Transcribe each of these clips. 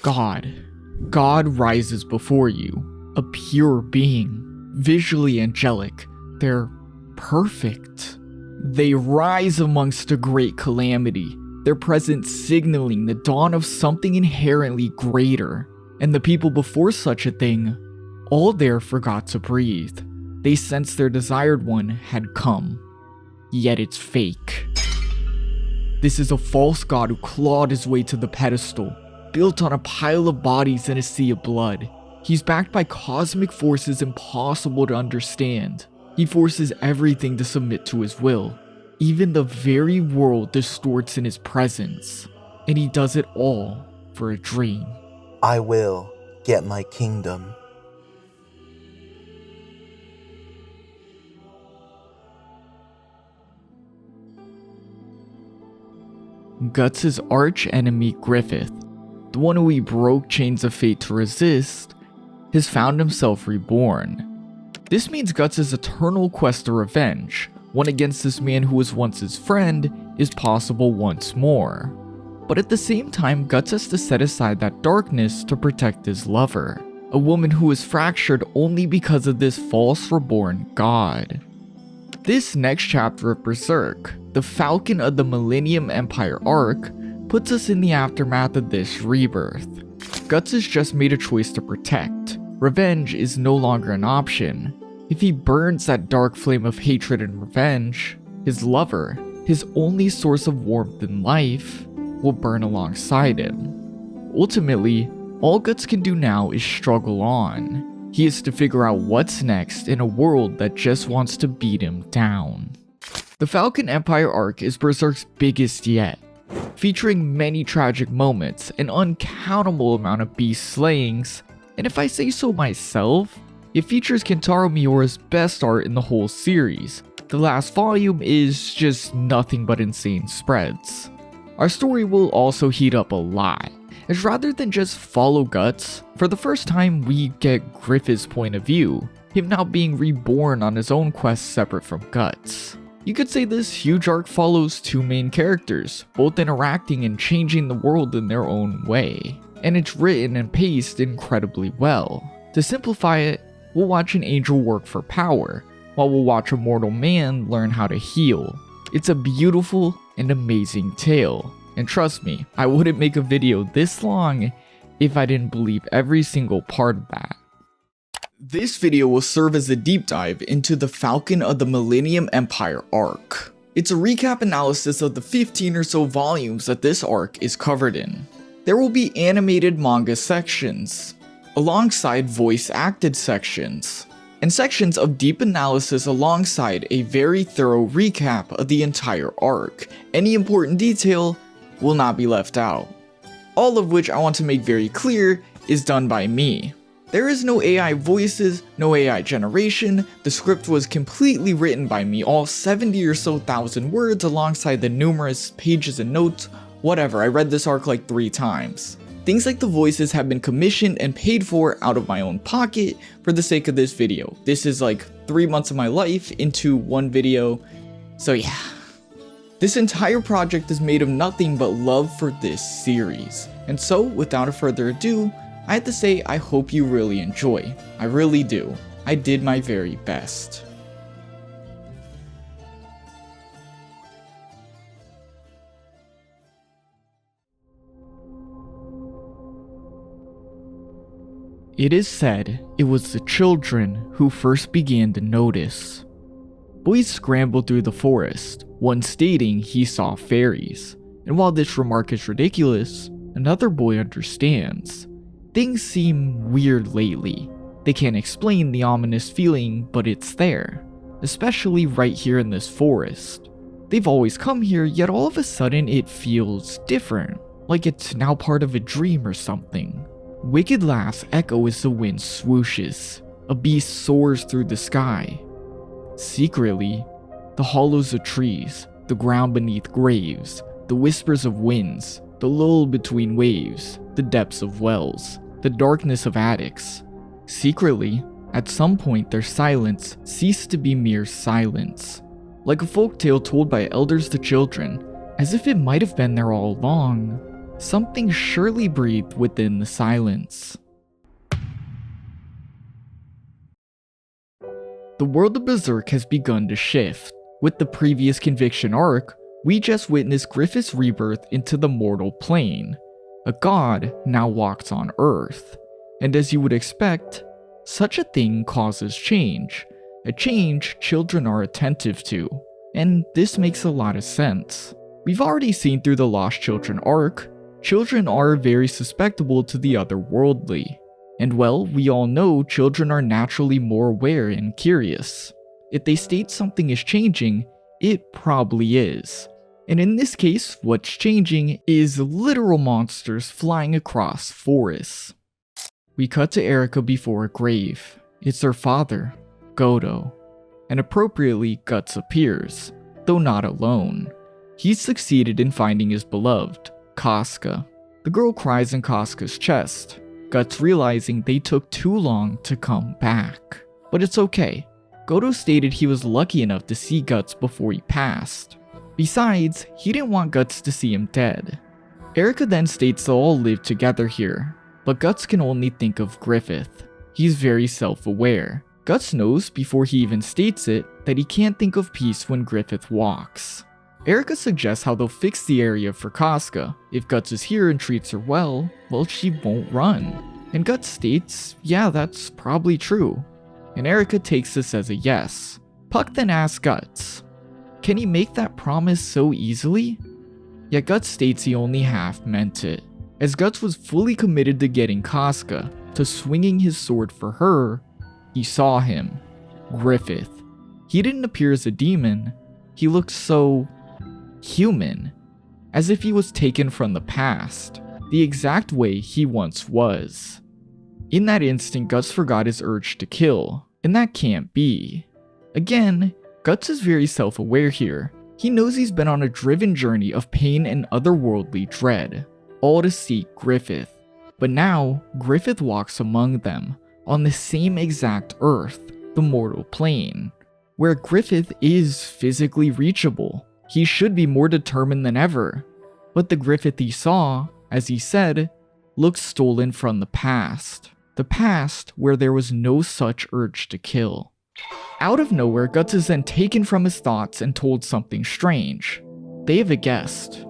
God. God rises before you, a pure being, visually angelic. They're perfect. They rise amongst a great calamity, their presence signaling the dawn of something inherently greater. And the people before such a thing, all there forgot to breathe. They sensed their desired one had come. Yet it's fake. This is a false god who clawed his way to the pedestal, built on a pile of bodies and a sea of blood. He's backed by cosmic forces impossible to understand. He forces everything to submit to his will. Even the very world distorts in his presence. And he does it all for a dream. I will get my kingdom. Guts' arch enemy Griffith, the one who he broke chains of fate to resist, has found himself reborn. This means Guts' eternal quest to revenge, one against this man who was once his friend, is possible once more. But at the same time, Guts has to set aside that darkness to protect his lover, a woman who is fractured only because of this false reborn god. This next chapter of Berserk, the Falcon of the Millennium Empire arc, puts us in the aftermath of this rebirth. Guts has just made a choice to protect. Revenge is no longer an option. If he burns that dark flame of hatred and revenge, his lover, his only source of warmth in life, will burn alongside him. Ultimately, all Guts can do now is struggle on. He has to figure out what's next in a world that just wants to beat him down. The Falcon Empire arc is Berserk's biggest yet, featuring many tragic moments, an uncountable amount of beast slayings, and if I say so myself, it features Kentaro Miura's best art in the whole series. The last volume is just nothing but insane spreads. Our story will also heat up a lot, as rather than just follow Guts, for the first time we get Griffith's point of view, him now being reborn on his own quest separate from Guts. You could say this huge arc follows two main characters, both interacting and changing the world in their own way, and it's written and paced incredibly well. To simplify it, we'll watch an angel work for power, while we'll watch a mortal man learn how to heal. It's a beautiful and amazing tale, and trust me, I wouldn't make a video this long if I didn't believe every single part of that. This video will serve as a deep dive into the Falcon of the Millennium Empire arc. It's a recap analysis of the 15 or so volumes that this arc is covered in. There will be animated manga sections, alongside voice-acted sections, and sections of deep analysis alongside a very thorough recap of the entire arc. Any important detail will not be left out. All of which I want to make very clear is done by me. There is no AI voices, no AI generation, the script was completely written by me, all 70 or so thousand words alongside the numerous pages and notes, whatever, I read this arc like 3 times. Things like the voices have been commissioned and paid for out of my own pocket for the sake of this video. This is like 3 months of my life into one video, so yeah. This entire project is made of nothing but love for this series. And so, without further ado, I have to say I hope you really enjoy. I really do. I did my very best. It is said it was the children who first began to notice. Boys scrambled through the forest, one stating he saw fairies. And while this remark is ridiculous, another boy understands. Things seem weird lately. They can't explain the ominous feeling, but it's there. Especially right here in this forest. They've always come here, yet all of a sudden it feels different. Like it's now part of a dream or something. Wicked laughs echo as the wind swooshes. A beast soars through the sky. Secretly, the hollows of trees, the ground beneath graves, the whispers of winds, the lull between waves, the depths of wells, the darkness of attics. Secretly, at some point their silence ceased to be mere silence. Like a folktale told by elders to children, as if it might have been there all along. Something surely breathed within the silence. The world of Berserk has begun to shift. With the previous Conviction arc, we just witnessed Griffith's rebirth into the mortal plane. A god now walks on Earth. And as you would expect, such a thing causes change. A change children are attentive to. And this makes a lot of sense. We've already seen through the Lost Children arc, children are very susceptible to the otherworldly. And well, we all know children are naturally more aware and curious. If they state something is changing, it probably is. And in this case, what's changing is literal monsters flying across forests. We cut to Erica before a grave. It's her father, Godo. And appropriately, Guts appears, though not alone. He's succeeded in finding his beloved, Casca. The girl cries in Casca's chest, Guts realizing they took too long to come back. But it's okay. Godo stated he was lucky enough to see Guts before he passed. Besides, he didn't want Guts to see him dead. Erica then states they'll all live together here, but Guts can only think of Griffith. He's very self-aware. Guts knows before he even states it that he can't think of peace when Griffith walks. Erica suggests how they'll fix the area for Casca. If Guts is here and treats her well, she won't run. And Guts states, yeah, that's probably true. And Erica takes this as a yes. Puck then asks Guts, can he make that promise so easily? Yet Guts states he only half meant it, as Guts was fully committed to getting Casca, to swinging his sword for her. He saw him, Griffith. He didn't appear as a demon, he looked so human, as if he was taken from the past, the exact way he once was. In that instant, Guts forgot his urge to kill, and that can't be. Again, Guts is very self-aware here. He knows he's been on a driven journey of pain and otherworldly dread, all to seek Griffith. But now, Griffith walks among them, on the same exact Earth, the mortal plane, where Griffith is physically reachable. He should be more determined than ever. But the Griffith he saw, as he said, looks stolen from the past. The past where there was no such urge to kill. Out of nowhere, Guts is then taken from his thoughts and told something strange. They have a guest.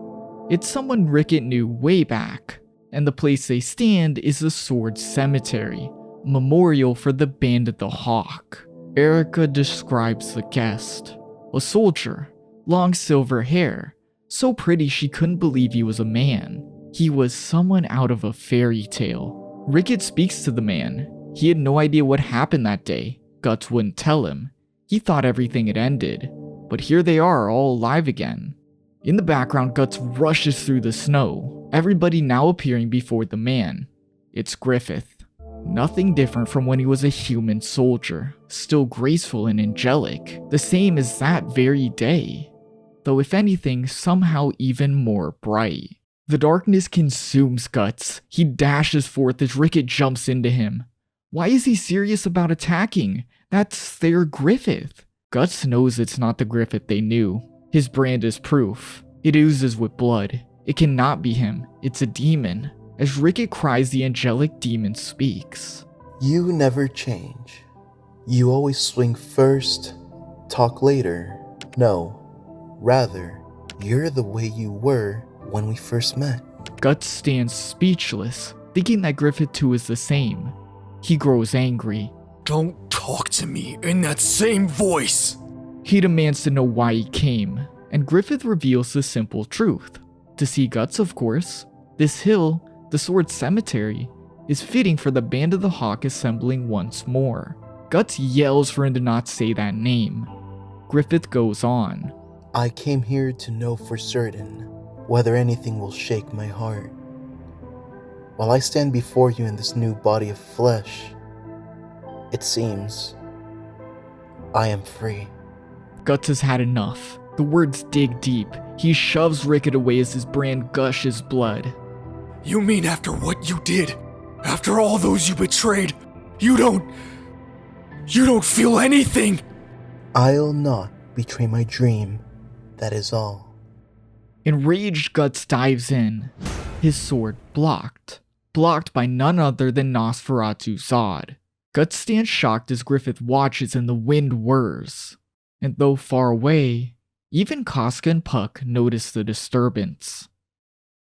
It's someone Rickett knew way back, and the place they stand is the Sword Cemetery, a memorial for the Band of the Hawk. Erica describes the guest. A soldier, long silver hair, so pretty she couldn't believe he was a man. He was someone out of a fairy tale. Rickett speaks to the man. He had no idea what happened that day. Guts wouldn't tell him. He thought everything had ended. But here they are, all alive again. In the background, Guts rushes through the snow, everybody now appearing before the man. It's Griffith. Nothing different from when he was a human soldier, still graceful and angelic, the same as that very day. Though if anything, somehow even more bright. The darkness consumes Guts. He dashes forth as Rickett jumps into him. Why is he serious about attacking? That's their Griffith. Guts knows it's not the Griffith they knew. His brand is proof. It oozes with blood. It cannot be him. It's a demon. As Rickett cries, the angelic demon speaks. You never change. You always swing first, talk later. No, rather, you're the way you were when we first met. Guts stands speechless, thinking that Griffith too is the same. He grows angry. Don't talk to me in that same voice! He demands to know why he came, and Griffith reveals the simple truth. To see Guts, of course. This hill, the Sword Cemetery, is fitting for the Band of the Hawk assembling once more. Guts yells for him to not say that name. Griffith goes on. I came here to know for certain whether anything will shake my heart. While I stand before you in this new body of flesh, it seems I am free. Guts has had enough. The words dig deep. He shoves Rickett away as his brand gushes blood. You mean after what you did? After all those you betrayed? You don't feel anything? I'll not betray my dream, that is all. Enraged, Guts dives in. His sword blocked by none other than Nosferatu Zodd. Guts stands shocked as Griffith watches and the wind whirs. And though far away, even Casca and Puck notice the disturbance.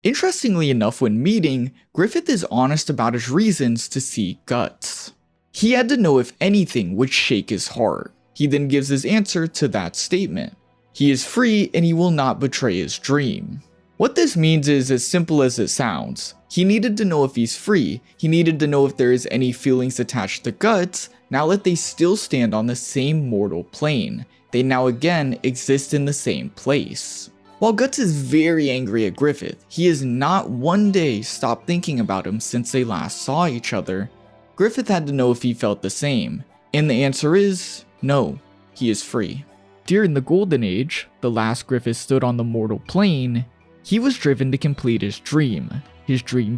Interestingly enough, when meeting, Griffith is honest about his reasons to seek Guts. He had to know if anything would shake his heart. He then gives his answer to that statement. He is free and he will not betray his dream. What this means is as simple as it sounds. He needed to know if he's free, he needed to know if there is any feelings attached to Guts, now that they still stand on the same mortal plane. They now again exist in the same place. While Guts is very angry at Griffith, he has not one day stopped thinking about him since they last saw each other. Griffith had to know if he felt the same, and the answer is no, he is free. During the Golden Age, the last Griffith stood on the mortal plane, he was driven to complete his dream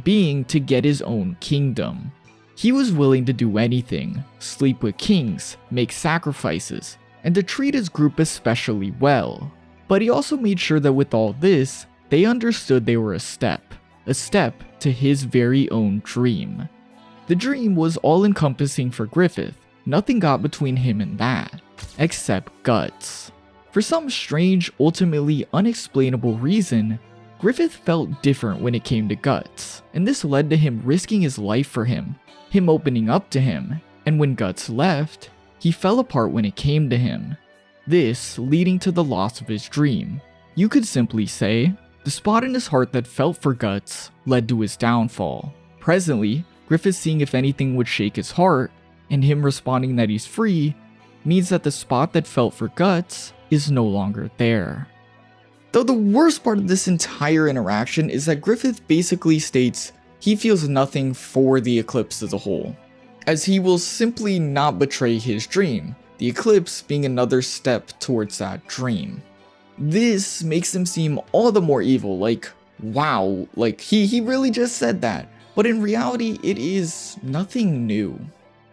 being to get his own kingdom. He was willing to do anything, sleep with kings, make sacrifices, and to treat his group especially well. But he also made sure that with all this, they understood they were a step to his very own dream. The dream was all-encompassing for Griffith, nothing got between him and that, except Guts. For some strange, ultimately unexplainable reason, Griffith felt different when it came to Guts, and this led to him risking his life for him opening up to him, and when Guts left, he fell apart when it came to him. This leading to the loss of his dream. You could simply say, the spot in his heart that felt for Guts led to his downfall. Presently, Griffith seeing if anything would shake his heart, and him responding that he's free, means that the spot that felt for Guts is no longer there. Though the worst part of this entire interaction is that Griffith basically states he feels nothing for the eclipse as a whole, as he will simply not betray his dream, the eclipse being another step towards that dream. This makes him seem all the more evil, like, wow, like he really just said that, but in reality it is nothing new.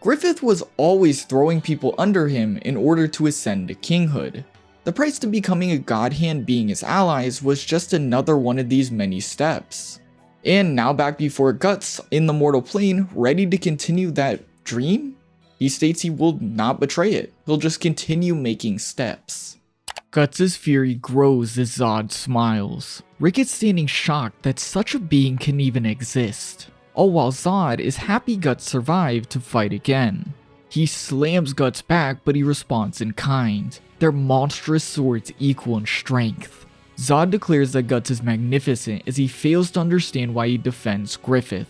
Griffith was always throwing people under him in order to ascend to kinghood. The price to becoming a god hand being his allies was just another one of these many steps. And now back before Guts in the mortal plane, ready to continue that dream? He states he will not betray it, he'll just continue making steps. Guts' fury grows as Zodd smiles. Rick is standing shocked that such a being can even exist, all while Zodd is happy Guts survived to fight again. He slams Guts back, but he responds in kind. Their monstrous swords equal in strength. Zodd declares that Guts is magnificent as he fails to understand why he defends Griffith.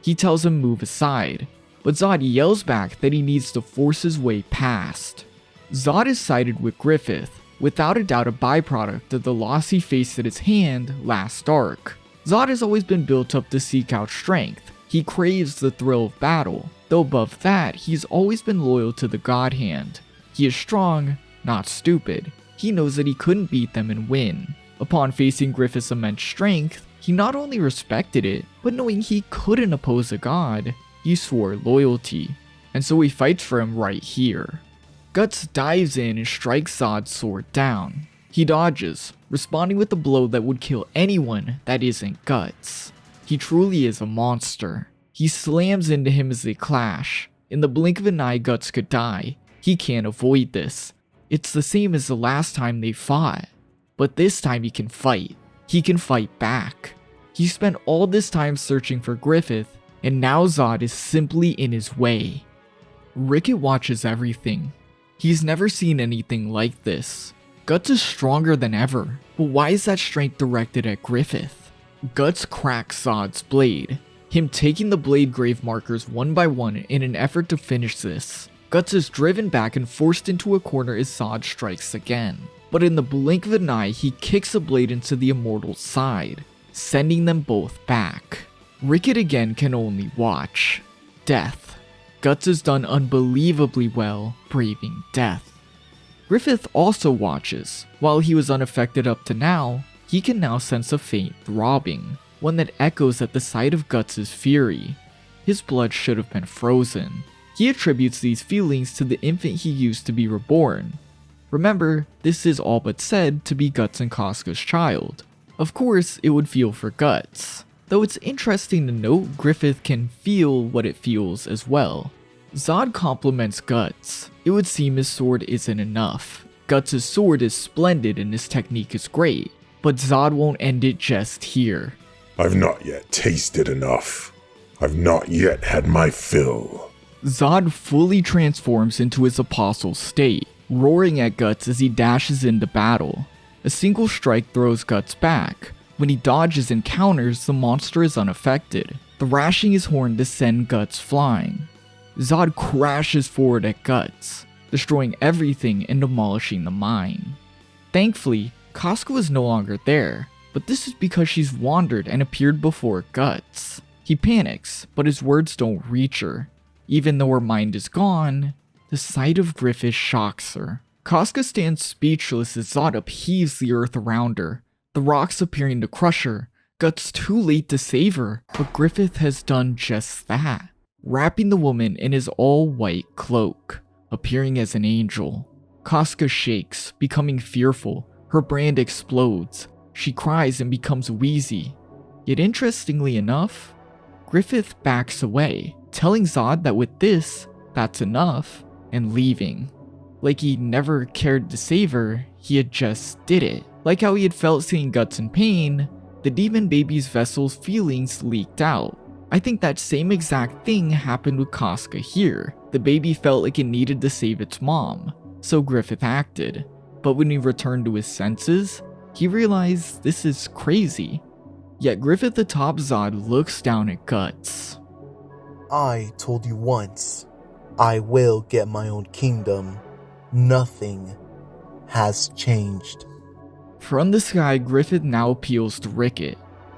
He tells him move aside, but Zodd yells back that he needs to force his way past. Zodd is sided with Griffith, without a doubt a byproduct of the loss he faced at his hand last arc. Zodd has always been built up to seek out strength. He craves the thrill of battle, though above that, he's always been loyal to the God Hand. He is strong, not stupid. He knows that he couldn't beat them and win. Upon facing Griffith's immense strength, he not only respected it, but knowing he couldn't oppose a god, he swore loyalty. And so he fights for him right here. Guts dives in and strikes Zodd's sword down. He dodges, responding with a blow that would kill anyone that isn't Guts. He truly is a monster. He slams into him as they clash. In the blink of an eye, Guts could die. He can't avoid this. It's the same as the last time they fought. But this time he can fight. He can fight back. He spent all this time searching for Griffith, and now Zodd is simply in his way. Rickett watches everything. He's never seen anything like this. Guts is stronger than ever, but why is that strength directed at Griffith? Guts cracks Zodd's blade, him taking the blade grave markers one by one in an effort to finish this. Guts is driven back and forced into a corner as Zodd strikes again. But in the blink of an eye, he kicks a blade into the immortal's side, sending them both back. Rickett again can only watch. Death. Guts has done unbelievably well braving death. Griffith also watches. While he was unaffected up to now, he can now sense a faint throbbing, one that echoes at the sight of Guts' fury. His blood should have been frozen. He attributes these feelings to the infant he used to be reborn. Remember, this is all but said to be Guts and Casca's child. Of course, it would feel for Guts. Though it's interesting to note Griffith can feel what it feels as well. Zodd compliments Guts. It would seem his sword isn't enough. Guts' sword is splendid and his technique is great, but Zodd won't end it just here. I've not yet tasted enough. I've not yet had my fill. Zodd fully transforms into his apostle state, roaring at Guts as he dashes into battle. A single strike throws Guts back. When he dodges and counters, the monster is unaffected, thrashing his horn to send Guts flying. Zodd crashes forward at Guts, destroying everything and demolishing the mine. Thankfully, Casca was no longer there, but this is because she's wandered and appeared before Guts. He panics, but his words don't reach her. Even though her mind is gone, the sight of Griffith shocks her. Casca stands speechless as Zodd upheaves the earth around her, the rocks appearing to crush her. Guts too late to save her, but Griffith has done just that, wrapping the woman in his all-white cloak, appearing as an angel. Casca shakes, becoming fearful. Her brand explodes. She cries and becomes wheezy. Yet interestingly enough, Griffith backs away, telling Zodd that with this, that's enough, and leaving. Like he never cared to save her, he had just did it. Like how he had felt seeing Guts in pain, the demon baby's vessel's feelings leaked out. I think that same exact thing happened with Casca here. The baby felt like it needed to save its mom, so Griffith acted. But when he returned to his senses, he realized this is crazy. Yet Griffith atop Zodd looks down at Guts. I told you once, I will get my own kingdom. Nothing has changed. From the sky, Griffith now appeals to Ricket.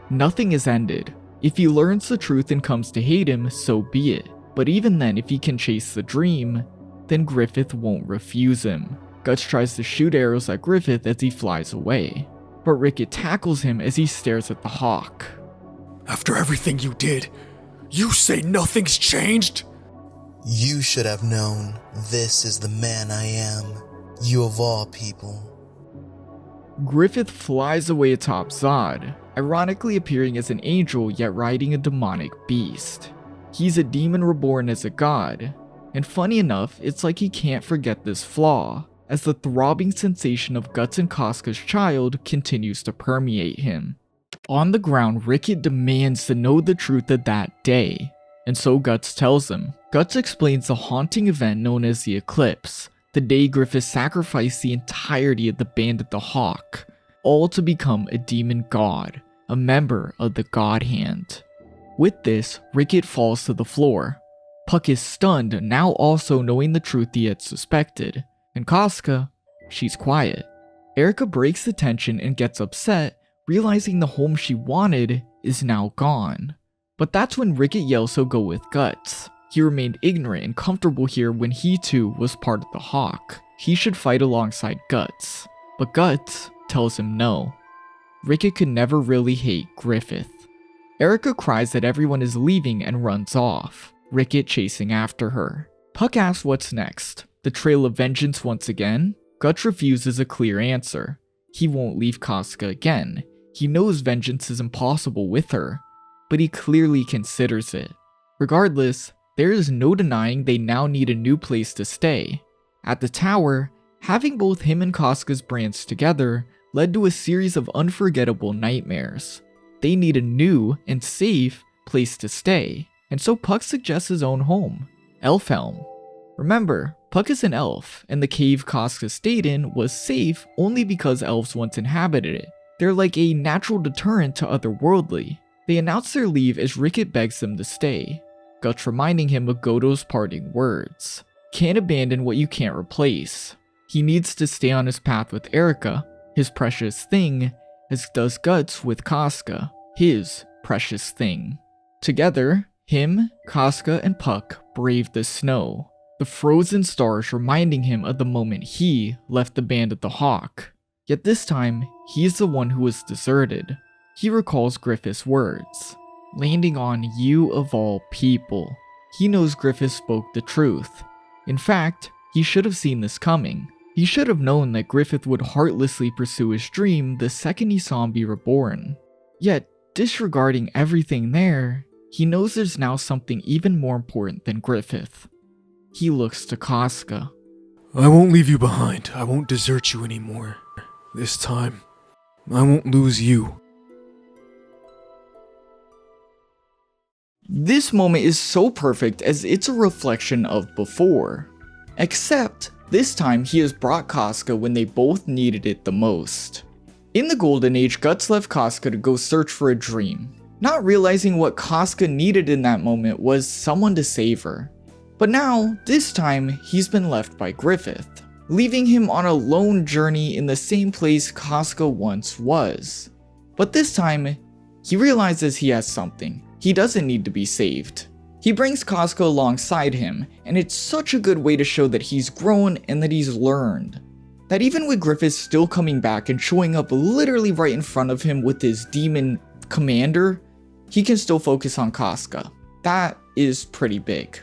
Nothing is ended. If he learns the truth and comes to hate him, so be it. But even then, if he can chase the dream, then Griffith won't refuse him. Guts tries to shoot arrows at Griffith as he flies away, but Ricket tackles him as he stares at the hawk. After everything you did, you say nothing's changed? You should have known this is the man I am, you of all people. Griffith flies away atop Zodd, ironically appearing as an angel yet riding a demonic beast. He's a demon reborn as a god, and funny enough, it's like he can't forget this flaw, as the throbbing sensation of Guts and Casca's child continues to permeate him. On the ground, Ricket demands to know the truth of that day, and so Guts tells him. Guts explains the haunting event known as the Eclipse, the day Griffith sacrificed the entirety of the band of the Hawk, all to become a demon god, a member of the God Hand. With this, Ricket falls to the floor. Puck is stunned, now also knowing the truth he had suspected. And Casca, she's quiet. Erica breaks the tension and gets upset, realizing the home she wanted is now gone. But that's when Ricket yells he'll go with Guts. He remained ignorant and comfortable here when he too was part of the Hawk. He should fight alongside Guts. But Guts tells him no. Ricket could never really hate Griffith. Erica cries that everyone is leaving and runs off, Ricket chasing after her. Puck asks what's next. The trail of vengeance once again? Guts refuses a clear answer. He won't leave Casca again. He knows vengeance is impossible with her, but he clearly considers it. Regardless, there is no denying they now need a new place to stay. At the tower, having both him and Casca's brands together led to a series of unforgettable nightmares. They need a new and safe place to stay, and so Puck suggests his own home, Elfhelm. Remember, Puck is an elf, and the cave Casca stayed in was safe only because elves once inhabited it. They're like a natural deterrent to otherworldly. They announce their leave as Ricket begs them to stay, Guts reminding him of Godo's parting words. Can't abandon what you can't replace. He needs to stay on his path with Erica, his precious thing, as does Guts with Casca, his precious thing. Together, him, Casca, and Puck brave the snow, the frozen stars reminding him of the moment he left the band of the Hawk. Yet this time, he's the one who was deserted. He recalls Griffith's words, landing on you of all people. He knows Griffith spoke the truth. In fact, he should have seen this coming. He should have known that Griffith would heartlessly pursue his dream the second he saw him be reborn. Yet, disregarding everything there, he knows there's now something even more important than Griffith. He looks to Casca. I won't leave you behind. I won't desert you anymore. This time, I won't lose you. This moment is so perfect as it's a reflection of before. Except, this time he has brought Casca when they both needed it the most. In the Golden Age, Guts left Casca to go search for a dream, not realizing what Casca needed in that moment was someone to save her. But now, this time, he's been left by Griffith, leaving him on a lone journey in the same place Casca once was. But this time, he realizes he has something. He doesn't need to be saved. He brings Casca alongside him, and it's such a good way to show that he's grown and that he's learned. That even with Griffith still coming back and showing up literally right in front of him with his demon commander, he can still focus on Casca. That is pretty big.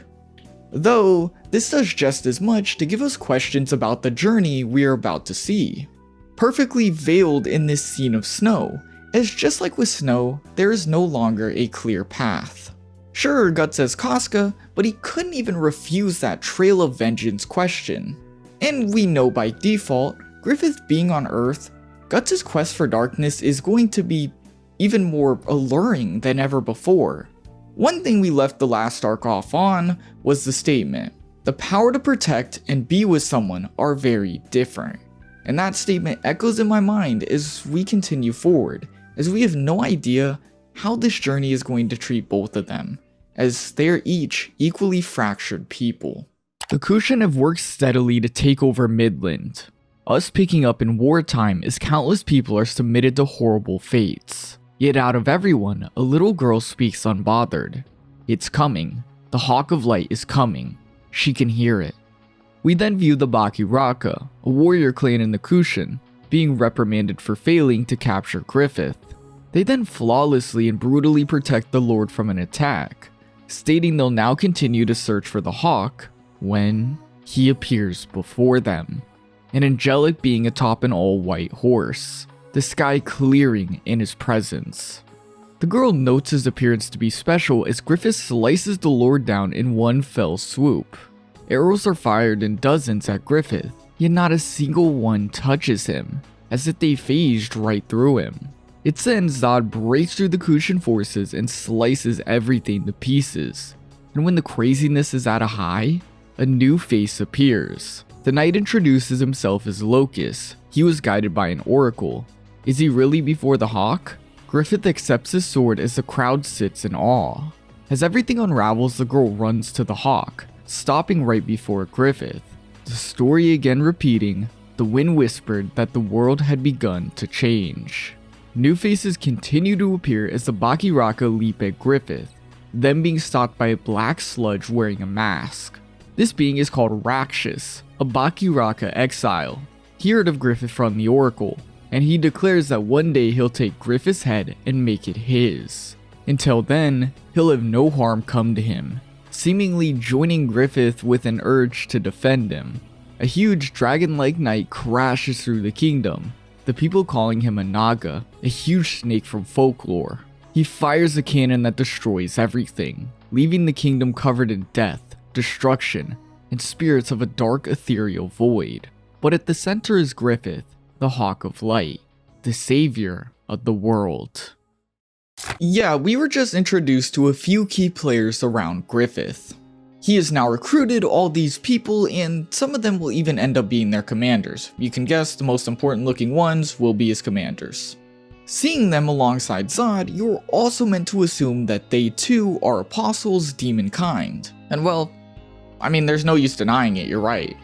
Though, this does just as much to give us questions about the journey we are about to see. Perfectly veiled in this scene of snow, as just like with snow, there is no longer a clear path. Sure, Guts says Casca, but he couldn't even refuse that Trail of Vengeance question. And we know by default, Griffith being on Earth, Guts' quest for darkness is going to be even more alluring than ever before. One thing we left the last arc off on was the statement, the power to protect and be with someone are very different. And that statement echoes in my mind as we continue forward, as we have no idea how this journey is going to treat both of them, as they are each equally fractured people. The Kushan have worked steadily to take over Midland, us picking up in wartime as countless people are submitted to horrible fates. Yet out of everyone, a little girl speaks unbothered. It's coming. The Hawk of Light is coming. She can hear it. We then view the Bakiraka, a warrior clan in the Kushan, being reprimanded for failing to capture Griffith. They then flawlessly and brutally protect the Lord from an attack, stating they'll now continue to search for the Hawk when he appears before them. An angelic being atop an all-white horse, the sky clearing in his presence. The girl notes his appearance to be special as Griffith slices the Lord down in one fell swoop. Arrows are fired in dozens at Griffith, yet not a single one touches him, as if they phased right through him. It's then Zodd breaks through the Kushan forces and slices everything to pieces. And when the craziness is at a high, a new face appears. The knight introduces himself as Locust. He was guided by an oracle. Is he really before the Hawk? Griffith accepts his sword as the crowd sits in awe. As everything unravels, the girl runs to the Hawk, stopping right before Griffith. The story again repeating, the wind whispered that the world had begun to change. New faces continue to appear as the Bakiraka leap at Griffith, then being stalked by a black sludge wearing a mask. This being is called Rakshas, a Bakiraka exile. He heard of Griffith from the Oracle, and he declares that one day he'll take Griffith's head and make it his. Until then, he'll have no harm come to him, seemingly joining Griffith with an urge to defend him. A huge dragon-like knight crashes through the kingdom, the people calling him a Naga, a huge snake from folklore. He fires a cannon that destroys everything, leaving the kingdom covered in death, destruction, and spirits of a dark ethereal void. But at the center is Griffith, the Hawk of Light, the savior of the world. Yeah, we were just introduced to a few key players around Griffith. He has now recruited all these people, and some of them will even end up being their commanders. You can guess the most important looking ones will be his commanders. Seeing them alongside Zodd, you're also meant to assume that they too are apostles demon kind. And well, I mean, there's no use denying it, you're right.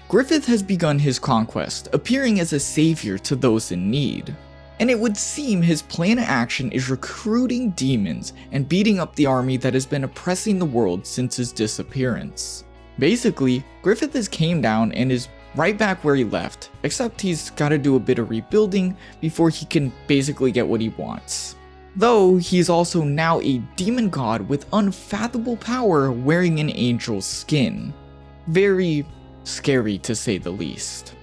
Griffith has begun his conquest, appearing as a savior to those in need. And it would seem his plan of action is recruiting demons and beating up the army that has been oppressing the world since his disappearance. Basically, Griffith has came down and is right back where he left, except he's gotta do a bit of rebuilding before he can basically get what he wants. Though he's also now a demon god with unfathomable power wearing an angel's skin. Very scary to say the least.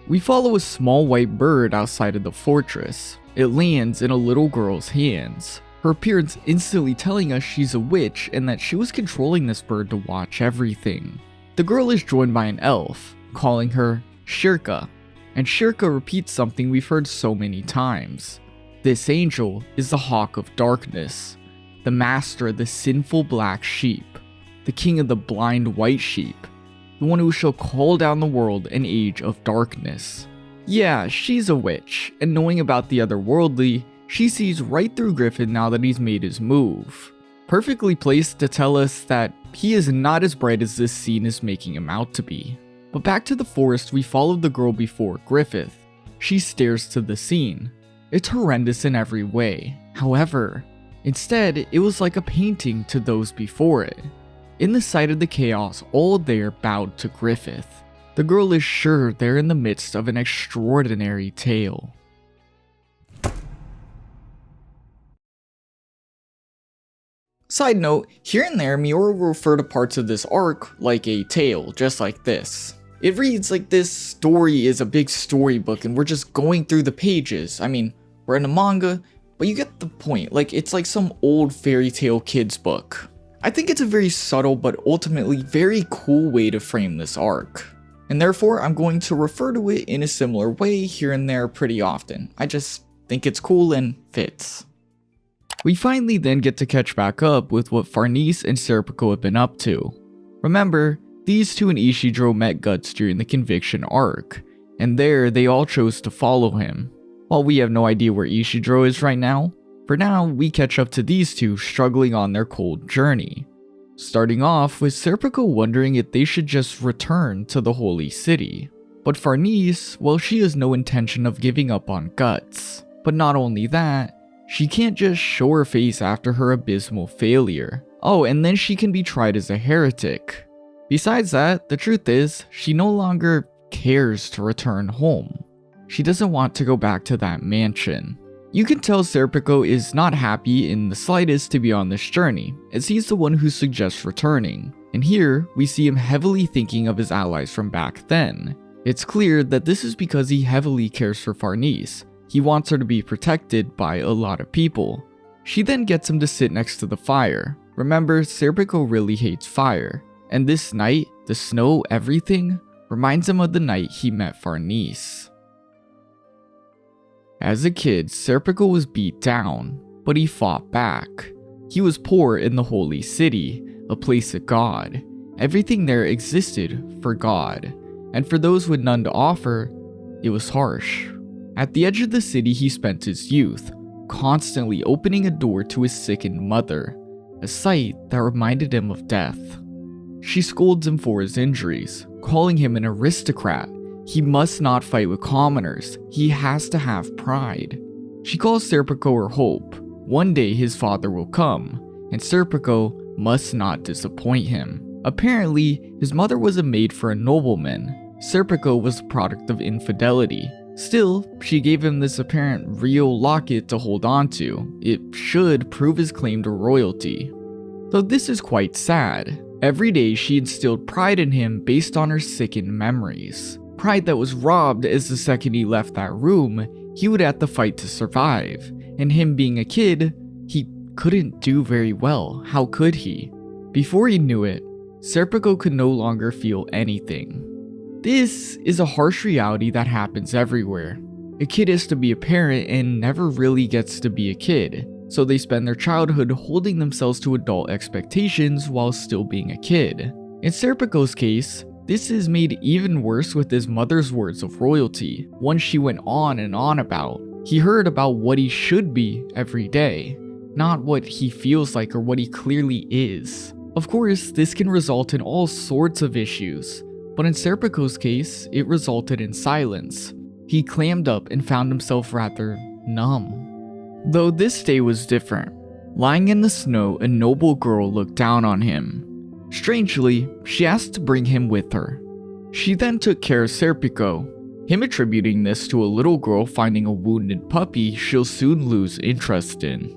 We follow a small white bird outside of the fortress. It lands in a little girl's hands, her appearance instantly telling us she's a witch and that she was controlling this bird to watch everything. The girl is joined by an elf, calling her Shirka, and Shirka repeats something we've heard so many times. This angel is the Hawk of Darkness, the master of the sinful black sheep, the king of the blind white sheep, the one who shall call down the world an age of darkness. Yeah, she's a witch, and knowing about the otherworldly, she sees right through Griffith now that he's made his move. Perfectly placed to tell us that he is not as bright as this scene is making him out to be. But back to the forest, we followed the girl before Griffith. She stares to the scene. It's horrendous in every way. However, instead, it was like a painting to those before it. In the sight of the chaos, all there bowed to Griffith. The girl is sure they're in the midst of an extraordinary tale. Side note, here and there Miura will refer to parts of this arc like a tale, just like this. It reads like this story is a big storybook and we're just going through the pages. I mean, we're in a manga, but you get the point, like it's like some old fairy tale kids book. I think it's a very subtle but ultimately very cool way to frame this arc. And therefore, I'm going to refer to it in a similar way here and there pretty often. I just think it's cool and fits. We finally then get to catch back up with what Farnese and Serpico have been up to. Remember, these two and Ishidro met Guts during the Conviction arc, and there they all chose to follow him. While we have no idea where Ishidro is right now, for now we catch up to these two struggling on their cold journey. Starting off with Serpico wondering if they should just return to the Holy City. But Farnese, well, she has no intention of giving up on Guts. But not only that, she can't just show her face after her abysmal failure. Oh, and then she can be tried as a heretic. Besides that, the truth is, she no longer cares to return home. She doesn't want to go back to that mansion. You can tell Serpico is not happy in the slightest to be on this journey, as he's the one who suggests returning. And here, we see him heavily thinking of his allies from back then. It's clear that this is because he heavily cares for Farnese. He wants her to be protected by a lot of people. She then gets him to sit next to the fire. Remember, Serpico really hates fire. And this night, the snow, everything, reminds him of the night he met Farnese. As a kid, Serpico was beat down, but he fought back. He was poor in the Holy City, a place of God. Everything there existed for God, and for those with none to offer, it was harsh. At the edge of the city he spent his youth, constantly opening a door to his sickened mother, a sight that reminded him of death. She scolds him for his injuries, calling him an aristocrat. He must not fight with commoners, he has to have pride. She calls Serpico her hope. One day his father will come, and Serpico must not disappoint him. Apparently, his mother was a maid for a nobleman. Serpico was a product of infidelity. Still, she gave him this apparent real locket to hold on to. It should prove his claim to royalty. Though this is quite sad. Every day she instilled pride in him based on her sickened memories. Pride that was robbed as the second he left that room, he would have to fight to survive. And him being a kid, he couldn't do very well. How could he? Before he knew it, Serpico could no longer feel anything. This is a harsh reality that happens everywhere. A kid is to be a parent and never really gets to be a kid, so they spend their childhood holding themselves to adult expectations while still being a kid. In Serpico's case, this is made even worse with his mother's words of royalty, one she went on and on about. He heard about what he should be every day, not what he feels like or what he clearly is. Of course, this can result in all sorts of issues, but in Serpico's case, it resulted in silence. He clammed up and found himself rather numb. Though this day was different. Lying in the snow, a noble girl looked down on him. Strangely, she asked to bring him with her. She then took care of Serpico, him attributing this to a little girl finding a wounded puppy she'll soon lose interest in.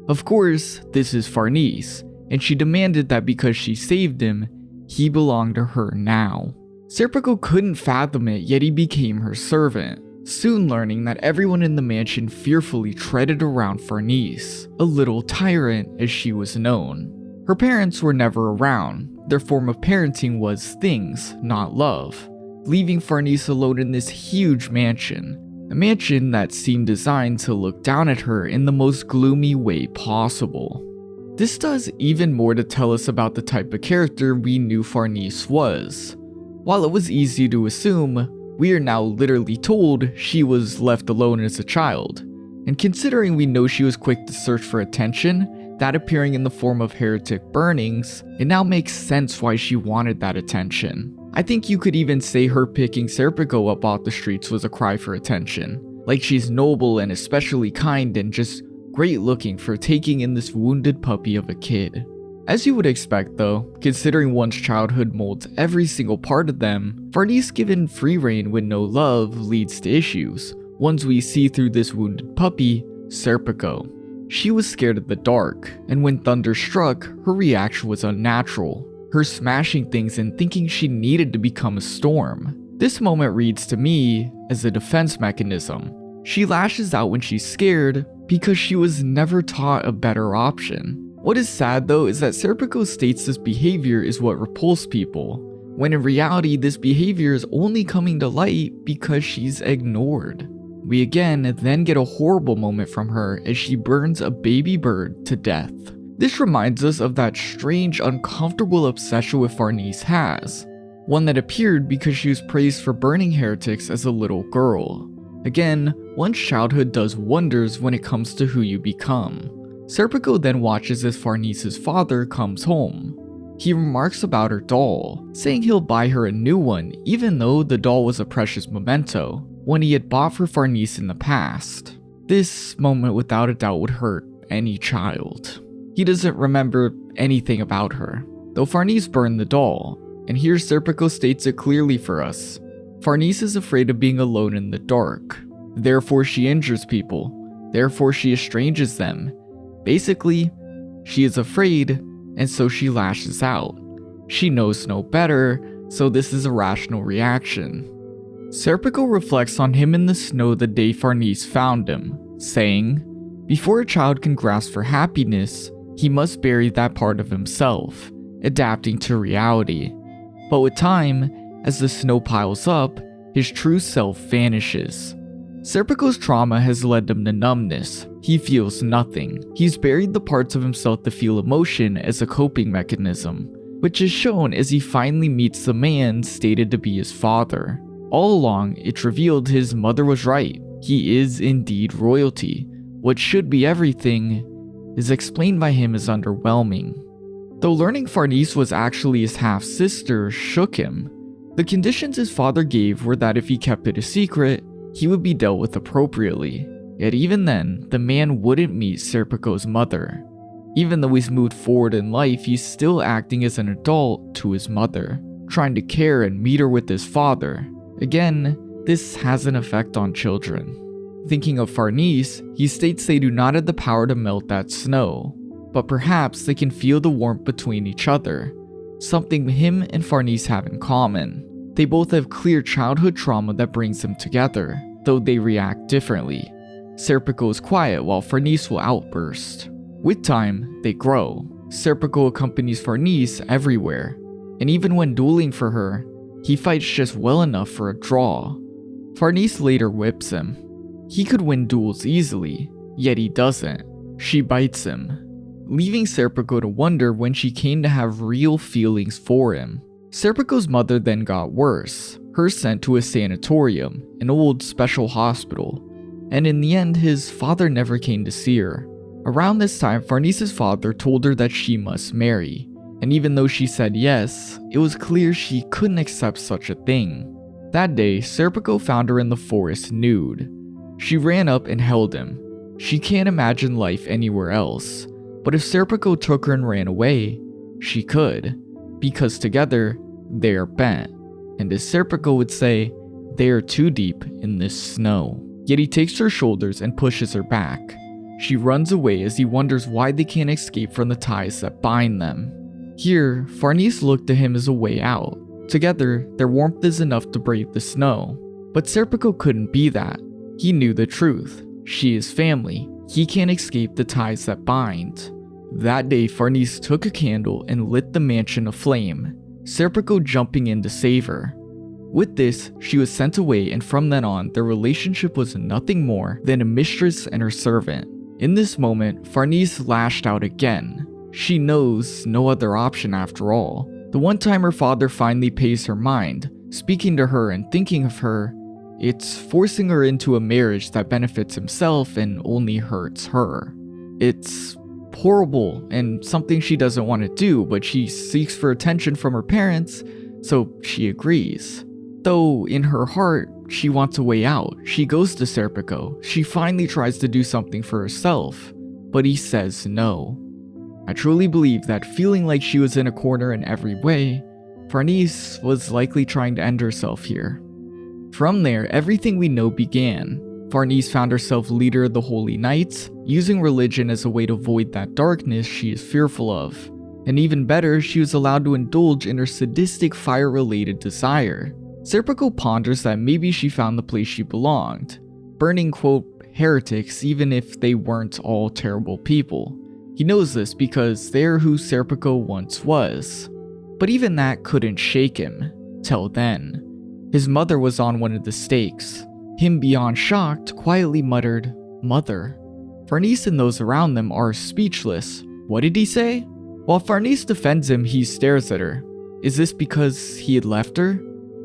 Of course, this is Farnese, and she demanded that because she saved him, he belonged to her now. Serpico couldn't fathom it, yet he became her servant. soon learning that everyone in the mansion fearfully treaded around Farnese, a little tyrant as she was known. Her parents were never around. Their form of parenting was things, not love, leaving Farnese alone in this huge mansion, a mansion that seemed designed to look down at her in the most gloomy way possible. This does even more to tell us about the type of character we knew Farnese was. While it was easy to assume, we are now literally told she was left alone as a child, and considering we know she was quick to search for attention, that appearing in the form of heretic burnings, it now makes sense why she wanted that attention. I think you could even say her picking Serpico up off the streets was a cry for attention, like she's noble and especially kind and just great looking for taking in this wounded puppy of a kid. As you would expect though, considering one's childhood molds every single part of them, Farnese given free reign with no love leads to issues, ones we see through this wounded puppy, Serpico. She was scared of the dark, and when thunder struck, her reaction was unnatural, her smashing things and thinking she needed to become a storm. This moment reads to me as a defense mechanism. She lashes out when she's scared because she was never taught a better option. What is sad though is that Serpico states this behavior is what repulsed people, when in reality this behavior is only coming to light because she's ignored. We again then get a horrible moment from her as she burns a baby bird to death. This reminds us of that strange uncomfortable obsession with Farnese has, one that appeared because she was praised for burning heretics as a little girl. Again, one's childhood does wonders when it comes to who you become. Serpico then watches as Farnese's father comes home. He remarks about her doll, saying he'll buy her a new one even though the doll was a precious memento, one he had bought for Farnese in the past. This moment without a doubt would hurt any child. He doesn't remember anything about her, though Farnese burned the doll, and here Serpico states it clearly for us. Farnese is afraid of being alone in the dark, therefore she injures people, therefore she estranges them. Basically, she is afraid, and so she lashes out. She knows no better, so this is a rational reaction. Serpico reflects on him in the snow the day Farnese found him, saying, "Before a child can grasp for happiness, he must bury that part of himself, adapting to reality. But with time, as the snow piles up, his true self vanishes." Serpico's trauma has led him to numbness. He feels nothing. He's buried the parts of himself to feel emotion as a coping mechanism, which is shown as he finally meets the man stated to be his father. All along, it's revealed his mother was right. He is indeed royalty. What should be everything is explained by him as underwhelming. Though learning Farnese was actually his half-sister shook him. The conditions his father gave were that if he kept it a secret, he would be dealt with appropriately. Yet even then, the man wouldn't meet Serpico's mother. Even though he's moved forward in life, he's still acting as an adult to his mother, trying to care and meet her with his father. Again, this has an effect on children. Thinking of Farnese, he states they do not have the power to melt that snow, but perhaps they can feel the warmth between each other, something him and Farnese have in common. They both have clear childhood trauma that brings them together, though they react differently. Serpico is quiet while Farnese will outburst. With time, they grow. Serpico accompanies Farnese everywhere, and even when dueling for her, he fights just well enough for a draw. Farnese later whips him. He could win duels easily, yet he doesn't. She bites him, leaving Serpico to wonder when she came to have real feelings for him. Serpico's mother then got worse, her sent to a sanatorium, an old special hospital, and in the end his father never came to see her. Around this time, Farnese's father told her that she must marry, and even though she said yes, it was clear she couldn't accept such a thing. That day, Serpico found her in the forest nude. She ran up and held him. She can't imagine life anywhere else, but if Serpico took her and ran away, she could, because together, they are bent, and as Serpico would say, they are too deep in this snow. Yet he takes her shoulders and pushes her back. She runs away as he wonders why they can't escape from the ties that bind them. Here, Farnese looked to him as a way out. Together, their warmth is enough to brave the snow. But Serpico couldn't be that. He knew the truth. She is family. He can't escape the ties that bind. That day, Farnese took a candle and lit the mansion aflame, Serpico jumping in to save her. With this, she was sent away, and from then on, their relationship was nothing more than a mistress and her servant. In this moment, Farnese lashed out again. She knows no other option after all. The one time her father finally pays her mind, speaking to her and thinking of her, it's forcing her into a marriage that benefits himself and only hurts her. It's horrible and something she doesn't want to do, but she seeks for attention from her parents, so she agrees. Though in her heart, she wants a way out. She goes to Serpico. She finally tries to do something for herself, but he says no. I truly believe that feeling like she was in a corner in every way, Farnese was likely trying to end herself here. From there, everything we know began. Farnese found herself leader of the Holy Knights, using religion as a way to avoid that darkness she is fearful of. And even better, she was allowed to indulge in her sadistic fire-related desire. Serpico ponders that maybe she found the place she belonged, burning, quote, heretics even if they weren't all terrible people. He knows this because they're who Serpico once was. But even that couldn't shake him, till then. His mother was on one of the stakes. Him, beyond shocked, quietly muttered, "Mother." Farnese and those around them are speechless. What did he say? While Farnese defends him, he stares at her. Is this because he had left her?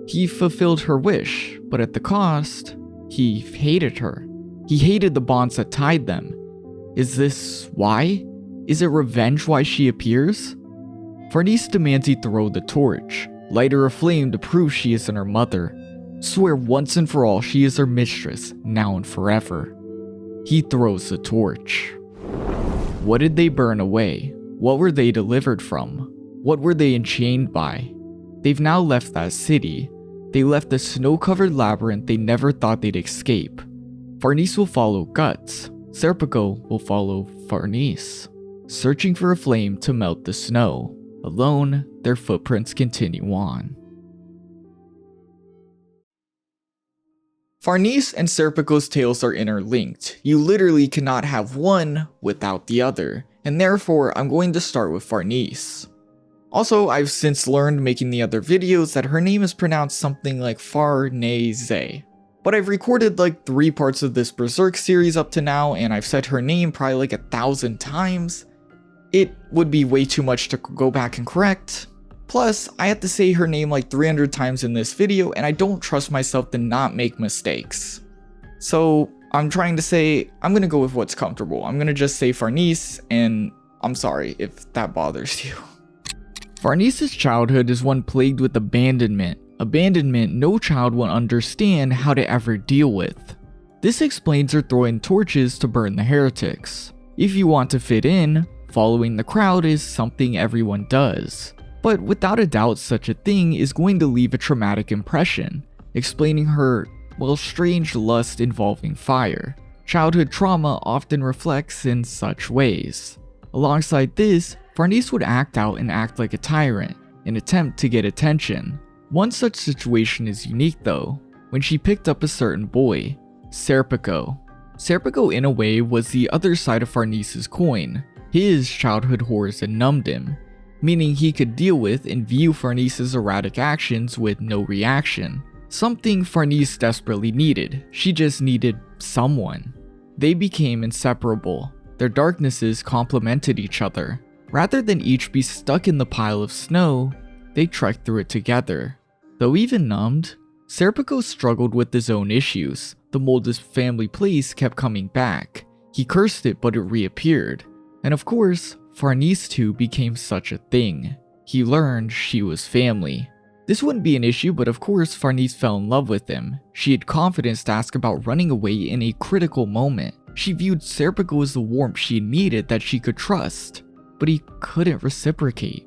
He fulfilled her wish, but at the cost, he hated her. He hated the bonds that tied them. Is this why? Is it revenge why she appears? Farnese demands he throw the torch, light her aflame to prove she isn't her mother. Swear once and for all she is her mistress, now and forever. He throws the torch. What did they burn away? What were they delivered from? What were they enchained by? They've now left that city. They left the snow-covered labyrinth they never thought they'd escape. Farnese will follow Guts. Serpico will follow Farnese, searching for a flame to melt the snow. Alone, their footprints continue on. Farnese and Serpico's tales are interlinked. You literally cannot have one without the other, and therefore I'm going to start with Farnese. Also, I've since learned making the other videos that her name is pronounced something like Farnese. But I've recorded like 3 parts of this Berserk series up to now, and I've said her name probably like 1,000 times. It would be way too much to go back and correct. Plus, I had to say her name like 300 times in this video, and I don't trust myself to not make mistakes. So, I'm trying to say, I'm gonna go with what's comfortable. I'm gonna just say Farnese, and I'm sorry if that bothers you. Farnese's childhood is one plagued with abandonment. Abandonment no child will understand how to ever deal with. This explains her throwing torches to burn the heretics. If you want to fit in, following the crowd is something everyone does. But without a doubt, such a thing is going to leave a traumatic impression, explaining her, well, strange lust involving fire. Childhood trauma often reflects in such ways. Alongside this, Farnese would act out and act like a tyrant, an attempt to get attention. One such situation is unique though, when she picked up a certain boy, Serpico. Serpico in a way was the other side of Farnese's coin. His childhood horrors had numbed him, meaning he could deal with and view Farnese's erratic actions with no reaction. Something Farnese desperately needed. She just needed someone. They became inseparable. Their darknesses complemented each other. Rather than each be stuck in the pile of snow, they trekked through it together. Though even numbed, Serpico struggled with his own issues. The mold his family place kept coming back. He cursed it, but it reappeared. And of course, Farnese too became such a thing. He learned she was family. This wouldn't be an issue, but of course Farnese fell in love with him. She had confidence to ask about running away in a critical moment. She viewed Serpico as the warmth she needed that she could trust, but he couldn't reciprocate.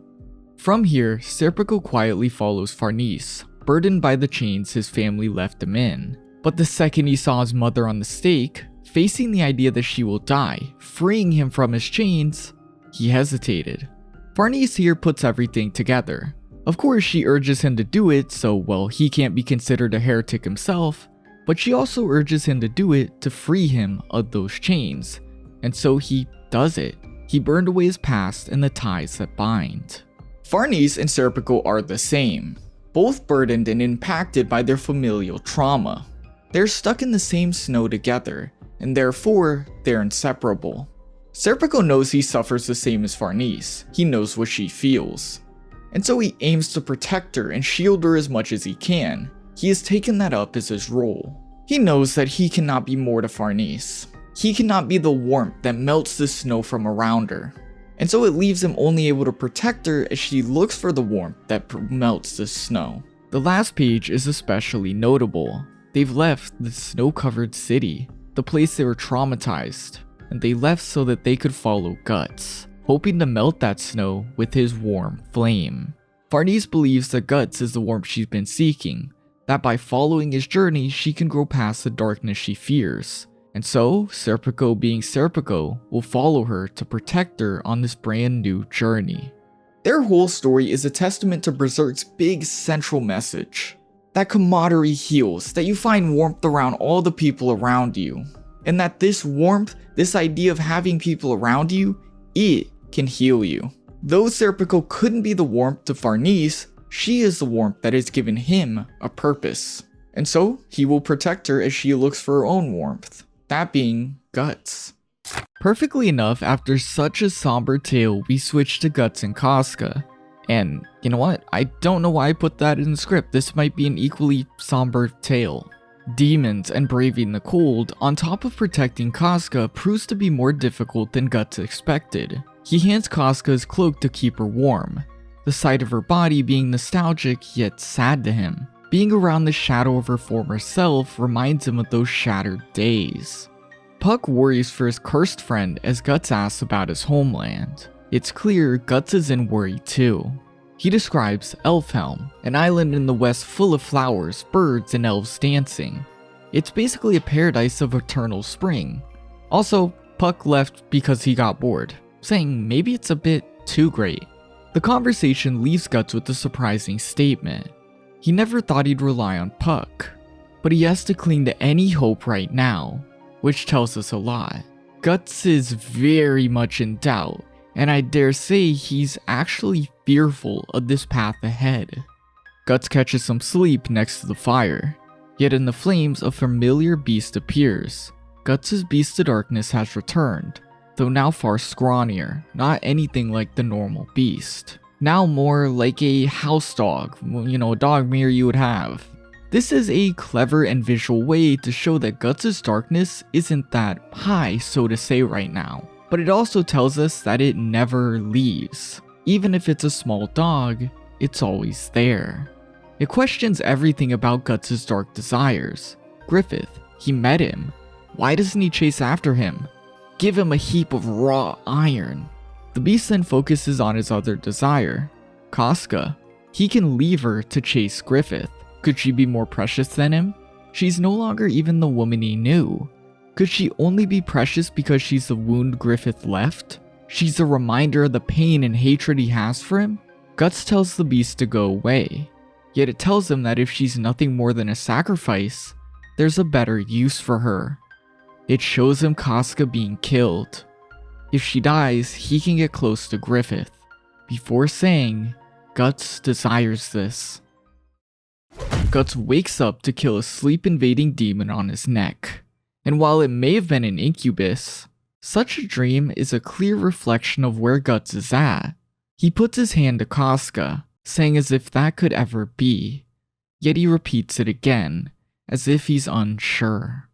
From here, Serpico quietly follows Farnese, burdened by the chains his family left him in. But the second he saw his mother on the stake, facing the idea that she will die, freeing him from his chains, he hesitated. Farnese here puts everything together. Of course, she urges him to do it, so well, he can't be considered a heretic himself, but she also urges him to do it to free him of those chains, and so he does it. He burned away his past and the ties that bind. Farnese and Serpico are the same, both burdened and impacted by their familial trauma. They're stuck in the same snow together, and therefore they're inseparable. Serpico knows he suffers the same as Farnese. He knows what she feels, and so he aims to protect her and shield her as much as he can. He has taken that up as his role. He knows that he cannot be more to Farnese. He cannot be the warmth that melts the snow from around her, and so it leaves him only able to protect her as she looks for the warmth that melts the snow. The last page is especially notable. They've left the snow-covered city, the place they were traumatized, and they left so that they could follow Guts, hoping to melt that snow with his warm flame. Farnese believes that Guts is the warmth she's been seeking, that by following his journey she can grow past the darkness she fears, and so Serpico, being Serpico, will follow her to protect her on this brand new journey. Their whole story is a testament to Berserk's big central message, that camaraderie heals, that you find warmth around all the people around you, and that this warmth, this idea of having people around you, it can heal you. Though Serpico couldn't be the warmth to Farnese, she is the warmth that has given him a purpose, and so he will protect her as she looks for her own warmth, that being Guts. Perfectly enough, after such a somber tale, we switch to Guts and Casca. And you know what? I don't know why I put that in the script. This might be an equally somber tale. Demons and braving the cold, on top of protecting Casca, proves to be more difficult than Guts expected. He hands Casca his cloak to keep her warm, the sight of her body being nostalgic yet sad to him. Being around the shadow of her former self reminds him of those shattered days. Puck worries for his cursed friend as Guts asks about his homeland. It's clear Guts is in worry too. He describes Elfhelm, an island in the west full of flowers, birds, and elves dancing. It's basically a paradise of eternal spring. Also, Puck left because he got bored, saying maybe it's a bit too great. The conversation leaves Guts with a surprising statement. He never thought he'd rely on Puck, but he has to cling to any hope right now, which tells us a lot. Guts is very much in doubt, and I dare say he's actually fearful of this path ahead. Guts catches some sleep next to the fire, yet in the flames a familiar beast appears. Guts' beast of darkness has returned, though now far scrawnier, not anything like the normal beast. Now more like a house dog, a dog mirror you would have. This is a clever and visual way to show that Guts' darkness isn't that high, so to say right now, but it also tells us that it never leaves. Even if it's a small dog, it's always there. It questions everything about Guts' dark desires. Griffith, he met him. Why doesn't he chase after him? Give him a heap of raw iron. The beast then focuses on his other desire, Casca. He can leave her to chase Griffith. Could she be more precious than him? She's no longer even the woman he knew. Could she only be precious because she's the wound Griffith left? She's a reminder of the pain and hatred he has for him? Guts tells the beast to go away, yet it tells him that if she's nothing more than a sacrifice, there's a better use for her. It shows him Casca being killed. If she dies, he can get close to Griffith. Before saying, Guts desires this. Guts wakes up to kill a sleep-invading demon on his neck. And while it may have been an incubus, such a dream is a clear reflection of where Guts is at. He puts his hand to Casca, saying as if that could ever be. Yet he repeats it again, as if he's unsure.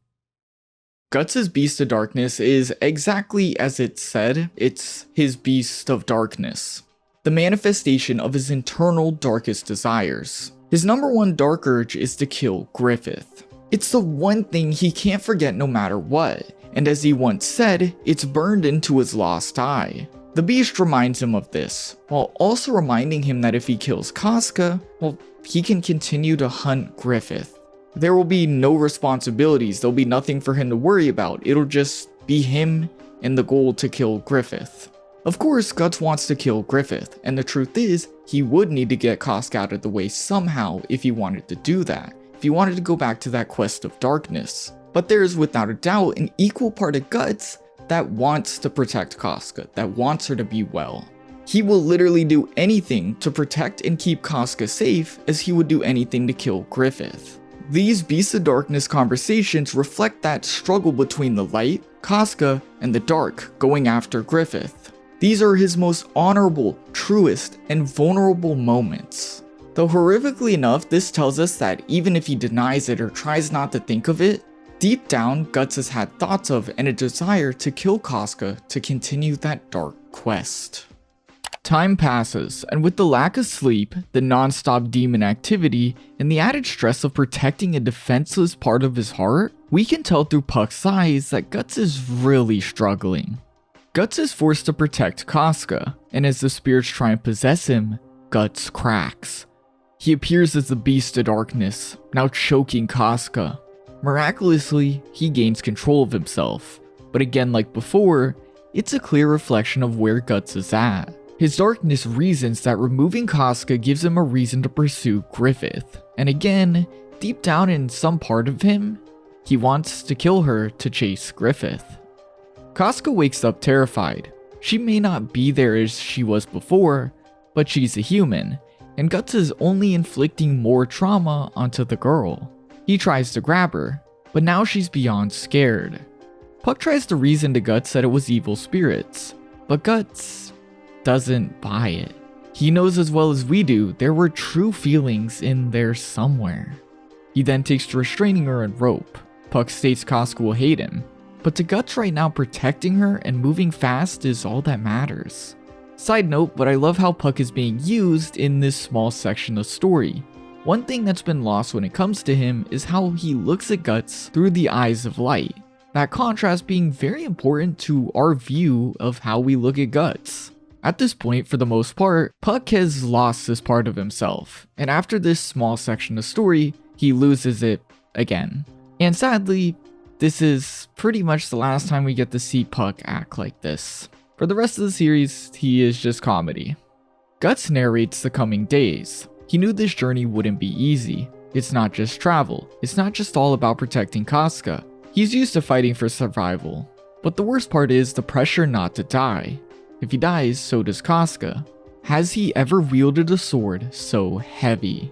Guts' Beast of Darkness is exactly as it said, it's his Beast of Darkness. The manifestation of his internal darkest desires. His number one dark urge is to kill Griffith. It's the one thing he can't forget no matter what, and as he once said, it's burned into his lost eye. The beast reminds him of this, while also reminding him that if he kills Casca, well, he can continue to hunt Griffith. There will be no responsibilities, there'll be nothing for him to worry about, it'll just be him and the goal to kill Griffith. Of course, Guts wants to kill Griffith, and the truth is, he would need to get Casca out of the way somehow if he wanted to do that. If he wanted to go back to that quest of darkness. But there is without a doubt an equal part of Guts that wants to protect Casca, that wants her to be well. He will literally do anything to protect and keep Casca safe as he would do anything to kill Griffith. These Beasts of Darkness conversations reflect that struggle between the light, Casca, and the dark going after Griffith. These are his most honorable, truest, and vulnerable moments. Though horrifically enough, this tells us that even if he denies it or tries not to think of it, deep down, Guts has had thoughts of and a desire to kill Casca to continue that dark quest. Time passes, and with the lack of sleep, the non-stop demon activity, and the added stress of protecting a defenseless part of his heart, we can tell through Puck's eyes that Guts is really struggling. Guts is forced to protect Casca, and as the spirits try and possess him, Guts cracks. He appears as the Beast of Darkness, now choking Casca. Miraculously, he gains control of himself, but again like before, it's a clear reflection of where Guts is at. His darkness reasons that removing Casca gives him a reason to pursue Griffith, and again, deep down in some part of him, he wants to kill her to chase Griffith. Casca wakes up terrified. She may not be there as she was before, but she's a human, and Guts is only inflicting more trauma onto the girl. He tries to grab her, but now she's beyond scared. Puck tries to reason to Guts that it was evil spirits, but Guts doesn't buy it. He knows as well as we do there were true feelings in there somewhere. He then takes to restraining her and rope. Puck states Casca will hate him, but to Guts right now protecting her and moving fast is all that matters. Side note, but I love how Puck is being used in this small section of story. One thing that's been lost when it comes to him is how he looks at Guts through the eyes of light. That contrast being very important to our view of how we look at Guts. At this point, for the most part, Puck has lost this part of himself, and after this small section of story, he loses it again. And sadly, this is pretty much the last time we get to see Puck act like this. For the rest of the series, he is just comedy. Guts narrates the coming days. He knew this journey wouldn't be easy. It's not just travel. It's not just all about protecting Casca. He's used to fighting for survival. But the worst part is the pressure not to die. If he dies, so does Casca. Has he ever wielded a sword so heavy?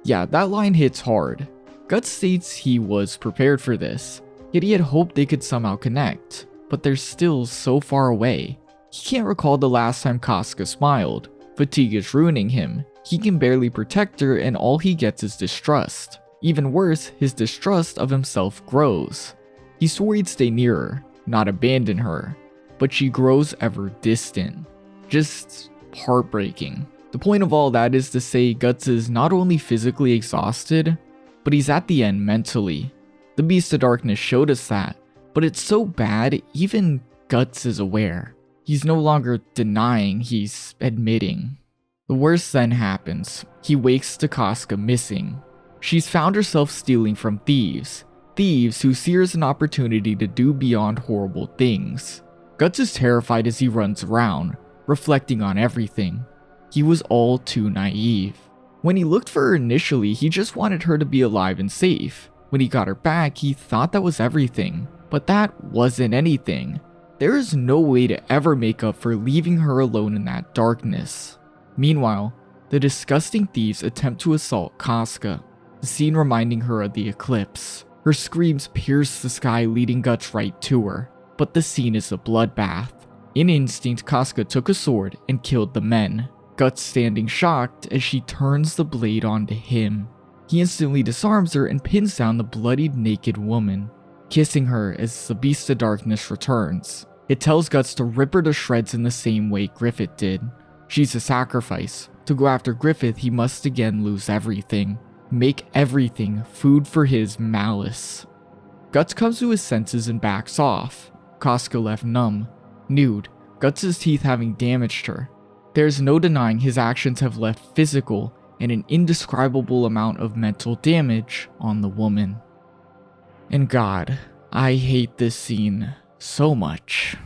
Yeah, that line hits hard. Guts states he was prepared for this, yet he had hoped they could somehow connect, but they're still so far away. He can't recall the last time Casca smiled. Fatigue is ruining him. He can barely protect her and all he gets is distrust. Even worse, his distrust of himself grows. He swore he'd stay near her, not abandon her, but she grows ever distant. Just heartbreaking. The point of all that is to say Guts is not only physically exhausted, but he's at the end mentally. The Beast of Darkness showed us that, but it's so bad even Guts is aware. He's no longer denying, he's admitting. The worst then happens. He wakes to Casca missing. She's found herself stealing from thieves. Thieves who see her as an opportunity to do beyond horrible things. Guts is terrified as he runs around, reflecting on everything. He was all too naive. When he looked for her initially, he just wanted her to be alive and safe. When he got her back, he thought that was everything. But that wasn't anything. There is no way to ever make up for leaving her alone in that darkness. Meanwhile, the disgusting thieves attempt to assault Casca, the scene reminding her of the eclipse. Her screams pierce the sky, leading Guts right to her. But the scene is a bloodbath. In instinct, Casca took a sword and killed the men. Guts standing shocked as she turns the blade onto him. He instantly disarms her and pins down the bloodied naked woman, kissing her as the Beast of Darkness returns. It tells Guts to rip her to shreds in the same way Griffith did. She's a sacrifice. To go after Griffith, he must again lose everything. Make everything food for his malice. Guts comes to his senses and backs off. Casca left numb, nude, Guts' teeth having damaged her. There's no denying his actions have left physical and an indescribable amount of mental damage on the woman. And God, I hate this scene so much.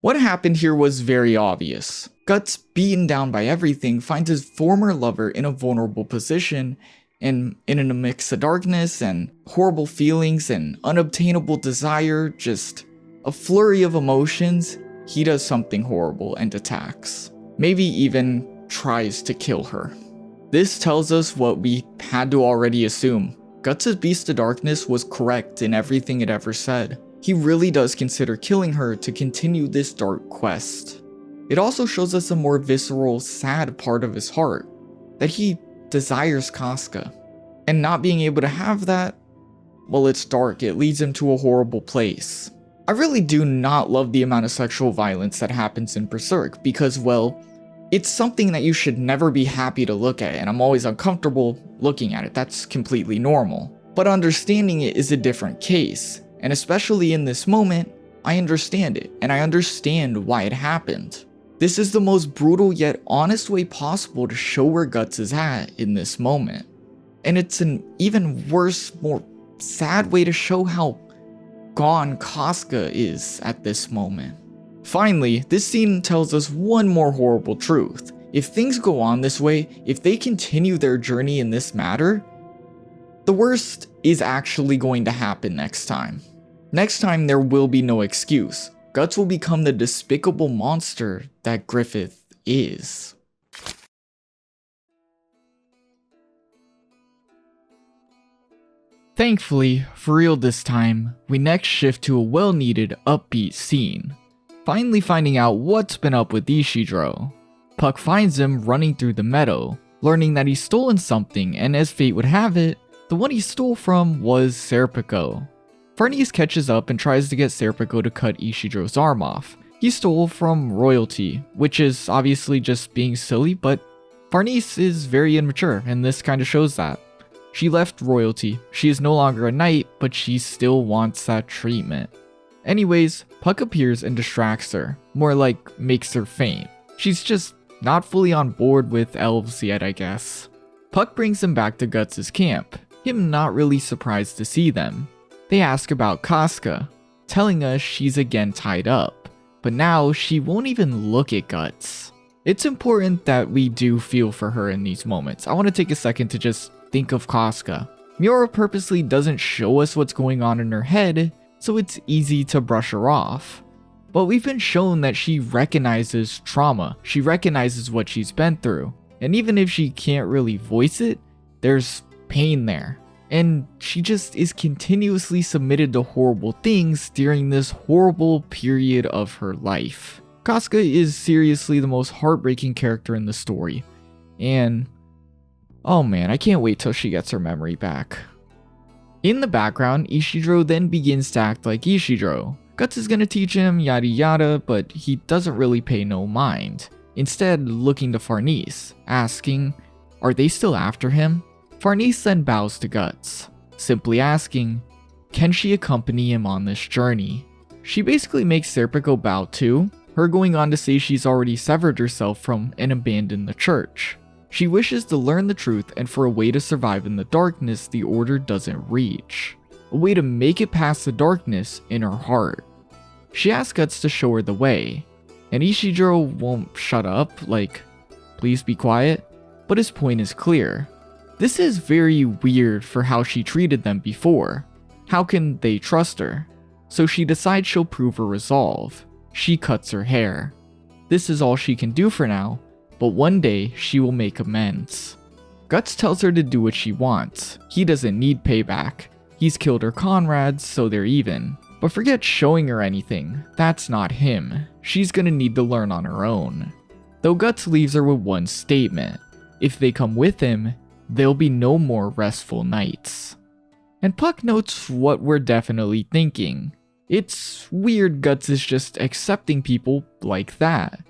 What happened here was very obvious. Guts, beaten down by everything, finds his former lover in a vulnerable position and in a mix of darkness and horrible feelings and unobtainable desire, just a flurry of emotions, he does something horrible and attacks. Maybe even tries to kill her. This tells us what we had to already assume. Guts' Beast of Darkness was correct in everything it ever said. He really does consider killing her to continue this dark quest. It also shows us a more visceral, sad part of his heart, that he desires Casca. And not being able to have that, well, it's dark, it leads him to a horrible place. I really do not love the amount of sexual violence that happens in Berserk because, well, it's something that you should never be happy to look at, and I'm always uncomfortable looking at it. That's completely normal. But understanding it is a different case, and especially in this moment, I understand it, and I understand why it happened. This is the most brutal yet honest way possible to show where Guts is at in this moment. And it's an even worse, more sad way to show how gone Casca is at this moment. Finally, this scene tells us one more horrible truth. If things go on this way, if they continue their journey in this matter, the worst is actually going to happen next time. Next time there will be no excuse. Guts will become the despicable monster that Griffith is. Thankfully, for real this time, we next shift to a well-needed upbeat scene. Finally finding out what's been up with Ishidro. Puck finds him running through the meadow, learning that he's stolen something, and as fate would have it, the one he stole from was Serpico. Farnese catches up and tries to get Serpico to cut Ishidro's arm off. He stole from royalty, which is obviously just being silly, but Farnese is very immature, and this kind of shows that. She left royalty, she is no longer a knight, but she still wants that treatment. Anyways, Puck appears and distracts her, more like makes her faint. She's just not fully on board with elves yet, I guess. Puck brings him back to Guts' camp, him not really surprised to see them. They ask about Casca, telling us she's again tied up, but now she won't even look at Guts. It's important that we do feel for her in these moments. I want to take a second to just think of Casca. Miura purposely doesn't show us what's going on in her head, so it's easy to brush her off. But we've been shown that she recognizes trauma, she recognizes what she's been through, and even if she can't really voice it, there's pain there. And she just is continuously submitted to horrible things during this horrible period of her life. Casca is seriously the most heartbreaking character in the story, and oh man, I can't wait till she gets her memory back. In the background, Ishidro then begins to act like Ishidro. Guts is gonna teach him yada yada, but he doesn't really pay no mind. Instead, looking to Farnese, asking, are they still after him? Farnese then bows to Guts, simply asking, can she accompany him on this journey? She basically makes Serpico bow too, her going on to say she's already severed herself from and abandoned the church. She wishes to learn the truth and for a way to survive in the darkness the order doesn't reach. A way to make it past the darkness in her heart. She asks Guts to show her the way, and Ishidro won't shut up, like, please be quiet, but his point is clear. This is very weird for how she treated them before. How can they trust her? So she decides she'll prove her resolve. She cuts her hair. This is all she can do for now, but one day she will make amends. Guts tells her to do what she wants. He doesn't need payback. He's killed her comrades, so they're even. But forget showing her anything. That's not him. She's gonna need to learn on her own. Though Guts leaves her with one statement. If they come with him, there'll be no more restful nights. And Puck notes what we're definitely thinking. It's weird Guts is just accepting people like that.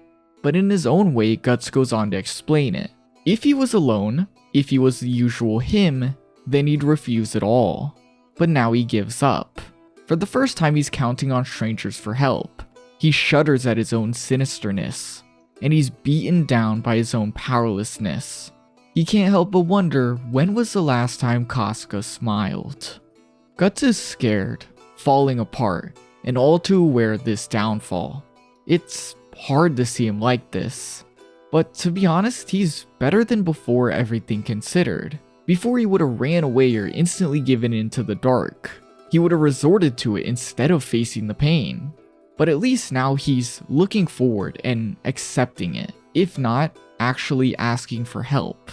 But in his own way, Guts goes on to explain it. If he was alone, if he was the usual him, then he'd refuse it all. But now he gives up. For the first time, he's counting on strangers for help. He shudders at his own sinisterness, and he's beaten down by his own powerlessness. He can't help but wonder, when was the last time Casca smiled? Guts is scared, falling apart, and all too aware of this downfall. It's hard to see him like this, but to be honest, he's better than before, everything considered. Before he would have ran away or instantly given in to the dark. He would have resorted to it instead of facing the pain. But at least now he's looking forward and accepting it, if not, actually asking for help.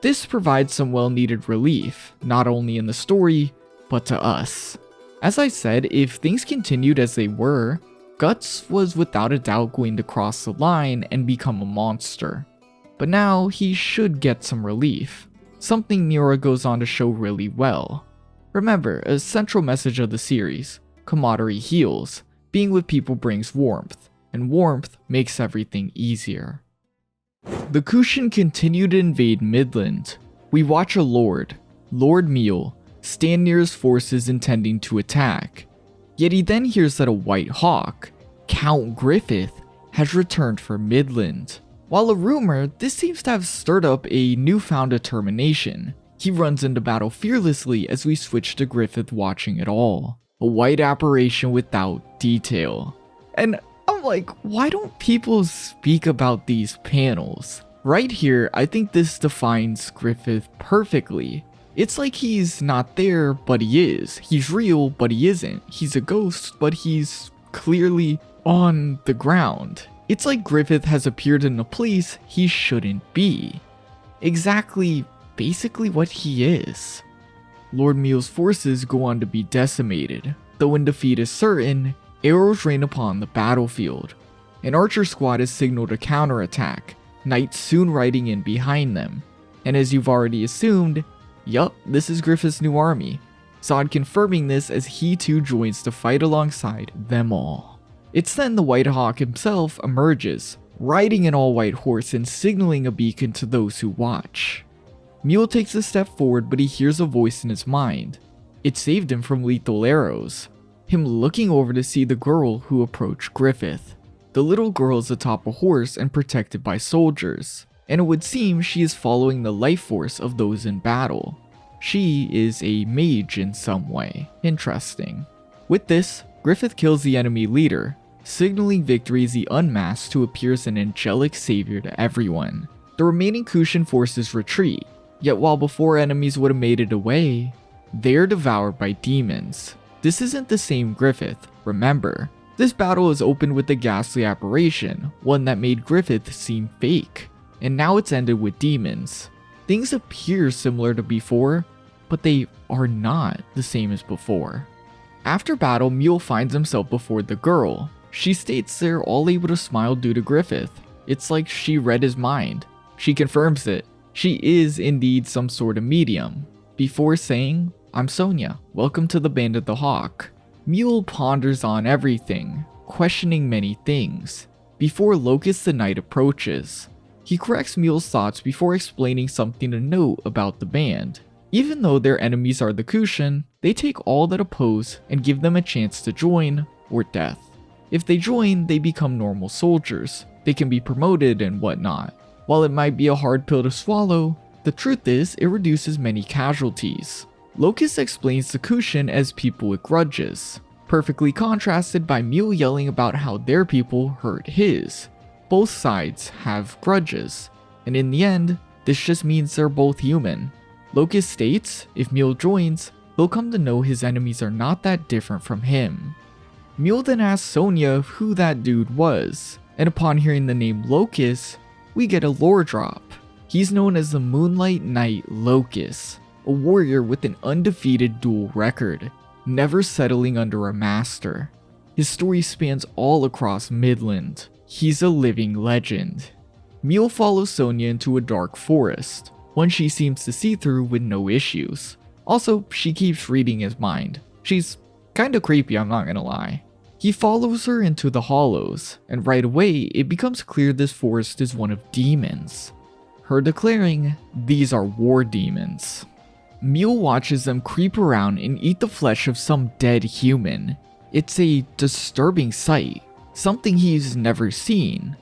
This provides some well-needed relief, not only in the story, but to us. As I said, if things continued as they were, Guts was without a doubt going to cross the line and become a monster. But now he should get some relief, something Miura goes on to show really well. Remember, a central message of the series, camaraderie heals, being with people brings warmth, and warmth makes everything easier. The Kushin continue to invade Midland. We watch a Lord Mule, stand near his forces intending to attack. Yet he then hears that a White Hawk, Count Griffith, has returned for Midland. While a rumor, this seems to have stirred up a newfound determination. He runs into battle fearlessly as we switch to Griffith watching it all. A white apparition without detail. And I'm like, why don't people speak about these panels? Right here, I think this defines Griffith perfectly. It's like he's not there, but he is. He's real, but he isn't. He's a ghost, but he's clearly on the ground. It's like Griffith has appeared in a place he shouldn't be. Exactly, basically what he is. Lord Mule's forces go on to be decimated. Though when defeat is certain, arrows rain upon the battlefield. An archer squad is signaled to counterattack, knights soon riding in behind them. And as you've already assumed, yup, this is Griffith's new army. Zodd confirming this as he too joins to fight alongside them all. It's then the White Hawk himself emerges, riding an all-white horse and signaling a beacon to those who watch. Mule takes a step forward, but he hears a voice in his mind. It saved him from lethal arrows. Him looking over to see the girl who approached Griffith. The little girl is atop a horse and protected by soldiers, and it would seem she is following the life force of those in battle. She is a mage in some way. Interesting. With this, Griffith kills the enemy leader, signaling victory as he unmasks to appear as an angelic savior to everyone. The remaining Kushin forces retreat, yet while before enemies would have made it away, they are devoured by demons. This isn't the same Griffith, remember. This battle is opened with a ghastly apparition, one that made Griffith seem fake, and now it's ended with demons. Things appear similar to before, but they are not the same as before. After battle, Mule finds himself before the girl. She states they're all able to smile due to Griffith. It's like she read his mind. She confirms it. She is indeed some sort of medium. Before saying, "I'm Sonia, welcome to the Band of the Hawk." Mule ponders on everything, questioning many things, before Locust the Knight approaches. He corrects Mule's thoughts before explaining something to note about the band. Even though their enemies are the Kushin, they take all that oppose and give them a chance to join or death. If they join, they become normal soldiers. They can be promoted and whatnot. While it might be a hard pill to swallow, the truth is it reduces many casualties. Locust explains the Kushin as people with grudges, perfectly contrasted by Mule yelling about how their people hurt his. Both sides have grudges, and in the end, this just means they're both human. Locust states if Mule joins, he'll come to know his enemies are not that different from him. Mule then asks Sonia who that dude was, and upon hearing the name Locust, we get a lore drop. He's known as the Moonlight Knight Locust, a warrior with an undefeated duel record, never settling under a master. His story spans all across Midland. He's a living legend. Mule follows Sonia into a dark forest, one she seems to see through with no issues. Also, she keeps reading his mind. She's kinda creepy, I'm not gonna lie. He follows her into the hollows, and right away it becomes clear this forest is one of demons. Her declaring, these are war demons. Mule watches them creep around and eat the flesh of some dead human. It's a disturbing sight, something he's never seen.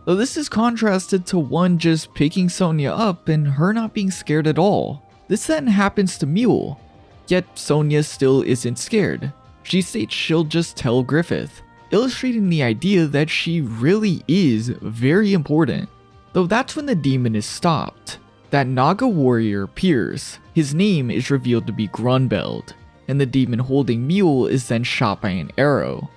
Though this is contrasted to one just picking Sonia up and her not being scared at all. This then happens to Mule, yet Sonia still isn't scared. She states she'll just tell Griffith, illustrating the idea that she really is very important. Though that's when the demon is stopped. That Naga warrior appears. His name is revealed to be Grunbeld, and the demon holding Mule is then shot by an arrow.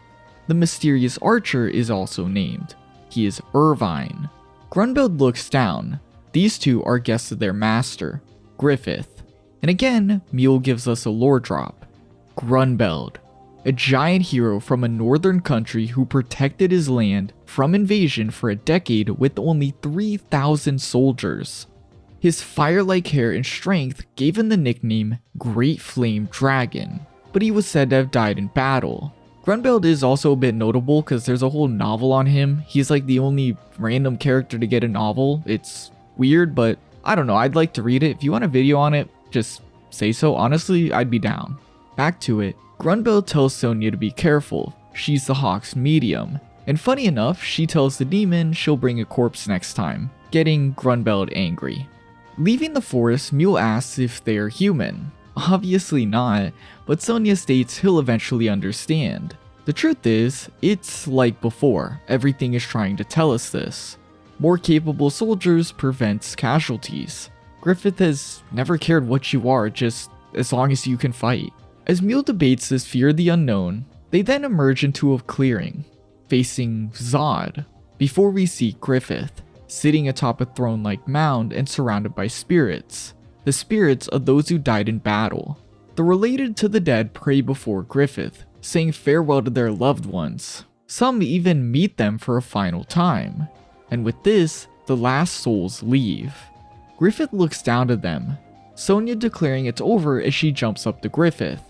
The mysterious archer is also named. He is Irvine. Grunbeld looks down. These two are guests of their master, Griffith. And again, Mule gives us a lore drop. Grunbeld, a giant hero from a northern country who protected his land from invasion for a decade with only 3,000 soldiers. His fire-like hair and strength gave him the nickname Great Flame Dragon, but he was said to have died in battle. Grunbeld is also a bit notable because there's a whole novel on him. He's like the only random character to get a novel. It's weird, but I don't know, I'd like to read it. If you want a video on it, just say so. Honestly, I'd be down. Back to it. Grunbeld tells Sonya to be careful. She's the Hawk's medium. And funny enough, she tells the demon she'll bring a corpse next time, getting Grunbeld angry. Leaving the forest, Mule asks if they are human. Obviously not, but Sonya states he'll eventually understand. The truth is, it's like before, everything is trying to tell us this. More capable soldiers prevents casualties. Griffith has never cared what you are, just as long as you can fight. As Mule debates this fear of the unknown, they then emerge into a clearing, facing Zodd, before we see Griffith, sitting atop a throne-like mound and surrounded by spirits. The spirits of those who died in battle. The related to the dead pray before Griffith, saying farewell to their loved ones. Some even meet them for a final time. And with this, the last souls leave. Griffith looks down to them, Sonya declaring it's over as she jumps up to Griffith.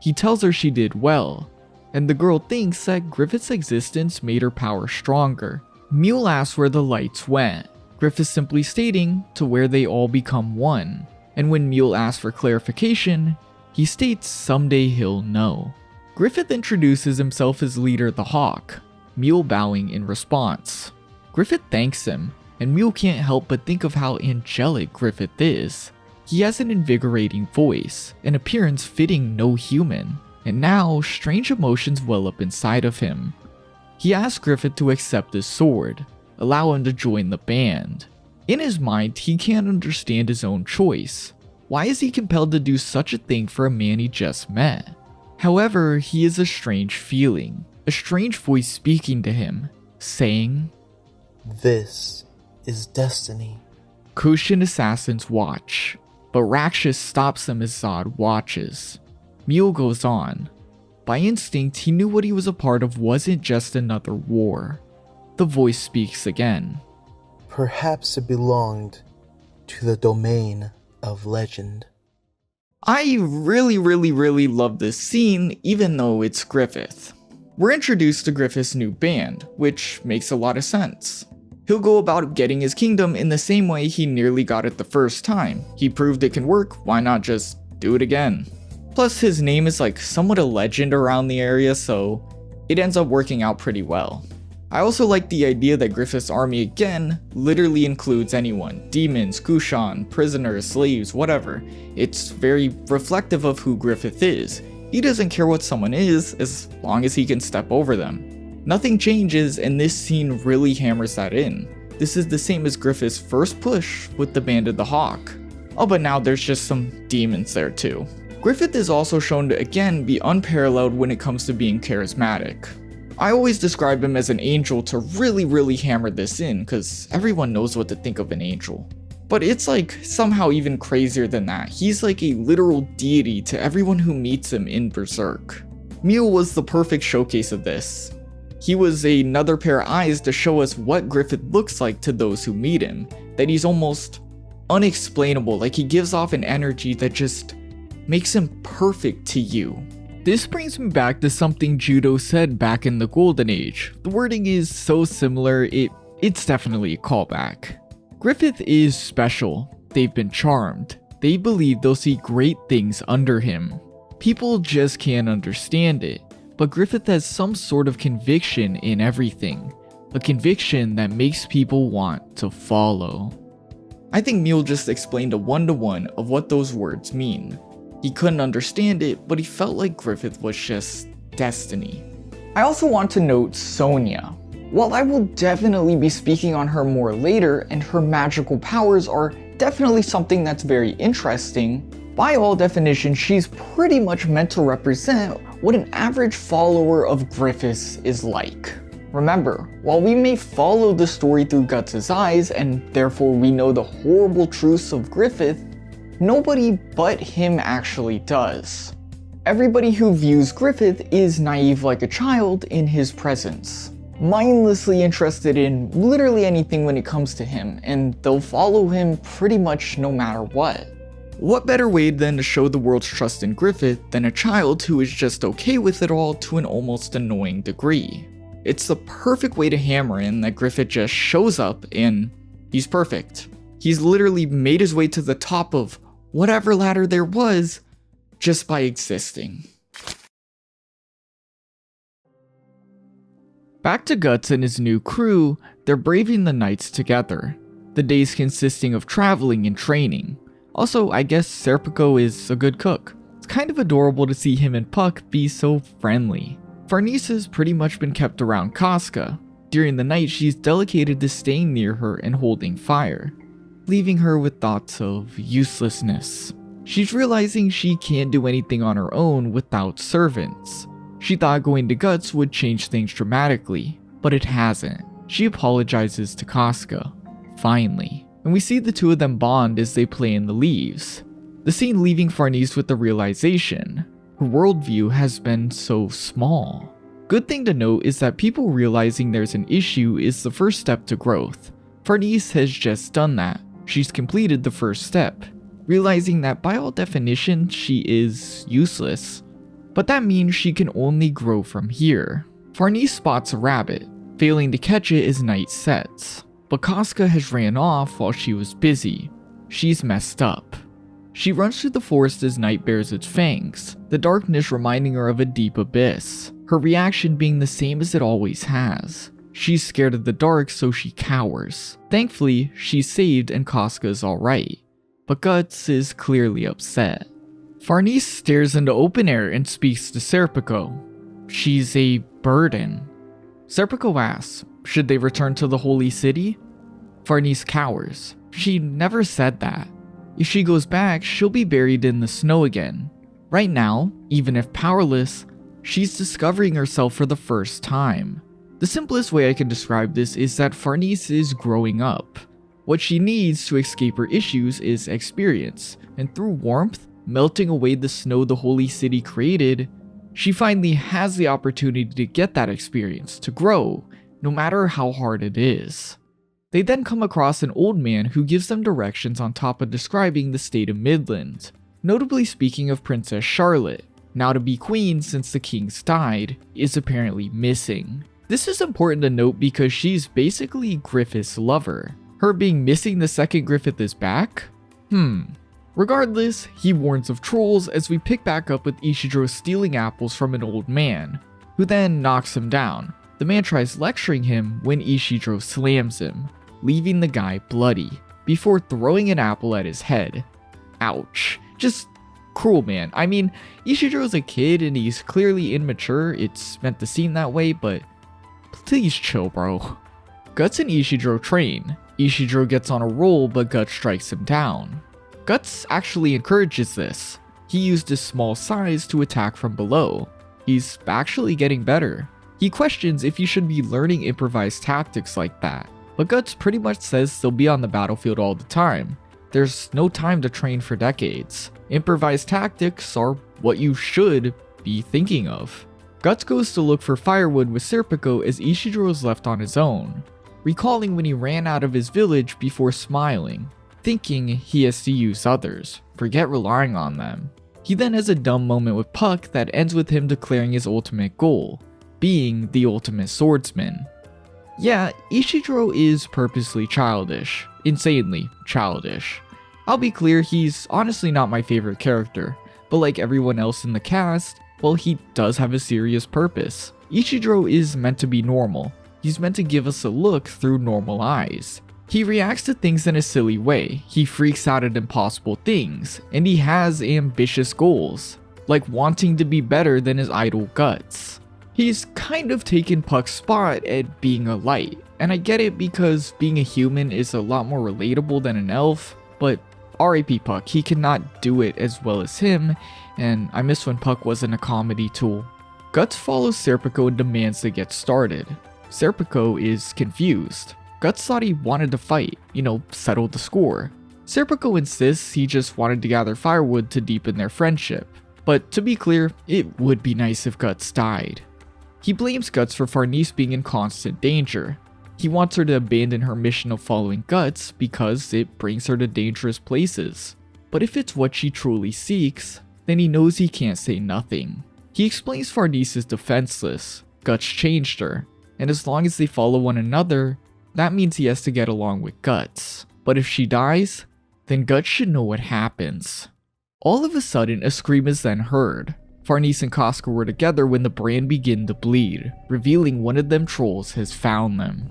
He tells her she did well, and the girl thinks that Griffith's existence made her power stronger. Mule asks where the lights went, Griffith simply stating to where they all become one. And when Mule asks for clarification, he states someday he'll know. Griffith introduces himself as leader the Hawk, Mule bowing in response. Griffith thanks him, and Mule can't help but think of how angelic Griffith is. He has an invigorating voice, an appearance fitting no human, and now strange emotions well up inside of him. He asks Griffith to accept his sword, allow him to join the band. In his mind, he can't understand his own choice. Why is he compelled to do such a thing for a man he just met? However, he has a strange feeling, a strange voice speaking to him, saying, "This is destiny." Kushan assassins watch, but Rakshas stops them as Zodd watches. Mule goes on. By instinct, he knew what he was a part of wasn't just another war. The voice speaks again. Perhaps it belonged to the domain of legend. I really love this scene, even though it's Griffith. We're introduced to Griffith's new band, which makes a lot of sense. He'll go about getting his kingdom in the same way he nearly got it the first time. He proved it can work, why not just do it again? Plus his name is like somewhat a legend around the area, so it ends up working out pretty well. I also like the idea that Griffith's army again literally includes anyone. Demons, Kushan, prisoners, slaves, whatever. It's very reflective of who Griffith is. He doesn't care what someone is as long as he can step over them. Nothing changes, and this scene really hammers that in. This is the same as Griffith's first push with the Band of the Hawk. Oh, but now there's just some demons there too. Griffith is also shown to again be unparalleled when it comes to being charismatic. I always describe him as an angel to really hammer this in, because everyone knows what to think of an angel. But it's like somehow even crazier than that. He's like a literal deity to everyone who meets him in Berserk. Mule was the perfect showcase of this. He was another pair of eyes to show us what Griffith looks like to those who meet him, that he's almost unexplainable, like he gives off an energy that just makes him perfect to you. This brings me back to something Judo said back in the Golden Age. The wording is so similar, it's definitely a callback. Griffith is special. They've been charmed. They believe they'll see great things under him. People just can't understand it, but Griffith has some sort of conviction in everything. A conviction that makes people want to follow. I think Mule just explained a one-to-one of what those words mean. He couldn't understand it, but he felt like Griffith was just destiny. I also want to note Sonya. While I will definitely be speaking on her more later, and her magical powers are definitely something that's very interesting. By all definitions, she's pretty much meant to represent what an average follower of Griffith's is like. Remember, while we may follow the story through Guts' eyes, and therefore we know the horrible truths of Griffith, nobody but him actually does. Everybody who views Griffith is naive like a child in his presence, mindlessly interested in literally anything when it comes to him, and they'll follow him pretty much no matter what. What better way than to show the world's trust in Griffith than a child who is just okay with it all to an almost annoying degree? It's the perfect way to hammer in that Griffith just shows up and he's perfect. He's literally made his way to the top of whatever ladder there was just by existing. Back to Guts and his new crew, they're braving the nights together, the days consisting of traveling and training. Also, I guess Serpico is a good cook. It's kind of adorable to see him and Puck be so friendly. Farnese has pretty much been kept around Casca. During the night, she's delegated to staying near her and holding fire, leaving her with thoughts of uselessness. She's realizing she can't do anything on her own without servants. She thought going to Guts would change things dramatically, but it hasn't. She apologizes to Casca, finally, and we see the two of them bond as they play in the leaves. The scene leaving Farnese with the realization her worldview has been so small. Good thing to note is that people realizing there's an issue is the first step to growth. Farnese has just done that. She's completed the first step, realizing that by all definition she is useless. But that means she can only grow from here. Farnese spots a rabbit, failing to catch it as night sets. But Casca has ran off while she was busy. She's messed up. She runs through the forest as night bares its fangs, the darkness reminding her of a deep abyss, her reaction being the same as it always has. She's scared of the dark, so she cowers. Thankfully, she's saved and Casca is alright, but Guts is clearly upset. Farnese stares into open air and speaks to Serpico. She's a burden. Serpico asks, should they return to the Holy City? Farnese cowers. She never said that. If she goes back, she'll be buried in the snow again. Right now, even if powerless, she's discovering herself for the first time. The simplest way I can describe this is that Farnese is growing up. What she needs to escape her issues is experience, and through warmth, melting away the snow the Holy City created, she finally has the opportunity to get that experience, to grow, no matter how hard it is. They then come across an old man who gives them directions on top of describing the state of Midland, notably speaking of Princess Charlotte, now to be queen since the king's died, is apparently missing. This is important to note because she's basically Griffith's lover. Her being missing the second Griffith is back? Regardless, he warns of trolls as we pick back up with Ishidro stealing apples from an old man, who then knocks him down. The man tries lecturing him when Ishidro slams him, leaving the guy bloody, before throwing an apple at his head. Ouch. Just cruel, man. I mean, Ishidro's a kid and he's clearly immature, it's meant to seem that way, but please chill, bro. Guts and Ishidro train. Ishidro gets on a roll, but Guts strikes him down. Guts actually encourages this. He used his small size to attack from below. He's actually getting better. He questions if he should be learning improvised tactics like that, but Guts pretty much says they'll be on the battlefield all the time. There's no time to train for decades. Improvised tactics are what you should be thinking of. Guts goes to look for firewood with Serpico as Ishidro is left on his own, recalling when he ran out of his village before smiling, thinking he has to use others, forget relying on them. He then has a dumb moment with Puck that ends with him declaring his ultimate goal, being the ultimate swordsman. Yeah, Ishidro is purposely childish, insanely childish. I'll be clear, he's honestly not my favorite character, but like everyone else in the cast, well, he does have a serious purpose. Ishidro is meant to be normal. He's meant to give us a look through normal eyes. He reacts to things in a silly way, he freaks out at impossible things, and he has ambitious goals, like wanting to be better than his idol Guts. He's kind of taken Puck's spot at being a light, and I get it because being a human is a lot more relatable than an elf, but R.I.P. Puck, he cannot do it as well as him, and I miss when Puck wasn't a comedy tool. Guts follows Serpico and demands they get started. Serpico is confused. Guts thought he wanted to fight, settle the score. Serpico insists he just wanted to gather firewood to deepen their friendship. But to be clear, it would be nice if Guts died. He blames Guts for Farnese being in constant danger. He wants her to abandon her mission of following Guts because it brings her to dangerous places. But if it's what she truly seeks, then he knows he can't say nothing. He explains Farnese is defenseless, Guts changed her, and as long as they follow one another, that means he has to get along with Guts. But if she dies, then Guts should know what happens. All of a sudden, a scream is then heard. Farnese and Casca were together when the brand began to bleed, revealing one of them trolls has found them.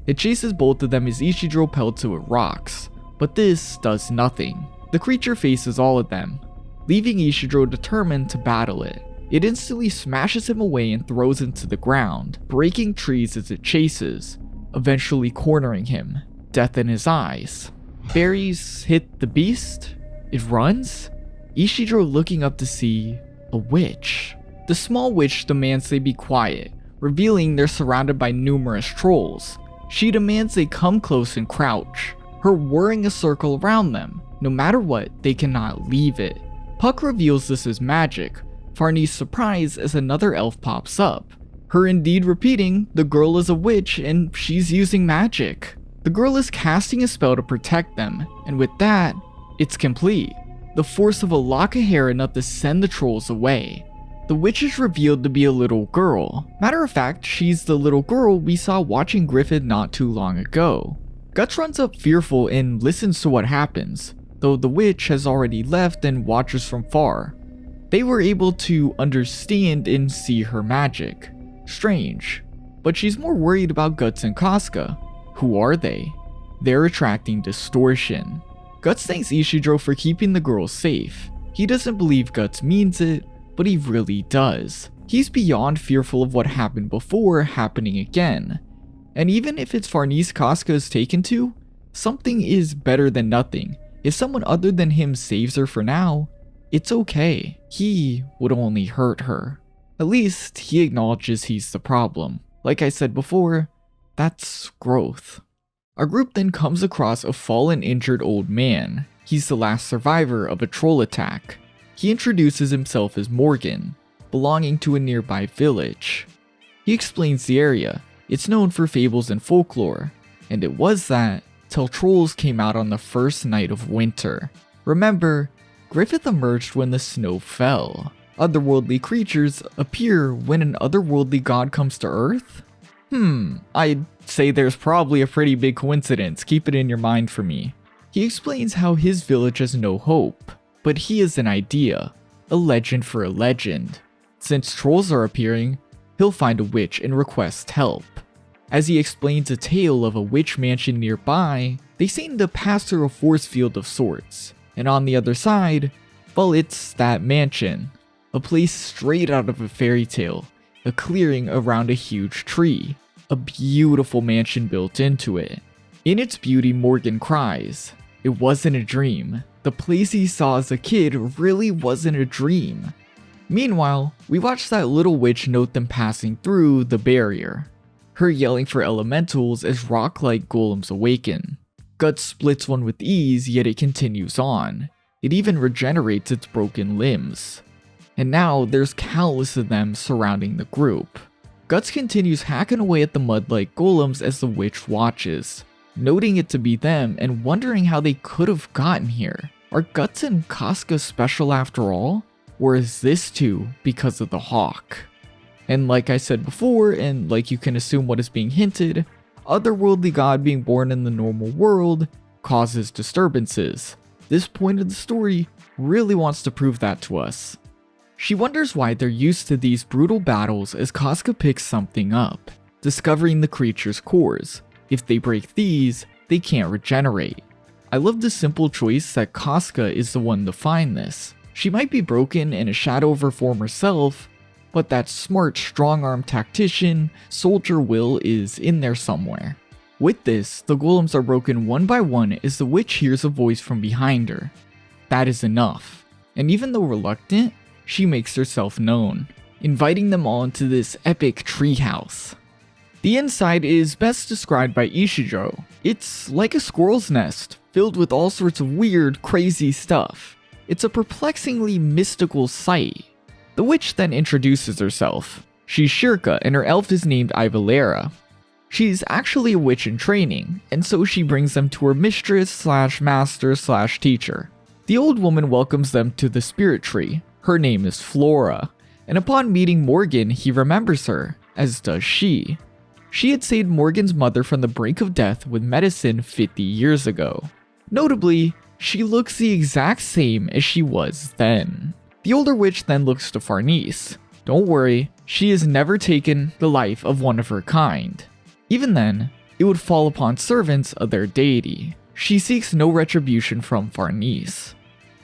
It chases both of them as Ishidro pelts it with rocks, but this does nothing. The creature faces all of them, leaving Ishidro determined to battle it. It instantly smashes him away and throws him to the ground, breaking trees as it chases, eventually cornering him, death in his eyes. Berries hit the beast? It runs? Ishidro looking up to see a witch. The small witch demands they be quiet, revealing they're surrounded by numerous trolls. She demands they come close and crouch, her whirring a circle around them. No matter what, they cannot leave it. Puck reveals this is magic. Farnese surprised as another elf pops up. Her indeed repeating, the girl is a witch and she's using magic. The girl is casting a spell to protect them, and with that, it's complete. The force of a lock of hair enough to send the trolls away. The witch is revealed to be a little girl. Matter of fact, she's the little girl we saw watching Griffith not too long ago. Guts runs up fearful and listens to what happens, though the witch has already left and watches from far. They were able to understand and see her magic. Strange. But she's more worried about Guts and Casca. Who are they? They're attracting distortion. Guts thanks Ishidro for keeping the girls safe. He doesn't believe Guts means it, but he really does. He's beyond fearful of what happened before happening again. And even if it's Farnese Casca is taken to, something is better than nothing. If someone other than him saves her for now, it's okay. He would only hurt her. At least he acknowledges he's the problem. Like I said before, that's growth. Our group then comes across a fallen injured old man. He's the last survivor of a troll attack. He introduces himself as Morgan, belonging to a nearby village. He explains the area. It's known for fables and folklore, and it was that till trolls came out on the first night of winter. Remember, Griffith emerged when the snow fell. Otherworldly creatures appear when an otherworldly god comes to Earth? I'd say there's probably a pretty big coincidence, keep it in your mind for me. He explains how his village has no hope, but he is an idea, a legend for a legend. Since trolls are appearing, he'll find a witch and request help. As he explains a tale of a witch mansion nearby, they seem to pass through a force field of sorts, and on the other side, well, it's that mansion, a place straight out of a fairy tale, a clearing around a huge tree, a beautiful mansion built into it. In its beauty, Morgan cries, "It wasn't a dream. The place he saw as a kid really wasn't a dream." Meanwhile, we watch that little witch note them passing through the barrier, her yelling for elementals as rock-like golems awaken. Guts splits one with ease, yet it continues on. It even regenerates its broken limbs. And now there's countless of them surrounding the group. Guts continues hacking away at the mud-like golems as the witch watches, noting it to be them and wondering how they could have gotten here. Are Guts and Casca special after all? Or is this too because of the hawk? And like I said before, and like you can assume what is being hinted, otherworldly god being born in the normal world causes disturbances. This point of the story really wants to prove that to us. She wonders why they're used to these brutal battles as Casca picks something up, discovering the creature's cores. If they break these, they can't regenerate. I love the simple choice that Casca is the one to find this. She might be broken and a shadow of her former self, but that smart, strong-armed tactician, soldier Will is in there somewhere. With this, the golems are broken one by one as the witch hears a voice from behind her. That is enough, and even though reluctant, she makes herself known, inviting them all into this epic treehouse. The inside is best described by Ishijo. It's like a squirrel's nest, filled with all sorts of weird, crazy stuff. It's a perplexingly mystical sight. The witch then introduces herself. She's Shirka and her elf is named Ivalera. She's actually a witch in training, and so she brings them to her mistress/master/teacher. The old woman welcomes them to the spirit tree. Her name is Flora, and upon meeting Morgan, he remembers her, as does she. She had saved Morgan's mother from the brink of death with medicine 50 years ago. Notably, she looks the exact same as she was then. The older witch then looks to Farnese. Don't worry, she has never taken the life of one of her kind. Even then, it would fall upon servants of their deity. She seeks no retribution from Farnese.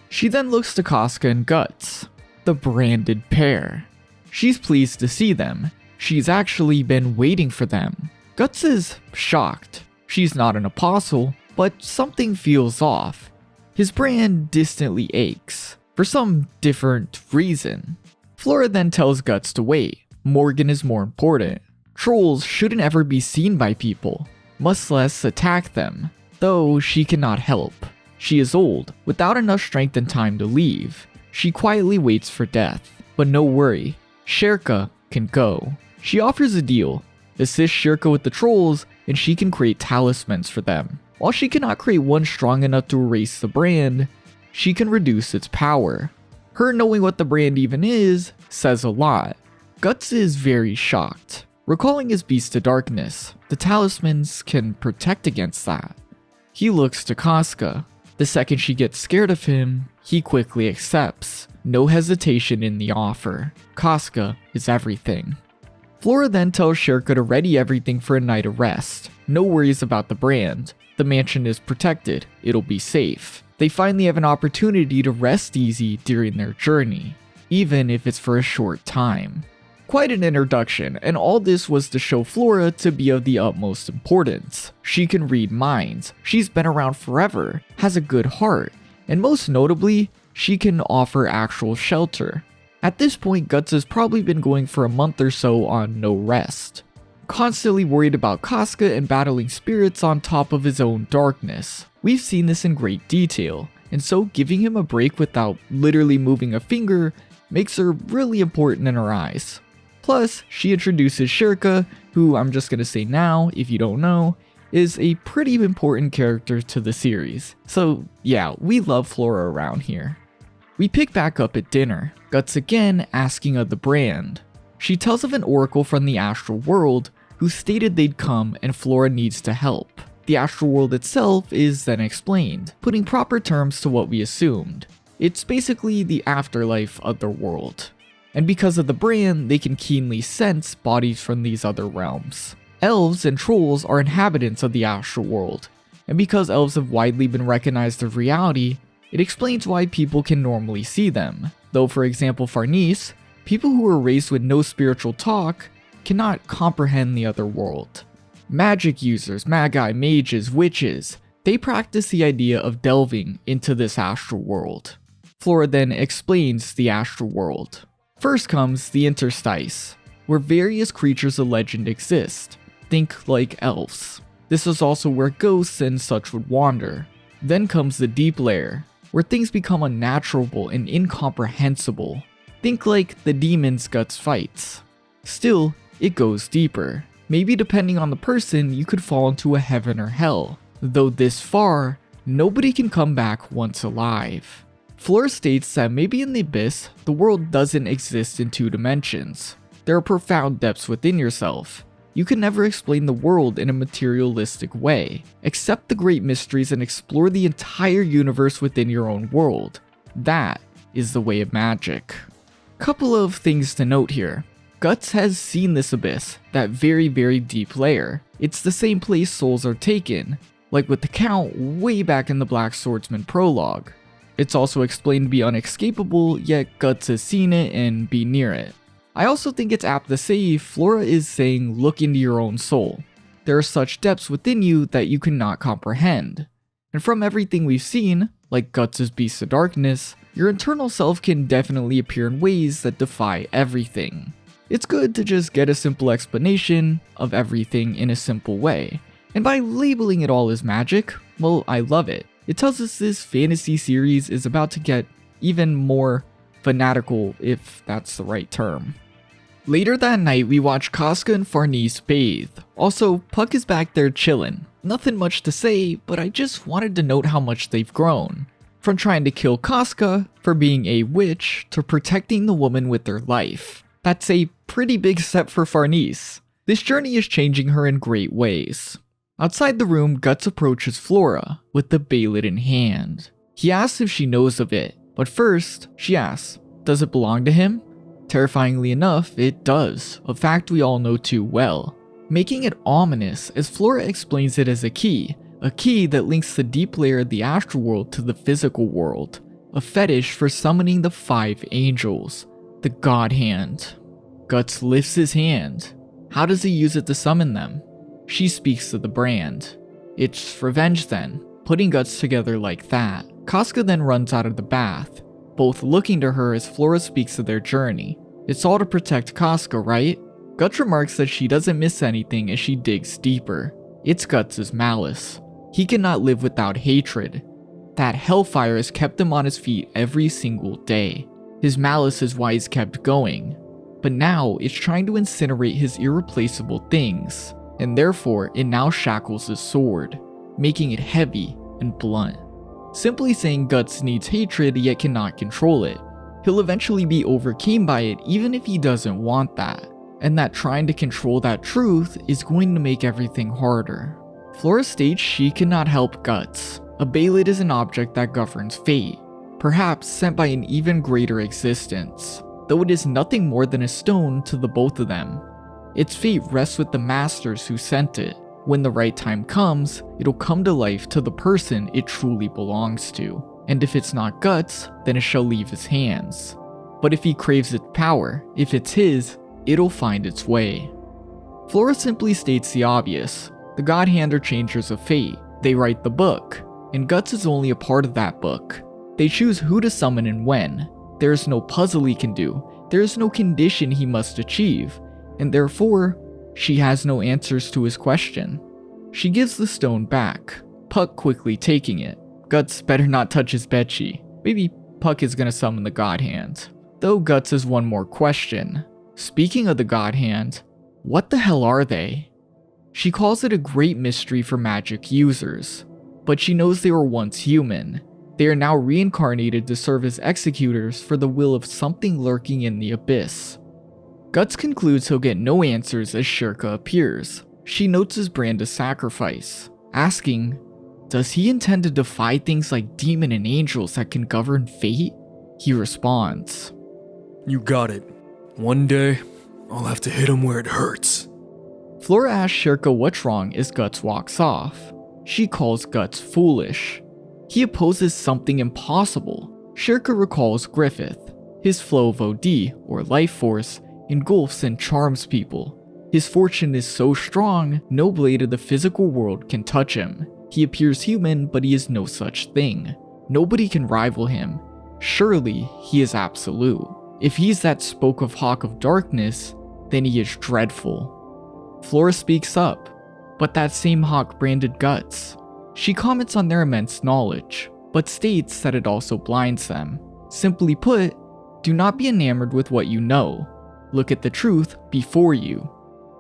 She then looks to Casca and Guts, the branded pair. She's pleased to see them. She's actually been waiting for them. Guts is shocked. She's not an apostle, but something feels off. His brand distantly aches, for some different reason. Flora then tells Guts to wait. Morgan is more important. Trolls shouldn't ever be seen by people, much less attack them, though she cannot help. She is old, without enough strength and time to leave. She quietly waits for death, but no worry, Shirka can go. She offers a deal, assist Shirka with the trolls, and she can create talismans for them. While she cannot create one strong enough to erase the brand, she can reduce its power. Her knowing what the brand even is says a lot. Guts is very shocked. Recalling his beast to darkness, the talismans can protect against that. He looks to Casca. The second she gets scared of him, he quickly accepts. No hesitation in the offer. Casca is everything. Flora then tells Shirka to ready everything for a night of rest. No worries about the brand. The mansion is protected. It'll be safe. They finally have an opportunity to rest easy during their journey, even if it's for a short time. Quite an introduction, and all this was to show Flora to be of the utmost importance. She can read minds, she's been around forever, has a good heart, and most notably, she can offer actual shelter. At this point, Guts has probably been going for a month or so on no rest, constantly worried about Casca and battling spirits on top of his own darkness. We've seen this in great detail, and so giving him a break without literally moving a finger makes her really important in her eyes. Plus, she introduces Shirka, who I'm just gonna say now, if you don't know, is a pretty important character to the series. So yeah, we love Flora around here. We pick back up at dinner, Guts again asking of the brand. She tells of an oracle from the astral world who stated they'd come and Flora needs to help. The astral world itself is then explained, putting proper terms to what we assumed. It's basically the afterlife otherworld. And because of the brand, they can keenly sense bodies from these other realms. Elves and trolls are inhabitants of the astral world, and because elves have widely been recognized as reality, it explains why people can normally see them. Though for example Farnese, people who are raised with no spiritual talk cannot comprehend the other world. Magic users, magi, mages, witches, they practice the idea of delving into this astral world. Flora then explains the astral world. First comes the interstice, where various creatures of legend exist. Think like elves. This is also where ghosts and such would wander. Then comes the deep layer, where things become unnatural and incomprehensible. Think like the demons Guts fights. Still, it goes deeper. Maybe depending on the person, you could fall into a heaven or hell. Though this far, nobody can come back once alive. Flora states that maybe in the abyss, the world doesn't exist in two dimensions. There are profound depths within yourself. You can never explain the world in a materialistic way. Accept the great mysteries and explore the entire universe within your own world. That is the way of magic. Couple of things to note here. Guts has seen this abyss, that very deep layer. It's the same place souls are taken, like with the Count way back in the Black Swordsman prologue. It's also explained to be unescapable, yet Guts has seen it and be near it. I also think it's apt to say Flora is saying look into your own soul. there are such depths within you that you cannot comprehend. And from everything we've seen, like Guts' Beast of Darkness, your internal self can definitely appear in ways that defy everything. It's good to just get a simple explanation of everything in a simple way. And by labeling it all as magic, well, I love it. It tells us this fantasy series is about to get even more fanatical, if that's the right term. Later that night, we watch Casca and Farnese bathe. Also, Puck is back there chillin'. Nothing much to say, but I just wanted to note how much they've grown. From trying to kill Casca for being a witch to protecting the woman with their life. That's a pretty big step for Farnese. This journey is changing her in great ways. Outside the room, Guts approaches Flora with the Baylet in hand. He asks if she knows of it, but first, she asks, does it belong to him? Terrifyingly enough, it does, a fact we all know too well. Making it ominous as Flora explains it as a key that links the deep layer of the astral world to the physical world, a fetish for summoning the 5 angels, the God Hand. Guts lifts his hand. How does he use it to summon them? She speaks of the brand. It's revenge then, putting Guts together like that. Casca then runs out of the bath, both looking to her as Flora speaks of their journey. It's all to protect Casca, right? Guts remarks that she doesn't miss anything as she digs deeper. It's Guts' malice. He cannot live without hatred. That hellfire has kept him on his feet every single day. His malice is why he's kept going. But now it's trying to incinerate his irreplaceable things, and therefore it now shackles his sword, making it heavy and blunt. Simply saying Guts needs hatred yet cannot control it. He'll eventually be overcome by it even if he doesn't want that, and that trying to control that truth is going to make everything harder. Flora states she cannot help Guts. A Baylet is an object that governs fate, perhaps sent by an even greater existence, though it is nothing more than a stone to the both of them. Its fate rests with the masters who sent it. When the right time comes, it'll come to life to the person it truly belongs to. And if it's not Guts, then it shall leave his hands. But if he craves its power, if it's his, it'll find its way. Flora simply states the obvious. The God Hand are changers of fate. They write the book, and Guts is only a part of that book. They choose who to summon and when. There is no puzzle he can do. There is no condition he must achieve, and therefore, she has no answers to his question. She gives the stone back, Puck quickly taking it. Guts better not touch his bedsheet. Maybe Puck is gonna summon the God Hand. Though Guts has one more question. Speaking of the God Hand, what the hell are they? She calls it a great mystery for magic users, but she knows they were once human. They are now reincarnated to serve as executors for the will of something lurking in the abyss. Guts concludes he'll get no answers as Shirka appears. She notes his brand of sacrifice, asking, does he intend to defy things like demon and angels that can govern fate? He responds, You got it. One day, I'll have to hit him where it hurts. Flora asks Shirka what's wrong as Guts walks off. She calls Guts foolish. He opposes something impossible. Shirka recalls Griffith. His flow of OD, or life force, engulfs and charms people. His fortune is so strong, no blade of the physical world can touch him. He appears human, but he is no such thing. Nobody can rival him. Surely, he is absolute. If he's that spoke of hawk of darkness, then he is dreadful. Flora speaks up, but that same hawk branded Guts. She comments on their immense knowledge, but states that it also blinds them. Simply put, do not be enamored with what you know. Look at the truth before you.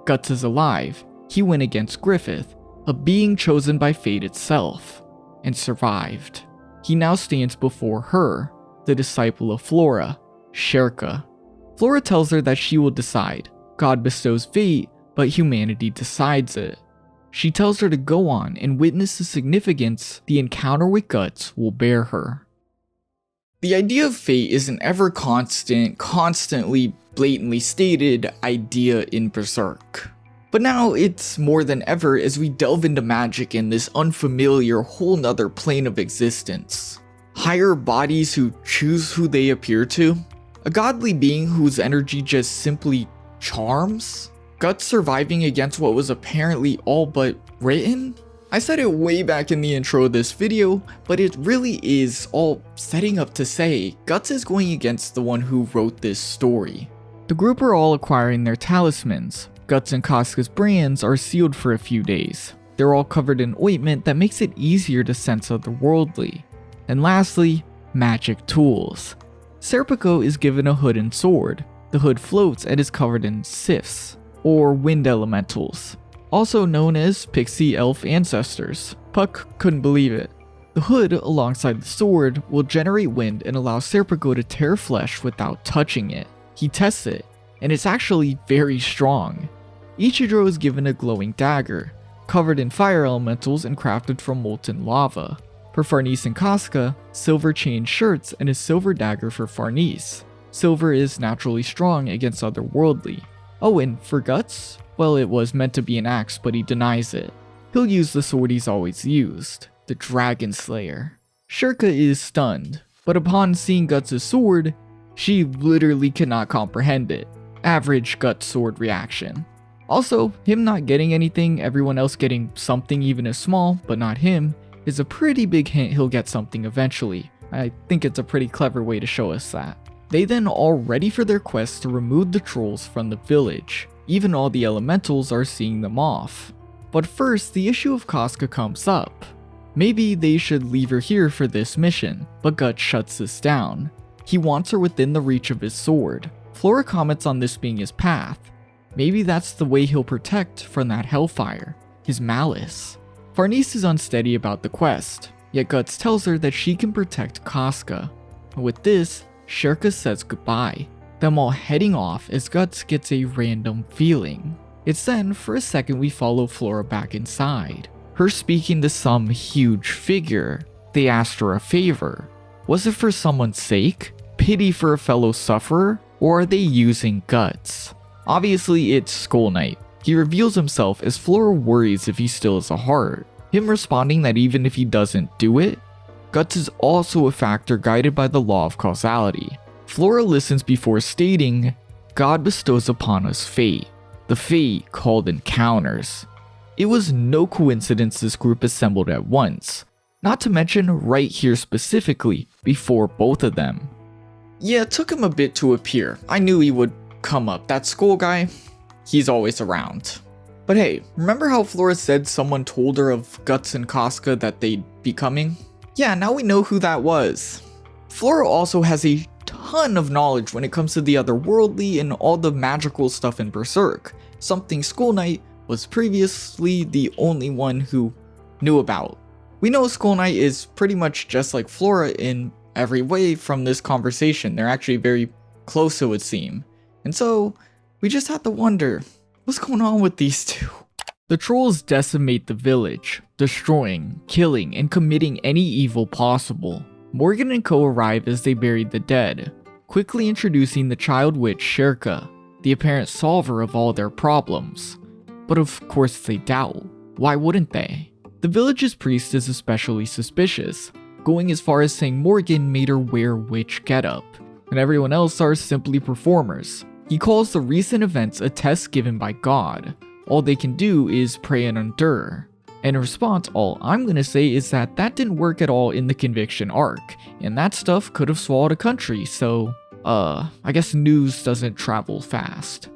Guts is alive. He went against Griffith, a being chosen by fate itself, and survived. He now stands before her, the disciple of Flora, Shirka. Flora tells her that she will decide. God bestows fate, but humanity decides it. She tells her to go on and witness the significance the encounter with Guts will bear her. The idea of fate is an ever-constant, constantly blatantly stated idea in Berserk. But now it's more than ever as we delve into magic in this unfamiliar whole nother plane of existence. Higher bodies who choose who they appear to? A godly being whose energy just simply charms? Guts surviving against what was apparently all but written? I said it way back in the intro of this video, but it really is all setting up to say Guts is going against the one who wrote this story. The group are all acquiring their talismans. Guts and Casca's brands are sealed for a few days. They're all covered in ointment that makes it easier to sense otherworldly. And lastly, magic tools. Serpico is given a hood and sword. The hood floats and is covered in sifts, or wind elementals, also known as pixie elf ancestors. Puck couldn't believe it. The hood, alongside the sword, will generate wind and allow Serpico to tear flesh without touching it. He tests it, and it's actually very strong. Ichijiro is given a glowing dagger, covered in fire elementals and crafted from molten lava. For Farnese and Casca, silver chain shirts and a silver dagger for Farnese. Silver is naturally strong against otherworldly. Owen, for Guts, well, it was meant to be an axe, but he denies it. He'll use the sword he's always used, the Dragon Slayer. Shirka is stunned, but upon seeing Guts' sword, she literally cannot comprehend it. Average Guts sword reaction. Also, him not getting anything, everyone else getting something even as small, but not him, is a pretty big hint he'll get something eventually. I think it's a pretty clever way to show us that. They then all ready for their quest to remove the trolls from the village. Even all the elementals are seeing them off. But first, the issue of Casca comes up. Maybe they should leave her here for this mission, but Guts shuts this down. He wants her within the reach of his sword. Flora comments on this being his path. Maybe that's the way he'll protect from that hellfire, his malice. Farnese is unsteady about the quest, yet Guts tells her that she can protect Casca. With this, Shirka says goodbye, them all heading off as Guts gets a random feeling. It's then, for a second, we follow Flora back inside. Her speaking to some huge figure. They asked her a favor. Was it for someone's sake? Pity for a fellow sufferer? Or are they using Guts? Obviously, it's Skullknight. He reveals himself as Flora worries if he still has a heart. Him responding that even if he doesn't do it, Guts is also a factor guided by the law of causality. Flora listens before stating, God bestows upon us fate. The fate called encounters. It was no coincidence this group assembled at once, not to mention right here specifically, before both of them. Yeah, it took him a bit to appear. I knew he would come up. That skull guy, he's always around. But hey, remember how Flora said someone told her of Guts and Casca that they'd be coming? Yeah, now we know who that was. Flora also has a ton of knowledge when it comes to the otherworldly and all the magical stuff in Berserk, something Skullknight was previously the only one who knew about. We know Skullknight is pretty much just like Flora in every way from this conversation. They're actually very close, it would seem. And so, we just have to wonder, what's going on with these two? The trolls decimate the village, destroying, killing, and committing any evil possible. Morgan and co arrive as they bury the dead, quickly introducing the child witch Shirka, the apparent solver of all their problems. But of course they doubt. Why wouldn't they? The village's priest is especially suspicious, going as far as saying Morgan made her wear witch getup, and everyone else are simply performers. He calls the recent events a test given by God. All they can do is pray and endure. In response, all I'm gonna say is that didn't work at all in the Conviction arc, and that stuff could have swallowed a country, so, I guess news doesn't travel fast.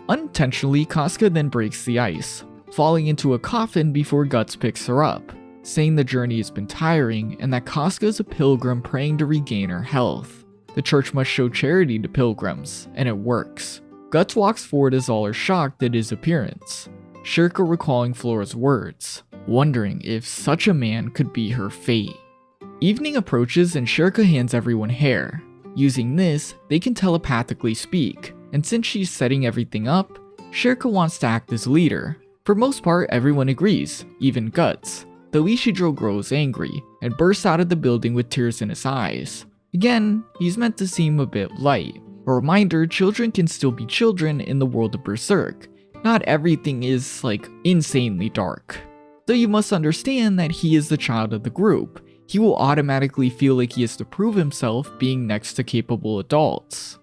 Unintentionally, Casca then breaks the ice, falling into a coffin before Guts picks her up, saying the journey has been tiring and that Casca is a pilgrim praying to regain her health. The church must show charity to pilgrims, and it works. Guts walks forward as all are shocked at his appearance, Shirka recalling Flora's words, wondering if such a man could be her fate. Evening approaches and Shirka hands everyone hair. Using this, they can telepathically speak, and since she's setting everything up, Shirka wants to act as leader. For most part, everyone agrees, even Guts, though Ichijiro grows angry and bursts out of the building with tears in his eyes. Again, he's meant to seem a bit light. A reminder, children can still be children in the world of Berserk. Not everything is, insanely dark. Though you must understand that he is the child of the group, he will automatically feel like he has to prove himself being next to capable adults.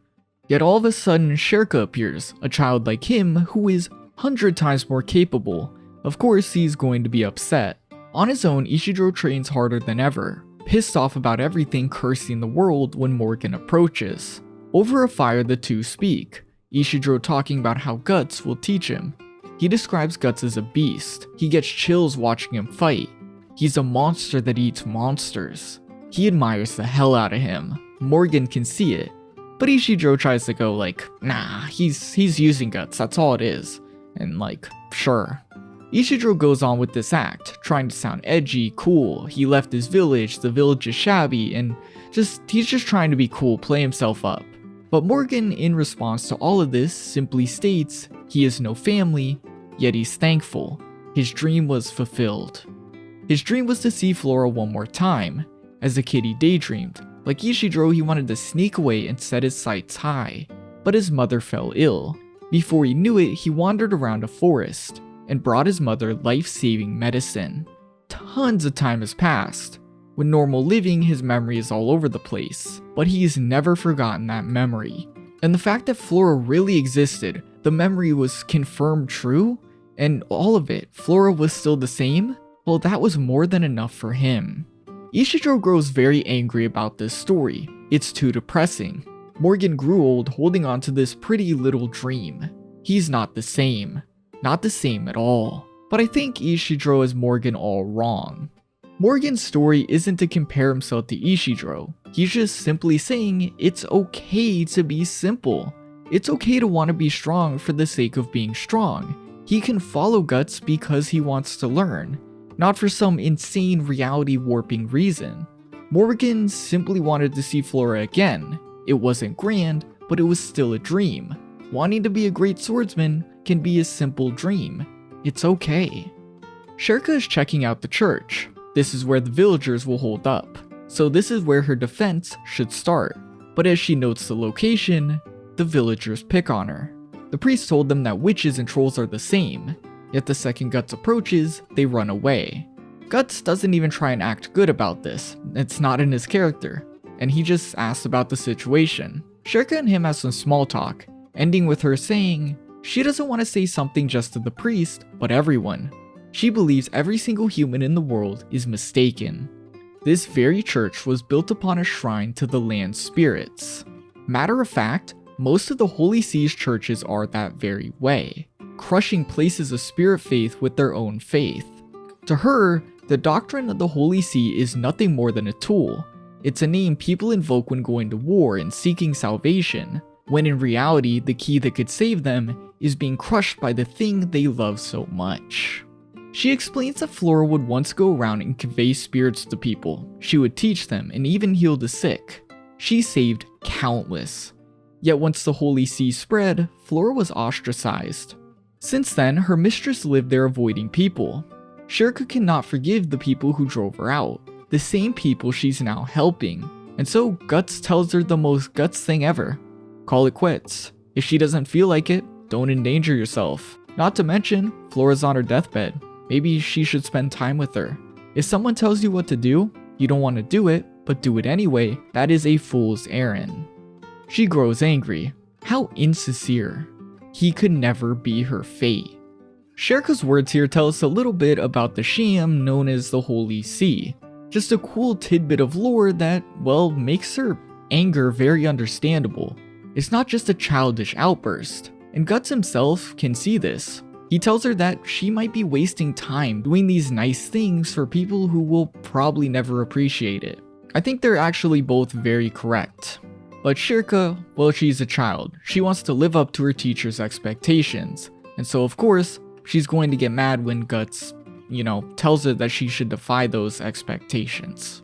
Yet all of a sudden Sherka appears, a child like him who is 100 times more capable. Of course he's going to be upset. On his own, Ishidro trains harder than ever, pissed off about everything, cursing the world when Morgan approaches. Over a fire the two speak, Ishidro talking about how Guts will teach him. He describes Guts as a beast. He gets chills watching him fight. He's a monster that eats monsters. He admires the hell out of him. Morgan can see it. But Ishidro tries to go like, nah, he's using Guts, that's all it is. And like, sure. Ishidro goes on with this act, trying to sound edgy, cool. He left his village, the village is shabby, and he's just trying to be cool, play himself up. But Morgan, in response to all of this, simply states he has no family, yet he's thankful. His dream was fulfilled. His dream was to see Flora one more time. As a kid he daydreamed. Like Ishidro, he wanted to sneak away and set his sights high, but his mother fell ill. Before he knew it, he wandered around a forest and brought his mother life-saving medicine. Tons of time has passed. With normal living, his memory is all over the place, but he's never forgotten that memory. And the fact that Flora really existed, the memory was confirmed true, and all of it, Flora was still the same, well, that was more than enough for him. Ishidro grows very angry about this story. It's too depressing. Morgan grew old holding on to this pretty little dream. He's not the same. Not the same at all. But I think Ishidro has Morgan all wrong. Morgan's story isn't to compare himself to Ishidro. He's just simply saying it's okay to be simple. It's okay to want to be strong for the sake of being strong. He can follow Guts because he wants to learn. Not for some insane reality warping reason. Morgan simply wanted to see Flora again. It wasn't grand, but it was still a dream. Wanting to be a great swordsman can be a simple dream. It's okay. Sherka is checking out the church. This is where the villagers will hold up. So this is where her defense should start. But as she notes the location, the villagers pick on her. The priest told them that witches and trolls are the same. Yet the second Guts approaches, they run away. Guts doesn't even try and act good about this, it's not in his character, and he just asks about the situation. Sherka and him have some small talk, ending with her saying she doesn't want to say something just to the priest, but everyone. She believes every single human in the world is mistaken. This very church was built upon a shrine to the land's spirits. Matter of fact, most of the Holy See's churches are that very way, crushing places of spirit faith with their own faith. To her, the doctrine of the Holy See is nothing more than a tool. It's a name people invoke when going to war and seeking salvation, when in reality the key that could save them is being crushed by the thing they love so much. She explains that Flora would once go around and convey spirits to people. She would teach them and even heal the sick. She saved countless. Yet once the Holy See spread, Flora was ostracized. Since then, her mistress lived there avoiding people. Sherka cannot forgive the people who drove her out, the same people she's now helping, and so Guts tells her the most Guts thing ever. Call it quits. If she doesn't feel like it, don't endanger yourself. Not to mention, Flora's on her deathbed. Maybe she should spend time with her. If someone tells you what to do, you don't want to do it, but do it anyway, that is a fool's errand. She grows angry. How insincere. He could never be her fate. Sherka's words here tell us a little bit about the sham known as the Holy See. Just a cool tidbit of lore that, well, makes her anger very understandable. It's not just a childish outburst, and Guts himself can see this. He tells her that she might be wasting time doing these nice things for people who will probably never appreciate it. I think they're actually both very correct. But Sherka, well, she's a child. She wants to live up to her teacher's expectations. And so of course, she's going to get mad when Guts, tells her that she should defy those expectations.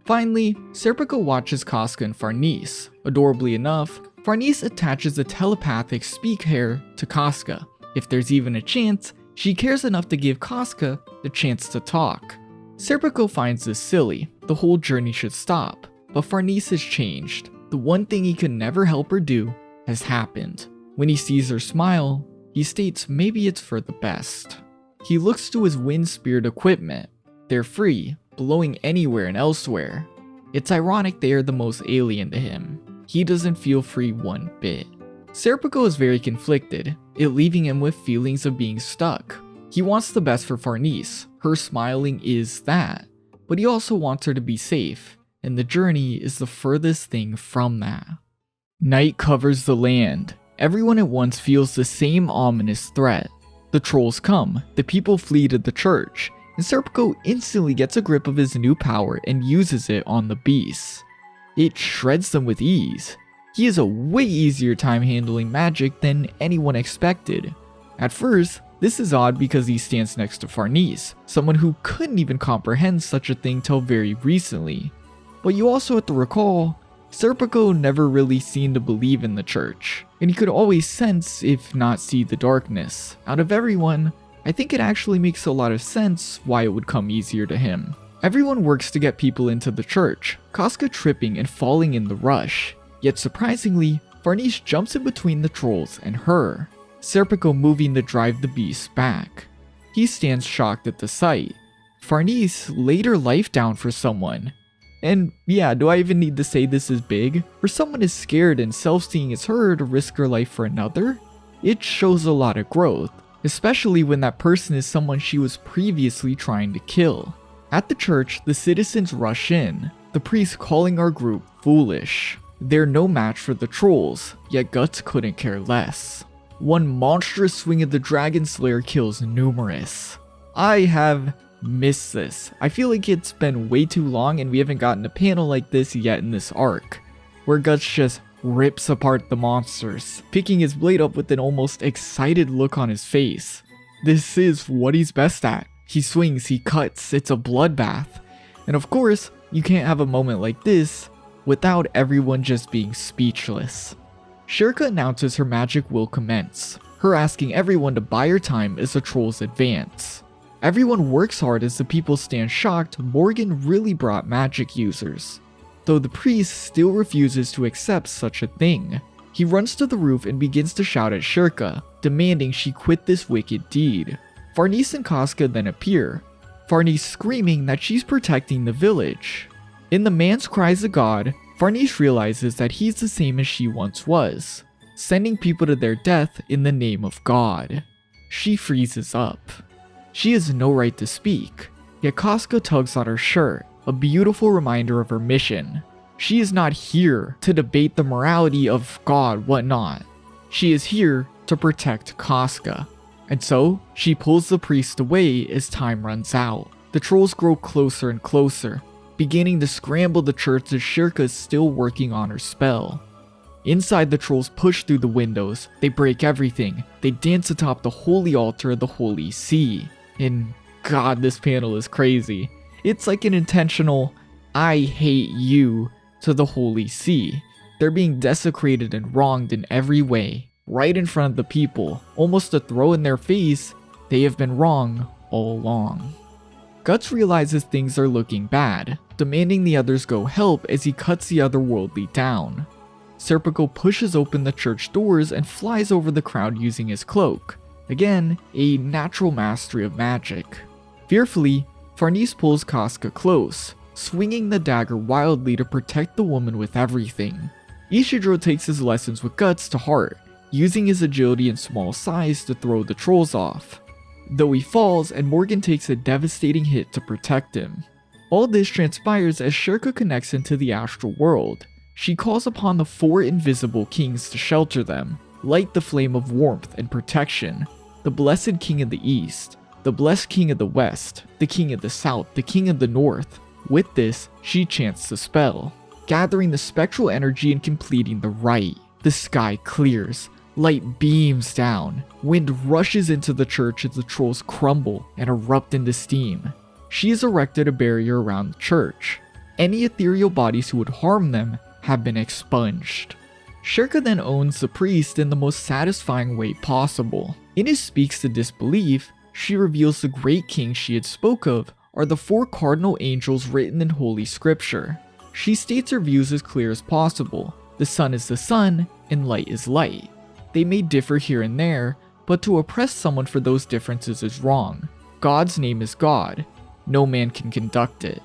Finally, Serpico watches Casca and Farnese. Adorably enough, Farnese attaches a telepathic speak hair to Casca. If there's even a chance, she cares enough to give Casca the chance to talk. Serpico finds this silly. The whole journey should stop. But Farnese has changed. The one thing he could never help her do has happened. When he sees her smile, he states maybe it's for the best. He looks to his wind spirit equipment. They're free, blowing anywhere and elsewhere. It's ironic they are the most alien to him. he doesn't feel free one bit. Serpico is very conflicted, it leaving him with feelings of being stuck. He wants the best for Farnese, her smiling is that, but he also wants her to be safe, and the journey is the furthest thing from that. Night covers the land. Everyone at once feels the same ominous threat. The trolls come, the people flee to the church, and Serpico instantly gets a grip of his new power and uses it on the beasts. It shreds them with ease. He has a way easier time handling magic than anyone expected. At first, this is odd because he stands next to Farnese, someone who couldn't even comprehend such a thing till very recently. But you also have to recall, Serpico never really seemed to believe in the church, and he could always sense, if not see, the darkness. Out of everyone, I think it actually makes a lot of sense why it would come easier to him. Everyone works to get people into the church, Casca tripping and falling in the rush. Yet surprisingly, Farnese jumps in between the trolls and her, Serpico moving to drive the beasts back. He stands shocked at the sight. Farnese laid her life down for someone. And yeah, do I even need to say this is big? For someone as scared and self-seeing as her to risk her life for another? It shows a lot of growth, especially when that person is someone she was previously trying to kill. At the church, the citizens rush in, the priest calling our group foolish. They're no match for the trolls, yet Guts couldn't care less. One monstrous swing of the Dragon Slayer kills numerous. I have missed this. I feel like it's been way too long and we haven't gotten a panel like this yet in this arc, where Guts just rips apart the monsters, picking his blade up with an almost excited look on his face. This is what he's best at. He swings, he cuts, it's a bloodbath. And of course, you can't have a moment like this without everyone just being speechless. Shirka announces her magic will commence, her asking everyone to buy her time as the trolls advance. Everyone works hard as the people stand shocked Morgan really brought magic users, though the priest still refuses to accept such a thing. He runs to the roof and begins to shout at Shirka, demanding she quit this wicked deed. Farnese and Casca then appear, Farnese screaming that she's protecting the village. In the man's cries of God, Farnese realizes that he's the same as she once was, sending people to their death in the name of God. She freezes up. She has no right to speak, yet Casca tugs on her shirt, a beautiful reminder of her mission. She is not here to debate the morality of God, whatnot. She is here to protect Casca. And so, she pulls the priest away as time runs out. The trolls grow closer and closer, beginning to scramble the church as Shirka is still working on her spell. Inside, the trolls push through the windows, they break everything, they dance atop the holy altar of the Holy Sea. And God, this panel is crazy. It's like an intentional, I hate you, to the Holy Sea. They're being desecrated and wronged in every way, right in front of the people, almost to throw in their face, they have been wrong all along. Guts realizes things are looking bad, demanding the others go help as he cuts the otherworldly down. Serpico pushes open the church doors and flies over the crowd using his cloak. Again, a natural mastery of magic. Fearfully, Farnese pulls Casca close, swinging the dagger wildly to protect the woman with everything. Ishidro takes his lessons with Guts to heart, using his agility and small size to throw the trolls off, though he falls and Morgan takes a devastating hit to protect him. All this transpires as Shirka connects into the astral world. She calls upon the 4 invisible kings to shelter them, light the flame of warmth and protection, the blessed king of the east, the blessed king of the west, the king of the south, the king of the north. With this, she chants the spell, gathering the spectral energy and completing the rite. The sky clears, light beams down, wind rushes into the church as the trolls crumble and erupt into steam. She has erected a barrier around the church. Any ethereal bodies who would harm them have been expunged. Shirka then owns the priest in the most satisfying way possible. In his speaks to disbelief, she reveals the great king she had spoke of are the 4 cardinal angels written in holy scripture. She states her views as clear as possible. The sun is the sun, and light is light. They may differ here and there, but to oppress someone for those differences is wrong. God's name is God. No man can conduct it.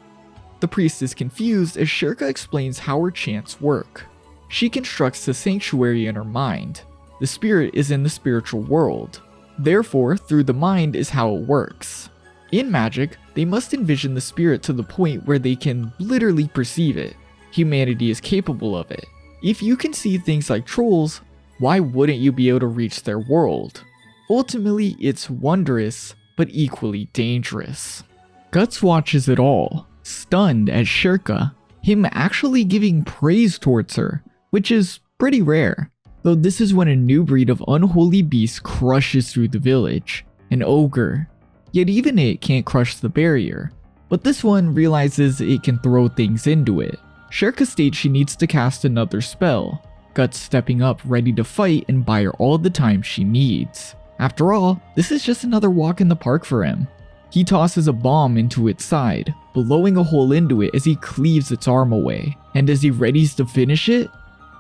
The priest is confused as Shirka explains how her chants work. She constructs the sanctuary in her mind. The spirit is in the spiritual world. Therefore, through the mind is how it works. In magic, they must envision the spirit to the point where they can literally perceive it. Humanity is capable of it. If you can see things like trolls, why wouldn't you be able to reach their world? Ultimately, it's wondrous, but equally dangerous. Guts watches it all, stunned at Shirka, him actually giving praise towards her, which is pretty rare. Though this is when a new breed of unholy beast crushes through the village, an ogre. Yet even it can't crush the barrier, but this one realizes it can throw things into it. Shirka states she needs to cast another spell, Guts stepping up ready to fight and buy her all the time she needs. After all, this is just another walk in the park for him. He tosses a bomb into its side, blowing a hole into it as he cleaves its arm away, and as he readies to finish it,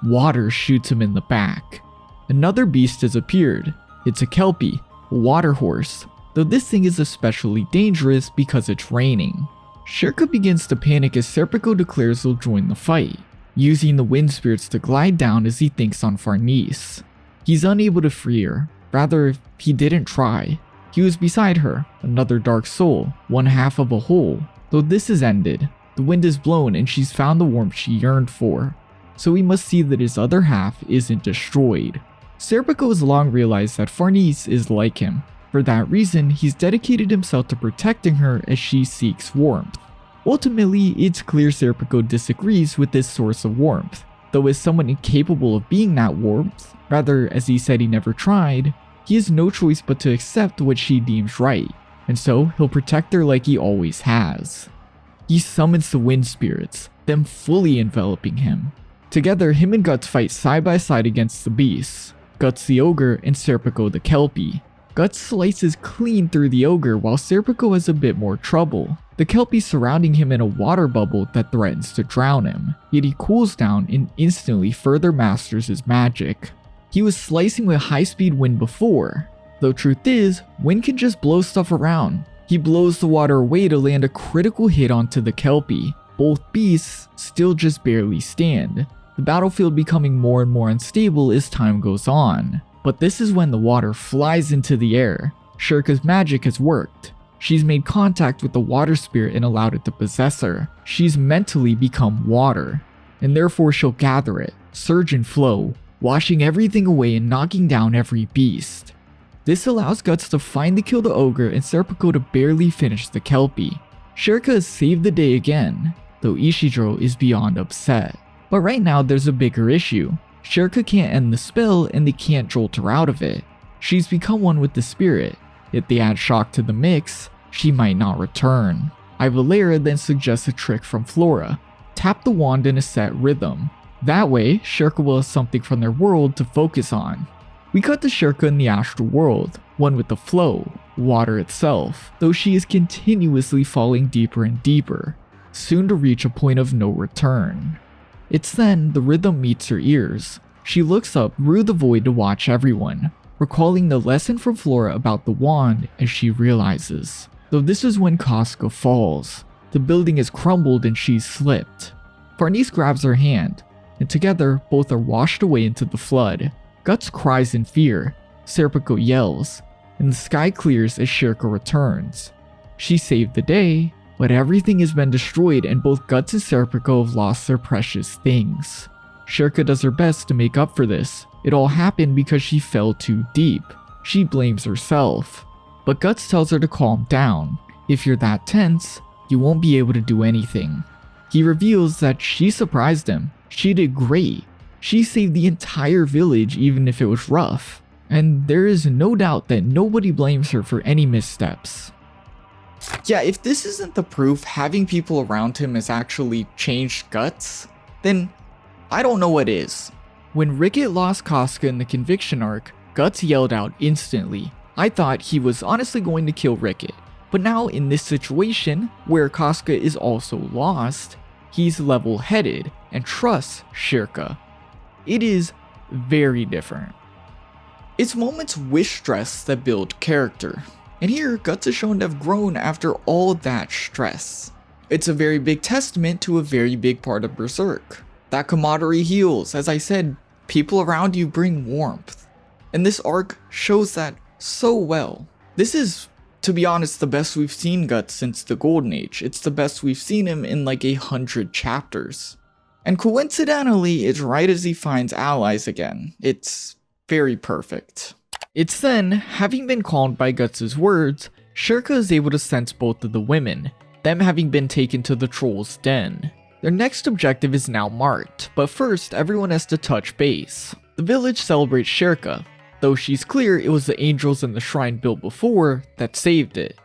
water shoots him in the back. Another beast has appeared. It's a kelpie, a water horse, though this thing is especially dangerous because it's raining. Shirka begins to panic as Serpico declares he'll join the fight, using the wind spirits to glide down as he thinks on Farnese. He's unable to free her, rather, he didn't try. He was beside her, another dark soul, one half of a whole. Though this is ended, the wind is blown and she's found the warmth she yearned for, so we must see that his other half isn't destroyed. Serpico has long realized that Farnese is like him. For that reason, he's dedicated himself to protecting her as she seeks warmth. Ultimately, it's clear Serpico disagrees with this source of warmth, though as someone incapable of being that warmth, rather as he said he never tried, he has no choice but to accept what she deems right, and so he'll protect her like he always has. He summons the wind spirits, them fully enveloping him. Together, him and Guts fight side by side against the beasts, Guts the ogre and Serpico the kelpie. Guts slices clean through the ogre while Serpico has a bit more trouble, the kelpie surrounding him in a water bubble that threatens to drown him, yet he cools down and instantly further masters his magic. He was slicing with high-speed wind before, though truth is, wind can just blow stuff around. He blows the water away to land a critical hit onto the kelpie. Both beasts still just barely stand, the battlefield becoming more and more unstable as time goes on. But this is when the water flies into the air. Shirka's magic has worked. She's made contact with the water spirit and allowed it to possess her. She's mentally become water, and therefore she'll gather it, surge and flow, washing everything away and knocking down every beast. This allows Guts to finally kill the ogre and Serpico to barely finish the kelpie. Shirka has saved the day again, though Ishidro is beyond upset. But right now there's a bigger issue. Shirka can't end the spell and they can't jolt her out of it. She's become one with the spirit. If they add shock to the mix, she might not return. Ivalera then suggests a trick from Flora. Tap the wand in a set rhythm. That way, Shirka will have something from their world to focus on. We cut to Shirka in the astral world, one with the flow, water itself, though she is continuously falling deeper and deeper, soon to reach a point of no return. It's then the rhythm meets her ears. She looks up through the void to watch everyone, recalling the lesson from Flora about the wand as she realizes. Though this is when Casca falls. The building has crumbled and she's slipped. Farnese grabs her hand, and together both are washed away into the flood. Guts cries in fear, Serpico yells, and the sky clears as Shirka returns. She saved the day, but everything has been destroyed and both Guts and Serpico have lost their precious things. Shirka does her best to make up for this. It all happened because she fell too deep. She blames herself. But Guts tells her to calm down. If you're that tense, you won't be able to do anything. He reveals that she surprised him. She did great. She saved the entire village even if it was rough. And there is no doubt that nobody blames her for any missteps. Yeah, if this isn't the proof having people around him has actually changed Guts, then I don't know what is. When Rickett lost Casca in the conviction arc, Guts yelled out instantly. I thought he was honestly going to kill Rickett, but now in this situation, where Casca is also lost, he's level-headed and trusts Shirka. It is very different. It's moments with stress that build character, and here Guts is shown to have grown after all that stress. It's a very big testament to a very big part of Berserk. That camaraderie heals. As I said, people around you bring warmth. And this arc shows that so well. This is, to be honest, the best we've seen Guts since the Golden Age. It's the best we've seen him in like 100 chapters. And coincidentally, it's right as he finds allies again. It's very perfect. It's then, having been calmed by Guts' words, Shirka is able to sense both of the women, them having been taken to the troll's den. Their next objective is now marked, but first everyone has to touch base. The village celebrates Shirka, though she's clear it was the angels in the shrine built before that saved it.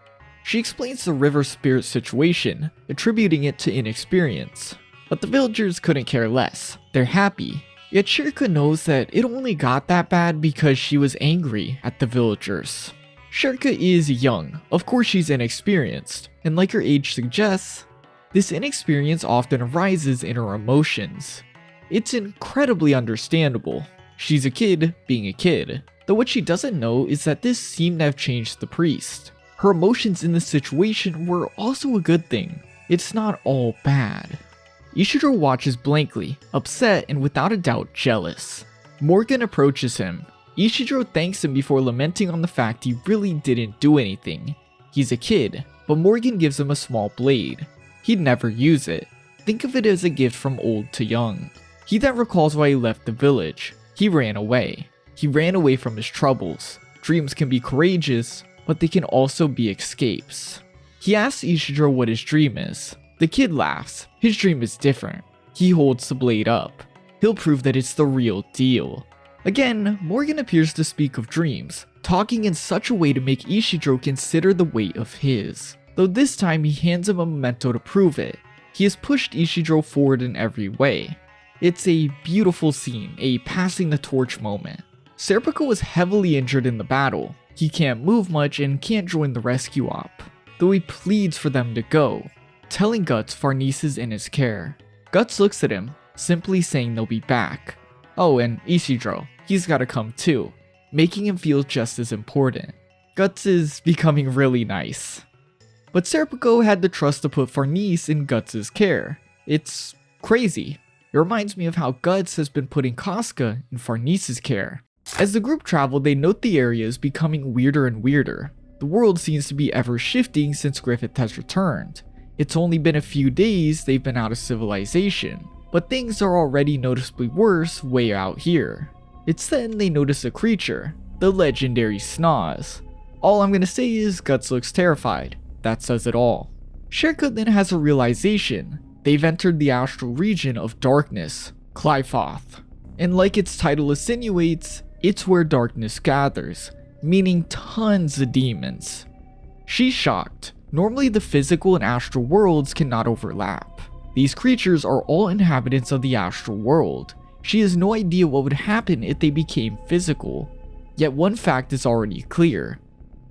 She explains the river spirit situation, attributing it to inexperience. But the villagers couldn't care less. They're happy. Yet Shirka knows that it only got that bad because she was angry at the villagers. Shirka is young, of course she's inexperienced, and like her age suggests, this inexperience often arises in her emotions. It's incredibly understandable. She's a kid being a kid, though what she doesn't know is that this seemed to have changed the priest. Her emotions in this situation were also a good thing. It's not all bad. Ishidro watches blankly, upset and without a doubt jealous. Morgan approaches him. Ishidro thanks him before lamenting on the fact he really didn't do anything. He's a kid, but Morgan gives him a small blade. He'd never use it. Think of it as a gift from old to young. He then recalls why he left the village. He ran away. He ran away from his troubles. Dreams can be courageous, but they can also be escapes. He asks Ishidro what his dream is. The kid laughs. His dream is different. He holds the blade up. He'll prove that it's the real deal. Again, Morgan appears to speak of dreams, talking in such a way to make Ishidro consider the weight of his. Though this time he hands him a memento to prove it. He has pushed Ishidro forward in every way. It's a beautiful scene, a passing the torch moment. Serpico was heavily injured in the battle. He can't move much and can't join the rescue op, though he pleads for them to go, telling Guts Farnese is in his care. Guts looks at him, simply saying they'll be back. Oh, and Ishidro, he's gotta come too, making him feel just as important. Guts is becoming really nice. But Serpico had the trust to put Farnese in Guts' care. It's crazy. It reminds me of how Guts has been putting Casca in Farnese's care. As the group travel, they note the area is becoming weirder and weirder. The world seems to be ever shifting since Griffith has returned. It's only been a few days they've been out of civilization, but things are already noticeably worse way out here. It's then they notice a creature, the legendary Snoz. All I'm gonna say is Guts looks terrified. That says it all. Shirka then has a realization. They've entered the astral region of darkness, Clyfoth. And like its title insinuates, it's where darkness gathers, meaning tons of demons. She's shocked. Normally the physical and astral worlds cannot overlap. These creatures are all inhabitants of the astral world. She has no idea what would happen if they became physical. Yet one fact is already clear.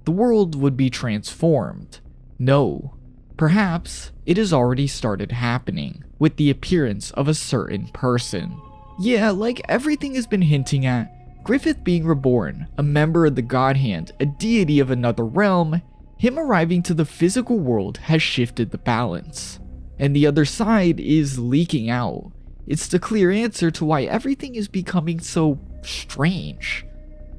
The world would be transformed. No. Perhaps it has already started happening with the appearance of a certain person. Yeah, like everything has been hinting at, Griffith being reborn, a member of the God Hand, a deity of another realm, him arriving to the physical world has shifted the balance. And the other side is leaking out. It's the clear answer to why everything is becoming so strange.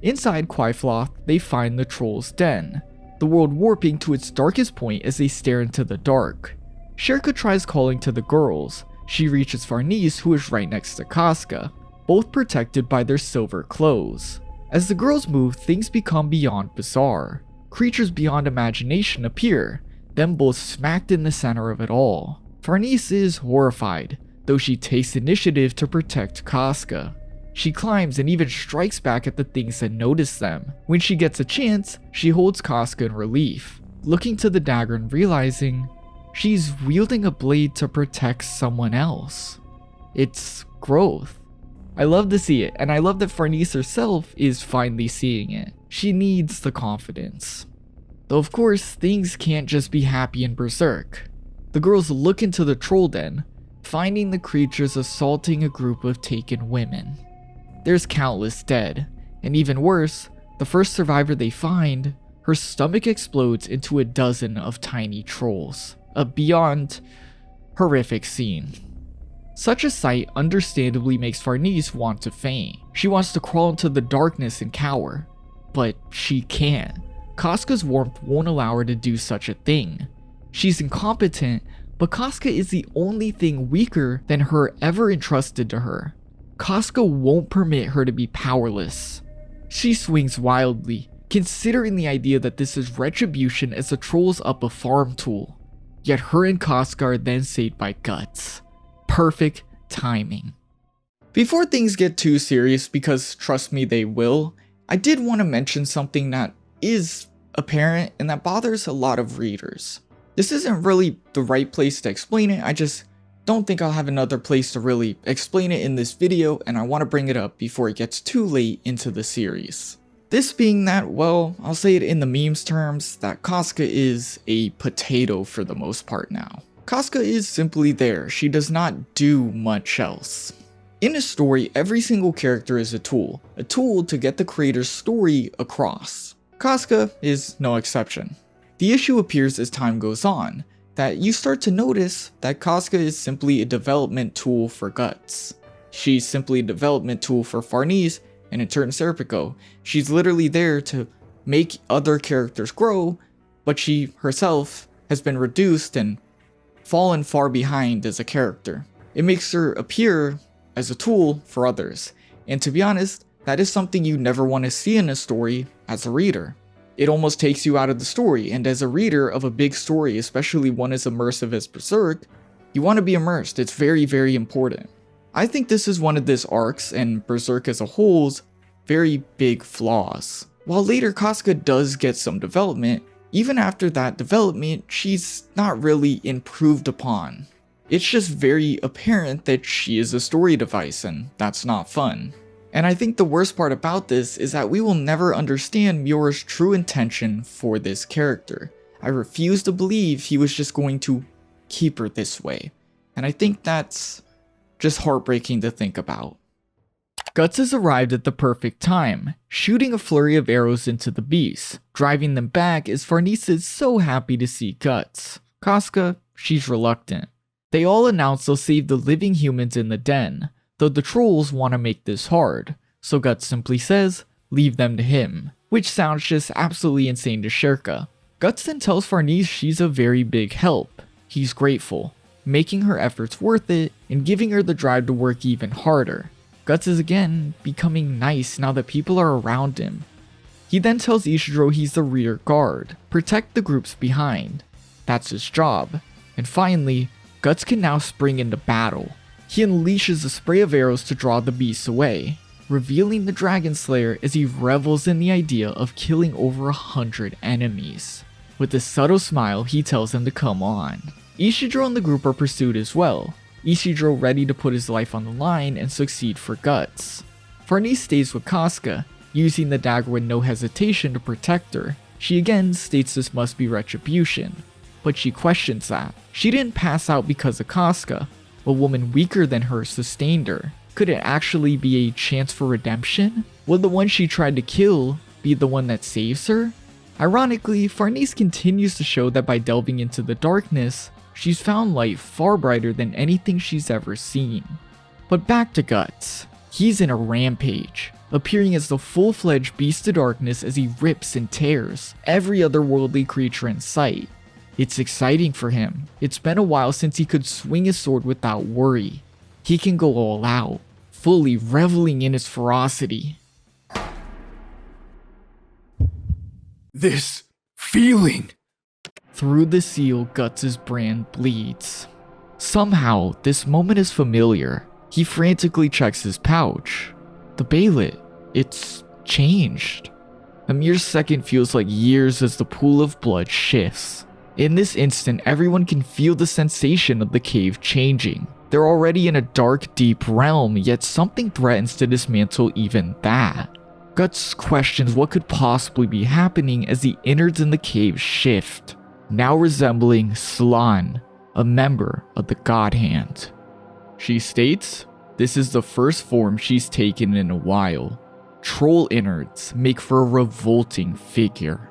Inside Qyfloth, they find the troll's den, the world warping to its darkest point as they stare into the dark. Shirka tries calling to the girls. She reaches Farnese, who is right next to Casca, both protected by their silver clothes. As the girls move, things become beyond bizarre. Creatures beyond imagination appear, them both smacked in the center of it all. Farnese is horrified, though she takes initiative to protect Casca. She climbs and even strikes back at the things that notice them. When she gets a chance, she holds Casca in relief, looking to the dagger and realizing she's wielding a blade to protect someone else. It's growth. I love to see it, and I love that Farnese herself is finally seeing it. She needs the confidence. Though of course, things can't just be happy in Berserk. The girls look into the troll den, finding the creatures assaulting a group of taken women. There's countless dead, and even worse, the first survivor they find, her stomach explodes into a dozen of tiny trolls. A beyond horrific scene. Such a sight understandably makes Farnese want to faint. She wants to crawl into the darkness and cower, but she can't. Casca's warmth won't allow her to do such a thing. She's incompetent, but Casca is the only thing weaker than her ever entrusted to her. Casca won't permit her to be powerless. She swings wildly, considering the idea that this is retribution as the trolls up a farm tool. Yet her and Casca are then saved by Guts. Perfect timing. Before things get too serious, because trust me they will, I did want to mention something that is apparent and that bothers a lot of readers. This isn't really the right place to explain it, I just don't think I'll have another place to really explain it in this video, and I want to bring it up before it gets too late into the series. This being that, well, I'll say it in the memes terms, that Casca is a potato for the most part now. Casca is simply there, she does not do much else. In a story, every single character is a tool to get the creator's story across. Casca is no exception. The issue appears as time goes on, that you start to notice that Casca is simply a development tool for Guts. She's simply a development tool for Farnese, and in turn Serpico. She's literally there to make other characters grow, but she herself has been reduced and fallen far behind as a character. It makes her appear as a tool for others, and to be honest, that is something you never want to see in a story as a reader. It almost takes you out of the story, and as a reader of a big story, especially one as immersive as Berserk, you want to be immersed. It's very, very important. I think this is one of this arc's, and Berserk as a whole's, very big flaws. While later Casca does get some development, even after that development, she's not really improved upon. It's just very apparent that she is a story device, and that's not fun. And I think the worst part about this is that we will never understand Miura's true intention for this character. I refuse to believe he was just going to keep her this way. And I think that's just heartbreaking to think about. Guts has arrived at the perfect time, shooting a flurry of arrows into the beast. Driving them back as Farnese is so happy to see Guts. Casca, she's reluctant. They all announce they'll save the living humans in the den, though the trolls want to make this hard, so Guts simply says, leave them to him, which sounds just absolutely insane to Sherka. Guts then tells Farnese she's a very big help. He's grateful, making her efforts worth it and giving her the drive to work even harder. Guts is again becoming nice now that people are around him. He then tells Ishidro he's the rear guard, protect the groups behind. That's his job. And finally, Guts can now spring into battle. He unleashes a spray of arrows to draw the beasts away, revealing the Dragon Slayer as he revels in the idea of killing over 100 enemies. With a subtle smile, he tells them to come on. Ishidro and the group are pursued as well, Ishidro ready to put his life on the line and succeed for Guts. Farnese stays with Casca, using the dagger with no hesitation to protect her. She again states this must be retribution, but she questions that. She didn't pass out because of Casca. A woman weaker than her sustained her. Could it actually be a chance for redemption? Will the one she tried to kill be the one that saves her? Ironically, Farnese continues to show that by delving into the darkness, she's found light far brighter than anything she's ever seen. But back to Guts. He's in a rampage, appearing as the full-fledged beast of darkness as he rips and tears every otherworldly creature in sight. It's exciting for him. It's been a while since he could swing his sword without worry. He can go all out, fully reveling in his ferocity. This feeling. Through the seal, Guts' brand bleeds. Somehow, this moment is familiar. He frantically checks his pouch. The baylet, it's changed. A mere second feels like years as the pool of blood shifts. In this instant, everyone can feel the sensation of the cave changing. They're already in a dark, deep realm, yet something threatens to dismantle even that. Guts questions what could possibly be happening as the innards in the cave shift, now resembling Slan, a member of the God Hand. She states, this is the first form she's taken in a while. Troll innards make for a revolting figure.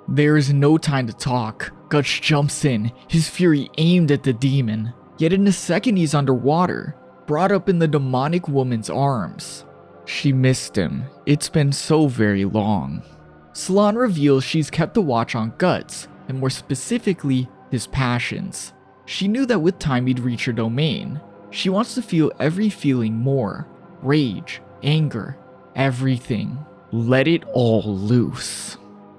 There is no time to talk. Guts jumps in, his fury aimed at the demon. Yet in a second he's underwater. brought up in the demonic woman's arms. She missed him. It's been so very long. Slan reveals she's kept a watch on Guts, and more specifically, his passions. She knew that with time he'd reach her domain. She wants to feel every feeling more. Rage, anger, everything. Let it all loose.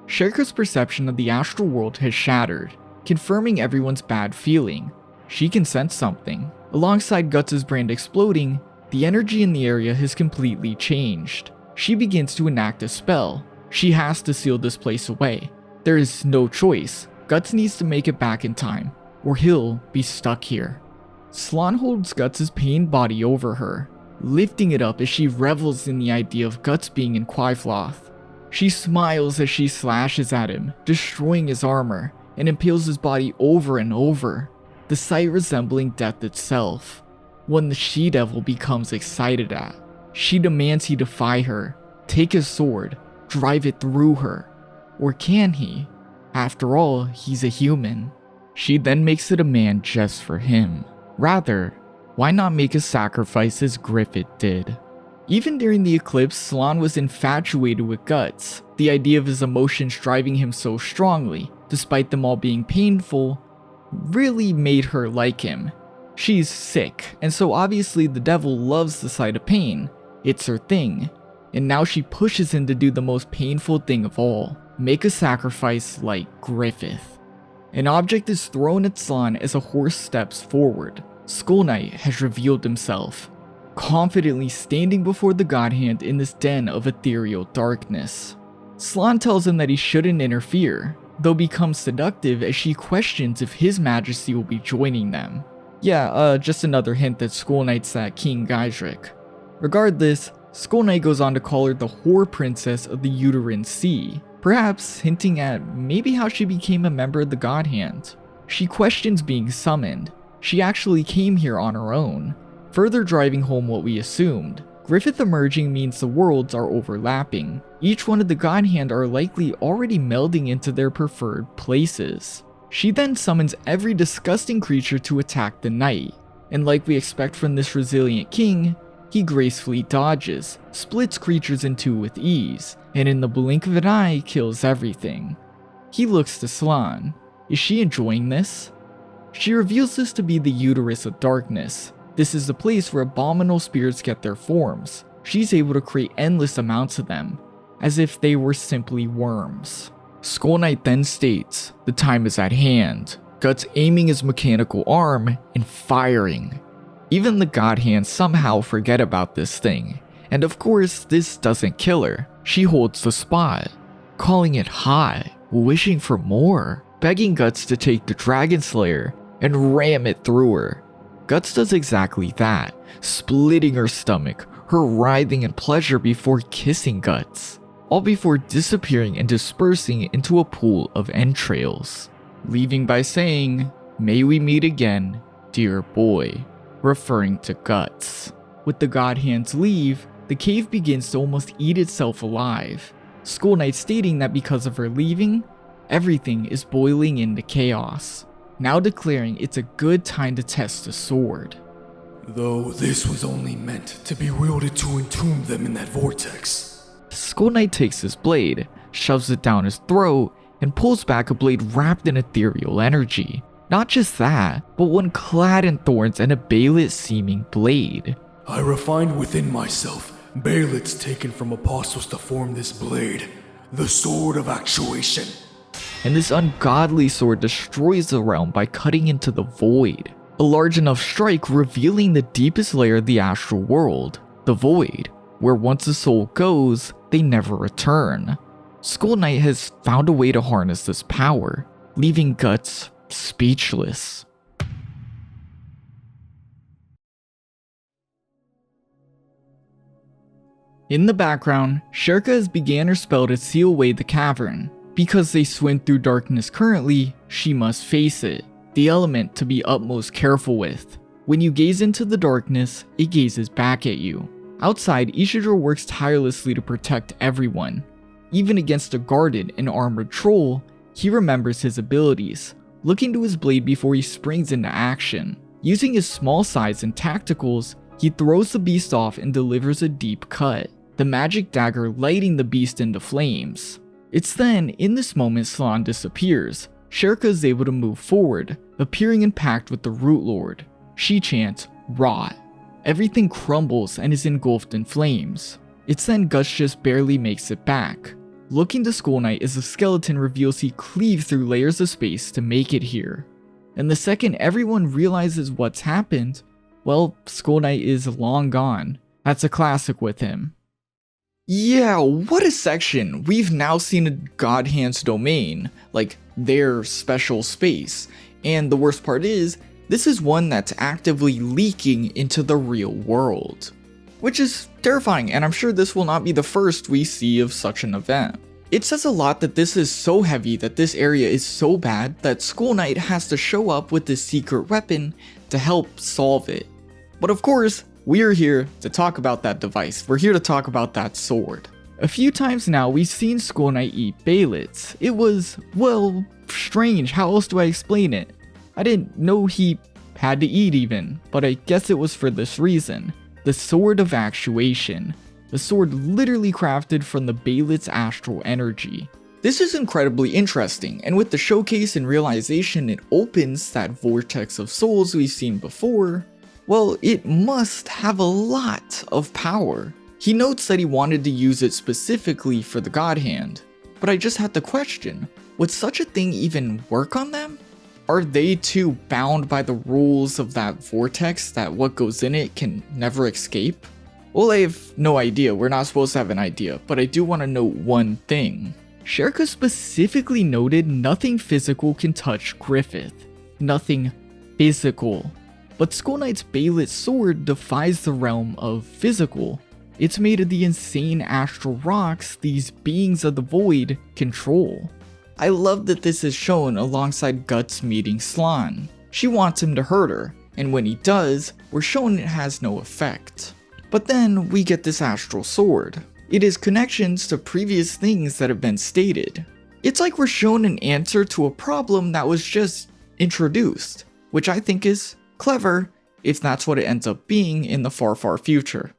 Sherka's perception of the astral world has shattered, confirming everyone's bad feeling. She can sense something. Alongside Guts' brand exploding, the energy in the area has completely changed. She begins to enact a spell. She has to seal this place away. There is no choice. Guts needs to make it back in time, or he'll be stuck here. Slan holds Guts' pained body over her, lifting it up as she revels in the idea of Guts being in Quaifloth. She smiles as she slashes at him, destroying his armor, and impales his body over and over, the sight resembling death itself, one the she-devil becomes excited at. She demands he defy her, take his sword, drive it through her. Or can he? After all, he's a human. She then makes a demand just for him. Rather, why not make a sacrifice as Griffith did? Even during the eclipse, Slan was infatuated with Guts. The idea of his emotions driving him so strongly, despite them all being painful, really made her like him. She's sick, and so obviously the devil loves the sight of pain. It's her thing. And now she pushes him to do the most painful thing of all, make a sacrifice like Griffith. An object is thrown at Slan as a horse steps forward. Skullknight has revealed himself, confidently standing before the god hand in this den of ethereal darkness. Slan tells him that he shouldn't interfere, though becomes seductive as she questions if his majesty will be joining them. Yeah, just another hint that Skullknight's that King Gaisric. Regardless, Skullknight goes on to call her the whore princess of the uterine sea, perhaps hinting at maybe how she became a member of the god hand. She questions being summoned. She actually came here on her own, further driving home what we assumed. Griffith emerging means the worlds are overlapping. Each one of the god hand are likely already melding into their preferred places. She then summons every disgusting creature to attack the knight, and like we expect from this resilient king, he gracefully dodges, splits creatures in two with ease, and in the blink of an eye kills everything. He looks to Slan. Is she enjoying this? She reveals this to be the uterus of darkness. This is the place where abominable spirits get their forms. She's able to create endless amounts of them, as if they were simply worms. Skullknight then states, the time is at hand, Guts aiming his mechanical arm and firing. Even the god hands somehow forget about this thing, and of course this doesn't kill her. She holds the spot, calling it hot, wishing for more, begging Guts to take the Dragon Slayer and ram it through her. Guts does exactly that, splitting her stomach, her writhing in pleasure before kissing Guts, all before disappearing and dispersing into a pool of entrails, leaving by saying, "May we meet again, dear boy," referring to Guts. With the god hands leave, the cave begins to almost eat itself alive, Skullknight stating that because of her leaving, everything is boiling into chaos, now declaring it's a good time to test the sword. Though this was only meant to be wielded to entomb them in that vortex. Skullknight takes his blade, shoves it down his throat, and pulls back a blade wrapped in ethereal energy. Not just that, but one clad in thorns and a Baelit-seeming blade. I refined within myself Baelits taken from apostles to form this blade, the sword of actuation. And this ungodly sword destroys the realm by cutting into the void. A large enough strike revealing the deepest layer of the astral world, the void, where once the soul goes, they never return. Skullknight has found a way to harness this power, leaving Guts speechless. In the background, Sherka has began her spell to seal away the cavern. Because they swim through darkness currently, she must face it, the element to be utmost careful with. When you gaze into the darkness, it gazes back at you. Outside, Ishidra works tirelessly to protect everyone. Even against a guarded and armored troll, he remembers his abilities, looking to his blade before he springs into action. Using his small size and tacticals, He throws the beast off and delivers a deep cut, the magic dagger lighting the beast into flames. It's then, in this moment, Slan disappears. Sherka is able to move forward, appearing in pact with the Root Lord. She chants, "Rot." Everything crumbles and is engulfed in flames. It's then Guts just barely makes it back. Looking to Skullknight as the skeleton reveals he cleaved through layers of space to make it here. And the second everyone realizes what's happened, well, Skullknight is long gone. That's a classic with him. Yeah, what a section! We've now seen a God Hand's domain, like their special space. And the worst part is, this is one that's actively leaking into the real world. Which is terrifying, and I'm sure this will not be the first we see of such an event. It says a lot that this is so heavy that this area is so bad that Skullknight has to show up with this secret weapon to help solve it. But of course, we are here to talk about that device. We're here to talk about that sword. A few times now we've seen Skullknight eat Baelitz. It was, well, strange. How else do I explain it? I didn't know he had to eat even, but I guess it was for this reason. The Sword of Actuation. The sword literally crafted from the Baelitz astral energy. This is incredibly interesting, and with the showcase and realization it opens that vortex of souls we've seen before, well, it must have a lot of power. He notes that he wanted to use it specifically for the God Hand, but I just had to question, would such a thing even work on them? Are they too bound by the rules of that vortex that what goes in it can never escape? Well, I have no idea. We're not supposed to have an idea, but I do want to note one thing. Sherka specifically noted nothing physical can touch Griffith. Nothing physical. But Skullknight's Baelitz sword defies the realm of physical. It's made of the insane astral rocks these beings of the void control. I love that this is shown alongside Guts meeting Slan. She wants him to hurt her, and when he does, we're shown it has no effect. But then we get this astral sword. It has connections to previous things that have been stated. It's like we're shown an answer to a problem that was just introduced, which I think is clever if that's what it ends up being in the far, far future.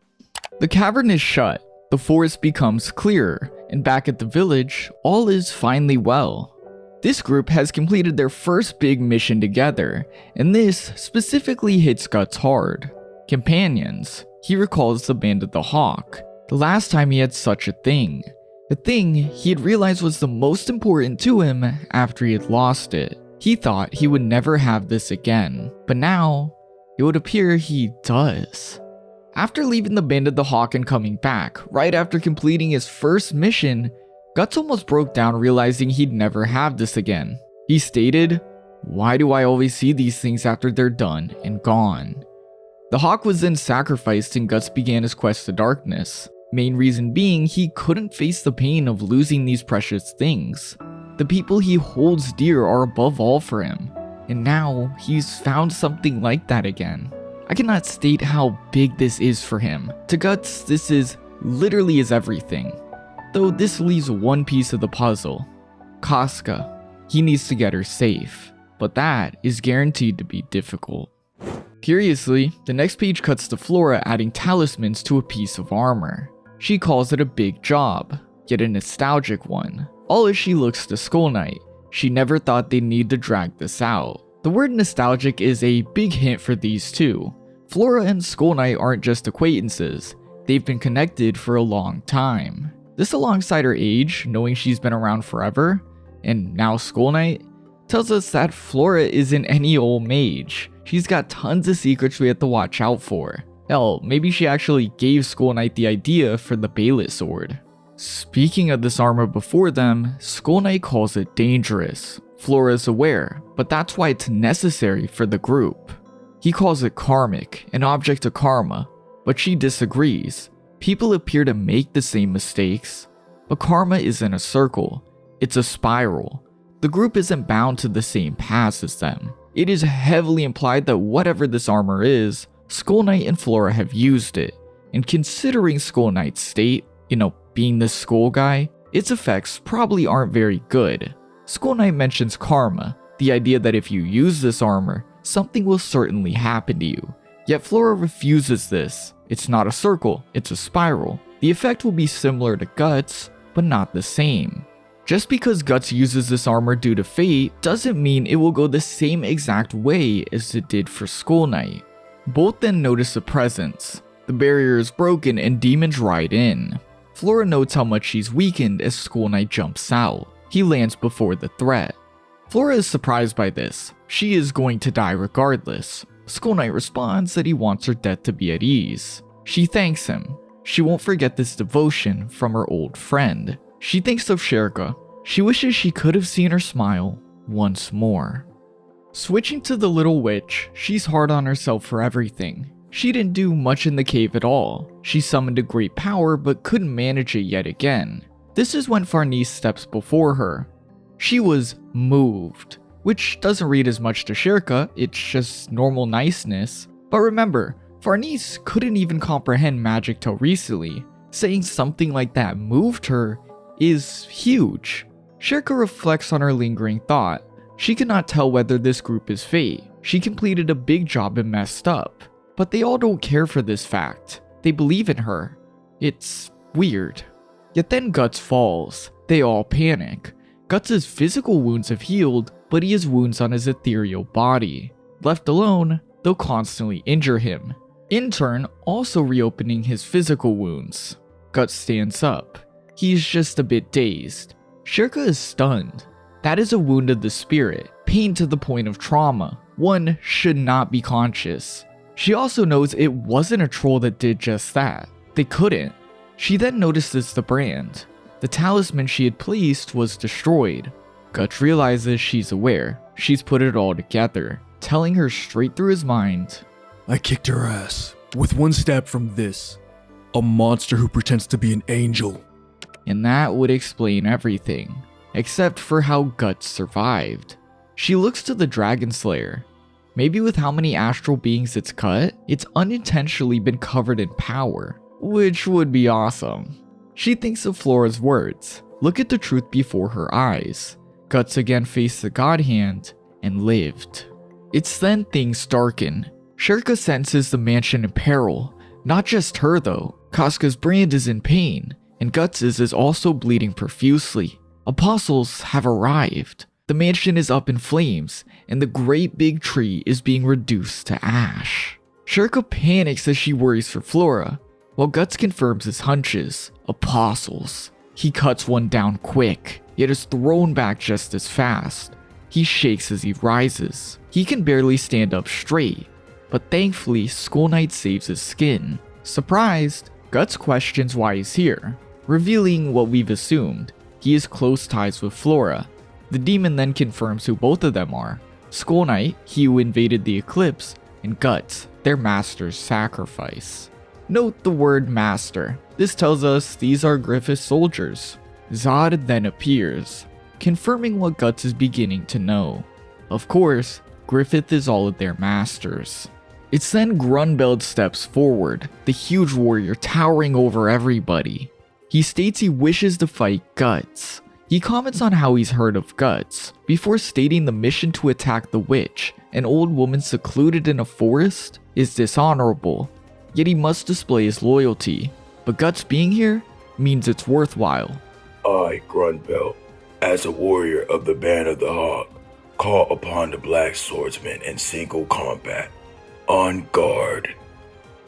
The cavern is shut. The forest becomes clearer, and back at the village, all is finally well. This group has completed their first big mission together, and this specifically hits Guts hard. Companions. He recalls the Band of the Hawk, the last time he had such a thing he had realized was the most important to him after he had lost it. He thought he would never have this again, but now, it would appear he does. After leaving the Band of the Hawk and coming back, right after completing his first mission, Guts almost broke down realizing he'd never have this again. He stated, "Why do I always see these things after they're done and gone?" The Hawk was then sacrificed and Guts began his quest to darkness. Main reason being he couldn't face the pain of losing these precious things. The people he holds dear are above all for him, and now he's found something like that again. I cannot state how big this is for him. To Guts, this is literally his everything. Though this leaves one piece of the puzzle. Casca. He needs to get her safe, but that is guaranteed to be difficult. Curiously, the next page cuts to Flora adding talismans to a piece of armor. She calls it a big job, yet a nostalgic one. All as she looks to Skullknight, she never thought they'd need to drag this out. The word nostalgic is a big hint for these two. Flora and Skullknight aren't just acquaintances, they've been connected for a long time. This alongside her age, knowing she's been around forever, and now Skullknight, tells us that Flora isn't any old mage. She's got tons of secrets we have to watch out for. Hell, maybe she actually gave Skullknight the idea for the Baelitz sword. Speaking of this armor before them, Skullknight calls it dangerous. Flora is aware, but that's why it's necessary for the group. He calls it karmic, an object of karma, but she disagrees. People appear to make the same mistakes, but karma isn't a circle, it's a spiral. The group isn't bound to the same paths as them. It is heavily implied that whatever this armor is, Skullknight and Flora have used it, and considering Skullknight's state, being the skull guy, its effects probably aren't very good. Skullknight mentions karma, the idea that if you use this armor, something will certainly happen to you. Yet Flora refuses this. It's not a circle, it's a spiral. The effect will be similar to Guts, but not the same. Just because Guts uses this armor due to fate doesn't mean it will go the same exact way as it did for Skullknight. Both then notice a presence. The barrier is broken and demons ride in. Flora notes how much she's weakened as Skullknight jumps out. He lands before the threat. Flora is surprised by this. She is going to die regardless. Skullknight responds that he wants her death to be at ease. She thanks him. She won't forget this devotion from her old friend. She thinks of Sherka. She wishes she could have seen her smile once more. Switching to the little witch, she's hard on herself for everything. She didn't do much in the cave at all. She summoned a great power but couldn't manage it yet again. This is when Farnese steps before her. She was moved, which doesn't read as much to Sherka, it's just normal niceness. But remember, Farnese couldn't even comprehend magic till recently. Saying something like that moved her is huge. Sherka reflects on her lingering thought. She cannot tell whether this group is fate. She completed a big job and messed up. But they all don't care for this fact. They believe in her. It's weird. Yet then Guts falls. They all panic. Guts' physical wounds have healed, but he has wounds on his ethereal body. Left alone, they'll constantly injure him, in turn also reopening his physical wounds. Guts stands up. He's just a bit dazed. Sherka is stunned. That is a wound of the spirit, pain to the point of trauma. One should not be conscious. She also knows it wasn't a troll that did just that. They couldn't. She then notices the brand. The talisman she had placed was destroyed. Guts realizes she's aware. She's put it all together, telling her straight through his mind. I kicked her ass with one stab from this. A monster who pretends to be an angel. And that would explain everything, except for how Guts survived. She looks to the Dragon Slayer. Maybe with how many astral beings it's cut, it's unintentionally been covered in power, which would be awesome. She thinks of Flora's words. Look at the truth before her eyes. Guts again faced the God Hand and lived. It's then things darken. Sherka senses the mansion in peril. Not just her though. Casca's brand is in pain, and Guts' is also bleeding profusely. Apostles have arrived. The mansion is up in flames, and the great big tree is being reduced to ash. Sherka panics as she worries for Flora, while Guts confirms his hunches. Apostles. He cuts one down quick, yet is thrown back just as fast. He shakes as he rises. He can barely stand up straight, but thankfully Skullknight saves his skin. Surprised, Guts questions why he's here, revealing what we've assumed. He has close ties with Flora. The demon then confirms who both of them are. Skullknight, he who invaded the eclipse, and Guts, their master's sacrifice. Note the word master. This tells us these are Griffith's soldiers. Zodd then appears, confirming what Guts is beginning to know. Of course, Griffith is all of their masters. It's then Grunbeld steps forward, the huge warrior towering over everybody. He states he wishes to fight Guts. He comments on how he's heard of Guts, before stating the mission to attack the witch, an old woman secluded in a forest, is dishonorable. Yet he must display his loyalty. But Guts being here means it's worthwhile. I, Grunbeld, as a warrior of the Band of the Hawk, call upon the black swordsman in single combat. On guard.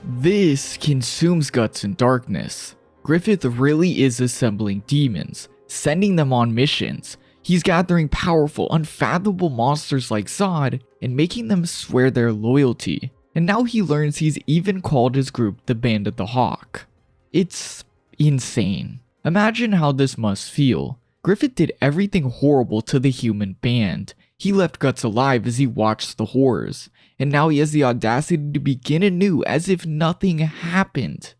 This consumes Guts in darkness. Griffith really is assembling demons, sending them on missions. He's gathering powerful, unfathomable monsters like Zodd and making them swear their loyalty. And now he learns he's even called his group the Band of the Hawk. It's insane. Imagine how this must feel. Griffith did everything horrible to the human band. He left Guts alive as he watched the horrors, and now he has the audacity to begin anew as if nothing happened.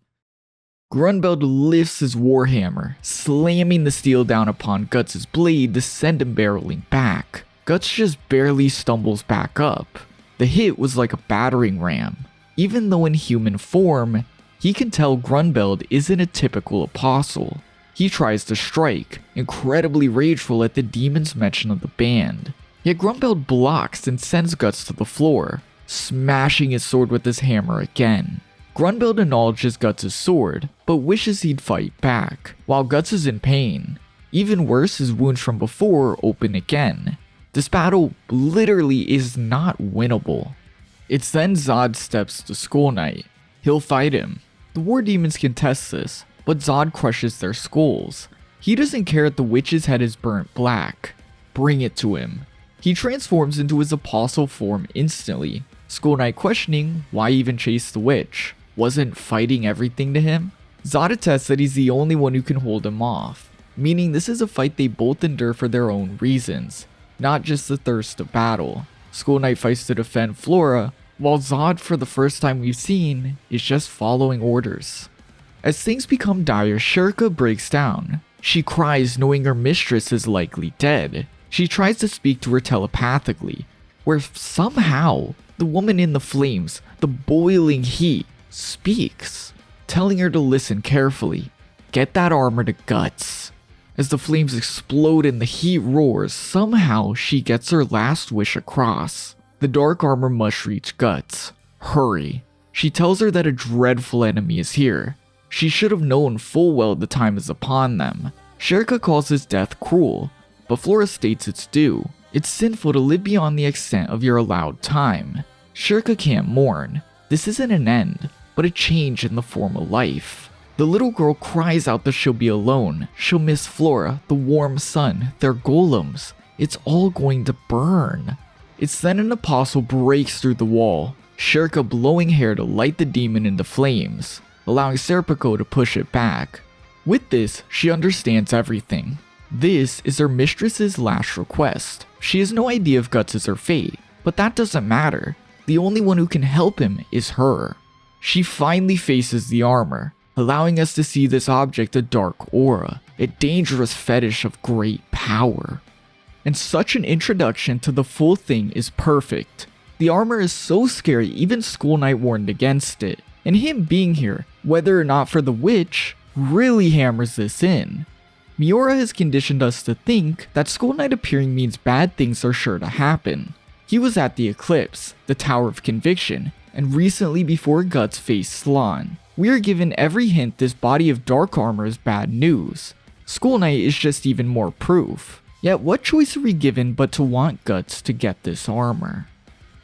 Grunbeld lifts his warhammer, slamming the steel down upon Guts' blade to send him barreling back. Guts just barely stumbles back up. The hit was like a battering ram. Even though in human form, he can tell Grunbeld isn't a typical apostle. He tries to strike, incredibly rageful at the demon's mention of the band. Yet Grunbeld blocks and sends Guts to the floor. smashing his sword with his hammer again. Grunbeld acknowledges Guts' sword, but wishes he'd fight back, while Guts is in pain. Even worse, his wounds from before open again. This battle literally is not winnable. It's then Zodd steps to Skullknight. He'll fight him. The war demons contest this, but Zodd crushes their skulls. He doesn't care that the witch's head is burnt black. Bring it to him. He transforms into his apostle form instantly. Skullknight questioning why even chase the witch. Wasn't fighting everything to him? Zodd attests that he's the only one who can hold him off, meaning this is a fight they both endure for their own reasons, not just the thirst of battle. Skullknight fights to defend Flora, while Zodd, for the first time we've seen, is just following orders. As things become dire, Shirka breaks down. She cries knowing her mistress is likely dead. She tries to speak to her telepathically, where somehow the woman in the flames, the boiling heat, speaks, telling her to listen carefully. Get that armor to Guts. As the flames explode and the heat roars, somehow she gets her last wish across. The dark armor must reach Guts. Hurry. She tells her that a dreadful enemy is here. She should have known full well the time is upon them. Shirka calls his death cruel, but Flora states it's due. It's sinful to live beyond the extent of your allowed time. Shirka can't mourn. This isn't an end, but a change in the form of life. The little girl cries out that she'll be alone. She'll miss Flora, the warm sun, their golems. It's all going to burn. It's then an apostle breaks through the wall, Shirka blowing hair to light the demon into flames, allowing Serpico to push it back. With this, she understands everything. This is her mistress's last request. She has no idea if Guts is her fate, but that doesn't matter. The only one who can help him is her. She finally faces the armor, allowing us to see this object a dark aura, a dangerous fetish of great power. And such an introduction to the full thing is perfect. The armor is so scary even Skullknight warned against it, and him being here, whether or not for the witch, really hammers this in. Miura has conditioned us to think that Skullknight appearing means bad things are sure to happen. He was at the Eclipse, the Tower of Conviction, and recently before Guts faced Slan. We are given every hint this body of dark armor is bad news. Skullknight is just even more proof. Yet what choice are we given but to want Guts to get this armor?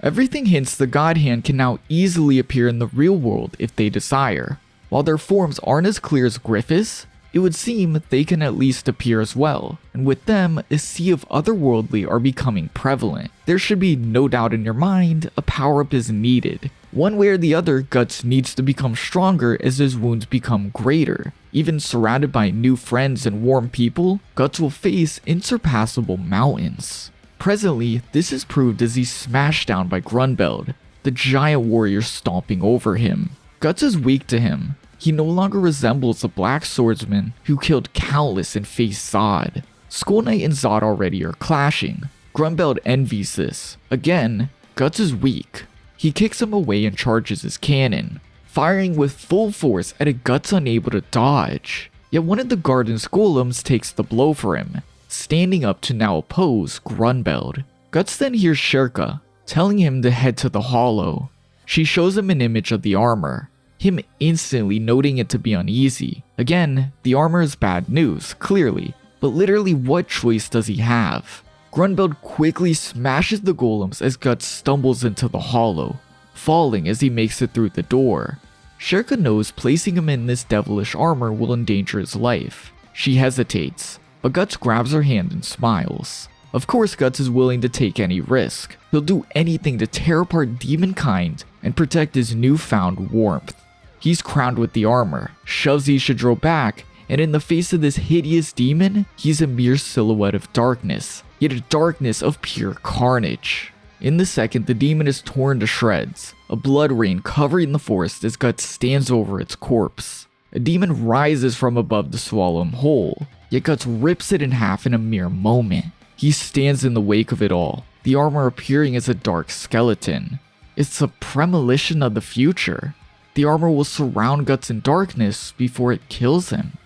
Everything hints the God Hand can now easily appear in the real world if they desire. While their forms aren't as clear as Griffith's, it would seem they can at least appear as well, and with them, a sea of otherworldly are becoming prevalent. There should be no doubt in your mind a power-up is needed. One way or the other, Guts needs to become stronger as his wounds become greater. Even surrounded by new friends and warm people, Guts will face insurpassable mountains. Presently, this is proved as he's smashed down by Grunbeld, the giant warrior stomping over him. Guts is weak to him. He no longer resembles the black swordsman who killed countless and faced Zodd. Skullknight and Zodd already are clashing. Grunbeld envies this. Again, Guts is weak. He kicks him away and charges his cannon, firing with full force at a Guts unable to dodge. Yet one of the garden's golems takes the blow for him, standing up to now oppose Grunbeld. Guts then hears Shirka, telling him to head to the hollow. She shows him an image of the armor, him instantly noting it to be uneasy. Again, the armor is bad news, clearly, but literally what choice does he have? Grunbeld quickly smashes the golems as Guts stumbles into the hollow, falling as he makes it through the door. Shirka knows placing him in this devilish armor will endanger his life. She hesitates, but Guts grabs her hand and smiles. Of course, Guts is willing to take any risk. He'll do anything to tear apart demonkind and protect his newfound warmth. He's crowned with the armor, shoves Ishidro back, and in the face of this hideous demon, he's a mere silhouette of darkness, yet a darkness of pure carnage. In the second, the demon is torn to shreds, a blood rain covering the forest as Guts stands over its corpse. A demon rises from above to swallow him whole, yet Guts rips it in half in a mere moment. He stands in the wake of it all, the armor appearing as a dark skeleton. It's a premonition of the future. The armor will surround Guts in darkness before it kills him.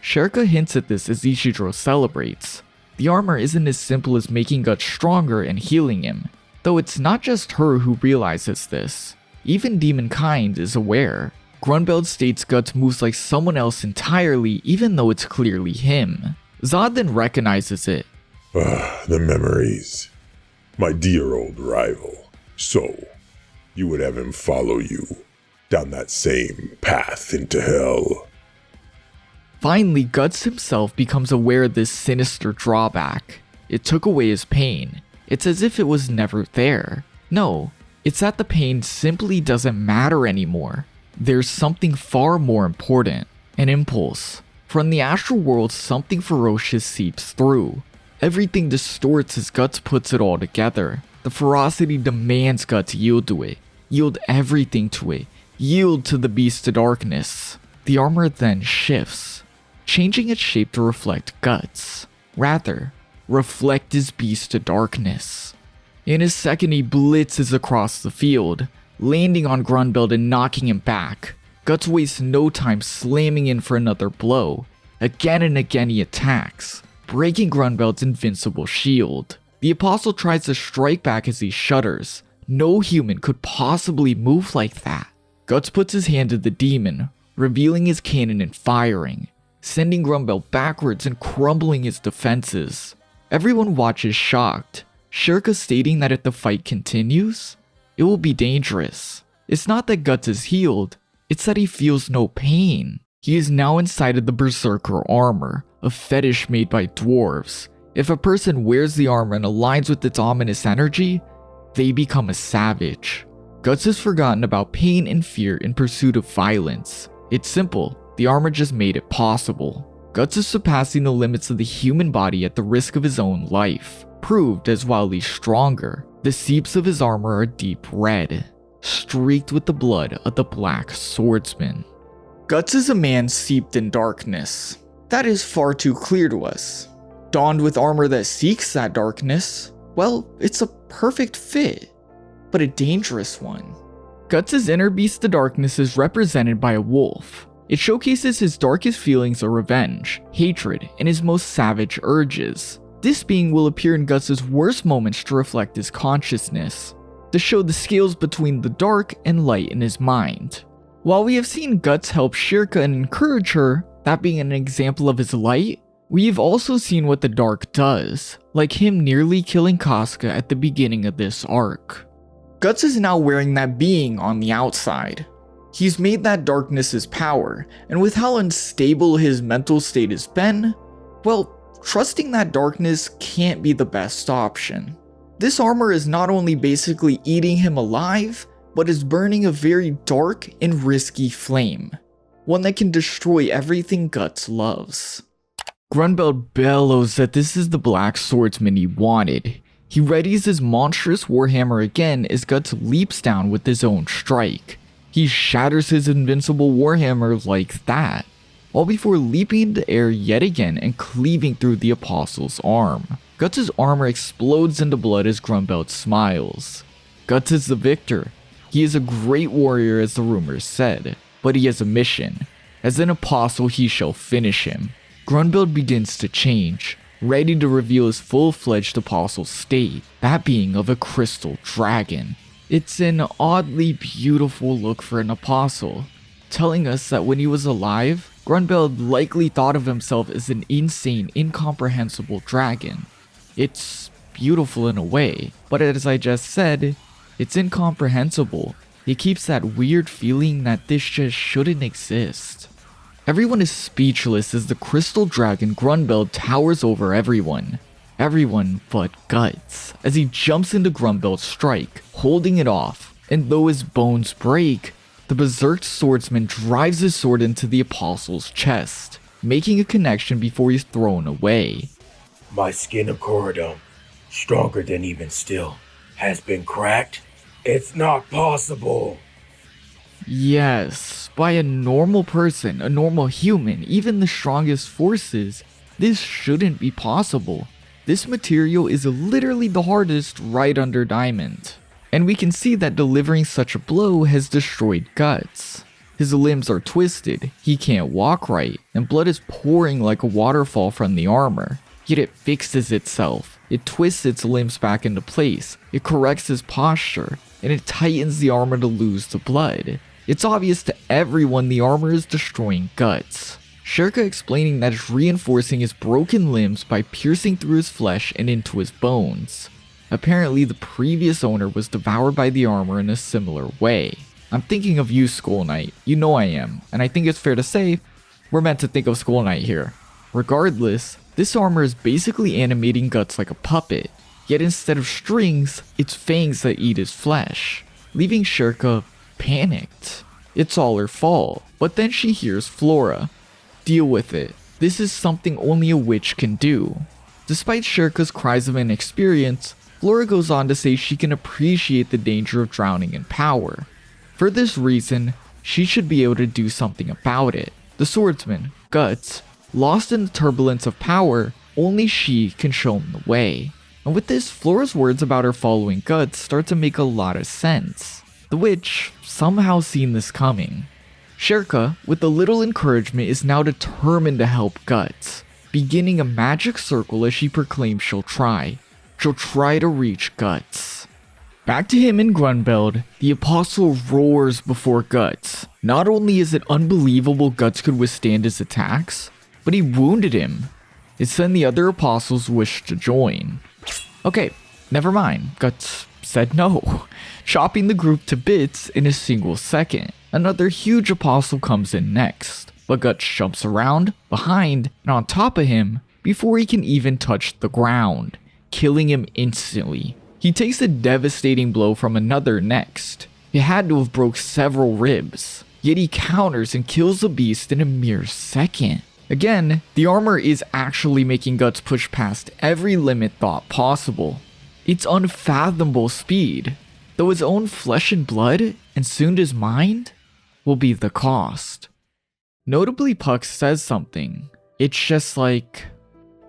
Shirka hints at this as Ishidro celebrates. The armor isn't as simple as making Guts stronger and healing him. Though it's not just her who realizes this. Even demonkind is aware. Grunbeld states Guts moves like someone else entirely even though it's clearly him. Zodd then recognizes it. The memories. My dear old rival. So, you would have him follow you down that same path into hell. Finally, Guts himself becomes aware of this sinister drawback. It took away his pain. It's as if it was never there. No, it's that the pain simply doesn't matter anymore. There's something far more important, an impulse. From the astral world, something ferocious seeps through. Everything distorts as Guts puts it all together. The ferocity demands Guts yield to it. Yield everything to it. Yield to the beast of darkness. The armor then shifts, changing its shape to reflect Guts. Rather, reflect his beast of darkness. In a second, he blitzes across the field, landing on Grunbeld and knocking him back. Guts wastes no time slamming in for another blow. Again and again he attacks, breaking Grunbeld's invincible shield. The Apostle tries to strike back as he shudders. No human could possibly move like that. Guts puts his hand to the demon, revealing his cannon and firing, sending Grunbeld backwards and crumbling his defenses. Everyone watches shocked, Shirka stating that if the fight continues, it will be dangerous. It's not that Guts is healed, it's that he feels no pain. He is now inside of the Berserker Armor, a fetish made by dwarves. If a person wears the armor and aligns with its ominous energy, they become a savage. Guts has forgotten about pain and fear in pursuit of violence. It's simple, the armor just made it possible. Guts is surpassing the limits of the human body at the risk of his own life, proved as wildly stronger. The seeps of his armor are deep red, streaked with the blood of the black swordsman. Guts is a man steeped in darkness. That is far too clear to us. Donned with armor that seeks that darkness, well, it's a perfect fit, but a dangerous one. Guts' inner beast of darkness is represented by a wolf. It showcases his darkest feelings of revenge, hatred, and his most savage urges. This being will appear in Guts' worst moments to reflect his consciousness, to show the scales between the dark and light in his mind. While we have seen Guts help Shirka and encourage her, that being an example of his light, we've also seen what the dark does, like him nearly killing Casca at the beginning of this arc. Guts is now wearing that being on the outside. He's made that darkness his power, and with how unstable his mental state has been, well, trusting that darkness can't be the best option. This armor is not only basically eating him alive, but is burning a very dark and risky flame, one that can destroy everything Guts loves. Grunbeld bellows that this is the black swordsman he wanted. He readies his monstrous warhammer again as Guts leaps down with his own strike. He shatters his invincible warhammer like that, all before leaping into air yet again and cleaving through the Apostle's arm. Guts' armor explodes into blood as Grunbeld smiles. Guts is the victor. He is a great warrior as the rumors said, but he has a mission. As an apostle he shall finish him. Grunbeld begins to change, ready to reveal his full-fledged apostle state, that being of a crystal dragon. It's an oddly beautiful look for an apostle, telling us that when he was alive, Grunbeld likely thought of himself as an insane, incomprehensible dragon. It's beautiful in a way, but as I just said, it's incomprehensible. It keeps that weird feeling that this just shouldn't exist. Everyone is speechless as the crystal dragon Grunbeld towers over everyone. Everyone but Guts, as he jumps into Grunbeld's strike, holding it off, and though his bones break, the berserk swordsman drives his sword into the apostle's chest, making a connection before he's thrown away. My skin of corridom, stronger than even steel, has been cracked. It's not possible. Yes, by a normal person, a normal human, even the strongest forces, this shouldn't be possible. This material is literally the hardest right under diamond. And we can see that delivering such a blow has destroyed Guts. His limbs are twisted, he can't walk right, and blood is pouring like a waterfall from the armor. Yet it fixes itself, It twists its limbs back into place, it corrects his posture, and it tightens the armor to lose the blood. It's obvious to everyone the armor is destroying Guts. Shirka explaining that it's reinforcing his broken limbs by piercing through his flesh and into his bones. Apparently the previous owner was devoured by the armor in a similar way. I'm thinking of you, Skullknight. You know I am, and I think it's fair to say we're meant to think of Skullknight here. Regardless, this armor is basically animating Guts like a puppet, yet instead of strings, it's fangs that eat his flesh, leaving Shirka panicked. It's all her fault, but then she hears Flora. Deal with it. This is something only a witch can do. Despite Shirka's cries of inexperience, Flora goes on to say she can appreciate the danger of drowning in power. For this reason, she should be able to do something about it. The swordsman, Guts, lost in the turbulence of power, only she can show him the way. And with this, Flora's words about her following Guts start to make a lot of sense. The witch somehow seen this coming. Shirka, with a little encouragement, is now determined to help Guts, beginning a magic circle as she proclaims she'll try. She'll try to reach Guts. Back to him in Grunbeld, the apostle roars before Guts. Not only is it unbelievable Guts could withstand his attacks, but he wounded him. It's then the other apostles wished to join. Okay, never mind, Guts said no, chopping the group to bits in a single second. Another huge apostle comes in next, but Guts jumps around, behind, and on top of him before he can even touch the ground, killing him instantly. He takes a devastating blow from another next. It had to have broke several ribs, yet he counters and kills the beast in a mere second. Again, the armor is actually making Guts push past every limit thought possible. It's unfathomable speed, though his own flesh and blood, and soon his mind, will be the cost. Notably, Puck says something. It's just like...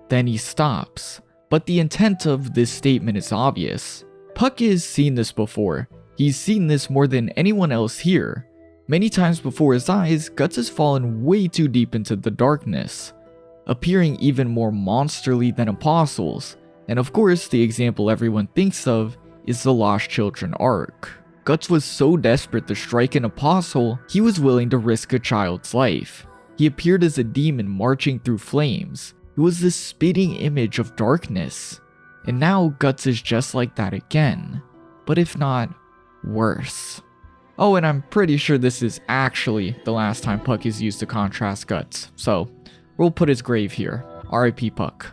Then he stops. But the intent of this statement is obvious. Puck has seen this before. He's seen this more than anyone else here. Many times before his eyes, Guts has fallen way too deep into the darkness, appearing even more monsterly than apostles. And of course, the example everyone thinks of is the Lost Children arc. Guts was so desperate to strike an apostle, he was willing to risk a child's life. He appeared as a demon marching through flames. It was the spitting image of darkness. And now Guts is just like that again, but if not, worse. Oh, and I'm pretty sure this is actually the last time Puck is used to contrast Guts, so we'll put his grave here. R.I.P. Puck.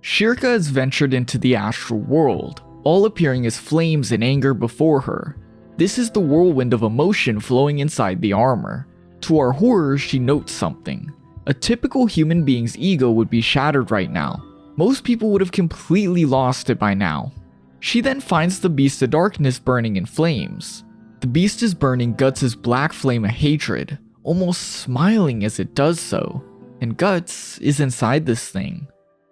Shirka has ventured into the astral world, all appearing as flames and anger before her. This is the whirlwind of emotion flowing inside the armor. To our horror, she notes something. A typical human being's ego would be shattered right now. Most people would have completely lost it by now. She then finds the Beast of Darkness burning in flames. The beast is burning Guts' black flame of hatred, almost smiling as it does so. And Guts is inside this thing.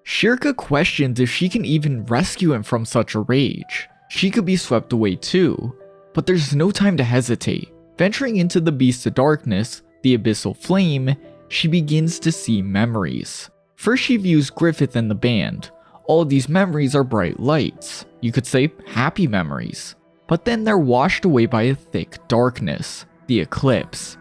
Shirka questions if she can even rescue him from such a rage. She could be swept away too, but there's no time to hesitate. Venturing into the Beast of Darkness, the abyssal flame, she begins to see memories. First she views Griffith and the band. All these memories are bright lights, you could say happy memories. But then they're washed away by a thick darkness, the eclipse.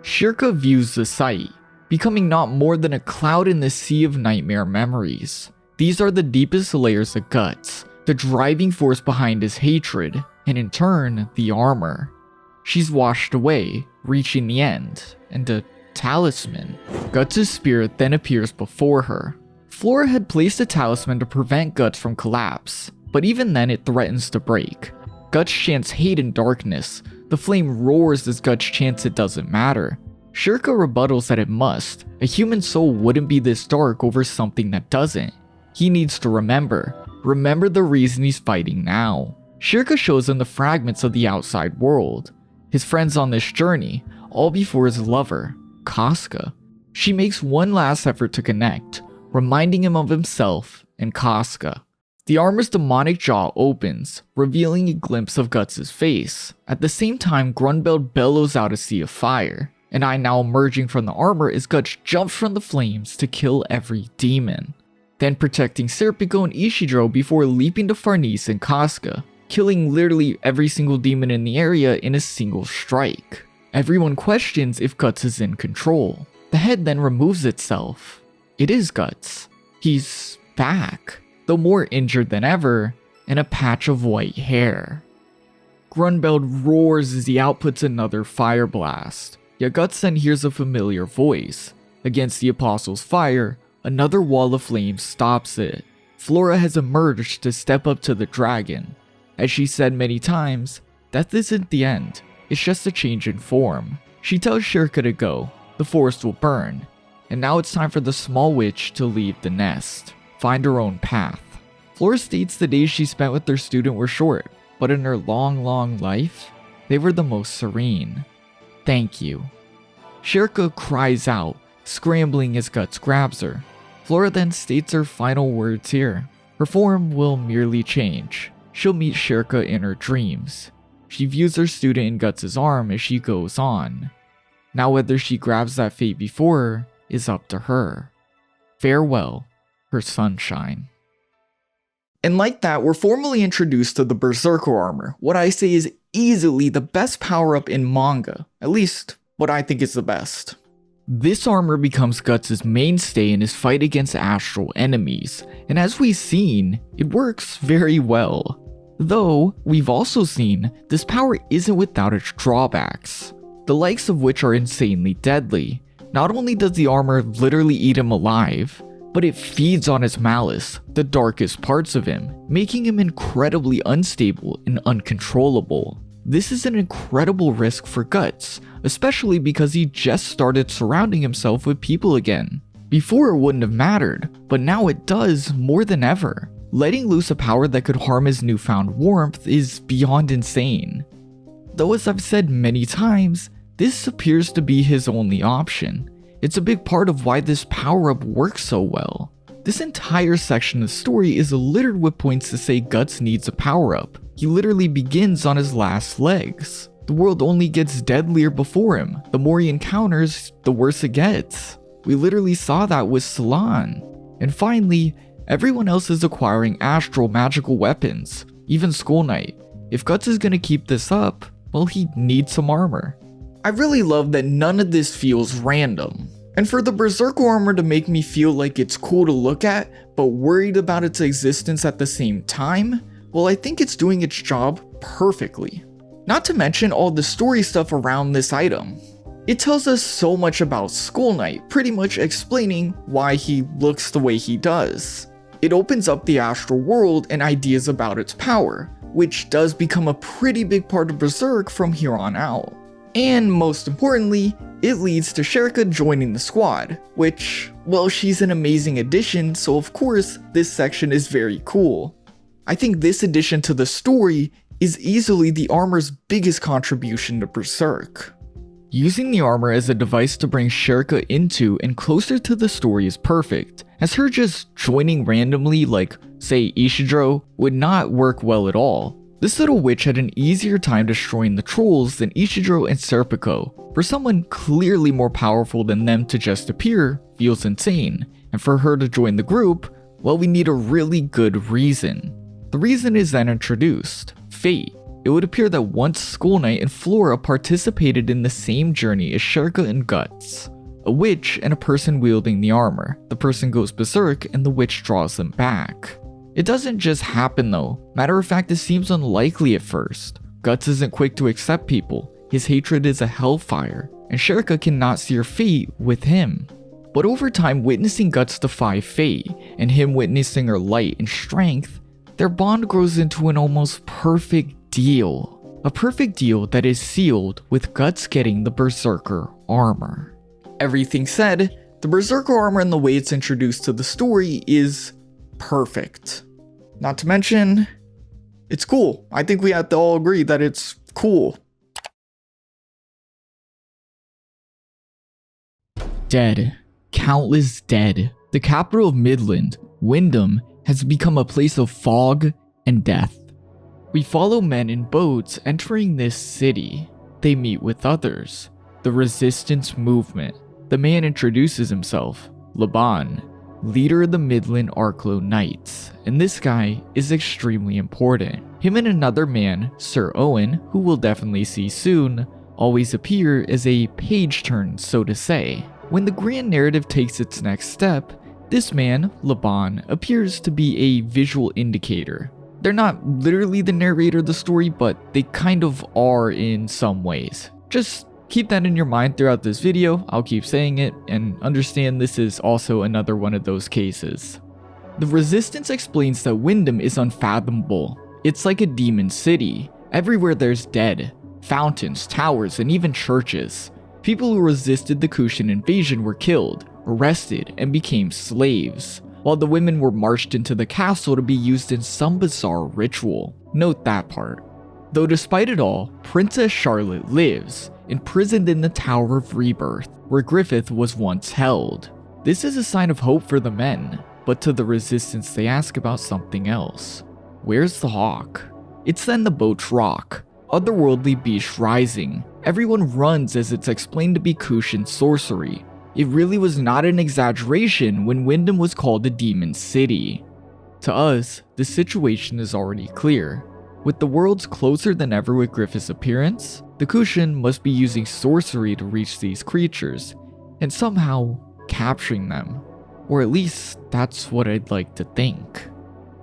Shirka views the sight, becoming not more than a cloud in the sea of nightmare memories. These are the deepest layers of Guts, the driving force behind his hatred, and in turn, the armor. She's washed away, reaching the end, and a talisman. Guts' spirit then appears before her. Flora had placed a talisman to prevent Guts from collapse, but even then it threatens to break. Guts chants hate and darkness. The flame roars as Guts chants it doesn't matter. Shirka rebuttals that it must. A human soul wouldn't be this dark over something that doesn't. He needs to remember the reason he's fighting now. Shirka shows him the fragments of the outside world, his friends on this journey, all before his lover, Casca. She makes one last effort to connect, reminding him of himself and Casca. The armor's demonic jaw opens, revealing a glimpse of Guts' face. At the same time, Grunbeld bellows out a sea of fire. An eye now emerging from the armor as Guts jumps from the flames to kill every demon. then protecting Serpico and Ishidro before leaping to Farnese and Casca, killing literally every single demon in the area in a single strike. Everyone questions if Guts is in control. The head then removes itself. It is Guts. He's back, though more injured than ever, and a patch of white hair. Grunbeld roars as he outputs another fire blast, yet Guts then hears a familiar voice. Against the Apostle's fire, another wall of flames stops it. Flora has emerged to step up to the dragon. As she said many times, death isn't the end, it's just a change in form. She tells Shirka to go, the forest will burn, and now it's time for the small witch to leave the nest, find her own path. Flora states the days she spent with their student were short, but in her long life, they were the most serene. Thank you. Shirka cries out, scrambling as Guts grabs her. Flora then states her final words here. Her form will merely change. She'll meet Shirka in her dreams. She views her student in Guts' arm as she goes on. Now whether she grabs that fate before her is up to her. Farewell, her sunshine. And like that, we're formally introduced to the Berserker Armor, what I say is easily the best power-up in manga, at least what I think is the best. This armor becomes Guts' mainstay in his fight against astral enemies, and as we've seen, it works very well. Though, we've also seen, this power isn't without its drawbacks, the likes of which are insanely deadly. Not only does the armor literally eat him alive, but it feeds on his malice, the darkest parts of him, making him incredibly unstable and uncontrollable. This is an incredible risk for Guts, especially because he just started surrounding himself with people again. Before it wouldn't have mattered, but now it does more than ever. Letting loose a power that could harm his newfound warmth is beyond insane. Though as I've said many times, this appears to be his only option. It's a big part of why this power-up works so well. This entire section of the story is littered with points to say Guts needs a power-up. He literally begins on his last legs. The world only gets deadlier before him. The more he encounters, the worse it gets. We literally saw that with Slan. And finally, everyone else is acquiring astral magical weapons, even Skullknight. If Guts is gonna keep this up, well, he needs some armor. I really love that none of this feels random. And for the Berserker armor to make me feel like it's cool to look at, but worried about its existence at the same time, well, I think it's doing its job perfectly. Not to mention all the story stuff around this item. It tells us so much about Skullknight, pretty much explaining why he looks the way he does. It opens up the astral world and ideas about its power, which does become a pretty big part of Berserk from here on out. And most importantly, it leads to Shirka joining the squad, which, well, she's an amazing addition, so of course, this section is very cool. I think this addition to the story is easily the armor's biggest contribution to Berserk. Using the armor as a device to bring Shirka into and closer to the story is perfect, as her just joining randomly like, say, Ishidro would not work well at all. This little witch had an easier time destroying the trolls than Ishidro and Serpico. For someone clearly more powerful than them to just appear feels insane, and for her to join the group, well, we need a really good reason. The reason is then introduced, fate. It would appear that once Skullknight and Flora participated in the same journey as Shirka and Guts. A witch and a person wielding the armor. The person goes berserk and the witch draws them back. It doesn't just happen though. Matter of fact, it seems unlikely at first. Guts isn't quick to accept people. His hatred is a hellfire, and Shirka cannot see her fate with him. But over time, witnessing Guts defy fate, and him witnessing her light and strength, their bond grows into an almost perfect deal. A perfect deal that is sealed with Guts getting the Berserker Armor. Everything said, the Berserker Armor and the way it's introduced to the story is perfect. Not to mention, it's cool. I think we have to all agree that it's cool. Dead. Countless dead. The capital of Midland, Wyndham, has become a place of fog and death. We follow men in boats entering this city. They meet with others. The resistance movement. The man introduces himself, Laban. leader of the Midland Arklow Knights, and this guy is extremely important. Him and another man, Sir Owen, who we'll definitely see soon, always appear as a page turn, so to say. When the grand narrative takes its next step, this man, Laban, appears to be a visual indicator. They're not literally the narrator of the story, but they kind of are in some ways. Just keep that in your mind throughout this video. I'll keep saying it, and understand this is also another one of those cases. The Resistance explains that Wyndham is unfathomable. It's like a demon city. Everywhere there's dead, fountains, towers, and even churches. People who resisted the Kushan invasion were killed, arrested, and became slaves, while the women were marched into the castle to be used in some bizarre ritual. Note that part. Though despite it all, Princess Charlotte lives, imprisoned in the Tower of Rebirth, where Griffith was once held. This is a sign of hope for the men, but to the Resistance they ask about something else. Where's the hawk? It's then the boat's rock, otherworldly beast rising. Everyone runs as it's explained to be Kushan sorcery. It really was not an exaggeration when Wyndham was called a demon city. To us, the situation is already clear. With the worlds closer than ever with Griffith's appearance, the Kushan must be using sorcery to reach these creatures, and somehow capturing them. Or at least, that's what I'd like to think.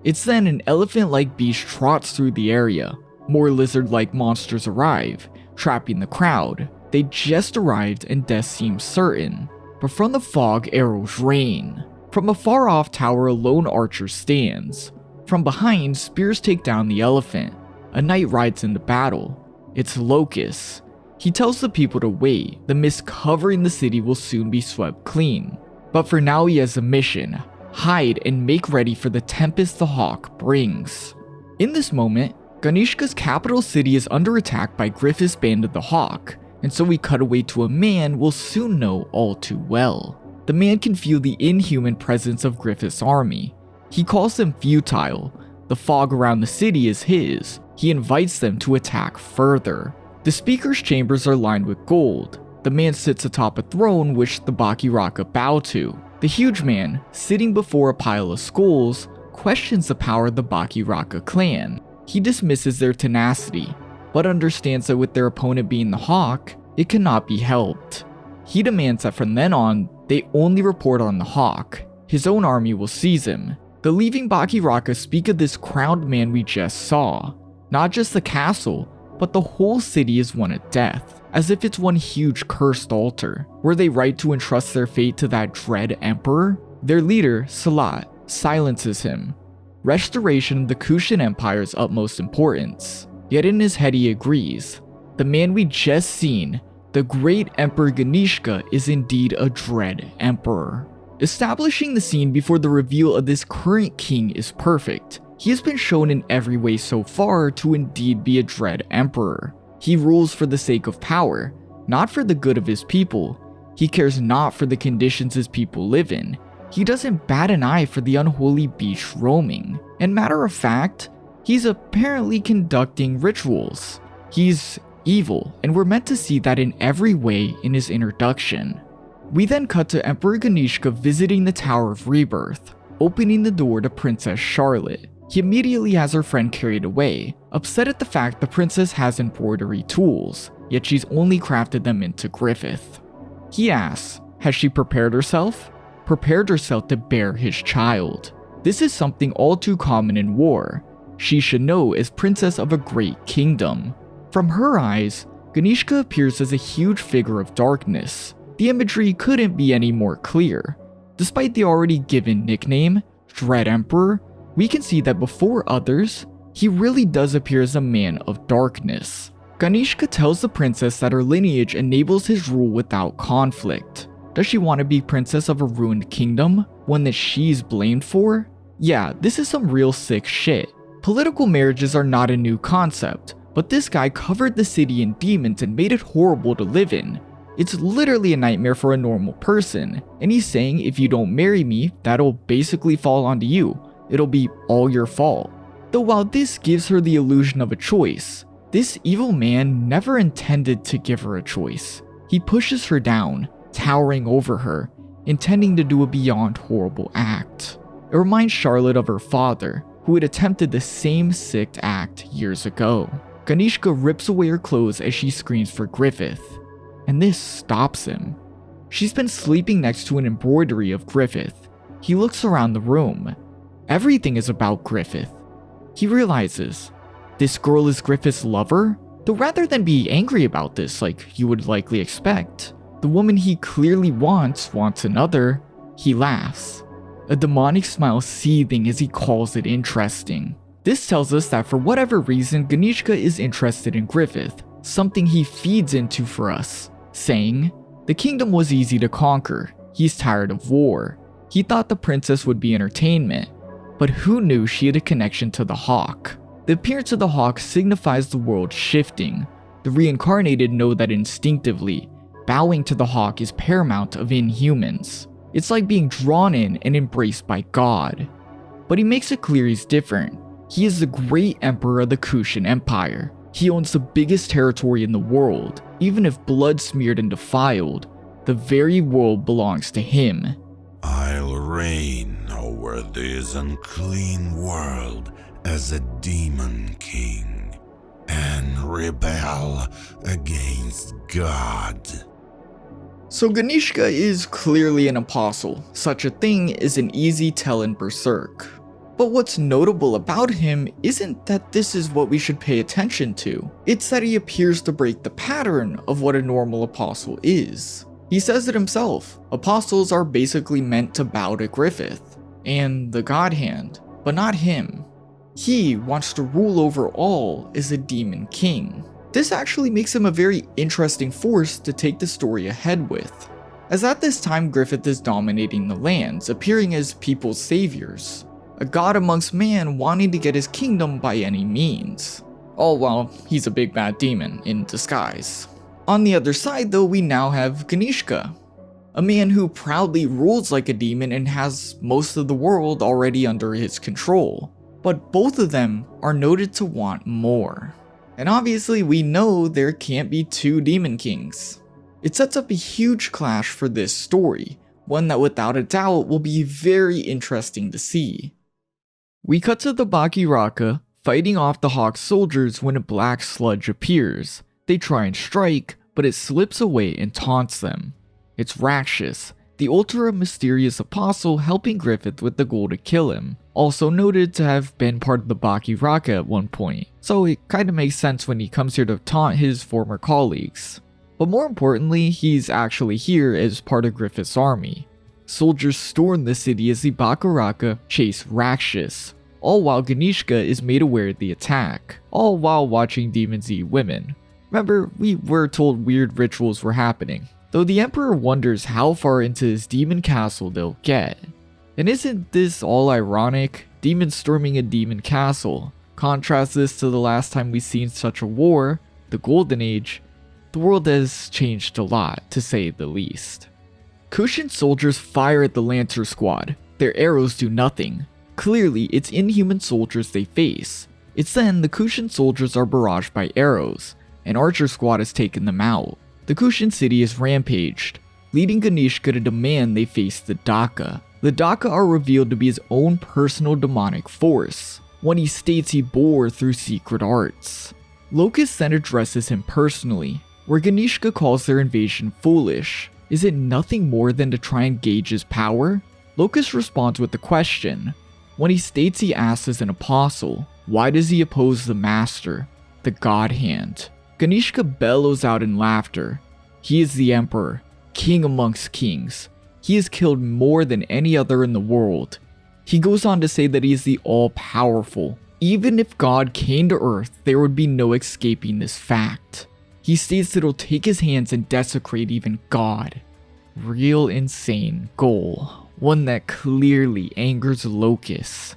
It's then an elephant-like beast trots through the area. More lizard-like monsters arrive, trapping the crowd. They just arrived and death seems certain. But from the fog, arrows rain. From a far-off tower, a lone archer stands. From behind, spears take down the elephant. A knight rides into battle. It's Locust. He tells the people to wait. The mist covering the city will soon be swept clean. But for now, he has a mission. Hide and make ready for the tempest the hawk brings. In this moment, Ganishka's capital city is under attack by Griffith's band of the Hawk, and so we cut away to a man we'll soon know all too well. The man can feel the inhuman presence of Griffith's army. He calls them futile. The fog around the city is his. He invites them to attack further. The speaker's chambers are lined with gold. The man sits atop a throne which the Bakiraka bow to. The huge man, sitting before a pile of skulls, questions the power of the Bakiraka clan. He dismisses their tenacity, but understands that with their opponent being the Hawk, it cannot be helped. He demands that from then on, they only report on the Hawk. His own army will seize him. The leaving Bakiraka speak of this crowned man we just saw. Not just the castle, but the whole city is one of death, as if it's one huge cursed altar. Were they right to entrust their fate to that dread emperor? Their leader, Salat, silences him. Restoration of the Kushan Empire's utmost importance. Yet in his head he agrees. The man we just seen, the great Emperor Ganishka, is indeed a dread emperor. Establishing the scene before the reveal of this current king is perfect. He has been shown in every way so far to indeed be a dread emperor. He rules for the sake of power, not for the good of his people. He cares not for the conditions his people live in. He doesn't bat an eye for the unholy beast roaming. And matter of fact, he's apparently conducting rituals. He's evil, and we're meant to see that in every way in his introduction. We then cut to Emperor Ganishka visiting the Tower of Rebirth, opening the door to Princess Charlotte. He immediately has her friend carried away, upset at the fact the princess has embroidery tools, yet she's only crafted them into Griffith. He asks, has she prepared herself? Prepared herself to bear his child. This is something all too common in war. She should know as princess of a great kingdom. From her eyes, Ganishka appears as a huge figure of darkness. The imagery couldn't be any more clear. Despite the already given nickname, Dread Emperor, we can see that before others, he really does appear as a man of darkness. Ganishka tells the princess that her lineage enables his rule without conflict. Does she want to be princess of a ruined kingdom? One that she's blamed for? Yeah, this is some real sick shit. Political marriages are not a new concept, but this guy covered the city in demons and made it horrible to live in. It's literally a nightmare for a normal person, and he's saying if you don't marry me, that'll basically fall onto you. It'll be all your fault. Though while this gives her the illusion of a choice, this evil man never intended to give her a choice. He pushes her down, towering over her, intending to do a beyond horrible act. It reminds Charlotte of her father, who had attempted the same sick act years ago. Ganishka rips away her clothes as she screams for Griffith, and this stops him. She's been sleeping next to an embroidery of Griffith. He looks around the room. Everything is about Griffith. He realizes, this girl is Griffith's lover? Though rather than be angry about this like you would likely expect, the woman he clearly wants another, he laughs. A demonic smile seething as he calls it interesting. This tells us that for whatever reason, Ganishka is interested in Griffith, something he feeds into for us, saying, the kingdom was easy to conquer, he's tired of war. He thought the princess would be entertainment, but who knew she had a connection to the hawk? The appearance of the hawk signifies the world shifting. The reincarnated know that instinctively, bowing to the hawk is paramount of inhumans. It's like being drawn in and embraced by God. But he makes it clear he's different. He is the great emperor of the Kushan Empire. He owns the biggest territory in the world. Even if blood smeared and defiled, the very world belongs to him. I'll reign over this unclean world as a demon king and rebel against God. So Ganishka is clearly an apostle. Such a thing is an easy tell in Berserk. But what's notable about him isn't that this is what we should pay attention to. It's that he appears to break the pattern of what a normal apostle is. He says it himself. Apostles are basically meant to bow to Griffith and the God Hand, but not him. He wants to rule over all as a demon king. This actually makes him a very interesting force to take the story ahead with, as at this time Griffith is dominating the lands, appearing as people's saviors, a god amongst man wanting to get his kingdom by any means, all while he's a big bad demon in disguise. On the other side though, we now have Ganishka, a man who proudly rules like a demon and has most of the world already under his control. But both of them are noted to want more. And obviously we know there can't be two demon kings. It sets up a huge clash for this story, one that without a doubt will be very interesting to see. We cut to the Bakiraka fighting off the Hawk soldiers when a black sludge appears. They try and strike, but it slips away and taunts them. It's Rakshas, the ultra mysterious apostle helping Griffith with the goal to kill him, also noted to have been part of the Bakiraka at one point, so it kinda makes sense when he comes here to taunt his former colleagues. But more importantly, he's actually here as part of Griffith's army. Soldiers storm the city as the Bakiraka chase Rakshas, all while Ganishka is made aware of the attack, all while watching demons eat women. Remember, we were told weird rituals were happening, though the Emperor wonders how far into his demon castle they'll get. And isn't this all ironic? Demons storming a demon castle. Contrast this to the last time we've seen such a war, the Golden Age. The world has changed a lot, to say the least. Kushan soldiers fire at the Lancer squad. Their arrows do nothing. Clearly, it's inhuman soldiers they face. It's then the Kushan soldiers are barraged by arrows. An archer squad has taken them out. The Kushan city is rampaged, leading Ganishka to demand they face the Daka. The Daka are revealed to be his own personal demonic force, one he states he bore through secret arts. Locust then addresses him personally, where Ganishka calls their invasion foolish. Is it nothing more than to try and gauge his power? Locust responds with the question. When he states he asks as an apostle, why does he oppose the master, the God Hand? Ganishka bellows out in laughter. He is the emperor, king amongst kings. He has killed more than any other in the world. He goes on to say that he is the all-powerful. Even if God came to Earth, there would be no escaping this fact. He states that it'll take his hands and desecrate even God. Real insane goal. One that clearly angers Locust.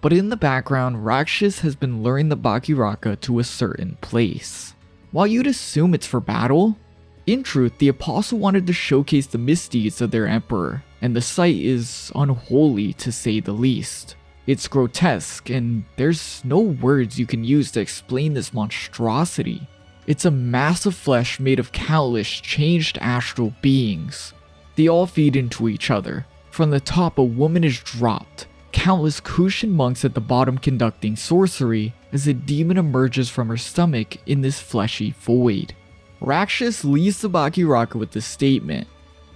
But in the background, Rakshas has been luring the Bakiraka to a certain place. While you'd assume it's for battle, in truth, the apostle wanted to showcase the misdeeds of their emperor, and the sight is unholy to say the least. It's grotesque, and there's no words you can use to explain this monstrosity. It's a mass of flesh made of countless changed astral beings. They all feed into each other. From the top, a woman is dropped. Countless Kushan monks at the bottom conducting sorcery as a demon emerges from her stomach in this fleshy void. Rakshas leaves the Bakiraka with the statement,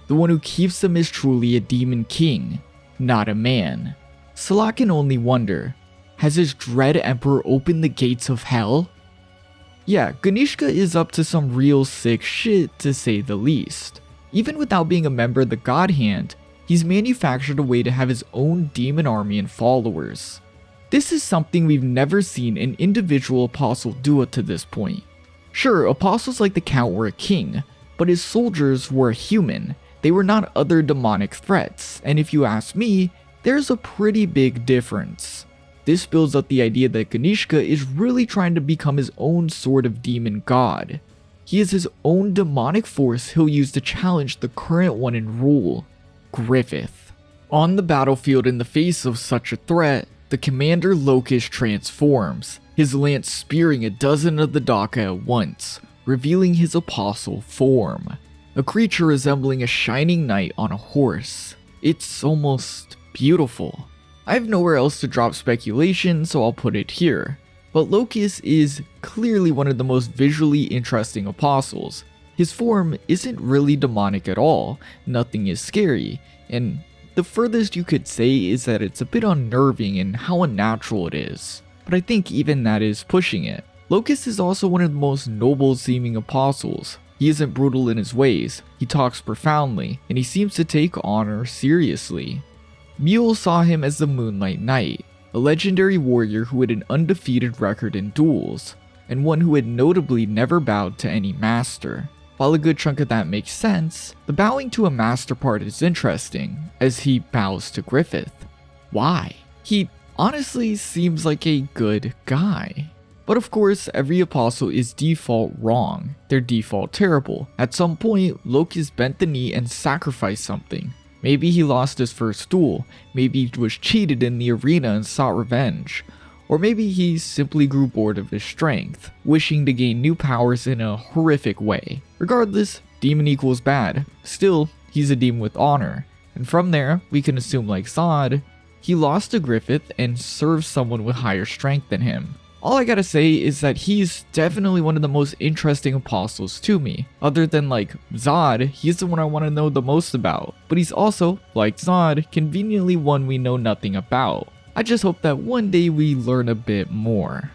"The one who keeps them is truly a demon king, not a man." Salah can only wonder, has his dread emperor opened the gates of hell? Yeah, Ganishka is up to some real sick shit to say the least. Even without being a member of the God Hand, he's manufactured a way to have his own demon army and followers. This is something we've never seen an individual apostle do up to this point. Sure, apostles like the Count were a king, but his soldiers were human. They were not other demonic threats, and if you ask me, there's a pretty big difference. This builds up the idea that Ganishka is really trying to become his own sort of demon god. He has his own demonic force he'll use to challenge the current one in rule, Griffith. On the battlefield in the face of such a threat, the commander Locust transforms, his lance spearing a dozen of the Daka at once, revealing his apostle form. A creature resembling a shining knight on a horse. It's almost beautiful. I have nowhere else to drop speculation, so I'll put it here. But Locust is clearly one of the most visually interesting apostles. His form isn't really demonic at all, nothing is scary, and the furthest you could say is that it's a bit unnerving in how unnatural it is. But I think even that is pushing it. Locust is also one of the most noble seeming apostles. He isn't brutal in his ways, he talks profoundly, and he seems to take honor seriously. Mule saw him as the Moonlight Knight, a legendary warrior who had an undefeated record in duels, and one who had notably never bowed to any master. While a good chunk of that makes sense, the bowing to a master part is interesting, as he bows to Griffith. Why? He honestly seems like a good guy. But of course, every apostle is default wrong. They're default terrible. At some point, Locust bent the knee and sacrificed something. Maybe he lost his first duel, maybe he was cheated in the arena and sought revenge, or maybe he simply grew bored of his strength, wishing to gain new powers in a horrific way. Regardless, demon equals bad. Still, he's a demon with honor, and from there, we can assume like Zodd, he lost to Griffith and served someone with higher strength than him. All I gotta say is that he's definitely one of the most interesting apostles to me. Other than like Zodd, he's the one I want to know the most about. But he's also, like Zodd, conveniently one we know nothing about. I just hope that one day we learn a bit more.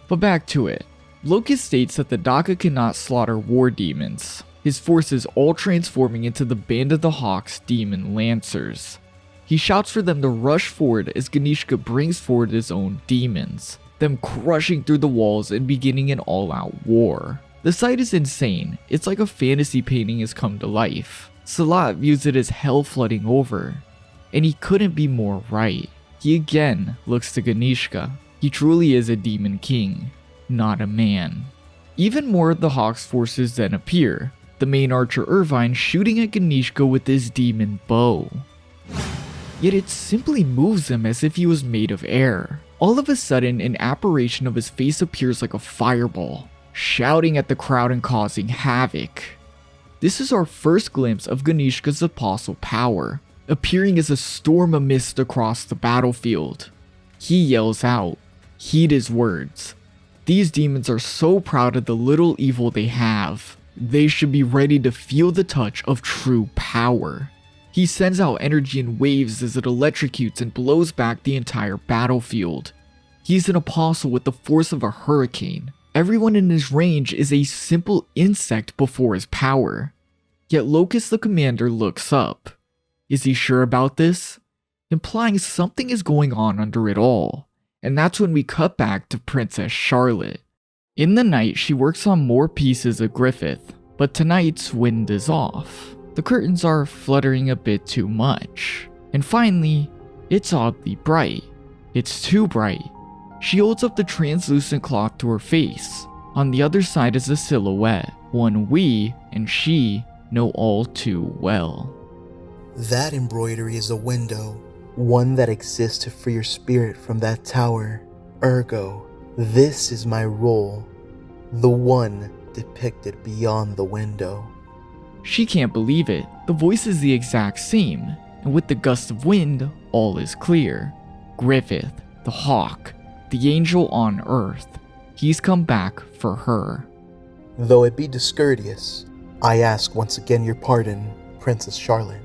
But back to it. Locust states that the Daka cannot slaughter war demons, his forces all transforming into the Band of the Hawk's demon lancers. He shouts for them to rush forward as Ganishka brings forward his own demons, them crushing through the walls and beginning an all-out war. The sight is insane, it's like a fantasy painting has come to life. Salah views it as hell flooding over, and he couldn't be more right. He again looks to Ganishka. He truly is a demon king, not a man. Even more of the Hawk's forces then appear, the main archer Irvine shooting at Ganishka with his demon bow. Yet it simply moves him as if he was made of air. All of a sudden, an apparition of his face appears like a fireball, shouting at the crowd and causing havoc. This is our first glimpse of Ganishka's apostle power, appearing as a storm of mist across the battlefield. He yells out, heed his words. These demons are so proud of the little evil they have. They should be ready to feel the touch of true power. He sends out energy in waves as it electrocutes and blows back the entire battlefield. He's an apostle with the force of a hurricane. Everyone in his range is a simple insect before his power. Yet Locust the commander looks up. Is he sure about this? Implying something is going on under it all. And that's when we cut back to Princess Charlotte. In the night, she works on more pieces of Griffith, but tonight's wind is off. The curtains are fluttering a bit too much. And finally, it's oddly bright. It's too bright. She holds up the translucent cloth to her face. On the other side is a silhouette, one we and she know all too well. That embroidery is a window, one that exists to free your spirit from that tower. Ergo, this is my role, the one depicted beyond the window. She can't believe it. The voice is the exact same, and with the gust of wind, all is clear. Griffith, the hawk, the angel on earth, he's come back for her. Though it be discourteous, I ask once again your pardon, Princess Charlotte.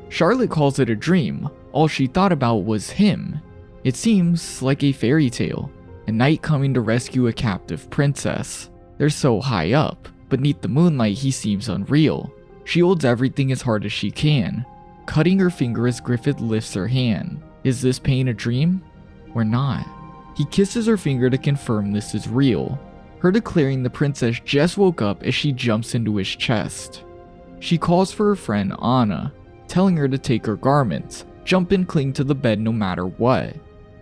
Charlotte calls it a dream. All she thought about was him. It seems like a fairy tale, a knight coming to rescue a captive princess. They're so high up. Beneath the moonlight, he seems unreal. She holds everything as hard as she can, cutting her finger as Griffith lifts her hand. Is this pain a dream? Or not? He kisses her finger to confirm this is real, her declaring the princess just woke up as she jumps into his chest. She calls for her friend Anna, telling her to take her garments, jump and cling to the bed no matter what.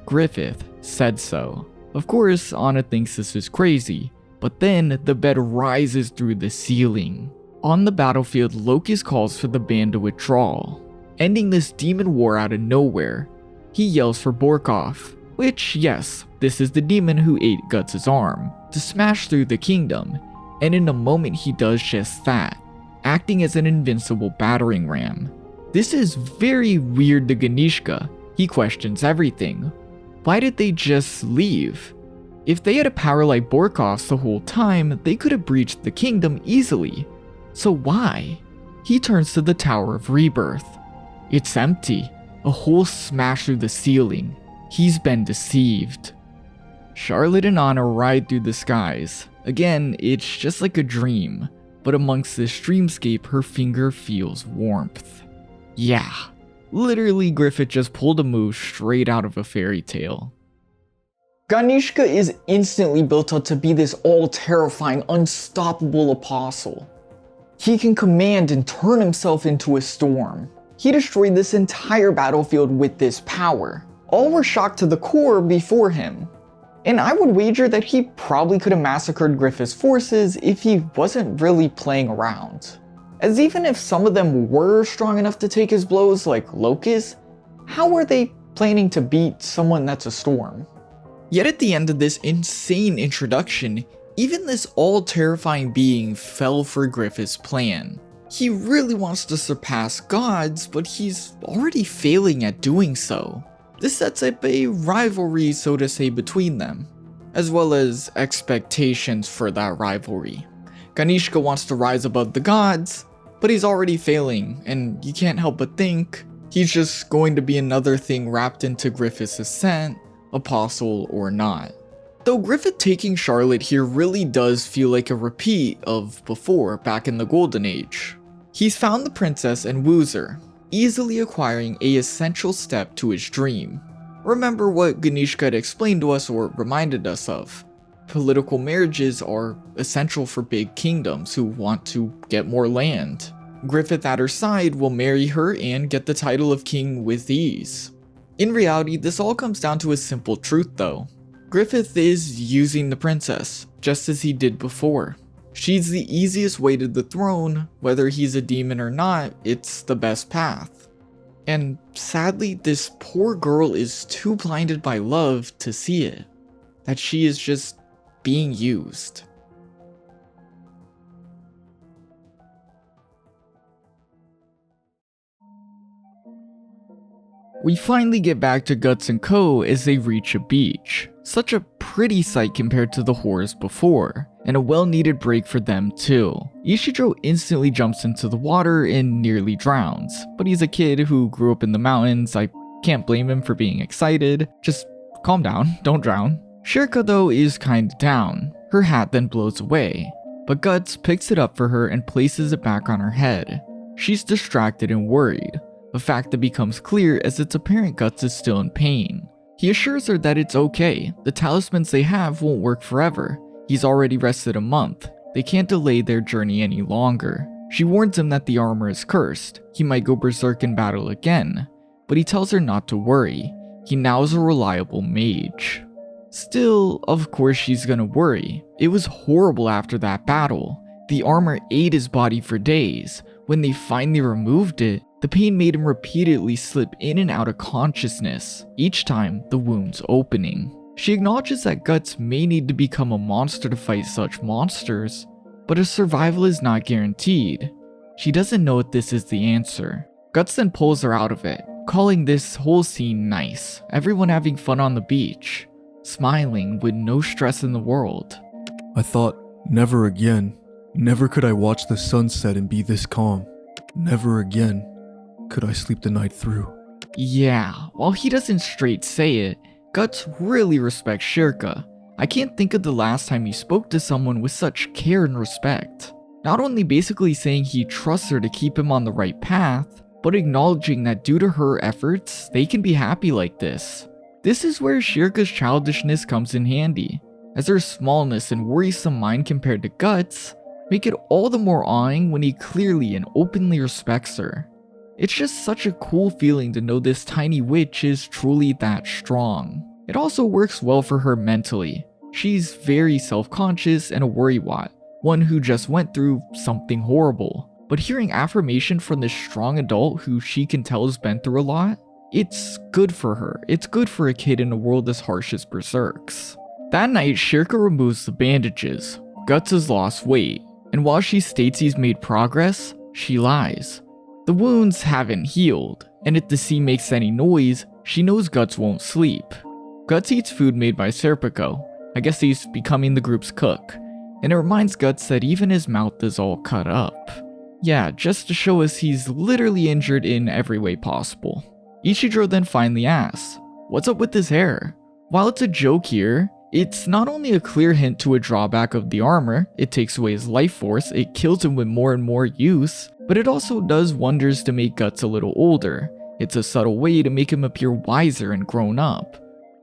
Griffith said so. Of course, Anna thinks this is crazy, but then the bed rises through the ceiling. On the battlefield, Locust calls for the band to withdraw, ending this demon war out of nowhere. He yells for Borkov, which, yes, this is the demon who ate Guts' arm, to smash through the kingdom, and in a moment he does just that, acting as an invincible battering ram. This is very weird to Ganishka. He questions everything. Why did they just leave? If they had a power like Borkov's the whole time, they could have breached the kingdom easily. So why? He turns to the Tower of Rebirth. It's empty. A hole smashed through the ceiling. He's been deceived. Charlotte and Anna ride through the skies. Again, it's just like a dream, but amongst this dreamscape, her finger feels warmth. Yeah, literally Griffith just pulled a move straight out of a fairy tale. Ganishka is instantly built up to be this all-terrifying, unstoppable apostle. He can command and turn himself into a storm. He destroyed this entire battlefield with this power. All were shocked to the core before him. And I would wager that he probably could have massacred Griffith's forces if he wasn't really playing around. As even if some of them were strong enough to take his blows like Locust, how were they planning to beat someone that's a storm? Yet at the end of this insane introduction, even this all-terrifying being fell for Griffith's plan. He really wants to surpass gods, but he's already failing at doing so. This sets up a rivalry, so to say, between them, as well as expectations for that rivalry. Ganishka wants to rise above the gods, but he's already failing, and you can't help but think he's just going to be another thing wrapped into Griffith's ascent, apostle or not. Though Griffith taking Charlotte here really does feel like a repeat of before, back in the Golden Age. He's found the princess and woos her, easily acquiring a essential step to his dream. Remember what Ganishka had explained to us or reminded us of. Political marriages are essential for big kingdoms who want to get more land. Griffith at her side will marry her and get the title of king with ease. In reality, this all comes down to a simple truth though. Griffith is using the princess, just as he did before. She's the easiest way to the throne, whether he's a demon or not, it's the best path. And sadly, this poor girl is too blinded by love to see it, that she is just being used. We finally get back to Guts and Co. as they reach a beach. Such a pretty sight compared to the horrors before, and a well-needed break for them too. Ishidro instantly jumps into the water and nearly drowns, but he's a kid who grew up in the mountains. I can't blame him for being excited. Just calm down, don't drown. Shirka though is kinda down. Her hat then blows away, but Guts picks it up for her and places it back on her head. She's distracted and worried, a fact that becomes clear as it's apparent Guts is still in pain. He assures her that it's okay, the talismans they have won't work forever. He's already rested a month, they can't delay their journey any longer. She warns him that the armor is cursed, he might go berserk in battle again, but he tells her not to worry, he now is a reliable mage. Still, of course she's gonna worry. It was horrible after that battle. The armor ate his body for days. When they finally removed it, the pain made him repeatedly slip in and out of consciousness, each time the wounds opening. She acknowledges that Guts may need to become a monster to fight such monsters, but his survival is not guaranteed. She doesn't know if this is the answer. Guts then pulls her out of it, calling this whole scene nice, everyone having fun on the beach, smiling with no stress in the world. I thought, never again. Never could I watch the sunset and be this calm. Never again could I sleep the night through. Yeah, while he doesn't straight say it, Guts really respects Shirka. I can't think of the last time he spoke to someone with such care and respect. Not only basically saying he trusts her to keep him on the right path, but acknowledging that due to her efforts, they can be happy like this. This is where Shirka's childishness comes in handy, as her smallness and worrisome mind compared to Guts make it all the more awing when he clearly and openly respects her. It's just such a cool feeling to know this tiny witch is truly that strong. It also works well for her mentally. She's very self-conscious and a worrywart, one who just went through something horrible. But hearing affirmation from this strong adult who she can tell has been through a lot, it's good for her. It's good for a kid in a world as harsh as Berserks. That night, Shirka removes the bandages. Guts has lost weight, and while she states he's made progress, she lies. The wounds haven't healed, and if the sea makes any noise, she knows Guts won't sleep. Guts eats food made by Serpico. I guess he's becoming the group's cook, and it reminds Guts that even his mouth is all cut up. Yeah, just to show us he's literally injured in every way possible. Ichijiro then finally asks, what's up with his hair? While it's a joke here, it's not only a clear hint to a drawback of the armor, it takes away his life force, it kills him with more and more use, but it also does wonders to make Guts a little older. It's a subtle way to make him appear wiser and grown up.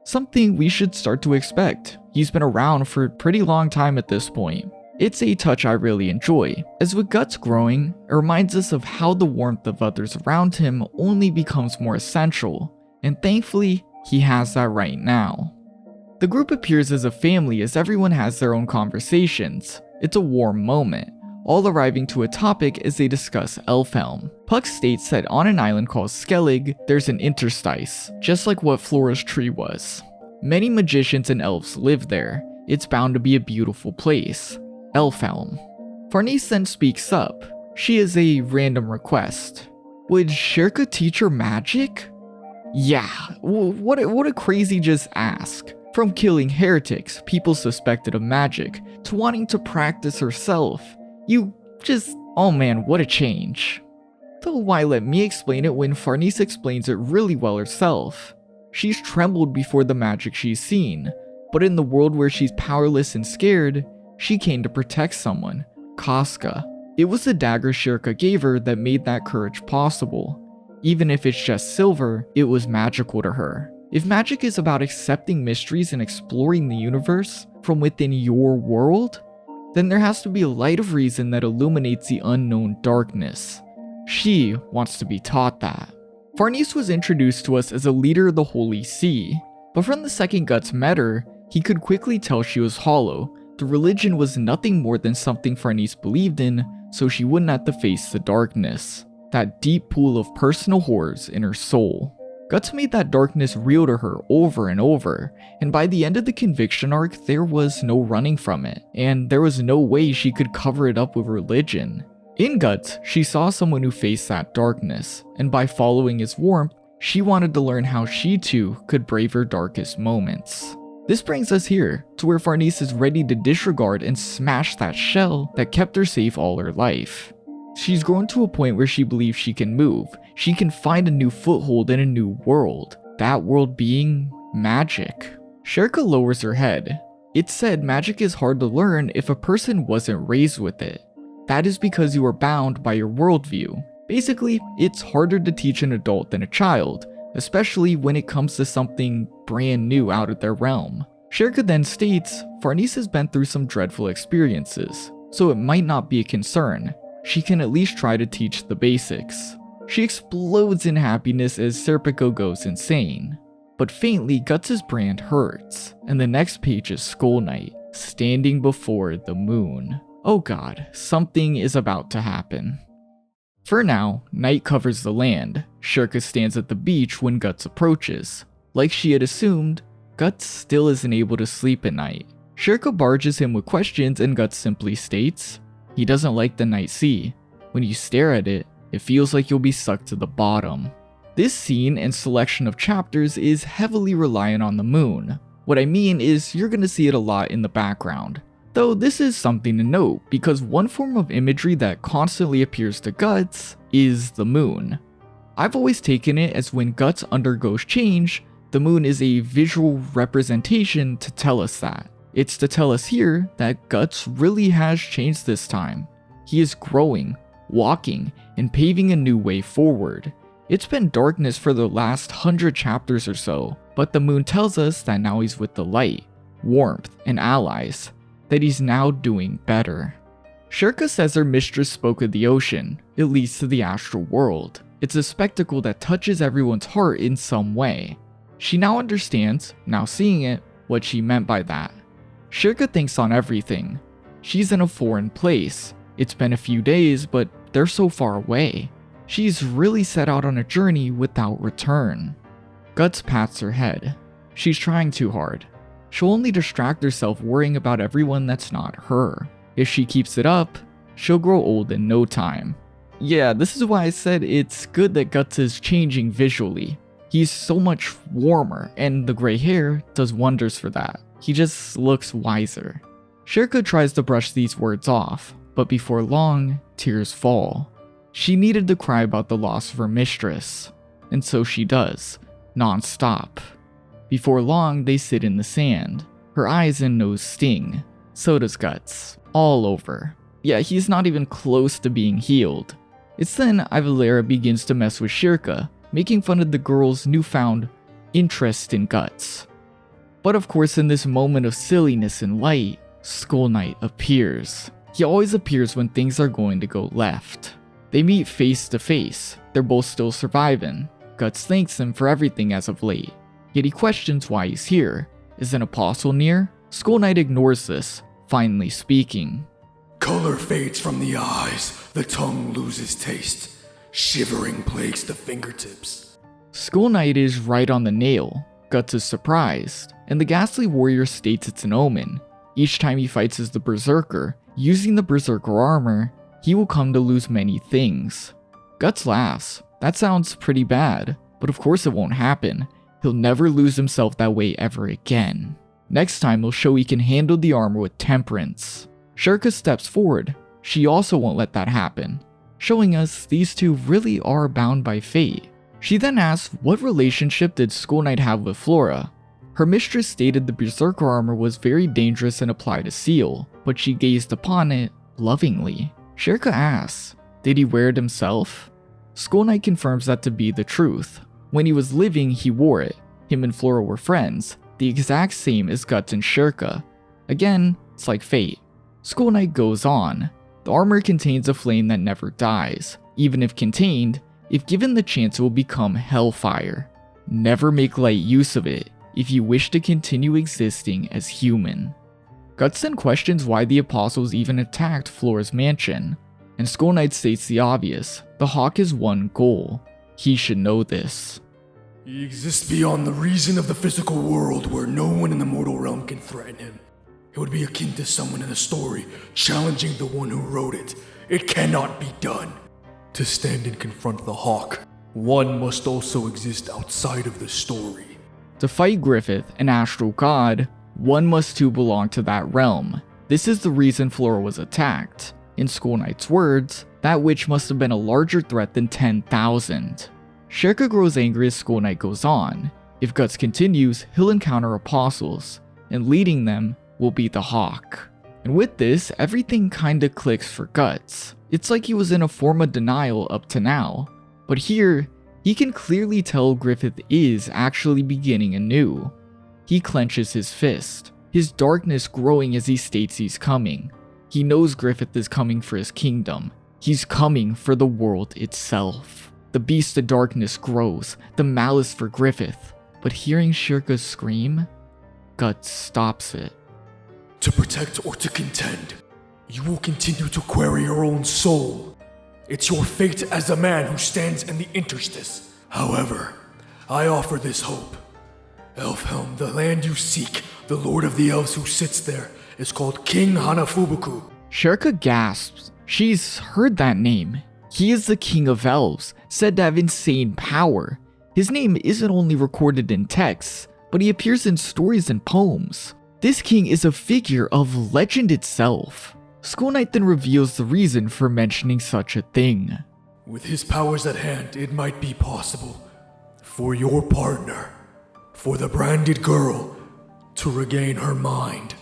Something we should start to expect. He's been around for a pretty long time at this point. It's a touch I really enjoy, as with Guts growing, it reminds us of how the warmth of others around him only becomes more essential, and thankfully, he has that right now. The group appears as a family as everyone has their own conversations. It's a warm moment, all arriving to a topic as they discuss Elfhelm. Puck states that on an island called Skellig, there's an interstice, just like what Flora's tree was. Many magicians and elves live there. It's bound to be a beautiful place. Elfhelm. Farnese then speaks up. She is a random request. Would Shirka teach her magic? Yeah, what a crazy just ask. From killing heretics, people suspected of magic, to wanting to practice herself. Oh man, what a change. Though why let me explain it when Farnese explains it really well herself. She's trembled before the magic she's seen, but in the world where she's powerless and scared, she came to protect someone, Casca. It was the dagger Shirka gave her that made that courage possible. Even if it's just silver, it was magical to her. If magic is about accepting mysteries and exploring the universe from within your world, then there has to be a light of reason that illuminates the unknown darkness. She wants to be taught that. Farnese was introduced to us as a leader of the Holy Sea, but from the second Guts met her, he could quickly tell she was hollow. The religion was nothing more than something Farnese believed in, so she wouldn't have to face the darkness. That deep pool of personal horrors in her soul. Guts made that darkness real to her over and over, and by the end of the conviction arc, there was no running from it, and there was no way she could cover it up with religion. In Guts, she saw someone who faced that darkness, and by following his warmth, she wanted to learn how she too could brave her darkest moments. This brings us here, to where Farnese is ready to disregard and smash that shell that kept her safe all her life. She's grown to a point where she believes she can move, she can find a new foothold in a new world, that world being magic. Shirka lowers her head. It's said magic is hard to learn if a person wasn't raised with it. That is because you are bound by your worldview. Basically, it's harder to teach an adult than a child, especially when it comes to something brand new out of their realm. Shirka then states, Farnese has been through some dreadful experiences, so it might not be a concern. She can at least try to teach the basics. She explodes in happiness as Serpico goes insane. But faintly, Guts' brand hurts, and the next page is Skullknight, standing before the moon. Oh god, something is about to happen. For now, night covers the land. Shirka stands at the beach when Guts approaches. Like she had assumed, Guts still isn't able to sleep at night. Shirka barges him with questions and Guts simply states, he doesn't like the night sea. When you stare at it, it feels like you'll be sucked to the bottom. This scene and selection of chapters is heavily reliant on the moon. What I mean is you're gonna see it a lot in the background. Though this is something to note because one form of imagery that constantly appears to Guts is the moon. I've always taken it as when Guts undergoes change, the moon is a visual representation to tell us that. It's to tell us here that Guts really has changed this time. He is growing, walking, and paving a new way forward. It's been darkness for the last 100 chapters or so, but the moon tells us that now he's with the light, warmth, and allies, that he's now doing better. Shirka says her mistress spoke of the ocean. It leads to the astral world. It's a spectacle that touches everyone's heart in some way. She now understands, now seeing it, what she meant by that. Shirka thinks on everything. She's in a foreign place. It's been a few days, but they're so far away. She's really set out on a journey without return. Guts pats her head. She's trying too hard. She'll only distract herself worrying about everyone that's not her. If she keeps it up, she'll grow old in no time. Yeah, this is why I said it's good that Guts is changing visually. He's so much warmer, and the gray hair does wonders for that. He just looks wiser. Shirka tries to brush these words off, but before long, tears fall. She needed to cry about the loss of her mistress, and so she does, non-stop. Before long, they sit in the sand. Her eyes and nose sting. So does Guts. All over. Yeah, he's not even close to being healed. It's then Ivalera begins to mess with Shirka, making fun of the girl's newfound interest in Guts. But of course, in this moment of silliness and light, Skullknight appears. He always appears when things are going to go left. They meet face to face. They're both still surviving. Guts thanks him for everything as of late. Yet he questions why he's here. Is an apostle near? Skullknight ignores this, finally speaking. Color fades from the eyes, the tongue loses taste. Shivering plagues the fingertips. Skullknight is right on the nail. Guts is surprised, and the ghastly warrior states it's an omen. Each time he fights as the Berserker, using the Berserker Armor, he will come to lose many things. Guts laughs. That sounds pretty bad, but of course it won't happen. He'll never lose himself that way ever again. Next time he'll show he can handle the armor with temperance. Shirka steps forward. She also won't let that happen, showing us these two really are bound by fate. She then asks what relationship did Skullknight have with Flora. Her mistress stated the Berserker armor was very dangerous and applied a seal, but she gazed upon it lovingly. Shirka asks, did he wear it himself? Skullknight confirms that to be the truth. When he was living, he wore it. Him and Flora were friends, the exact same as Guts and Shirka. Again, it's like fate. Skullknight goes on. The armor contains a flame that never dies. Even if contained, if given the chance it will become hellfire. Never make light use of it if you wish to continue existing as human. Guts then questions why the apostles even attacked Flora's mansion, and Skullknight states the obvious, the Hawk has one goal. He should know this. He exists beyond the reason of the physical world where no one in the mortal realm can threaten him. It would be akin to someone in a story challenging the one who wrote it. It cannot be done. To stand and confront the Hawk, one must also exist outside of the story. To fight Griffith, an astral god, one must too belong to that realm. This is the reason Flora was attacked. In Skullknight's words, that witch must have been a larger threat than 10,000. Shirka grows angry as Skullknight goes on. If Guts continues, he'll encounter apostles, and leading them will be the Hawk. And with this, everything kinda clicks for Guts. It's like he was in a form of denial up to now. But here, he can clearly tell Griffith is actually beginning anew. He clenches his fist, his darkness growing as he states he's coming. He knows Griffith is coming for his kingdom. He's coming for the world itself. The beast of darkness grows, the malice for Griffith. But hearing Shirka scream, Guts stops it. To protect or to contend, you will continue to query your own soul. It's your fate as a man who stands in the interstice. However, I offer this hope. Elfhelm, the land you seek, the lord of the elves who sits there, is called King Hanafubuku. Shirka gasps. She's heard that name. He is the king of elves, said to have insane power. His name isn't only recorded in texts, but he appears in stories and poems. This king is a figure of legend itself. Skullknight then reveals the reason for mentioning such a thing. With his powers at hand, it might be possible for your partner, for the branded girl, to regain her mind.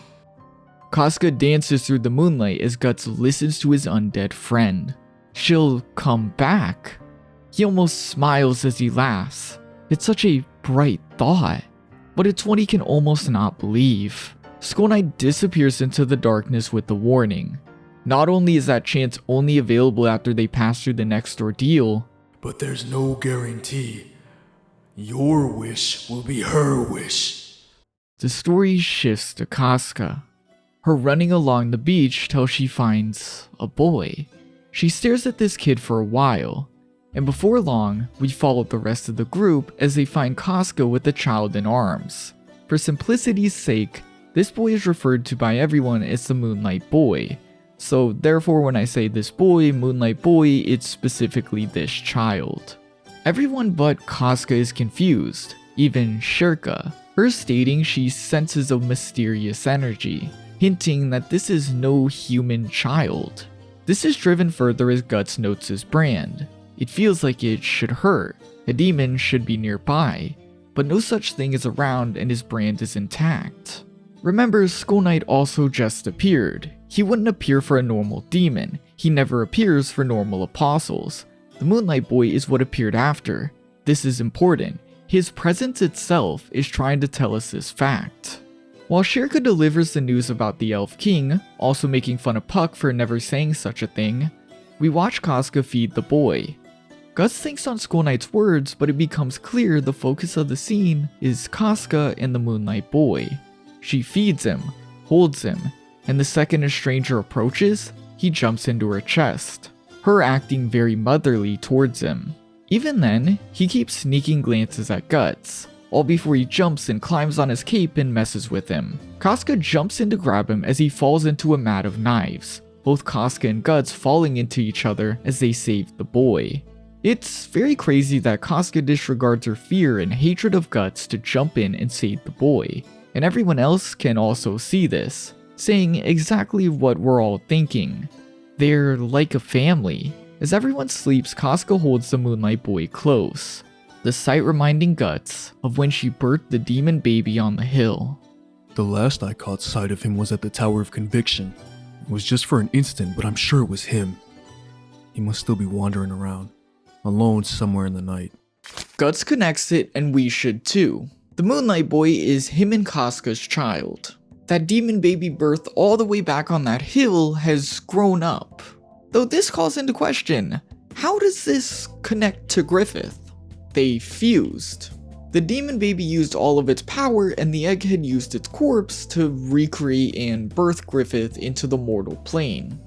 Casca dances through the moonlight as Guts listens to his undead friend. She'll come back. He almost smiles as he laughs. It's such a bright thought, but it's one he can almost not believe. Skullknight disappears into the darkness with the warning. Not only is that chance only available after they pass through the next ordeal, but there's no guarantee. Your wish will be her wish. The story shifts to Casca. Her running along the beach till she finds a boy. She stares at this kid for a while, and before long, we follow the rest of the group as they find Casca with the child in arms. For simplicity's sake, this boy is referred to by everyone as the Moonlight Boy, so therefore when I say this boy, Moonlight Boy, it's specifically this child. Everyone but Casca is confused, even Shirka, her stating she senses a mysterious energy, hinting that this is no human child. This is driven further as Guts notes his brand. It feels like it should hurt, a demon should be nearby, but no such thing is around and his brand is intact. Remember, Skullknight also just appeared. He wouldn't appear for a normal demon, he never appears for normal apostles. The Moonlight Boy is what appeared after. This is important. His presence itself is trying to tell us this fact. While Shirka delivers the news about the Elf King, also making fun of Puck for never saying such a thing, we watch Casca feed the boy. Guts thinks on Skullknight's words, but it becomes clear the focus of the scene is Casca and the Moonlight Boy. She feeds him, holds him, and the second a stranger approaches, he jumps into her chest, her acting very motherly towards him. Even then, he keeps sneaking glances at Guts, all before he jumps and climbs on his cape and messes with him. Casca jumps in to grab him as he falls into a mat of knives, both Casca and Guts falling into each other as they save the boy. It's very crazy that Casca disregards her fear and hatred of Guts to jump in and save the boy, and everyone else can also see this, saying exactly what we're all thinking. They're like a family. As everyone sleeps, Casca holds the Moonlight Boy close, the sight reminding Guts of when she birthed the demon baby on the hill. The last I caught sight of him was at the Tower of Conviction. It was just for an instant, but I'm sure it was him. He must still be wandering around, alone somewhere in the night. Guts connects it, and we should too. The Moonlight Boy is him and Casca's child. That demon baby birthed all the way back on that hill has grown up. Though this calls into question, how does this connect to Griffith? They fused. The demon baby used all of its power and the egghead used its corpse to recreate and birth Griffith into the mortal plane.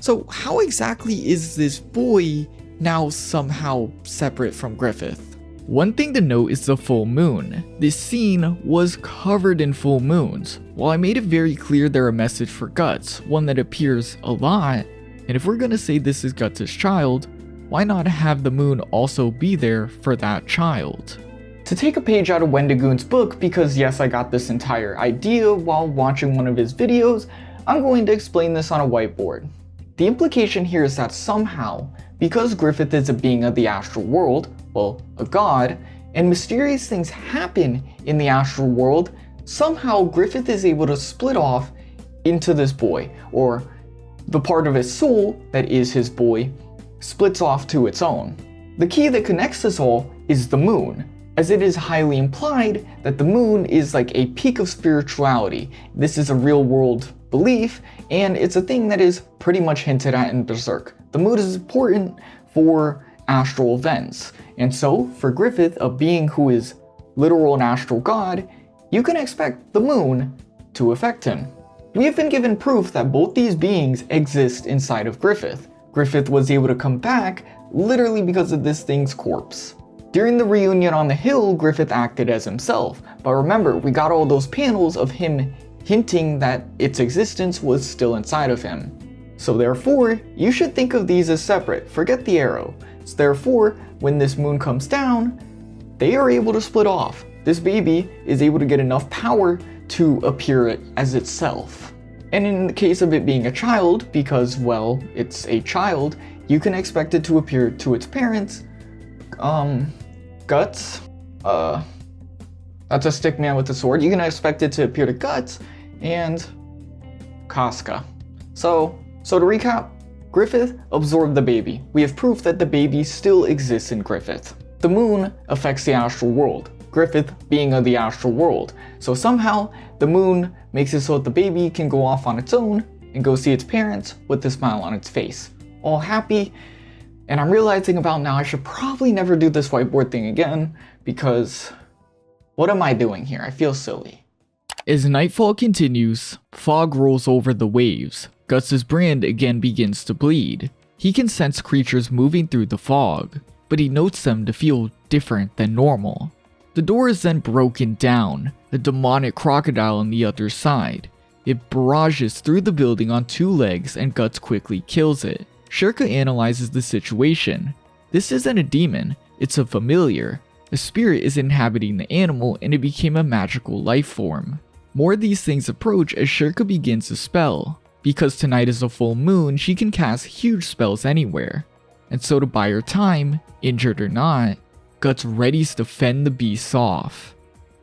So how exactly is this boy now somehow separate from Griffith? One thing to note is the full moon. This scene was covered in full moons. While I made it very clear they're a message for Guts, one that appears a lot, and if we're gonna say this is Guts' child, why not have the moon also be there for that child? To take a page out of Wendigoon's book, because yes, I got this entire idea while watching one of his videos, I'm going to explain this on a whiteboard. The implication here is that somehow, because Griffith is a being of the astral world, well, a god, and mysterious things happen in the astral world, somehow Griffith is able to split off into this boy, or the part of his soul that is his boy splits off to its own. The key that connects this all is the moon, as it is highly implied that the moon is like a peak of spirituality. This is a real world belief, and it's a thing that is pretty much hinted at in Berserk. The moon is important for astral events, and so for Griffith, a being who is literal and astral god, you can expect the moon to affect him. We have been given proof that both these beings exist inside of Griffith. Griffith was able to come back literally because of this thing's corpse. During the reunion on the hill, Griffith acted as himself, but remember, we got all those panels of him hinting that its existence was still inside of him. So therefore, you should think of these as separate, forget the arrow. So therefore, when this moon comes down, they are able to split off. This baby is able to get enough power to appear as itself. And in the case of it being a child, because, well, it's a child, you can expect it to appear to its parents, Guts, that's a stick man with a sword. You can expect it to appear to Guts and Casca. So to recap, Griffith absorbed the baby. We have proof that the baby still exists in Griffith. The moon affects the astral world, Griffith being of the astral world. So somehow, the moon makes it so that the baby can go off on its own and go see its parents with a smile on its face. All happy, and I'm realizing about now I should probably never do this whiteboard thing again, because what am I doing here? I feel silly. As nightfall continues, fog rolls over the waves. Guts' brand again begins to bleed. He can sense creatures moving through the fog, but he notes them to feel different than normal. The door is then broken down, a demonic crocodile on the other side. It barrages through the building on 2 legs and Guts quickly kills it. Shirka analyzes the situation. This isn't a demon, it's a familiar. A spirit is inhabiting the animal and it became a magical life form. More of these things approach as Shirka begins a spell. Because tonight is a full moon, she can cast huge spells anywhere. And so to buy her time, injured or not, Guts readies to fend the beasts off.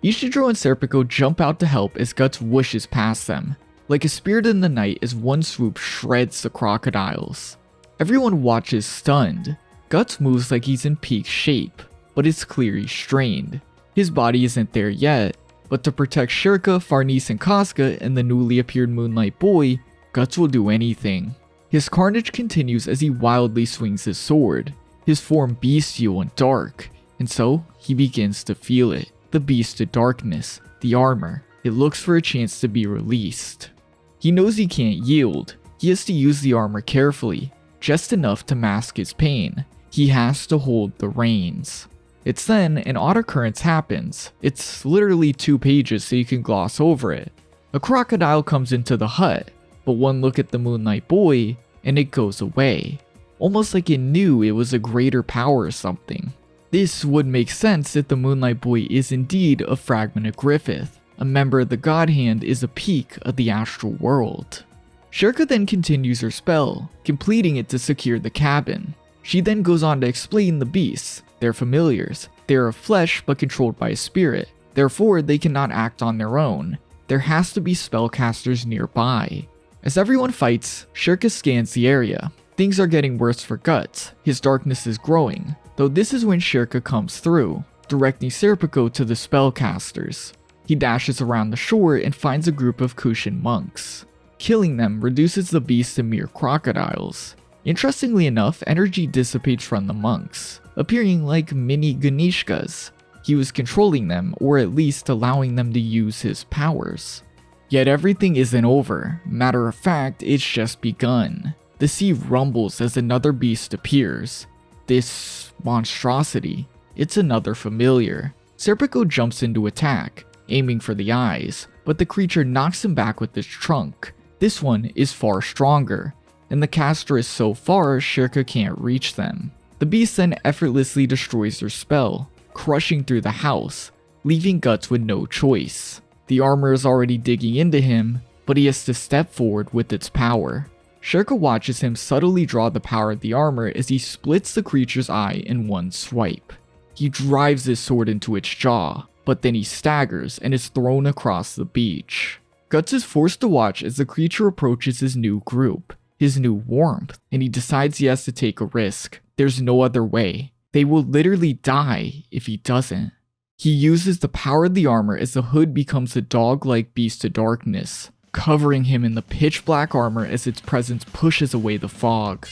Ishidro and Serpico jump out to help as Guts whooshes past them. Like a spirit in the night as one swoop shreds the crocodiles. Everyone watches stunned. Guts moves like he's in peak shape, but it's clear he's strained. His body isn't there yet, but to protect Shirka, Farnese and Casca and the newly appeared Moonlight Boy, Guts will do anything. His carnage continues as he wildly swings his sword, his form bestial and dark, and so he begins to feel it. The beast of darkness, the armor, it looks for a chance to be released. He knows he can't yield, he has to use the armor carefully, just enough to mask his pain. He has to hold the reins. It's then an odd occurrence happens. It's literally 2 pages so you can gloss over it. A crocodile comes into the hut, but one look at the Moonlight Boy and it goes away. Almost like it knew it was a greater power or something. This would make sense if the Moonlight Boy is indeed a fragment of Griffith. A member of the God Hand is a peak of the astral world. Shirka then continues her spell, completing it to secure the cabin. She then goes on to explain the beasts. They're familiars. They are of flesh but controlled by a spirit. Therefore, they cannot act on their own. There has to be spellcasters nearby. As everyone fights, Shirka scans the area. Things are getting worse for Guts. His darkness is growing, though this is when Shirka comes through, directing Serpico to the spellcasters. He dashes around the shore and finds a group of Kushan monks. Killing them reduces the beasts to mere crocodiles. Interestingly enough, energy dissipates from the monks, appearing like mini Ganishkas. He was controlling them, or at least allowing them to use his powers. Yet everything isn't over. Matter of fact, it's just begun. The sea rumbles as another beast appears. This monstrosity. It's another familiar. Serpico jumps into attack, aiming for the eyes, but the creature knocks him back with its trunk. This one is far stronger, and the caster is so far Shirka can't reach them. The beast then effortlessly destroys their spell, crushing through the house, leaving Guts with no choice. The armor is already digging into him, but he has to step forward with its power. Shirka watches him subtly draw the power of the armor as he splits the creature's eye in one swipe. He drives his sword into its jaw, but then he staggers and is thrown across the beach. Guts is forced to watch as the creature approaches his new group, his new warmth, and he decides he has to take a risk. There's no other way. They will literally die if he doesn't. He uses the power of the armor as the hood becomes a dog-like beast of darkness, covering him in the pitch black armor as its presence pushes away the fog.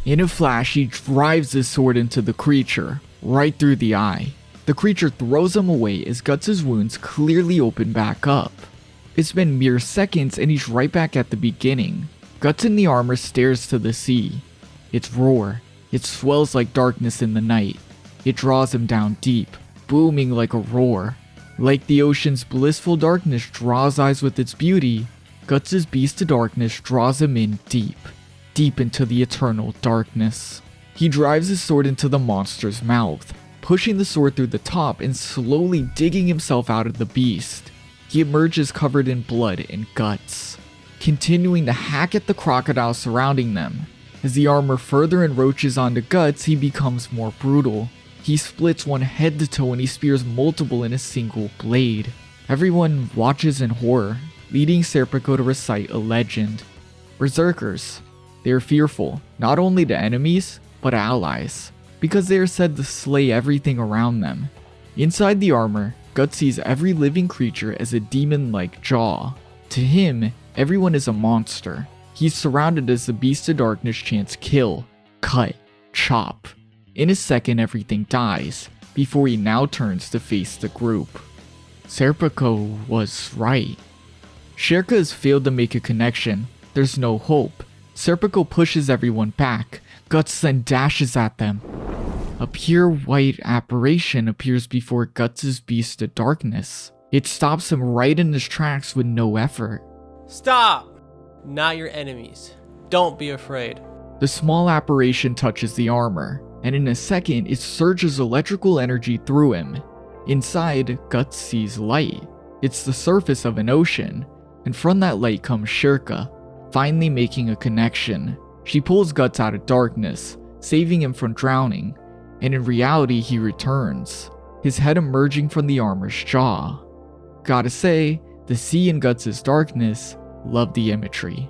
In a flash, he drives his sword into the creature, right through the eye. The creature throws him away as Guts' wounds clearly open back up. It's been mere seconds and he's right back at the beginning. Guts in the armor stares to the sea. Its roar. It swells like darkness in the night. It draws him down deep, booming like a roar. Like the ocean's blissful darkness draws eyes with its beauty, Guts' beast of darkness draws him in deep, deep into the eternal darkness. He drives his sword into the monster's mouth, pushing the sword through the top and slowly digging himself out of the beast. He emerges covered in blood and guts, continuing to hack at the crocodile surrounding them. As the armor further encroaches onto Guts, he becomes more brutal. He splits one head to toe and he spears multiple in a single blade. Everyone watches in horror, leading Serpico to recite a legend. Berserkers. They are fearful, not only to enemies, but allies, because they are said to slay everything around them. Inside the armor, Guts sees every living creature as a demon-like jaw. To him, everyone is a monster. He's surrounded as the Beast of Darkness chants kill, cut, chop. In a second, everything dies, before he now turns to face the group. Serpico was right. Sherka has failed to make a connection. There's no hope. Serpico pushes everyone back. Guts then dashes at them. A pure white apparition appears before Guts' Beast of Darkness. It stops him right in his tracks with no effort. Stop! Not your enemies. Don't be afraid. The small apparition touches the armor, and in a second it surges electrical energy through him. Inside, Guts sees light. It's the surface of an ocean, and from that light comes Sherka, finally making a connection. She pulls Guts out of darkness, saving him from drowning, and in reality he returns, his head emerging from the armor's jaw. Gotta say, the sea in Guts' darkness loved the imagery.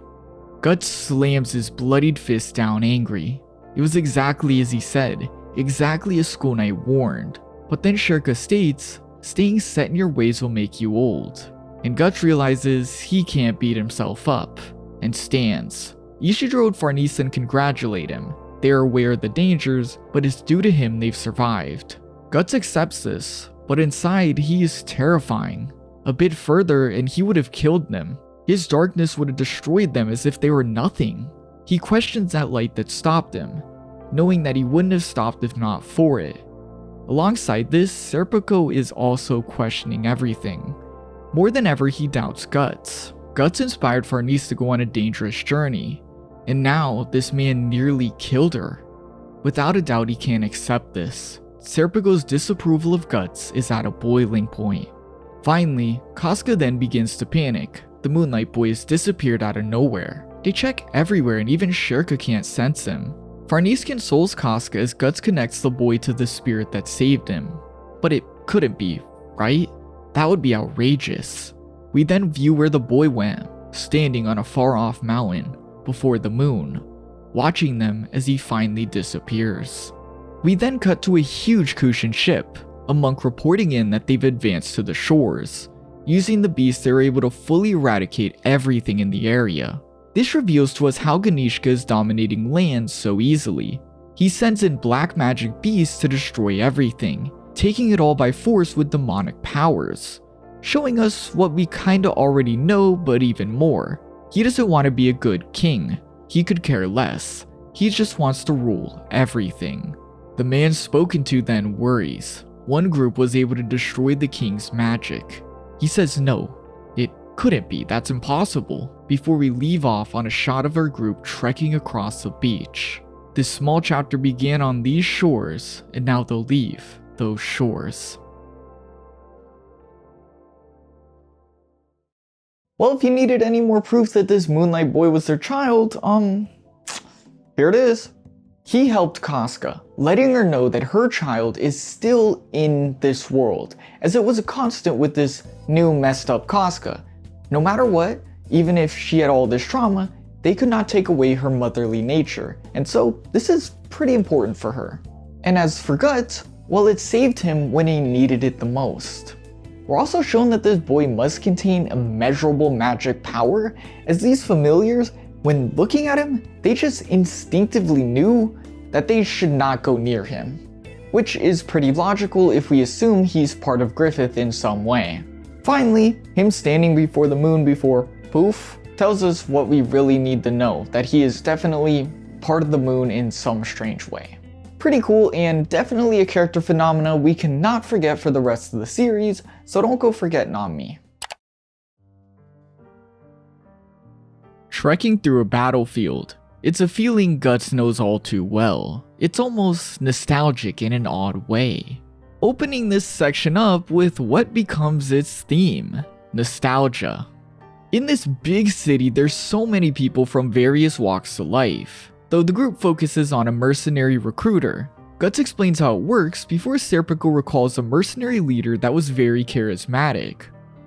Guts slams his bloodied fist down angry. It was exactly as he said, exactly as Skullknight warned. But then Sherka states, staying set in your ways will make you old. And Guts realizes he can't beat himself up, and stands. Ishidro and Farnese congratulate him. They are aware of the dangers, but it's due to him they've survived. Guts accepts this, but inside he is terrifying. A bit further and he would have killed them. His darkness would have destroyed them as if they were nothing. He questions that light that stopped him, knowing that he wouldn't have stopped if not for it. Alongside this, Serpico is also questioning everything. More than ever, he doubts Guts. Guts inspired Farnese to go on a dangerous journey, and now this man nearly killed her. Without a doubt, he can't accept this. Serpico's disapproval of Guts is at a boiling point. Finally, Casca then begins to panic. The Moonlight Boy has disappeared out of nowhere. They check everywhere and even Sherka can't sense him. Farnese consoles Casca as Guts connects the boy to the spirit that saved him. But it couldn't be, right? That would be outrageous. We then view where the boy went, standing on a far-off mountain before the moon, watching them as he finally disappears. We then cut to a huge Kushan ship, a monk reporting in that they've advanced to the shores. Using the beast, they're able to fully eradicate everything in the area. This reveals to us how Ganishka is dominating land so easily. He sends in black magic beasts to destroy everything, taking it all by force with demonic powers, showing us what we kinda already know, but even more. He doesn't want to be a good king. He could care less. He just wants to rule everything. The man spoken to then worries. One group was able to destroy the king's magic. He says no, it couldn't be, that's impossible, before we leave off on a shot of our group trekking across the beach. This small chapter began on these shores, and now they'll leave those shores. Well, if you needed any more proof that this Moonlight Boy was their child, here it is. He helped Casca, letting her know that her child is still in this world, as it was a constant with this new messed up Casca. No matter what, even if she had all this trauma, they could not take away her motherly nature, and so this is pretty important for her. And as for Guts, well, it saved him when he needed it the most. We're also shown that this boy must contain immeasurable magic power, as these familiars, when looking at him, they just instinctively knew that they should not go near him. Which is pretty logical if we assume he's part of Griffith in some way. Finally, him standing before the moon before poof tells us what we really need to know, that he is definitely part of the moon in some strange way. Pretty cool, and definitely a character phenomena we cannot forget for the rest of the series, so don't go forgetting on me. trekking through a battlefield. It's a feeling Guts knows all too well. It's almost nostalgic in an odd way. Opening this section up with what becomes its theme, nostalgia. In this big city, there's so many people from various walks of life, though the group focuses on a mercenary recruiter. Guts explains how it works before Serpico recalls a mercenary leader that was very charismatic,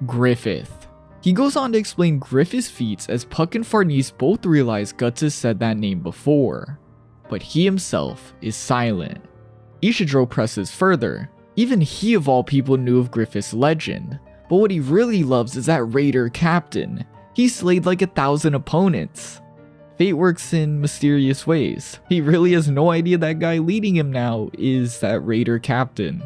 Griffith. He goes on to explain Griffith's feats as Puck and Farnese both realize Guts has said that name before, but he himself is silent. Ishidro presses further. Even he of all people knew of Griffith's legend, but what he really loves is that Raider captain. He slayed like 1,000 opponents. Fate works in mysterious ways. He really has no idea that guy leading him now is that Raider captain.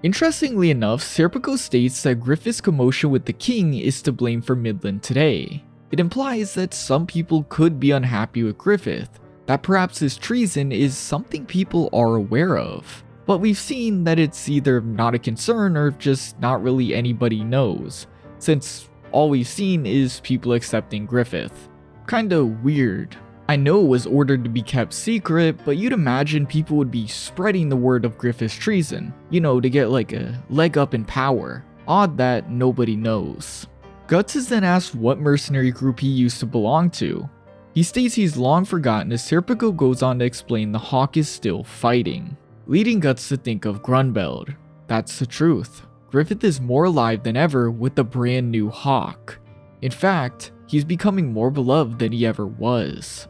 Interestingly enough, Serpico states that Griffith's commotion with the king is to blame for Midland today. It implies that some people could be unhappy with Griffith, that perhaps his treason is something people are aware of. But we've seen that it's either not a concern or just not really anybody knows, since all we've seen is people accepting Griffith. Kinda weird. I know it was ordered to be kept secret, but you'd imagine people would be spreading the word of Griffith's treason, you know, to get like a leg up in power. Odd that nobody knows. Guts is then asked what mercenary group he used to belong to. He states he's long forgotten as Serpico goes on to explain the Hawk is still fighting, leading Guts to think of Grunbeld. That's the truth. Griffith is more alive than ever with the brand new Hawk. In fact, he's becoming more beloved than he ever was.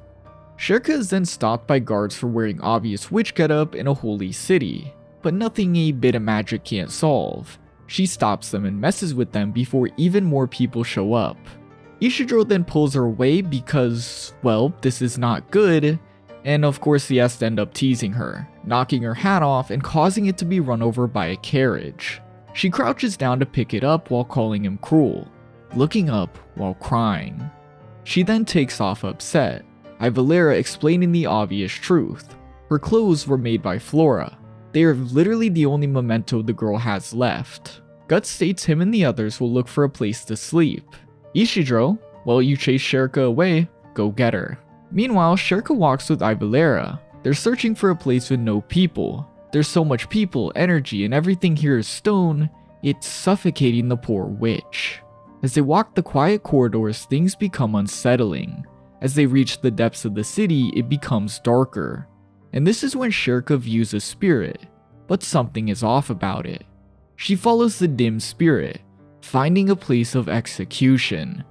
Shirka is then stopped by guards for wearing obvious witch getup in a holy city, but nothing a bit of magic can't solve. She stops them and messes with them before even more people show up. Ishidro then pulls her away because, well, this is not good, and of course he has to end up teasing her, knocking her hat off and causing it to be run over by a carriage. She crouches down to pick it up while calling him cruel, looking up while crying. She then takes off upset, Ivalera explaining the obvious truth. Her clothes were made by Flora. They are literally the only memento the girl has left. Guts states him and the others will look for a place to sleep. Ishidro, well, you chase Shirka away, go get her. Meanwhile, Shirka walks with Ivalera. They're searching for a place with no people. There's so much people, energy, and everything here is stone, it's suffocating the poor witch. As they walk the quiet corridors, things become unsettling. As they reach the depths of the city, it becomes darker. And this is when Shirka views a spirit, but something is off about it. She follows the dim spirit, finding a place of execution.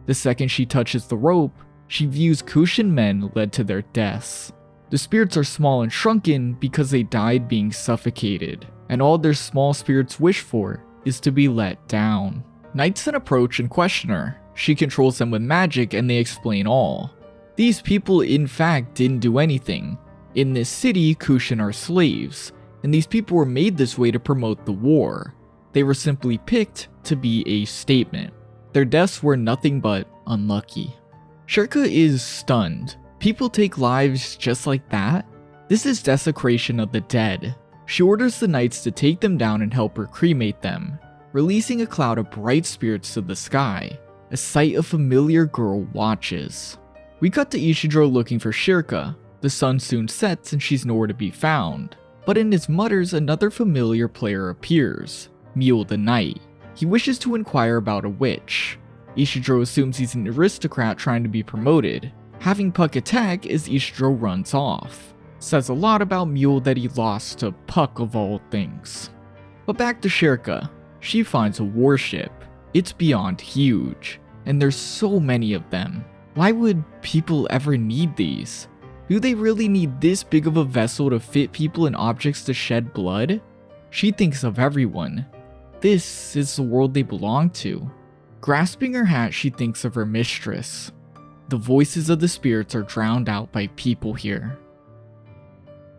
The second she touches the rope, she views Kushan men led to their deaths. The spirits are small and shrunken because they died being suffocated, and all their small spirits wish for is to be let down. Knights then approach and question her. She controls them with magic and they explain all. These people in fact didn't do anything. In this city, Kushan are slaves, and these people were made this way to promote the war. They were simply picked to be a statement. Their deaths were nothing but unlucky. Shirka is stunned. People take lives just like that? This is desecration of the dead. She orders the knights to take them down and help her cremate them, releasing a cloud of bright spirits to the sky. A sight a familiar girl watches. We cut to Ishidro looking for Shirka. The sun soon sets and she's nowhere to be found. But in his mutters, another familiar player appears, Mule the Knight. He wishes to inquire about a witch. Ishidro assumes he's an aristocrat trying to be promoted, having Puck attack as Ishidro runs off. Says a lot about Mule that he lost to Puck of all things. But back to Shirka. She finds a warship. It's beyond huge, and there's so many of them. Why would people ever need these? Do they really need this big of a vessel to fit people and objects to shed blood? She thinks of everyone. This is the world they belong to. Grasping her hat, she thinks of her mistress. The voices of the spirits are drowned out by people here.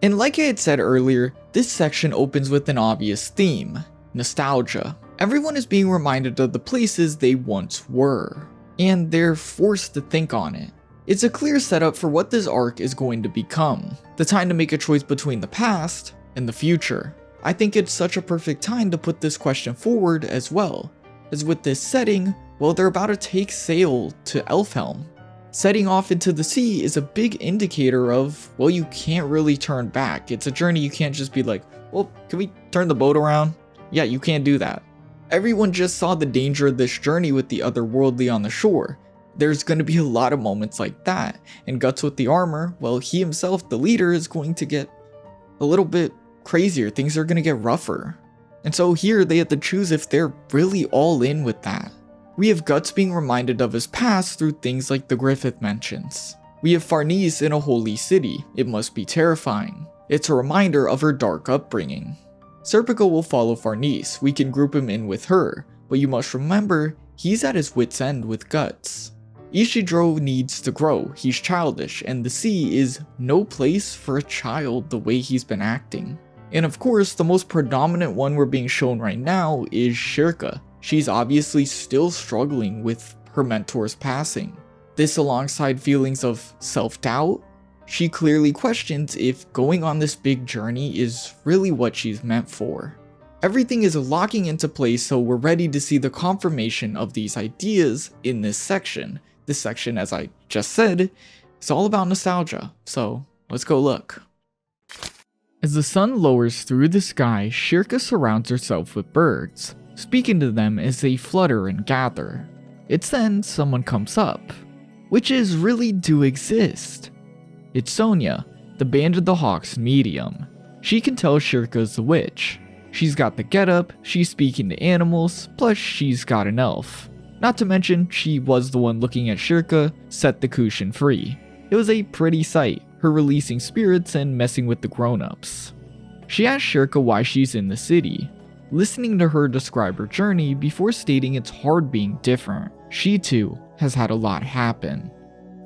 And like I had said earlier, this section opens with an obvious theme, nostalgia. Everyone is being reminded of the places they once were, and they're forced to think on it. It's a clear setup for what this arc is going to become, the time to make a choice between the past and the future. I think it's such a perfect time to put this question forward as well, as with this setting, well, they're about to take sail to Elfhelm. Setting off into the sea is a big indicator of, well, you can't really turn back. It's a journey you can't just be like, well, can we turn the boat around? Yeah, you can't do that. Everyone just saw the danger of this journey with the otherworldly on the shore. There's going to be a lot of moments like that, and Guts with the armor, well, he himself, the leader, is going to get a little bit crazier. Things are going to get rougher. And so here they have to choose if they're really all in with that. We have Guts being reminded of his past through things like the Griffith mentions. We have Farnese in a holy city. It must be terrifying. It's a reminder of her dark upbringing. Serpico will follow Farnese. We can group him in with her, but you must remember, he's at his wit's end with Guts. Ishidro needs to grow. He's childish, and the sea is no place for a child the way he's been acting. And of course, the most predominant one we're being shown right now is Shirka. She's obviously still struggling with her mentor's passing. This alongside feelings of self-doubt, she clearly questions if going on this big journey is really what she's meant for. Everything is locking into place, so we're ready to see the confirmation of these ideas in this section. This section, as I just said, is all about nostalgia, so let's go look. As the sun lowers through the sky, Shirka surrounds herself with birds, speaking to them as they flutter and gather. It's then someone comes up. Witches really do exist. It's Sonia, the Band of the Hawks medium. She can tell Shirka's the witch. She's got the getup, she's speaking to animals, plus she's got an elf. Not to mention, she was the one looking at Shirka set the cushion free. It was a pretty sight, her releasing spirits and messing with the grown-ups. She asks Shirka why she's in the city, listening to her describe her journey before stating it's hard being different. She too has had a lot happen.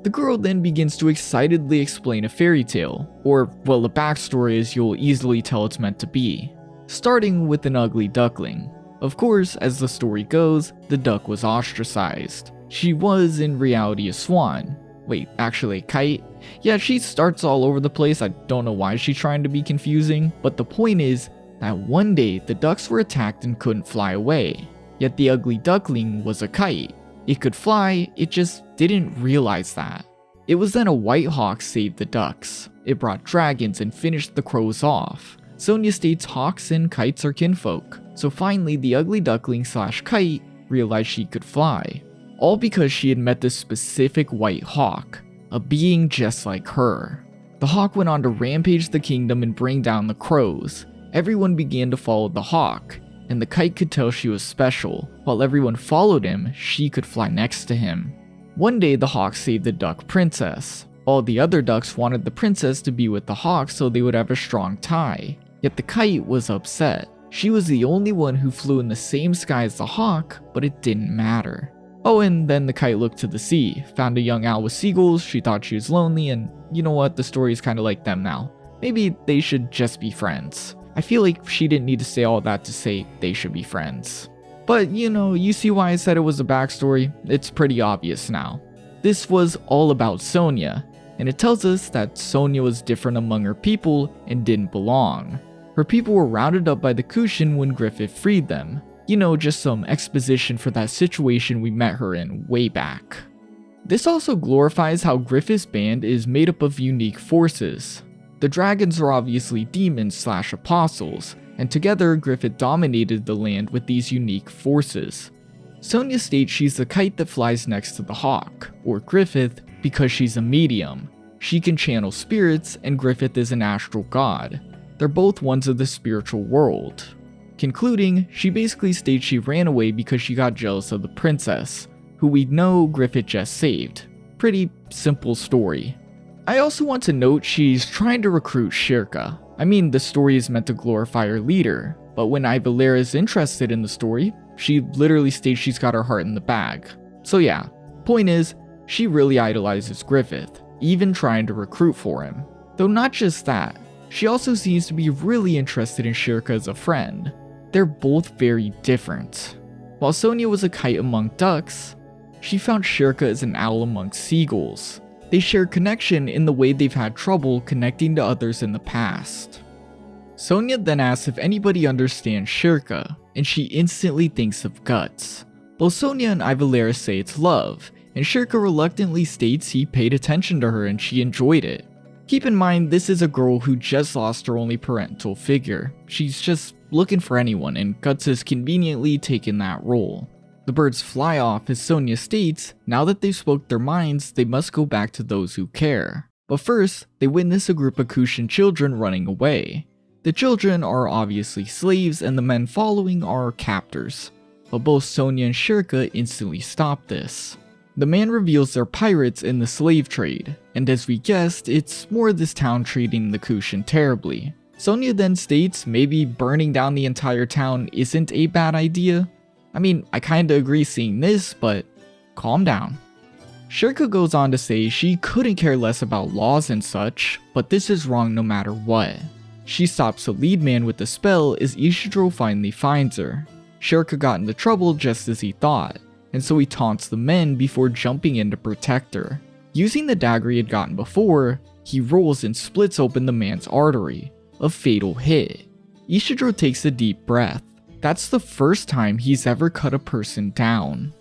The girl then begins to excitedly explain a fairy tale, or well, a backstory as you'll easily tell it's meant to be, starting with an ugly duckling. Of course, as the story goes, the duck was ostracized. She was in reality a swan. Wait, actually a kite? Yeah, she starts all over the place. I don't know why she's trying to be confusing, but the point is that one day the ducks were attacked and couldn't fly away. Yet the ugly duckling was a kite. It could fly, it just didn't realize that. It was then a white hawk saved the ducks. It brought dragons and finished the crows off. Sonia states hawks and kites are kinfolk, so finally the ugly duckling / kite realized she could fly. All because she had met this specific white hawk, a being just like her. The hawk went on to rampage the kingdom and bring down the crows. Everyone began to follow the hawk, and the kite could tell she was special. While everyone followed him, she could fly next to him. One day the hawk saved the duck princess. All the other ducks wanted the princess to be with the hawk so they would have a strong tie. Yet the kite was upset. She was the only one who flew in the same sky as the hawk, but it didn't matter. Owen then the kite looked to the sea, found a young owl with seagulls, she thought she was lonely, and you know what, the story is kinda like them now. Maybe they should just be friends. I feel like she didn't need to say all that to say they should be friends. But you know, you see why I said it was a backstory? It's pretty obvious now. This was all about Sonia, and it tells us that Sonia was different among her people and didn't belong. Her people were rounded up by the Kushin when Griffith freed them. You know, just some exposition for that situation we met her in way back. This also glorifies how Griffith's band is made up of unique forces. The dragons are obviously demons / apostles, and together Griffith dominated the land with these unique forces. Sonia states she's the kite that flies next to the hawk, or Griffith, because she's a medium. She can channel spirits, and Griffith is an astral god. They're both ones of the spiritual world. Concluding, she basically states she ran away because she got jealous of the princess, who we know Griffith just saved. Pretty simple story. I also want to note she's trying to recruit Shirka. I mean, the story is meant to glorify her leader, but when Ivalera is interested in the story, she literally states she's got her heart in the bag. So yeah, point is, she really idolizes Griffith, even trying to recruit for him. Though not just that, she also seems to be really interested in Shirka as a friend. They're both very different. While Sonia was a kite among ducks, she found Shirka as an owl among seagulls. They share connection in the way they've had trouble connecting to others in the past. Sonia then asks if anybody understands Shirka, and she instantly thinks of Guts. Both Sonia and Ivalera say it's love, and Shirka reluctantly states he paid attention to her and she enjoyed it. Keep in mind, this is a girl who just lost her only parental figure. She's just looking for anyone, and Guts has conveniently taken that role. The birds fly off as Sonya states, now that they've spoke their minds, they must go back to those who care. But first, they witness a group of Kushan children running away. The children are obviously slaves, and the men following are captors. But both Sonya and Shirka instantly stop this. The man reveals they're pirates in the slave trade, and as we guessed, it's more this town treating the Kushan terribly. Sonya then states maybe burning down the entire town isn't a bad idea. I mean, I kinda agree seeing this, but calm down. Shirka goes on to say she couldn't care less about laws and such, but this is wrong no matter what. She stops the lead man with the spell as Ishidro finally finds her. Shirka got into trouble just as he thought, and so he taunts the men before jumping in to protect her. Using the dagger he had gotten before, he rolls and splits open the man's artery, a fatal hit. Ishidro takes a deep breath. That's the first time he's ever cut a person down.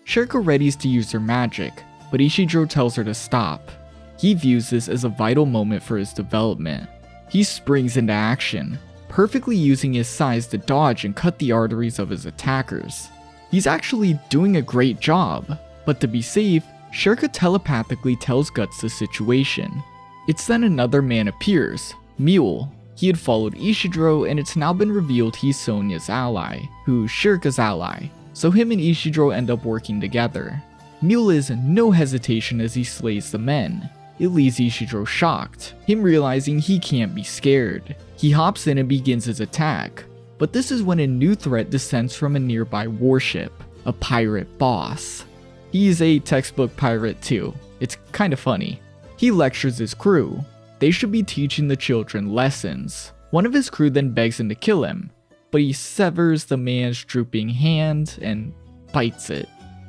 Shirka readies to use her magic, but Ishidro tells her to stop. He views this as a vital moment for his development. He springs into action, perfectly using his size to dodge and cut the arteries of his attackers. He's actually doing a great job, but to be safe, Shirka telepathically tells Guts the situation. It's then another man appears, Mule. He had followed Ishidro, and it's now been revealed he's Sonya's ally, who's Shirka's ally, so him and Ishidro end up working together. Mule is no hesitation as he slays the men. It leaves Ishidro shocked, him realizing he can't be scared. He hops in and begins his attack, but this is when a new threat descends from a nearby warship, a pirate boss. He's a textbook pirate too, it's kinda funny. He lectures his crew. They should be teaching the children lessons. One of his crew then begs him to kill him, but he severs the man's drooping hand and bites it.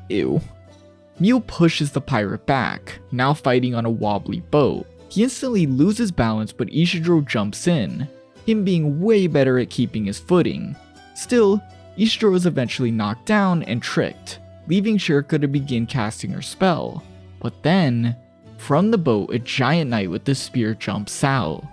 Ew. Mule pushes the pirate back, now fighting on a wobbly boat. He instantly loses balance, but Ishidro jumps in, him being way better at keeping his footing. Still, Ishidro is eventually knocked down and tricked, leaving Shirka to begin casting her spell. But then, from the boat, a giant knight with a spear jumps out.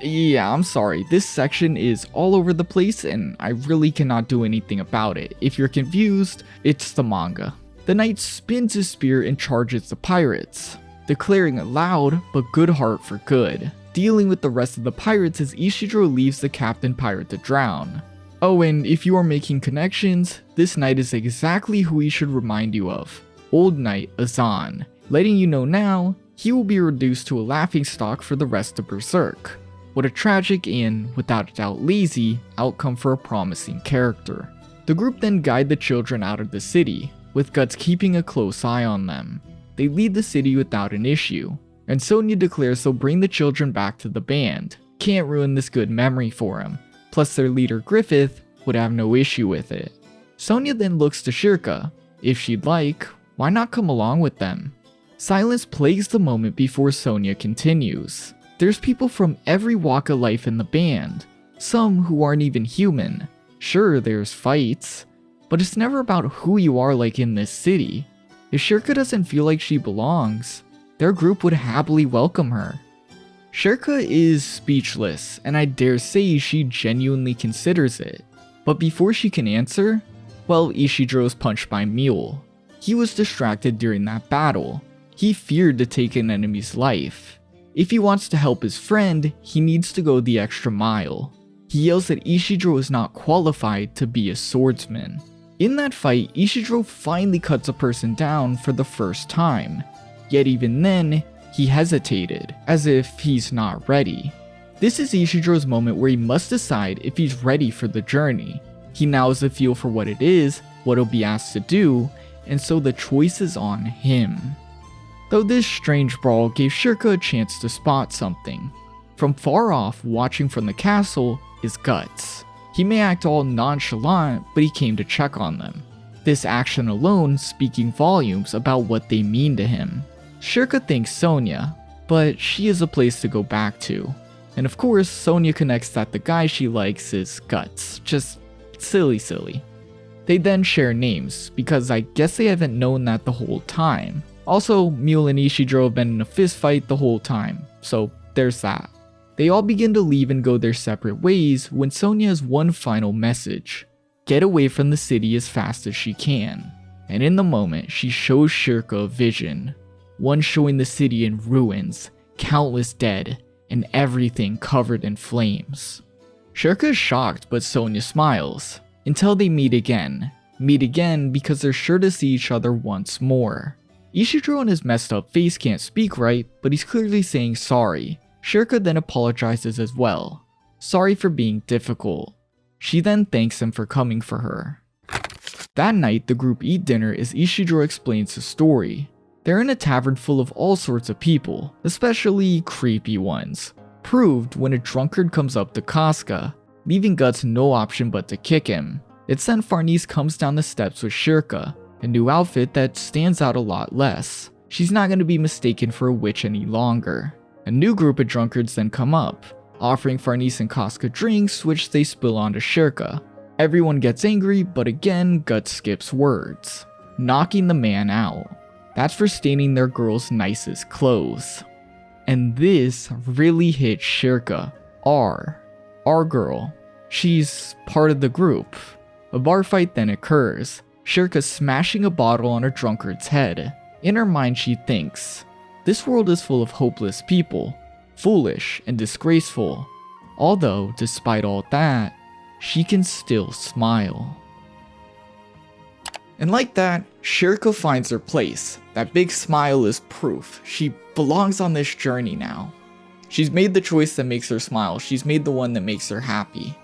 Yeah, I'm sorry, this section is all over the place and I really cannot do anything about it. If you're confused, it's the manga. The knight spins his spear and charges the pirates, declaring a loud but good heart for good. Dealing with the rest of the pirates as Ishidro leaves the captain pirate to drown. Oh, and if you are making connections, this knight is exactly who he should remind you of, Old Knight Azan, letting you know now, he will be reduced to a laughingstock for the rest of Berserk. What a tragic and, without a doubt lazy, outcome for a promising character. The group then guide the children out of the city, with Guts keeping a close eye on them. They leave the city without an issue, and Sonya declares they'll bring the children back to the band. Can't ruin this good memory for him, plus their leader Griffith would have no issue with it. Sonya then looks to Shirka. If she'd like, why not come along with them? Silence plagues the moment before Sonya continues. There's people from every walk of life in the band, some who aren't even human. Sure, there's fights, but it's never about who you are like in this city. If Shirka doesn't feel like she belongs, their group would happily welcome her. Shirka is speechless, and I dare say she genuinely considers it. But before she can answer, well, Ishidro is punched by Mule. He was distracted during that battle. He feared to take an enemy's life. If he wants to help his friend, he needs to go the extra mile. He yells that Ishidro is not qualified to be a swordsman. In that fight, Ishidro finally cuts a person down for the first time. Yet even then, he hesitated, as if he's not ready. This is Ishidro's moment where he must decide if he's ready for the journey. He now has a feel for what it is, what he'll be asked to do, and so the choice is on him. Though this strange brawl gave Shirka a chance to spot something. From far off, watching from the castle, is Guts. He may act all nonchalant, but he came to check on them. This action alone speaking volumes about what they mean to him. Shirka thanks Sonya, but she is a place to go back to. And of course, Sonya connects that the guy she likes is Guts. Just silly. They then share names, because I guess they haven't known that the whole time. Also, Mule and Ishidro have been in a fist fight the whole time, so there's that. They all begin to leave and go their separate ways when Sonia has one final message. Get away from the city as fast as she can. And in the moment, she shows Shirka a vision. One showing the city in ruins, countless dead, and everything covered in flames. Shirka is shocked, but Sonia smiles. Until they meet again. Meet again because they're sure to see each other once more. Ishidro and his messed up face can't speak right, but he's clearly saying sorry. Shirka then apologizes as well. Sorry for being difficult. She then thanks him for coming for her. That night, the group eat dinner as Ishidro explains the story. They're in a tavern full of all sorts of people, especially creepy ones. Proved when a drunkard comes up to Casca, leaving Guts no option but to kick him. It's then Farnese comes down the steps with Shirka, a new outfit that stands out a lot less. She's not going to be mistaken for a witch any longer. A new group of drunkards then come up, offering Farnese and Casca drinks which they spill onto Shirka. Everyone gets angry, but again Guts skips words, knocking the man out. That's for staining their girl's nicest clothes. And this really hit Shirka. Our girl. She's part of the group. A bar fight then occurs, Shirka smashing a bottle on a drunkard's head. In her mind she thinks, this world is full of hopeless people, foolish and disgraceful. Although, despite all that, she can still smile. And like that, Shirka finds her place. That big smile is proof. She belongs on this journey now. She's made the choice that makes her smile. She's made the one that makes her happy.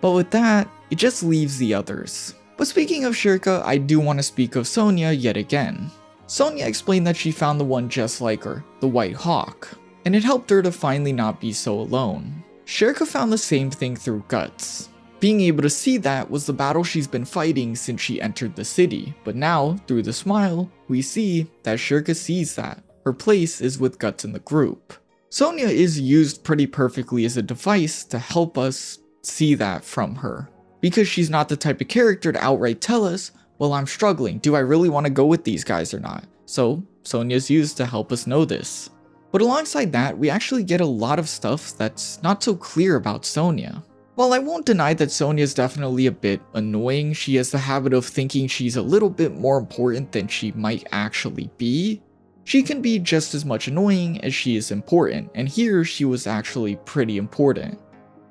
But with that, it just leaves the others. But speaking of Shirka, I do want to speak of Sonia yet again. Sonia explained that she found the one just like her, the White Hawk, and it helped her to finally not be so alone. Shirka found the same thing through Guts. Being able to see that was the battle she's been fighting since she entered the city, but now, through the smile, we see that Shirka sees that. Her place is with Guts in the group. Sonia is used pretty perfectly as a device to help us see that from her. Because she's not the type of character to outright tell us, well, I'm struggling, do I really want to go with these guys or not? So, Sonia's used to help us know this. But alongside that, we actually get a lot of stuff that's not so clear about Sonia. While I won't deny that Sonia is definitely a bit annoying, she has the habit of thinking she's a little bit more important than she might actually be. She can be just as much annoying as she is important, and here she was actually pretty important.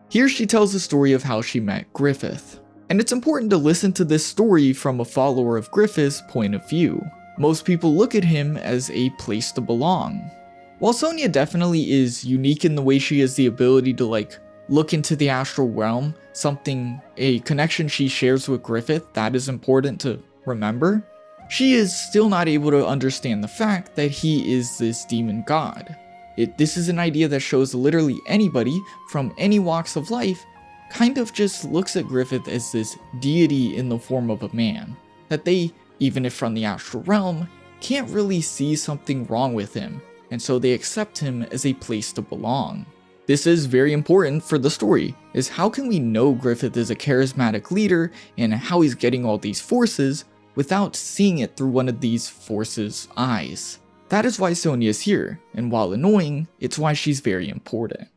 Here she tells the story of how she met Griffith. And it's important to listen to this story from a follower of Griffith's point of view. Most people look at him as a place to belong. While Sonia definitely is unique in the way she has the ability to look into the astral realm, a connection she shares with Griffith that is important to remember, she is still not able to understand the fact that he is this demon god. This is an idea that shows literally anybody from any walks of life kind of just looks at Griffith as this deity in the form of a man. That they, even if from the astral realm, can't really see something wrong with him, and so they accept him as a place to belong. This is very important for the story, is how can we know Griffith is a charismatic leader and how he's getting all these forces without seeing it through one of these forces' eyes. That is why Sonia is here, and while annoying, it's why she's very important.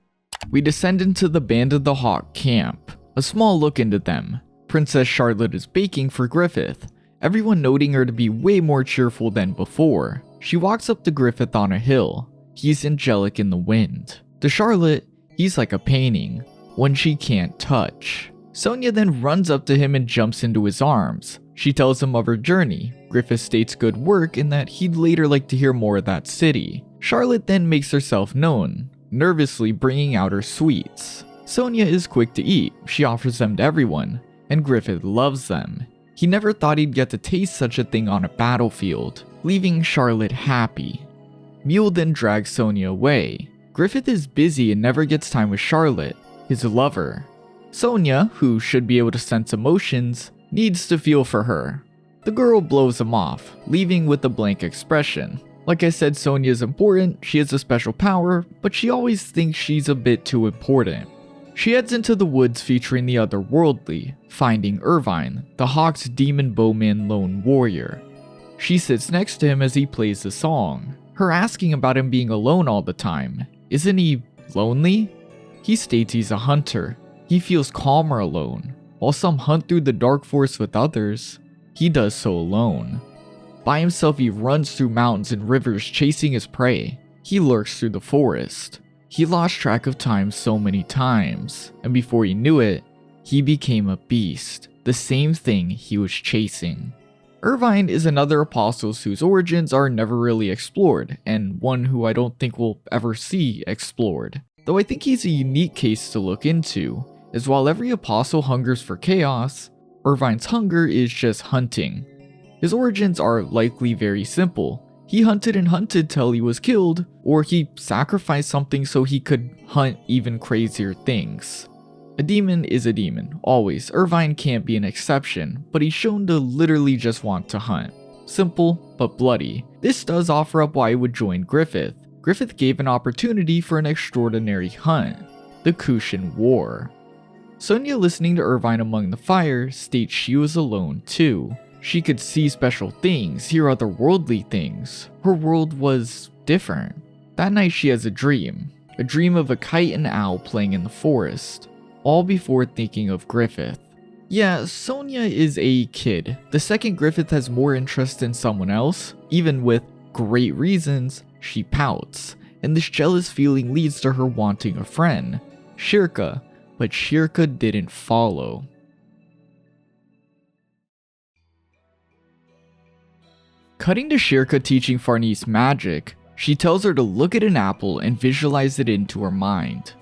We descend into the Band of the Hawk camp. A small look into them. Princess Charlotte is baking for Griffith, everyone noting her to be way more cheerful than before. She walks up to Griffith on a hill. He's angelic in the wind. To Charlotte, he's like a painting, one she can't touch. Sonia then runs up to him and jumps into his arms. She tells him of her journey. Griffith states good work and that he'd later like to hear more of that city. Charlotte then makes herself known, nervously bringing out her sweets. Sonia is quick to eat. She offers them to everyone, and Griffith loves them. He never thought he'd get to taste such a thing on a battlefield, leaving Charlotte happy. Mule then drags Sonia away. Griffith is busy and never gets time with Charlotte, his lover. Sonia, who should be able to sense emotions, needs to feel for her. The girl blows him off, leaving with a blank expression. Like I said, Sonia is important, she has a special power, but she always thinks she's a bit too important. She heads into the woods featuring the otherworldly, finding Irvine, the Hawk's demon bowman lone warrior. She sits next to him as he plays the song, her asking about him being alone all the time. Isn't he lonely? He states he's a hunter. He feels calmer alone. While some hunt through the dark forest with others, he does so alone. By himself, he runs through mountains and rivers chasing his prey. He lurks through the forest. He lost track of time so many times, and before he knew it, he became a beast, the same thing he was chasing. Irvine is another apostle whose origins are never really explored, and one who I don't think we'll ever see explored. Though I think he's a unique case to look into, as while every apostle hungers for chaos, Irvine's hunger is just hunting. His origins are likely very simple. He hunted and hunted till he was killed, or he sacrificed something so he could hunt even crazier things. A demon is a demon, always. Irvine can't be an exception, but he's shown to literally just want to hunt. Simple, but bloody. This does offer up why he would join Griffith. Griffith gave an opportunity for an extraordinary hunt, the Kushan War. Sonia, listening to Irvine among the fire, states she was alone too. She could see special things, hear otherworldly things. Her world was different. That night she has a dream of a kite and owl playing in the forest, all before thinking of Griffith. Yeah, Sonia is a kid. The second Griffith has more interest in someone else, even with great reasons, she pouts, and this jealous feeling leads to her wanting a friend, Shirka, but Shirka didn't follow. Cutting to Shirka teaching Farnese magic, she tells her to look at an apple and visualize it into her mind.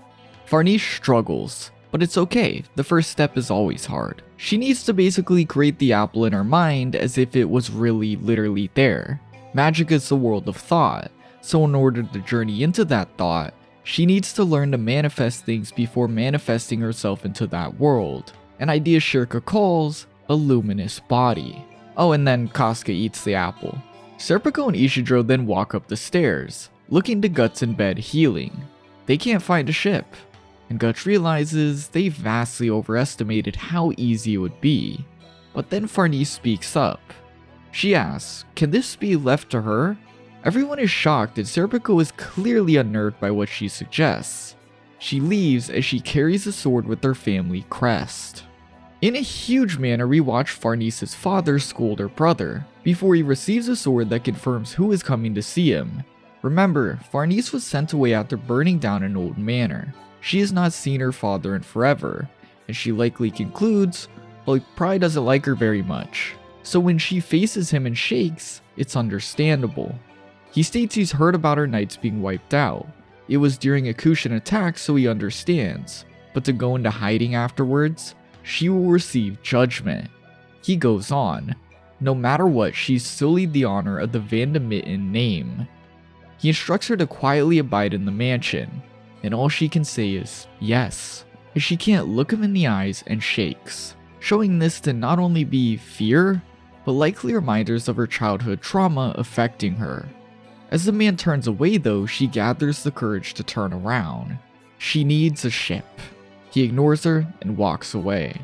Farnese struggles, but it's okay, the first step is always hard. She needs to basically create the apple in her mind as if it was really literally there. Magic is the world of thought, so in order to journey into that thought, she needs to learn to manifest things before manifesting herself into that world. An idea Shirka calls a luminous body. Oh, and then Casca eats the apple. Serpico and Ishidro then walk up the stairs, looking to Guts in bed healing. They can't find a ship, and Guts realizes they vastly overestimated how easy it would be. But then Farnese speaks up. She asks, can this be left to her? Everyone is shocked and Serpico is clearly unnerved by what she suggests. She leaves as she carries a sword with her family crest. In a huge manner, we watch Farnese's father scold her brother, before he receives a sword that confirms who is coming to see him. Remember, Farnese was sent away after burning down an old manor. She has not seen her father in forever, and she likely concludes, well, he probably doesn't like her very much. So when she faces him and shakes, it's understandable. He states he's heard about her knights being wiped out. It was during a Kushan attack, so he understands, but to go into hiding afterwards, she will receive judgment. He goes on, no matter what, she's sullied the honor of the Vandemitten name. He instructs her to quietly abide in the mansion, and all she can say is yes, as she can't look him in the eyes and shakes, showing this to not only be fear, but likely reminders of her childhood trauma affecting her. As the man turns away though, she gathers the courage to turn around. She needs a ship. He ignores her and walks away.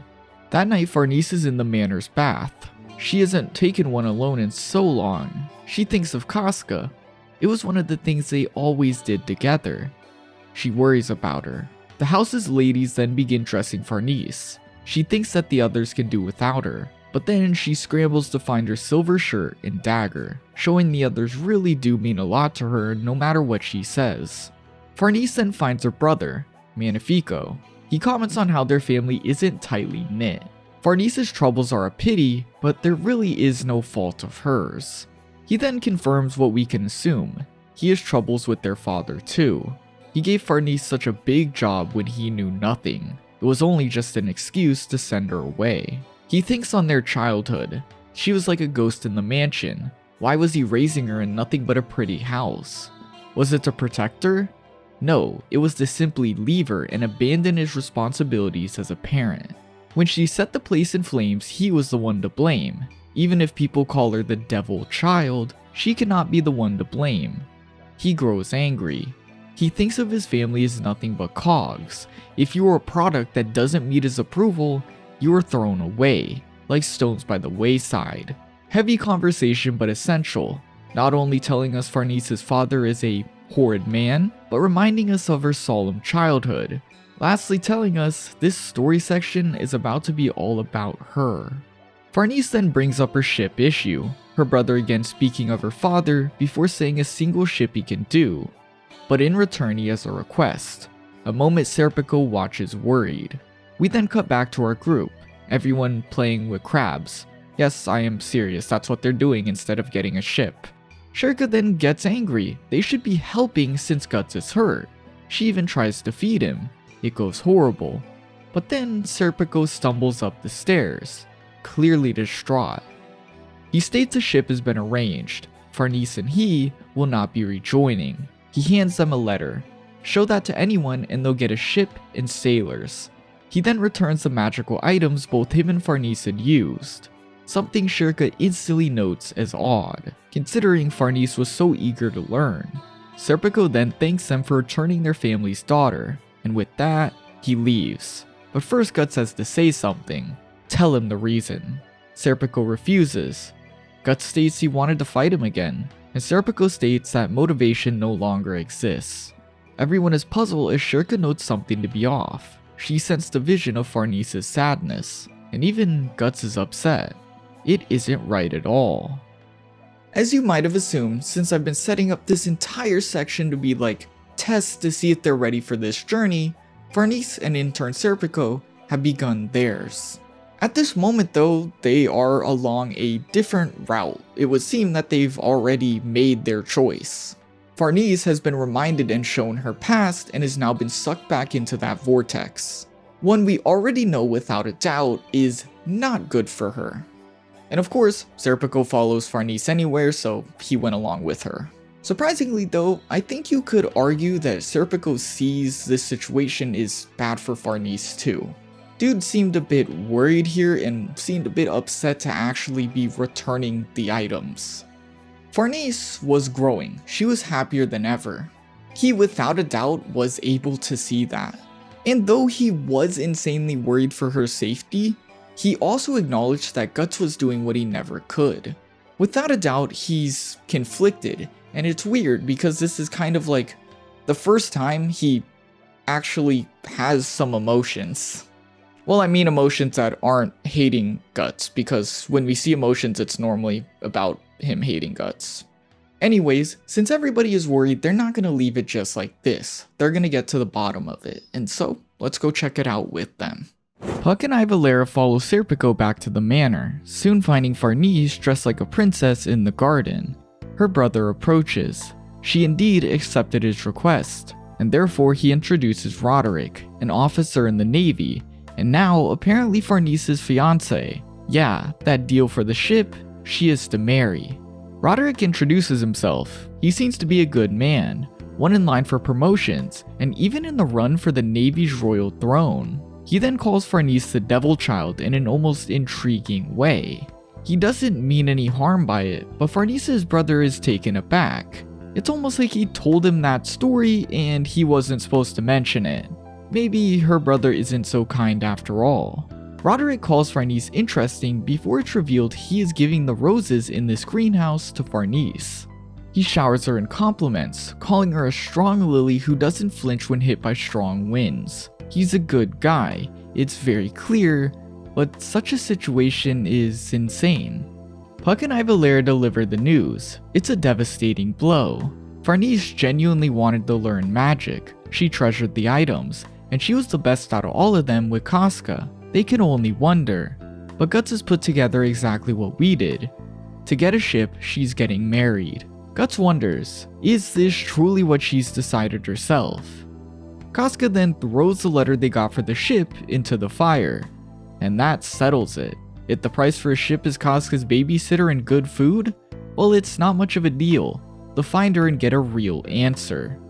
That night, Farnese is in the manor's bath. She hasn't taken one alone in so long. She thinks of Casca. It was one of the things they always did together. She worries about her. The house's ladies then begin dressing Farnese. She thinks that the others can do without her, but then she scrambles to find her silver shirt and dagger, showing the others really do mean a lot to her no matter what she says. Farnese then finds her brother, Magnifico. He comments on how their family isn't tightly knit. Farnese's troubles are a pity, but there really is no fault of hers. He then confirms what we can assume. He has troubles with their father too. He gave Farnese such a big job when he knew nothing. It was only just an excuse to send her away. He thinks on their childhood. She was like a ghost in the mansion. Why was he raising her in nothing but a pretty house? Was it to protect her? No, it was to simply leave her and abandon his responsibilities as a parent. When she set the place in flames, he was the one to blame. Even if people call her the devil child, she cannot be the one to blame. He grows angry. He thinks of his family as nothing but cogs. If you are a product that doesn't meet his approval, you are thrown away, like stones by the wayside. Heavy conversation but essential, not only telling us Farnese's father is a horrid man, but reminding us of her solemn childhood. Lastly telling us this story section is about to be all about her. Farnese then brings up her ship issue, her brother again speaking of her father before saying a single ship he can do. But in return he has a request, a moment Serpico watches worried. We then cut back to our group, everyone playing with crabs. Yes, I am serious, that's what they're doing instead of getting a ship. Shirka then gets angry, they should be helping since Guts is hurt. She even tries to feed him. It goes horrible. But then Serpico stumbles up the stairs, clearly distraught. He states a ship has been arranged. Farnese and he will not be rejoining. He hands them a letter. Show that to anyone and they'll get a ship and sailors. He then returns the magical items both him and Farnese had used. Something Shirka instantly notes as odd, considering Farnese was so eager to learn. Serpico then thanks them for returning their family's daughter, and with that, he leaves. But first Guts has to say something, tell him the reason. Serpico refuses. Guts states he wanted to fight him again, and Serpico states that motivation no longer exists. Everyone is puzzled as Shirka notes something to be off. She sensed a vision of Farnese's sadness, and even Guts is upset. It isn't right at all. As you might have assumed, since I've been setting up this entire section to be like tests to see if they're ready for this journey, Farnese and in turn Serpico have begun theirs. At this moment though, they are along a different route. It would seem that they've already made their choice. Farnese has been reminded and shown her past and has now been sucked back into that vortex. One we already know without a doubt is not good for her. And of course, Serpico follows Farnese anywhere, so he went along with her. Surprisingly though, I think you could argue that Serpico sees this situation is bad for Farnese too. Dude seemed a bit worried here and seemed a bit upset to actually be returning the items. Farnese was growing, she was happier than ever. He without a doubt was able to see that. And though he was insanely worried for her safety, he also acknowledged that Guts was doing what he never could. Without a doubt, he's conflicted, and it's weird because this is kind of like the first time he actually has some emotions. Well, I mean emotions that aren't hating Guts, because when we see emotions, it's normally about him hating Guts. Anyways, since everybody is worried, they're not going to leave it just like this. They're going to get to the bottom of it, and so let's go check it out with them. Puck and Ivalera follow Serpico back to the manor, soon finding Farnese dressed like a princess in the garden. Her brother approaches. She indeed accepted his request, and therefore he introduces Roderick, an officer in the Navy, and now apparently Farnese's fiancé. Yeah, that deal for the ship, she is to marry. Roderick introduces himself. He seems to be a good man, one in line for promotions, and even in the run for the Navy's royal throne. He then calls Farnese the devil child in an almost intriguing way. He doesn't mean any harm by it, but Farnese's brother is taken aback. It's almost like he told him that story and he wasn't supposed to mention it. Maybe her brother isn't so kind after all. Roderick calls Farnese interesting before it's revealed he is giving the roses in this greenhouse to Farnese. He showers her in compliments, calling her a strong lily who doesn't flinch when hit by strong winds. He's a good guy, it's very clear, but such a situation is insane. Puck and Ivalera deliver the news. It's a devastating blow. Farnese genuinely wanted to learn magic. She treasured the items, and she was the best out of all of them with Casca. They can only wonder. But Guts has put together exactly what we did. To get a ship, she's getting married. Guts wonders, is this truly what she's decided herself? Casca then throws the letter they got for the ship into the fire, and that settles it. If the price for a ship is Casca's babysitter and good food, well, it's not much of a deal. They'll find her and get a real answer.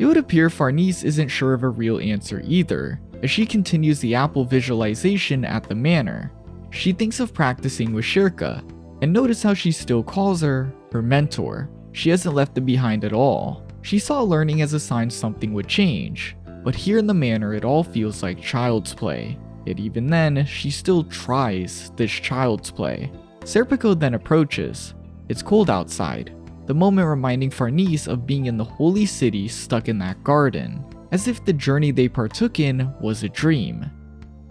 It would appear Farnese isn't sure of a real answer either, as she continues the apple visualization at the manor. She thinks of practicing with Shirka, and notice how she still calls her mentor. She hasn't left it behind at all. She saw learning as a sign something would change, but here in the manor it all feels like child's play. Yet even then, she still tries this child's play. Serpico then approaches. It's cold outside, the moment reminding Farnese of being in the holy city stuck in that garden, as if the journey they partook in was a dream.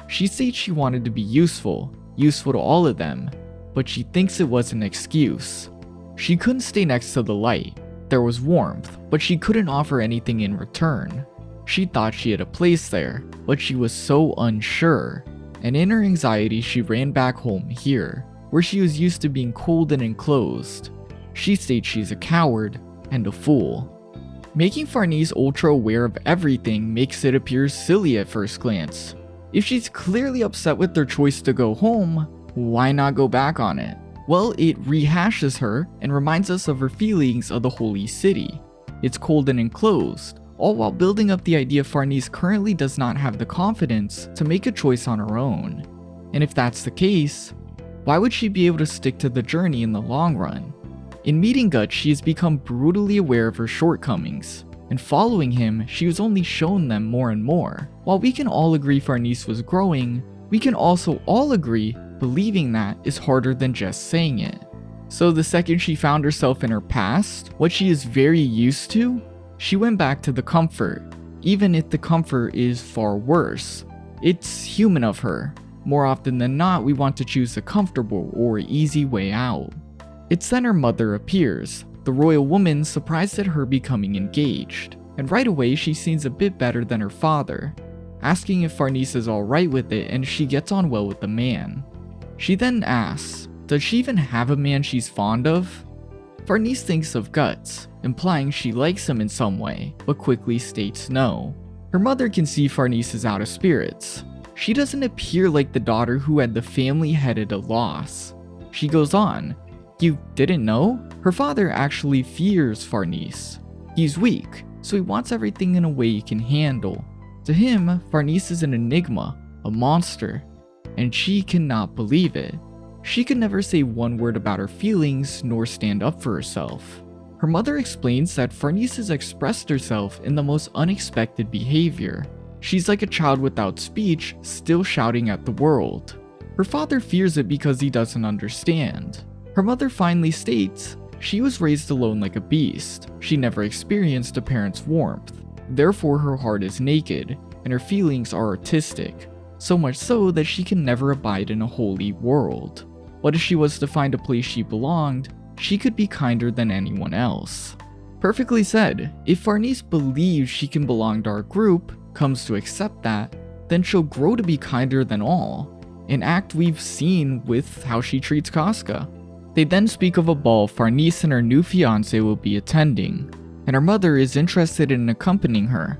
She states she wanted to be useful to all of them, but she thinks it was an excuse. She couldn't stay next to the light. There was warmth, but she couldn't offer anything in return. She thought she had a place there, but she was so unsure, and in her anxiety she ran back home here, where she was used to being cold and enclosed. She states she's a coward and a fool. Making Farnese ultra aware of everything makes it appear silly at first glance. If she's clearly upset with their choice to go home, why not go back on it? Well, it rehashes her and reminds us of her feelings of the holy city. It's cold and enclosed, all while building up the idea Farnese currently does not have the confidence to make a choice on her own. And if that's the case, why would she be able to stick to the journey in the long run? In meeting Guts, she has become brutally aware of her shortcomings, and following him, she was only shown them more and more. While we can all agree Farnese was growing, we can also all agree believing that is harder than just saying it. So the second she found herself in her past, what she is very used to, she went back to the comfort, even if the comfort is far worse. It's human of her. More often than not, we want to choose a comfortable or easy way out. It's then her mother appears, the royal woman surprised at her becoming engaged, and right away she seems a bit better than her father, asking if Farnese is alright with it and if she gets on well with the man. She then asks, does she even have a man she's fond of? Farnese thinks of Guts, implying she likes him in some way, but quickly states no. Her mother can see Farnese is out of spirits. She doesn't appear like the daughter who had the family headed a loss. She goes on, you didn't know? Her father actually fears Farnese. He's weak, so he wants everything in a way he can handle. To him, Farnese is an enigma, a monster, and she cannot believe it. She could never say one word about her feelings nor stand up for herself. Her mother explains that Farnese has expressed herself in the most unexpected behavior. She's like a child without speech, still shouting at the world. Her father fears it because he doesn't understand. Her mother finally states she was raised alone like a beast. She never experienced a parent's warmth. Therefore, her heart is naked, and her feelings are artistic. So much so that she can never abide in a holy world. But if she was to find a place she belonged, she could be kinder than anyone else. Perfectly said. If Farnese believes she can belong to our group, comes to accept that, then she'll grow to be kinder than all, an act we've seen with how she treats Casca. They then speak of a ball Farnese and her new fiancé will be attending, and her mother is interested in accompanying her.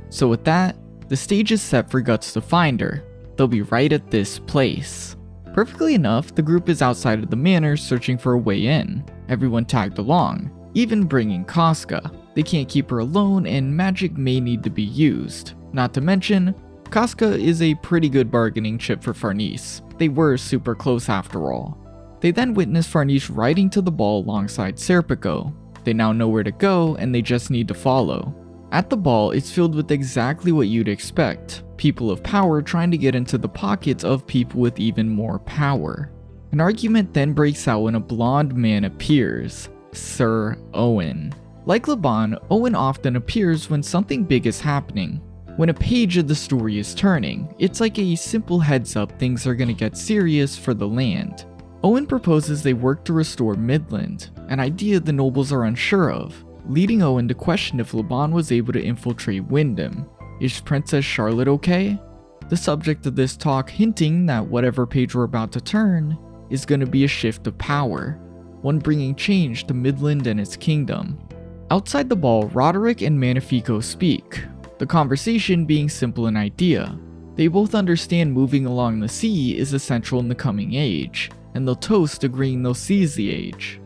So with that, the stage is set for Guts to find her. They'll be right at this place. Perfectly enough, the group is outside of the manor searching for a way in. Everyone tagged along, even bringing Casca. They can't keep her alone and magic may need to be used. Not to mention, Casca is a pretty good bargaining chip for Farnese. They were super close after all. They then witness Farnese riding to the ball alongside Serpico. They now know where to go and they just need to follow. At the ball, it's filled with exactly what you'd expect. People of power trying to get into the pockets of people with even more power. An argument then breaks out when a blonde man appears, Sir Owen. Like Laban, Owen often appears when something big is happening. When a page of the story is turning, it's like a simple heads up things are gonna get serious for the land. Owen proposes they work to restore Midland, an idea the nobles are unsure of, leading Owen to question if Laban was able to infiltrate Wyndham. Is Princess Charlotte okay? The subject of this talk hinting that whatever page we're about to turn is going to be a shift of power, one bringing change to Midland and its kingdom. Outside the ball, Roderick and Magnifico speak, the conversation being simple in idea. They both understand moving along the sea is essential in the coming age, and they'll toast agreeing they'll seize the age.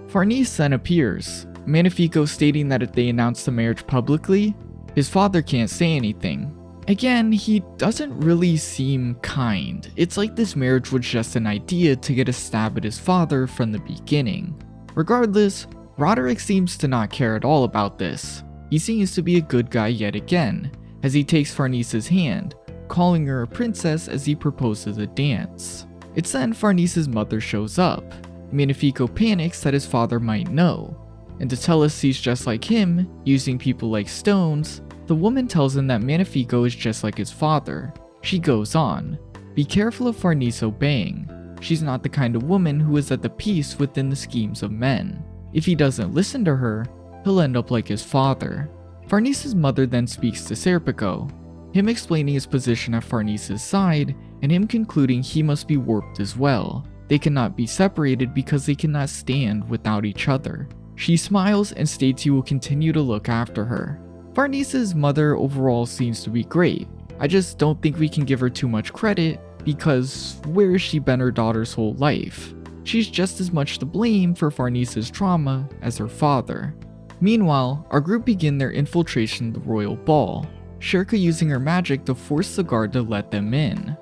Farnese then appears, Magnifico stating that if they announce the marriage publicly, his father can't say anything. Again, he doesn't really seem kind. It's like this marriage was just an idea to get a stab at his father from the beginning. Regardless, Roderick seems to not care at all about this. He seems to be a good guy yet again, as he takes Farnese's hand, calling her a princess as he proposes a dance. It's then Farnese's mother shows up. Magnifico panics that his father might know, and to tell us he's just like him, using people like stones, the woman tells him that Magnifico is just like his father. She goes on, "Be careful of Farnese obeying. She's not the kind of woman who is at the peace within the schemes of men. If he doesn't listen to her, he'll end up like his father." Farnese's mother then speaks to Serpico, him explaining his position at Farnese's side, and him concluding he must be warped as well. They cannot be separated because they cannot stand without each other. She smiles and states he will continue to look after her. Farnese's mother overall seems to be great. I just don't think we can give her too much credit because where has she been her daughter's whole life? She's just as much to blame for Farnese's trauma as her father. Meanwhile, our group begin their infiltration of the royal ball, Shirka using her magic to force the guard to let them in.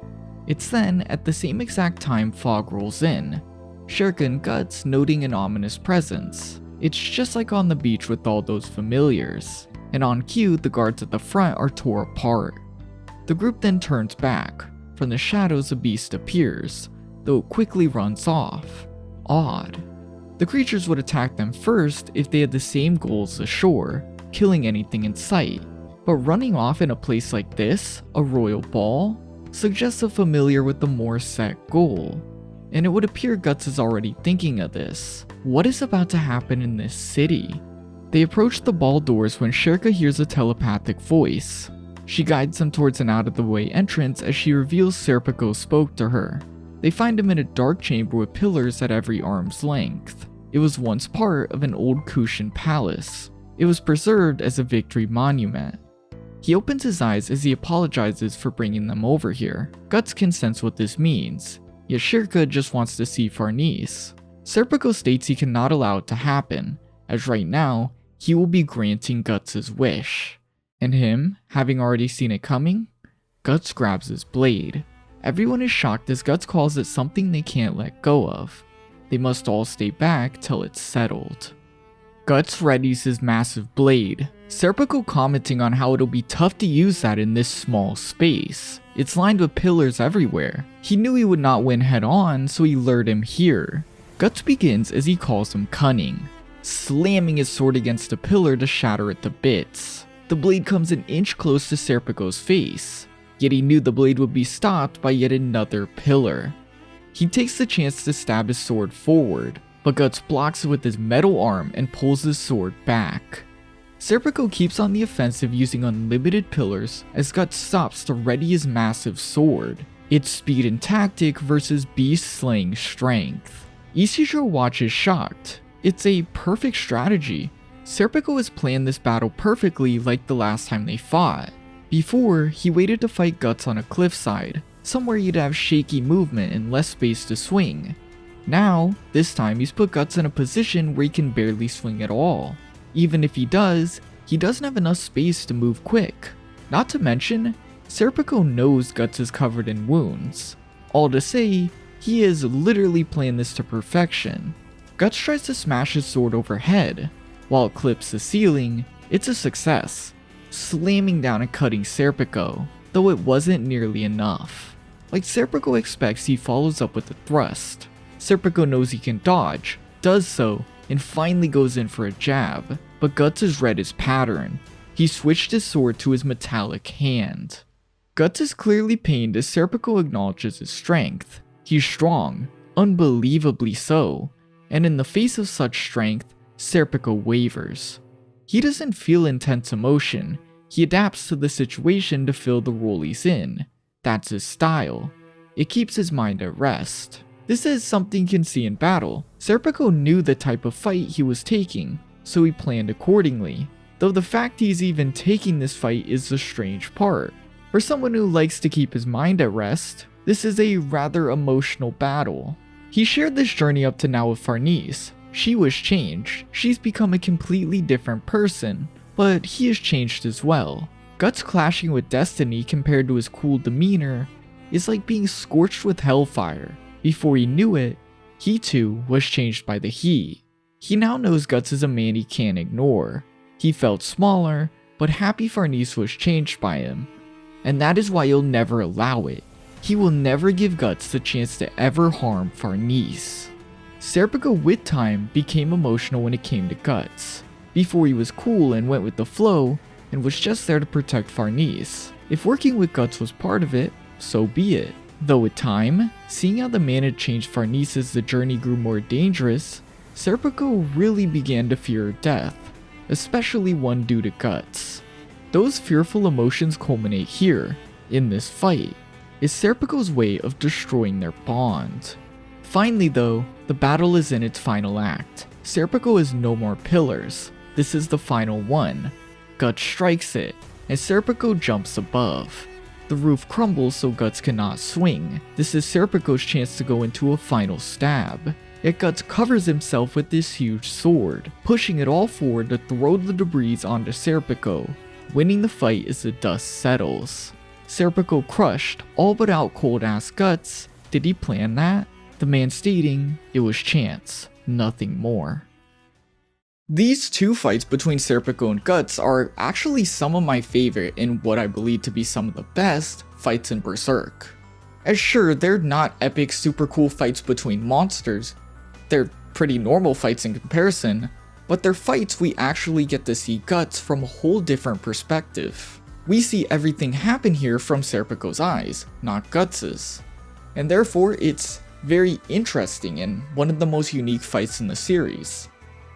It's then, at the same exact time, fog rolls in, Shirka and Guts noting an ominous presence. It's just like on the beach with all those familiars, and on cue, the guards at the front are tore apart. The group then turns back. From the shadows, a beast appears, though it quickly runs off. Odd. The creatures would attack them first if they had the same goals as ashore, killing anything in sight, but running off in a place like this, a royal ball, suggests a familiar with a more set goal, and it would appear Guts is already thinking of this. What is about to happen in this city? They approach the ball doors when Shirka hears a telepathic voice. She guides them towards an out-of-the-way entrance as she reveals Serpico spoke to her. They find him in a dark chamber with pillars at every arm's length. It was once part of an old Kushan palace. It was preserved as a victory monument. He opens his eyes as he apologizes for bringing them over here. Guts can sense what this means, yet Shirka just wants to see Farnese. Serpico states he cannot allow it to happen, as right now, he will be granting Guts' wish. And him, having already seen it coming, Guts grabs his blade. Everyone is shocked as Guts calls it something they can't let go of. They must all stay back till it's settled. Guts readies his massive blade, Serpico commenting on how it'll be tough to use that in this small space. It's lined with pillars everywhere. He knew he would not win head on, so he lured him here. Guts begins as he calls him cunning, slamming his sword against a pillar to shatter it to bits. The blade comes an inch close to Serpico's face, yet he knew the blade would be stopped by yet another pillar. He takes the chance to stab his sword forward, but Guts blocks it with his metal arm and pulls his sword back. Serpico keeps on the offensive using unlimited pillars as Guts stops to ready his massive sword. It's speed and tactic versus beast slaying strength. Ichijo watches shocked. It's a perfect strategy. Serpico has planned this battle perfectly like the last time they fought. Before, he waited to fight Guts on a cliffside, somewhere he'd have shaky movement and less space to swing. Now, this time he's put Guts in a position where he can barely swing at all. Even if he doesn't have enough space to move quick. Not to mention, Serpico knows Guts is covered in wounds. All to say, he has literally planned this to perfection. Guts tries to smash his sword overhead. While it clips the ceiling, it's a success, slamming down and cutting Serpico, though it wasn't nearly enough. Like Serpico expects, he follows up with a thrust. Serpico knows he can dodge, does so, and finally goes in for a jab, but Guts has read his pattern. He switched his sword to his metallic hand. Guts is clearly pained as Serpico acknowledges his strength. He's strong, unbelievably so, and in the face of such strength, Serpico wavers. He doesn't feel intense emotion, he adapts to the situation to fill the role he's in. That's his style. It keeps his mind at rest. This is something you can see in battle. Serpico knew the type of fight he was taking, so he planned accordingly. Though the fact he's even taking this fight is the strange part. For someone who likes to keep his mind at rest, this is a rather emotional battle. He shared this journey up to now with Farnese. She was changed. She's become a completely different person, but he has changed as well. Guts clashing with Destiny compared to his cool demeanor is like being scorched with hellfire. Before he knew it, he too was changed by the heat. He now knows Guts is a man he can't ignore. He felt smaller, but happy Farnese was changed by him, and that is why he'll never allow it. He will never give Guts the chance to ever harm Farnese. Serpico with time became emotional when it came to Guts. Before he was cool and went with the flow and was just there to protect Farnese. If working with Guts was part of it, so be it. Though with time, seeing how the man had changed Farnese as the journey grew more dangerous, Serpico really began to fear death, especially one due to Guts. Those fearful emotions culminate here, in this fight, is Serpico's way of destroying their bond. Finally though, the battle is in its final act. Serpico has no more pillars. This is the final one. Guts strikes it, and Serpico jumps above. The roof crumbles so Guts cannot swing. This is Serpico's chance to go into a final stab. Yet Guts covers himself with this huge sword, pushing it all forward to throw the debris onto Serpico, winning the fight as the dust settles. Serpico crushed, all but out cold-ass Guts. Did he plan that? The man stating, it was chance, nothing more. These two fights between Serpico and Guts are actually some of my favorite and what I believe to be some of the best fights in Berserk. As sure, they're not epic super cool fights between monsters, they're pretty normal fights in comparison, but they're fights we actually get to see Guts from a whole different perspective. We see everything happen here from Serpico's eyes, not Guts's, and therefore it's very interesting and one of the most unique fights in the series.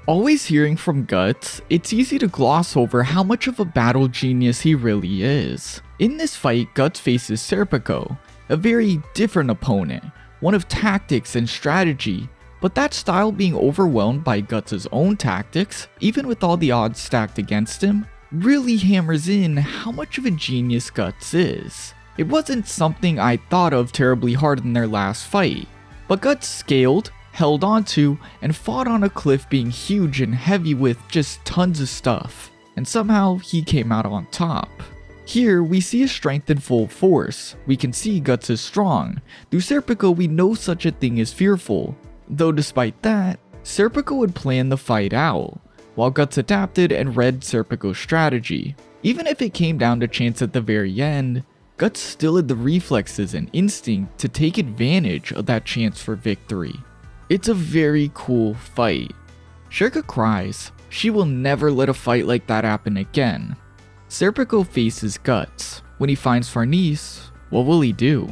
Always hearing from Guts, it's easy to gloss over how much of a battle genius he really is. In this fight, Guts faces Serpico, a very different opponent, one of tactics and strategy, but that style being overwhelmed by Guts' own tactics, even with all the odds stacked against him, really hammers in how much of a genius Guts is. It wasn't something I thought of terribly hard in their last fight, but Guts scaled, held onto, and fought on a cliff being huge and heavy with just tons of stuff, and somehow he came out on top. Here we see his strength in full force. We can see Guts is strong. Through Serpico we know such a thing is fearful, though despite that, Serpico would plan the fight out, while Guts adapted and read Serpico's strategy. Even if it came down to chance at the very end, Guts still had the reflexes and instinct to take advantage of that chance for victory. It's a very cool fight. Shirka cries. She will never let a fight like that happen again. Serpico faces Guts. When he finds Farnese, what will he do?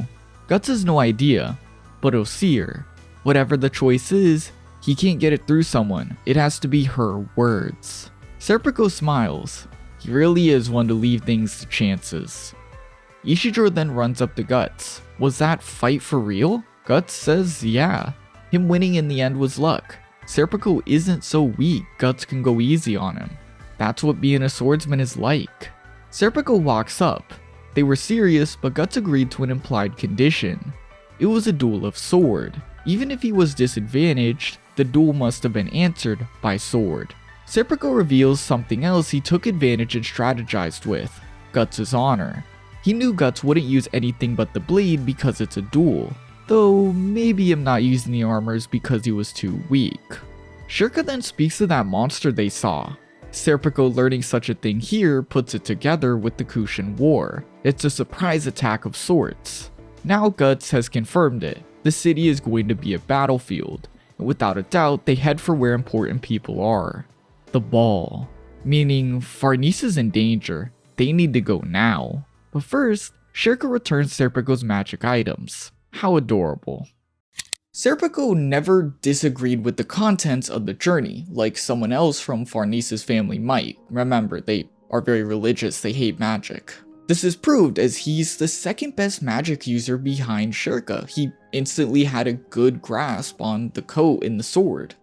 Guts has no idea, but he'll see her. Whatever the choice is, he can't get it through someone. It has to be her words. Serpico smiles. He really is one to leave things to chances. Ishidro then runs up to Guts. Was that fight for real? Guts says yeah. Him winning in the end was luck. Serpico isn't so weak, Guts can go easy on him. That's what being a swordsman is like. Serpico walks up. They were serious, but Guts agreed to an implied condition. It was a duel of sword. Even if he was disadvantaged, the duel must have been answered by sword. Serpico reveals something else he took advantage and strategized with, Guts' honor. He knew Guts wouldn't use anything but the blade because it's a duel, though maybe him not using the armor is because he was too weak. Shirka then speaks of that monster they saw. Serpico learning such a thing here puts it together with the Kushan War. It's a surprise attack of sorts. Now Guts has confirmed it. The city is going to be a battlefield, and without a doubt they head for where important people are. The ball. Meaning Farnese is in danger. They need to go now. But first, Shirka returns Serpico's magic items. How adorable. Serpico never disagreed with the contents of the journey, like someone else from Farnese's family might. Remember, they are very religious, they hate magic. This is proved as he's the second best magic user behind Shirka. He instantly had a good grasp on the coat and the sword.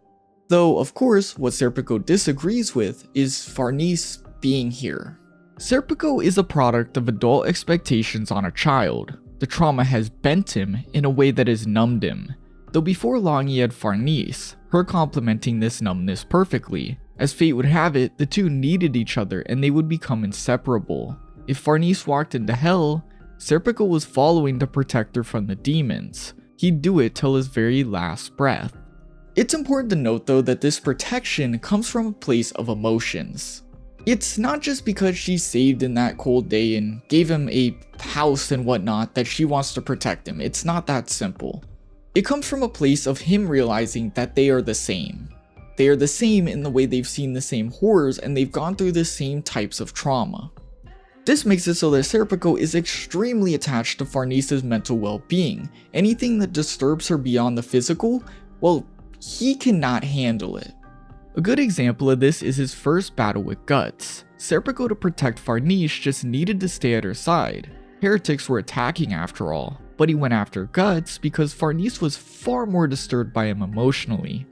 Though, of course, what Serpico disagrees with is Farnese being here. Serpico is a product of adult expectations on a child. The trauma has bent him in a way that has numbed him. Though before long he had Farnese, her complementing this numbness perfectly. As fate would have it, the two needed each other and they would become inseparable. If Farnese walked into hell, Serpico was following to protect her from the demons. He'd do it till his very last breath. It's important to note though that this protection comes from a place of emotions. It's not just because she saved in that cold day and gave him a house and whatnot that she wants to protect him. It's not that simple. It comes from a place of him realizing that they are the same. They are the same in the way they've seen the same horrors and they've gone through the same types of trauma. This makes it so that Serpico is extremely attached to Farnese's mental well-being. Anything that disturbs her beyond the physical, well, he cannot handle it. A good example of this is his first battle with Guts. Serpico, to protect Farnese, just needed to stay at her side. Heretics were attacking after all, but he went after Guts because Farnese was far more disturbed by him emotionally.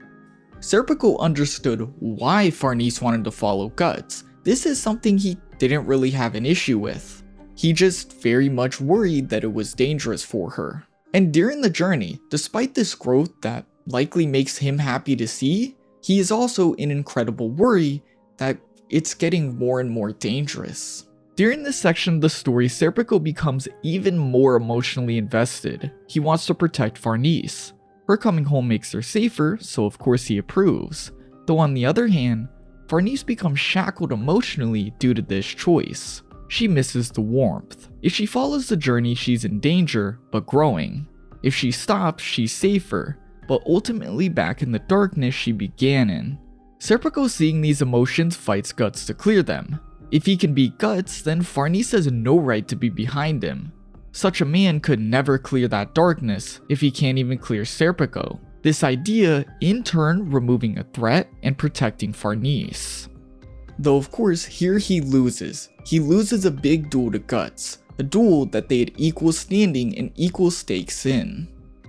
Serpico understood why Farnese wanted to follow Guts. This is something he didn't really have an issue with. He just very much worried that it was dangerous for her. And during the journey, despite this growth that likely makes him happy to see, he is also in incredible worry that it's getting more and more dangerous. During this section of the story, Serpico becomes even more emotionally invested. He wants to protect Farnese. Her coming home makes her safer, so of course he approves. Though on the other hand, Farnese becomes shackled emotionally due to this choice. She misses the warmth. If she follows the journey, she's in danger, but growing. If she stops, she's safer, but ultimately back in the darkness she began in. Serpico, seeing these emotions, fights Guts to clear them. If he can beat Guts, then Farnese has no right to be behind him. Such a man could never clear that darkness if he can't even clear Serpico. This idea, in turn, removing a threat and protecting Farnese. Though of course, here he loses. He loses a big duel to Guts, a duel that they had equal standing and equal stakes in.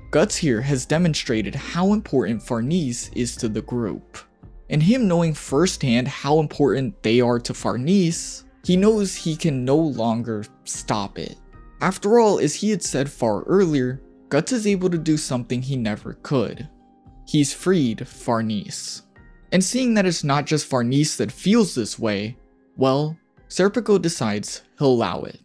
Guts here has demonstrated how important Farnese is to the group. And him knowing firsthand how important they are to Farnese, he knows he can no longer stop it. After all, as he had said far earlier, Guts is able to do something he never could. He's freed Farnese. And seeing that it's not just Farnese that feels this way, well, Serpico decides he'll allow it.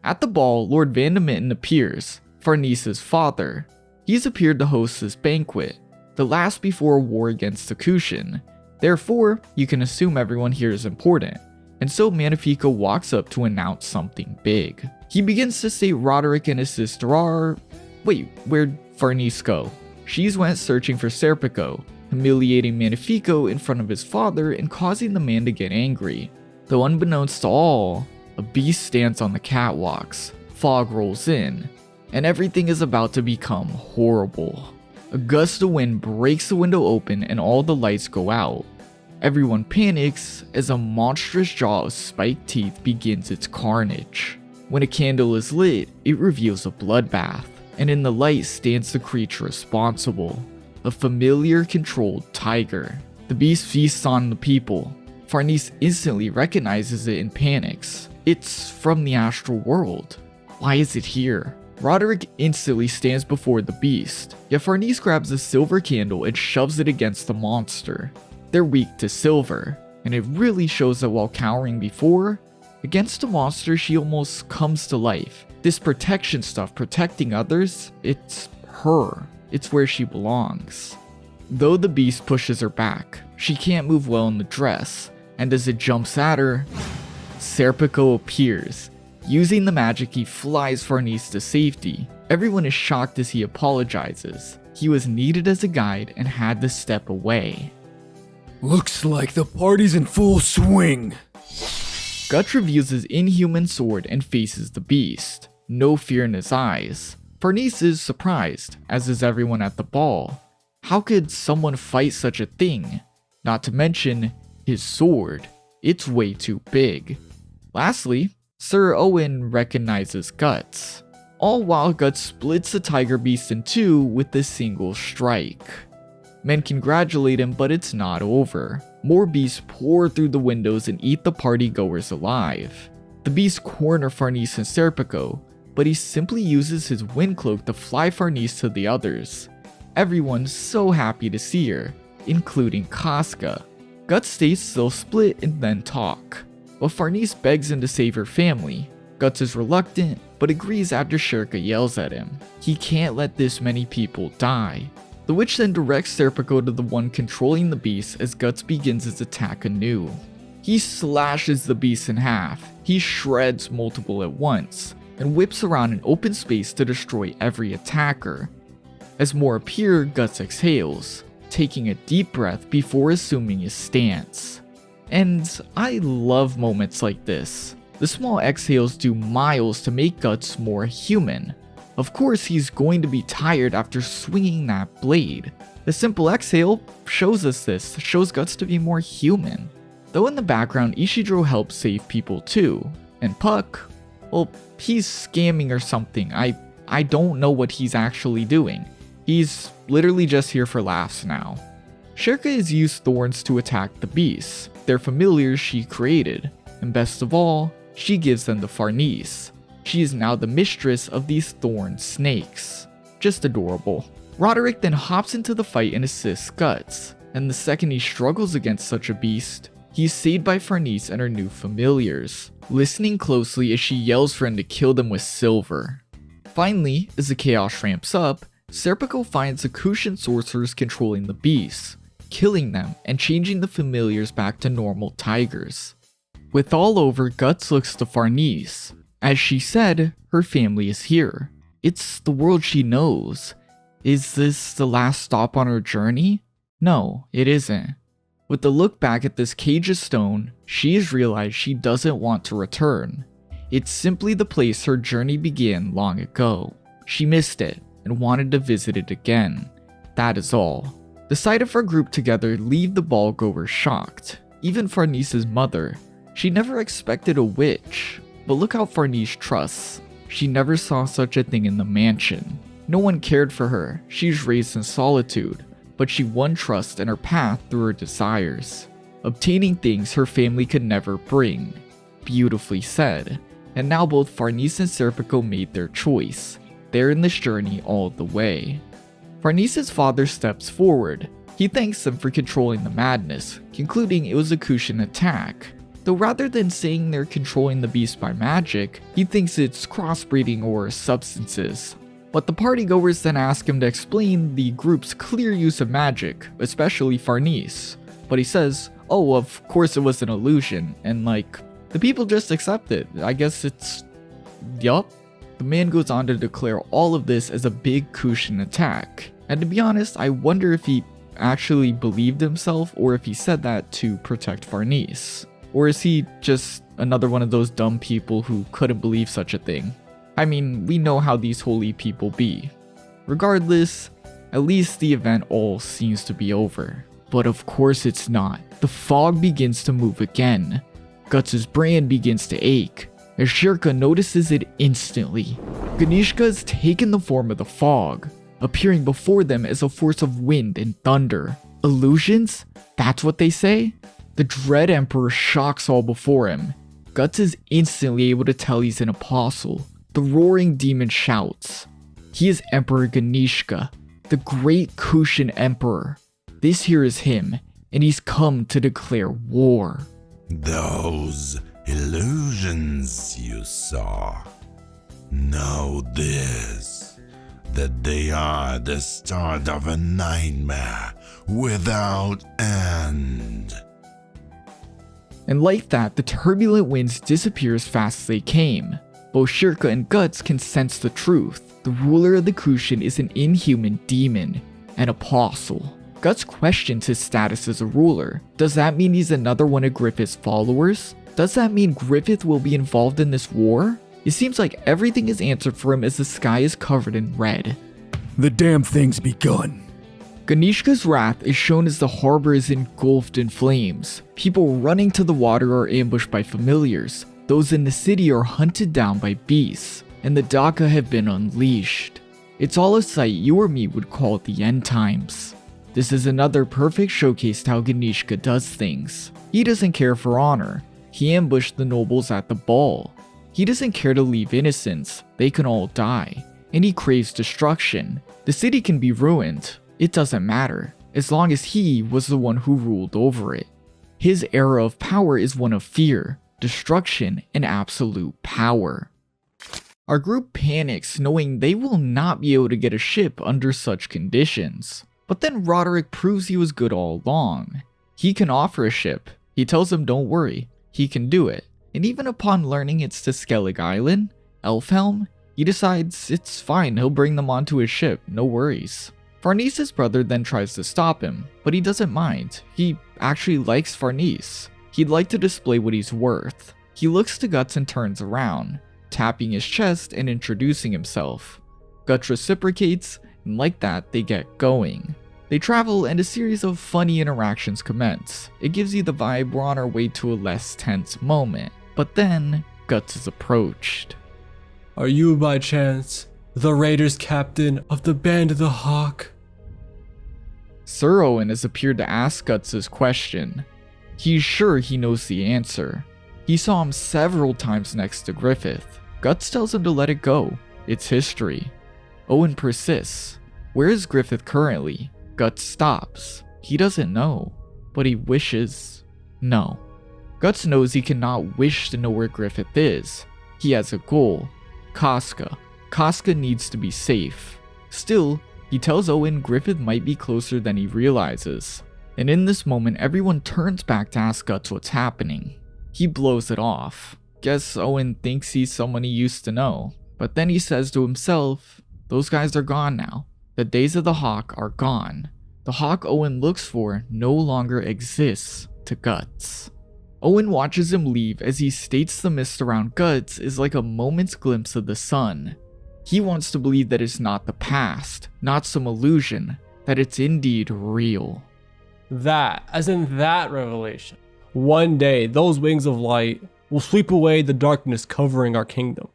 At the ball, Lord Vandamitten appears, Farnese's father. He's appeared to host this banquet, the last before a war against the Kushin. Therefore, you can assume everyone here is important. And so Magnifico walks up to announce something big. He begins to say Roderick and his sister are... Wait, where'd Farnese go? She's went searching for Serpico, humiliating Magnifico in front of his father and causing the man to get angry. Though unbeknownst to all, a beast stands on the catwalks, fog rolls in, and everything is about to become horrible. A gust of wind breaks the window open and all the lights go out. Everyone panics as a monstrous jaw of spiked teeth begins its carnage. When a candle is lit, it reveals a bloodbath, and in the light stands the creature responsible, a familiar controlled tiger. The beast feasts on the people. Farnese instantly recognizes it and panics. It's from the astral world. Why is it here? Roderick instantly stands before the beast, yet Farnese grabs a silver candle and shoves it against the monster. They're weak to silver, and it really shows that while cowering before, against the monster she almost comes to life. This protection stuff, protecting others, it's her. It's where she belongs. Though the beast pushes her back, she can't move well in the dress, and as it jumps at her, Serpico appears. Using the magic, he flies Farnese to safety. Everyone is shocked as he apologizes. He was needed as a guide and had to step away. Looks like the party's in full swing. Guts reveals his inhuman sword and faces the beast. No fear in his eyes. Farnese is surprised, as is everyone at the ball. How could someone fight such a thing? Not to mention, his sword. It's way too big. Lastly, Sir Owen recognizes Guts. All while Guts splits the tiger beast in two with a single strike. Men congratulate him, but it's not over. More beasts pour through the windows and eat the partygoers alive. The beasts corner Farnese and Serpico, but he simply uses his wind cloak to fly Farnese to the others. Everyone's so happy to see her, including Casca. Guts states they'll split and then talk, but Farnese begs him to save her family. Guts is reluctant, but agrees after Shirka yells at him. He can't let this many people die. The witch then directs Serpico to the one controlling the beast as Guts begins his attack anew. He slashes the beast in half, he shreds multiple at once, and whips around an open space to destroy every attacker. As more appear, Guts exhales, taking a deep breath before assuming his stance. And I love moments like this. The small exhales do miles to make Guts more human. Of course, he's going to be tired after swinging that blade. The simple exhale shows us this, shows Guts to be more human. Though in the background, Ishidro helps save people too. And Puck, well, he's scamming or something. I don't know what he's actually doing. He's literally just here for laughs now. Shirka has used thorns to attack the beasts, their familiars she created. And best of all, she gives them to Farnese. She is now the mistress of these thorn snakes. Just adorable. Roderick then hops into the fight and assists Guts, and the second he struggles against such a beast, he's saved by Farnese and her new familiars, listening closely as she yells for him to kill them with silver. Finally, as the chaos ramps up, Serpico finds the Kushan sorcerers controlling the beasts, killing them and changing the familiars back to normal tigers. With all over, Guts looks to Farnese. As she said, her family is here. It's the world she knows. Is this the last stop on her journey? No, it isn't. With the look back at this cage of stone, she has realized she doesn't want to return. It's simply the place her journey began long ago. She missed it and wanted to visit it again. That is all. The sight of our group together leave the ball goers shocked. Even Farnese's mother. She never expected a witch. But look how Farnese trusts. She never saw such a thing in the mansion. No one cared for her. She's raised in solitude, but she won trust in her path through her desires, obtaining things her family could never bring. Beautifully said. And now both Farnese and Serpico made their choice. They're in this journey all the way. Farnese's father steps forward. He thanks them for controlling the madness, concluding it was a Kushan attack. Though rather than saying they're controlling the beast by magic, he thinks it's crossbreeding or substances. But the partygoers then ask him to explain the group's clear use of magic, especially Farnese. But he says, oh, of course it was an illusion, and like, the people just accept it. I guess it's... yup. The man goes on to declare all of this as a big Kushan attack. And to be honest, I wonder if he actually believed himself or if he said that to protect Farnese. Or is he just another one of those dumb people who couldn't believe such a thing? I mean, we know how these holy people be. Regardless, at least the event all seems to be over. But of course it's not. The fog begins to move again. Guts' brain begins to ache, as Shirka notices it instantly. Ganishka has taken the form of the fog, appearing before them as a force of wind and thunder. Illusions? That's what they say? The Dread Emperor shocks all before him. Guts is instantly able to tell he's an apostle. The roaring demon shouts. He is Emperor Ganishka, the great Kushan Emperor. This here is him, and he's come to declare war. Those illusions you saw. Know this, that they are the start of a nightmare without end. And like that, the turbulent winds disappear as fast as they came. Both Shirka and Guts can sense the truth. The ruler of the Kushan is an inhuman demon, an apostle. Guts questions his status as a ruler. Does that mean he's another one of Griffith's followers? Does that mean Griffith will be involved in this war? It seems like everything is answered for him as the sky is covered in red. The damn thing's begun. Ganishka's wrath is shown as the harbor is engulfed in flames. People running to the water are ambushed by familiars. Those in the city are hunted down by beasts, and the Daka have been unleashed. It's all a sight you or me would call the end times. This is another perfect showcase to how Ganishka does things. He doesn't care for honor. He ambushed the nobles at the ball. He doesn't care to leave innocents. They can all die. And he craves destruction. The city can be ruined. It doesn't matter, as long as he was the one who ruled over it. His era of power is one of fear, destruction, and absolute power. Our group panics knowing they will not be able to get a ship under such conditions. But then Roderick proves he was good all along. He can offer a ship. He tells him don't worry, he can do it. And even upon learning it's to Skellig Island, Elfhelm, he decides it's fine, he'll bring them onto his ship, no worries. Farnese's brother then tries to stop him, but he doesn't mind. He actually likes Farnese. He'd like to display what he's worth. He looks to Guts and turns around, tapping his chest and introducing himself. Guts reciprocates, and like that, they get going. They travel and a series of funny interactions commence. It gives you the vibe we're on our way to a less tense moment. But then, Guts is approached. Are you by chance the Raiders captain of the Band of the Hawk? Sir Owen has appeared to ask Guts his question. He's sure he knows the answer. He saw him several times next to Griffith. Guts tells him to let it go. It's history. Owen persists. Where is Griffith currently? Guts stops. He doesn't know, but he wishes. No. Guts knows he cannot wish to know where Griffith is. He has a goal. Casca. Casca needs to be safe. Still, he tells Owen Griffith might be closer than he realizes. And in this moment, everyone turns back to ask Guts what's happening. He blows it off. Guess Owen thinks he's someone he used to know. But then he says to himself, those guys are gone now. The days of the Hawk are gone. The Hawk Owen looks for no longer exists to Guts. Owen watches him leave as he states the mist around Guts is like a moment's glimpse of the sun. He wants to believe that it's not the past, not some illusion, that it's indeed real. That, as in that revelation. One day, those wings of light will sweep away the darkness covering our kingdom.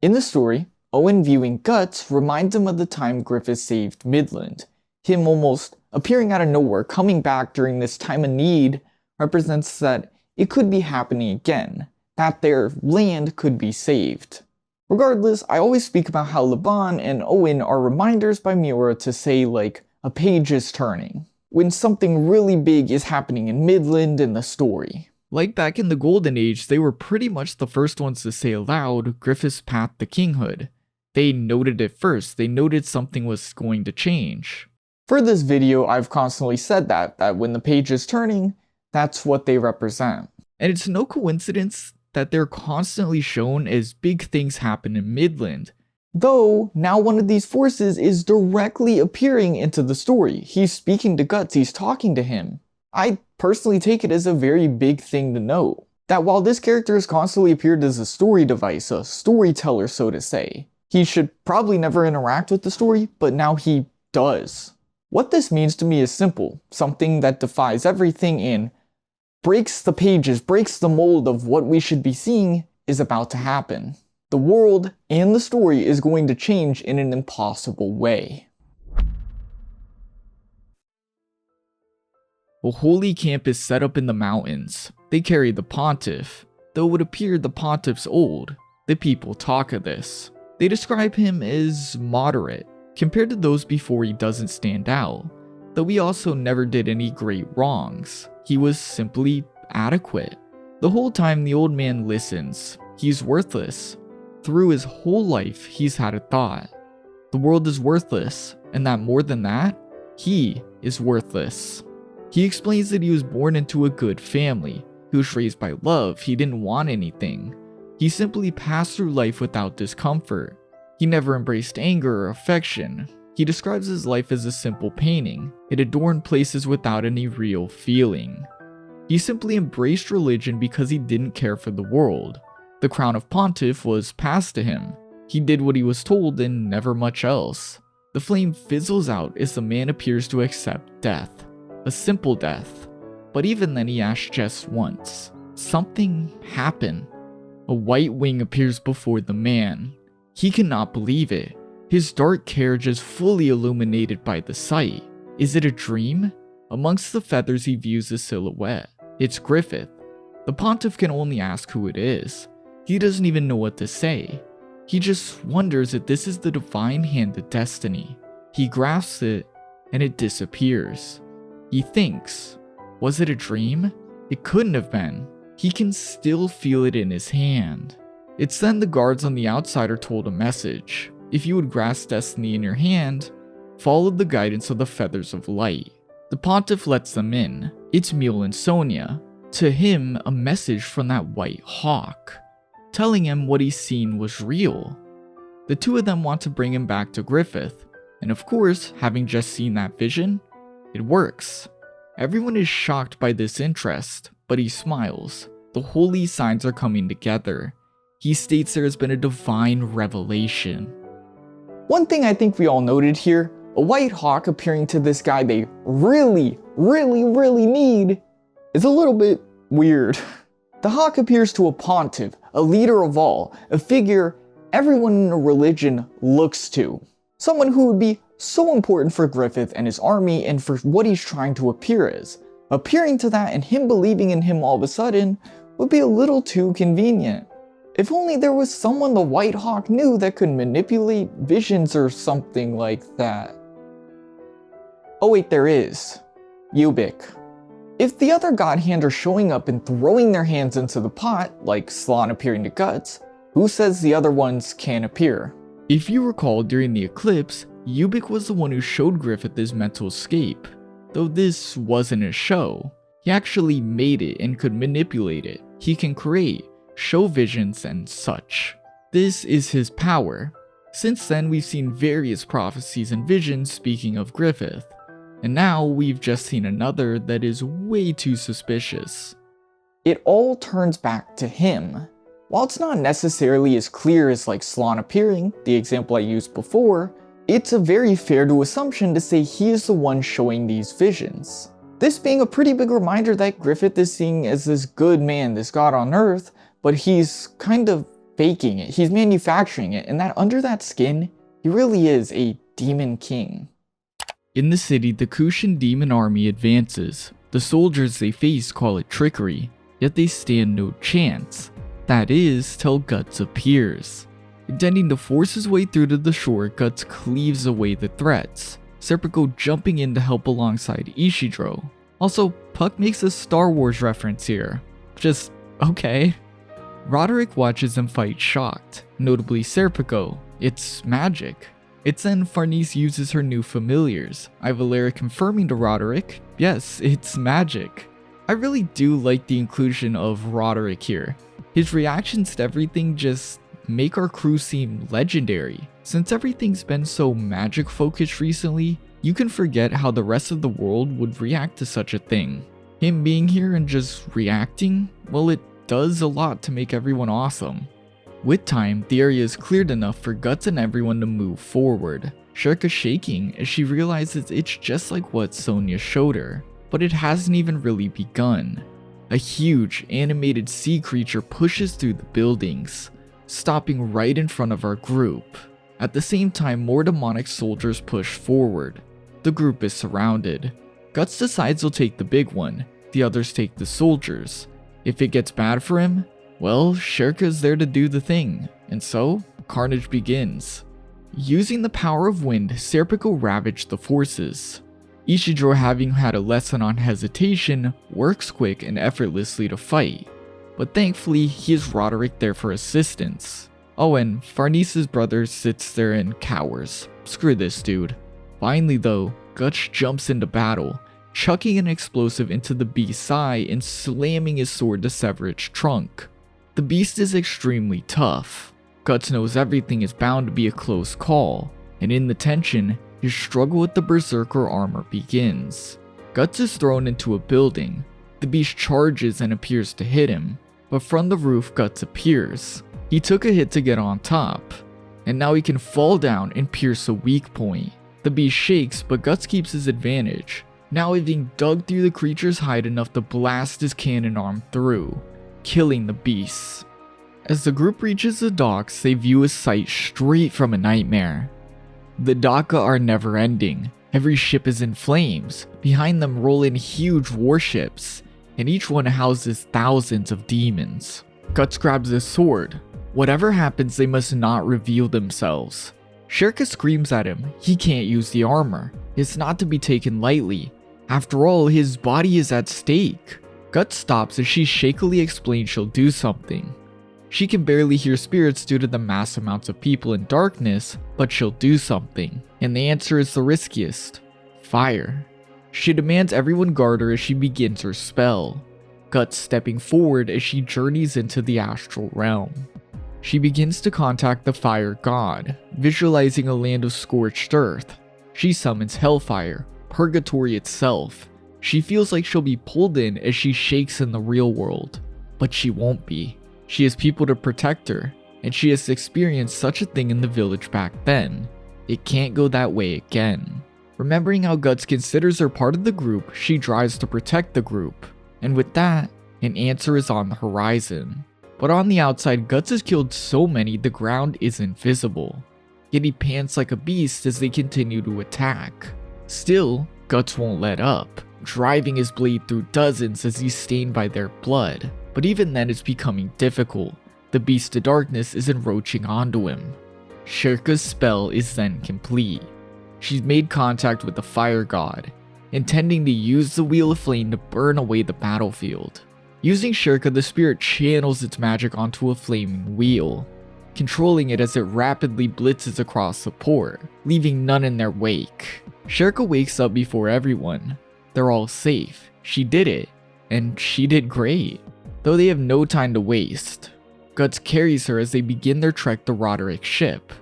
In the story, Owen viewing Guts reminds him of the time Griffith saved Midland. Him almost appearing out of nowhere, coming back during this time of need, represents that it could be happening again, that their land could be saved. Regardless, I always speak about how Laban and Owen are reminders by Miura to say like, a page is turning, when something really big is happening in Midland in the story. Like back in the Golden Age, they were pretty much the first ones to say aloud Griffith's path to kinghood. They noted it first, they noted something was going to change. For this video, I've constantly said that when the page is turning, that's what they represent. And it's no coincidence that they're constantly shown as big things happen in Midland. Though, now one of these forces is directly appearing into the story. He's speaking to Guts, he's talking to him. I personally take it as a very big thing to know. That while this character has constantly appeared as a story device, a storyteller so to say, he should probably never interact with the story, but now he does. What this means to me is simple, something that defies everything and breaks the pages, breaks the mold of what we should be seeing is about to happen. The world and the story is going to change in an impossible way. A holy camp is set up in the mountains. They carry the pontiff. Though it would appear the pontiff's old, the people talk of this. They describe him as moderate. Compared to those before, he doesn't stand out, though he also never did any great wrongs. He was simply adequate. The whole time the old man listens, he's worthless. Through his whole life, he's had a thought. The world is worthless, and that more than that, he is worthless. He explains that he was born into a good family. He was raised by love, he didn't want anything. He simply passed through life without discomfort. He never embraced anger or affection. He describes his life as a simple painting. It adorned places without any real feeling. He simply embraced religion because he didn't care for the world. The crown of pontiff was passed to him. He did what he was told and never much else. The flame fizzles out as the man appears to accept death. A simple death. But even then he asks just once. Something happened. A white wing appears before the man. He cannot believe it. His dark carriage is fully illuminated by the sight. Is it a dream? Amongst the feathers he views a silhouette. It's Griffith. The pontiff can only ask who it is. He doesn't even know what to say. He just wonders if this is the divine hand of destiny. He grasps it and it disappears. He thinks, was it a dream? It couldn't have been. He can still feel it in his hand. It's then the guards on the outside are told a message. If you would grasp destiny in your hand, followed the guidance of the Feathers of Light. The Pontiff lets them in. It's Mule and Sonia. To him, a message from that white hawk, telling him what he's seen was real. The two of them want to bring him back to Griffith, and of course, having just seen that vision, it works. Everyone is shocked by this interest, but he smiles. The holy signs are coming together. He states there has been a divine revelation. One thing I think we all noted here, a white hawk appearing to this guy they really need, is a little bit weird. The hawk appears to a pontiff, a leader of all, a figure everyone in a religion looks to. Someone who would be so important for Griffith and his army and for what he's trying to appear as. Appearing to that and him believing in him all of a sudden would be a little too convenient. If only there was someone the White Hawk knew that could manipulate visions or something like that. Oh wait, there is. Ubik. If the other God Hand are showing up and throwing their hands into the pot, like Slan appearing to Guts, who says the other ones can't appear? If you recall, during the eclipse, Ubik was the one who showed Griffith his mental escape. Though this wasn't a show, he actually made it and could manipulate it. He can create, show visions and such. This is his power. Since then, we've seen various prophecies and visions speaking of Griffith. And now we've just seen another that is way too suspicious. It all turns back to him. While it's not necessarily as clear as like Slan appearing, the example I used before, it's a very fair to assumption to say he is the one showing these visions. This being a pretty big reminder that Griffith is seen as this good man, this god on earth, but he's kind of faking it, he's manufacturing it, and that under that skin, he really is a demon king. In the city, the Kushan demon army advances. The soldiers they face call it trickery, yet they stand no chance. That is, till Guts appears. Intending to force his way through to the shore, Guts cleaves away the threats, Serpico jumping in to help alongside Ishidro. Also, Puck makes a Star Wars reference here. Just okay. Roderick watches them fight shocked, notably Serpico. It's magic. It's then Farnese uses her new familiars, Ivalera confirming to Roderick, yes, it's magic. I really do like the inclusion of Roderick here. His reactions to everything just make our crew seem legendary. Since everything's been so magic focused recently, you can forget how the rest of the world would react to such a thing. Him being here and just reacting, well, it does a lot to make everyone awesome. With time, the area is cleared enough for Guts and everyone to move forward. Shirka shaking as she realizes it's just like what Sonia showed her, but it hasn't even really begun. A huge animated sea creature pushes through the buildings, stopping right in front of our group. At the same time, more demonic soldiers push forward. The group is surrounded. Guts decides he'll take the big one, the others take the soldiers. If it gets bad for him, well, Shirka's there to do the thing, and so, carnage begins. Using the power of wind, Serpico ravaged the forces. Ishidro, having had a lesson on hesitation, works quick and effortlessly to fight. But thankfully, he has Roderick there for assistance. Owen, Farnese's brother, sits there and cowers. Screw this dude. Finally though, Guts jumps into battle, chucking an explosive into the beast's eye and slamming his sword to sever its trunk. The beast is extremely tough. Guts knows everything is bound to be a close call, and in the tension, his struggle with the Berserker Armor begins. Guts is thrown into a building. The beast charges and appears to hit him, but from the roof Guts appears. He took a hit to get on top, and now he can fall down and pierce a weak point. The beast shakes, but Guts keeps his advantage, now having dug through the creature's hide enough to blast his cannon arm through, killing the beast. As the group reaches the docks, they view a sight straight from a nightmare. The Daka are never ending. Every ship is in flames. Behind them roll in huge warships, and each one houses thousands of demons. Guts grabs his sword. Whatever happens, they must not reveal themselves. Shirka screams at him. He can't use the armor. It's not to be taken lightly. After all, his body is at stake. Guts stops as she shakily explains she'll do something. She can barely hear spirits due to the mass amounts of people in darkness, but she'll do something. And the answer is the riskiest: fire. She demands everyone guard her as she begins her spell, Guts stepping forward as she journeys into the astral realm. She begins to contact the fire god, visualizing a land of scorched earth. She summons hellfire, purgatory itself. She feels like she'll be pulled in as she shakes in the real world, but she won't be. She has people to protect her, and she has experienced such a thing in the village back then. It can't go that way again. Remembering how Guts considers her part of the group, she drives to protect the group. And with that, an answer is on the horizon. But on the outside, Guts has killed so many the ground isn't visible. Yet he pants like a beast as they continue to attack. Still, Guts won't let up, driving his blade through dozens as he's stained by their blood. But even then it's becoming difficult. The beast of darkness is encroaching onto him. Shirka's spell is then complete. She's made contact with the fire god, intending to use the Wheel of Flame to burn away the battlefield. Using Shirka, the spirit channels its magic onto a flaming wheel, controlling it as it rapidly blitzes across the port, leaving none in their wake. Shirka wakes up before everyone. They're all safe. She did it, and she did great. Though they have no time to waste, Guts carries her as they begin their trek to Roderick's ship.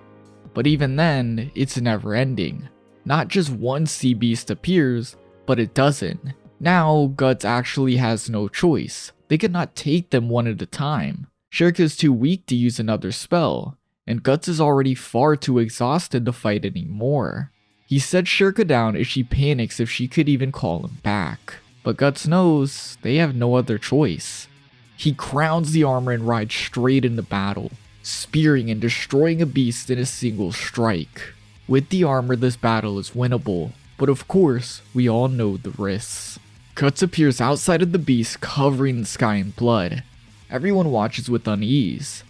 But even then, it's never ending. Not just one sea beast appears, but it doesn't. Now, Guts actually has no choice. They cannot take them one at a time. Shirka is too weak to use another spell, and Guts is already far too exhausted to fight anymore. He sets Shirka down as she panics if she could even call him back. But Guts knows they have no other choice. He crowns the armor and rides straight into battle, spearing and destroying a beast in a single strike. With the armor, this battle is winnable, but of course, we all know the risks. Guts appears outside of the beast, covering the sky in blood. Everyone watches with unease.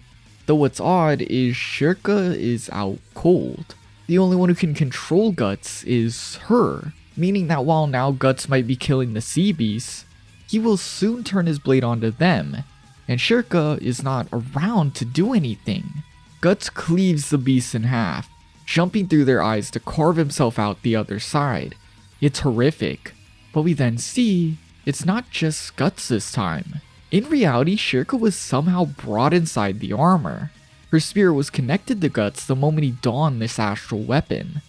Though what's odd is Shirka is out cold. The only one who can control Guts is her, meaning that while now Guts might be killing the sea beasts, he will soon turn his blade onto them, and Shirka is not around to do anything. Guts cleaves the beasts in half, jumping through their eyes to carve himself out the other side. It's horrific, but we then see it's not just Guts this time. In reality, Shirka was somehow brought inside the armor. Her spirit was connected to Guts the moment he donned this astral weapon,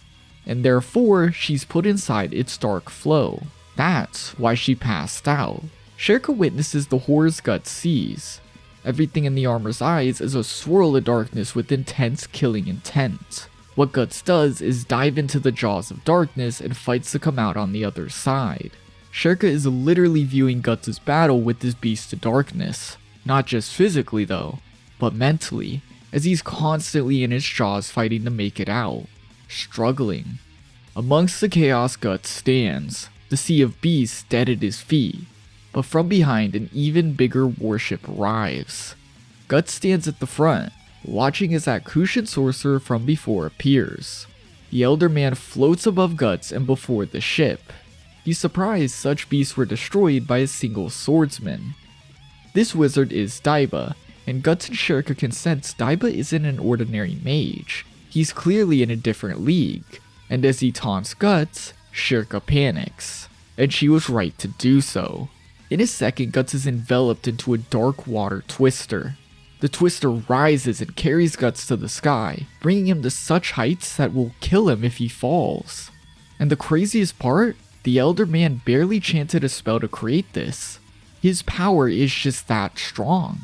and therefore she's put inside its dark flow. That's why she passed out. Shirka witnesses the horrors Guts sees. Everything in the armor's eyes is a swirl of darkness with intense killing intent. What Guts does is dive into the jaws of darkness and fights to come out on the other side. Shirka is literally viewing Guts' battle with this beast of darkness. Not just physically though, but mentally, as he's constantly in its jaws fighting to make it out, struggling. Amongst the chaos, Guts stands, the sea of beasts dead at his feet, but from behind an even bigger warship arrives. Guts stands at the front, watching as that Kushan sorcerer from before appears. The Elder Man floats above Guts and before the ship. He's surprised such beasts were destroyed by a single swordsman. This wizard is Daiba, and Guts and Shirka can sense Daiba isn't an ordinary mage. He's clearly in a different league, and as he taunts Guts, Shirka panics, and she was right to do so. In a second, Guts is enveloped into a dark water twister. The twister rises and carries Guts to the sky, bringing him to such heights that will kill him if he falls. And the craziest part? The Elder Man barely chanted a spell to create this. His power is just that strong.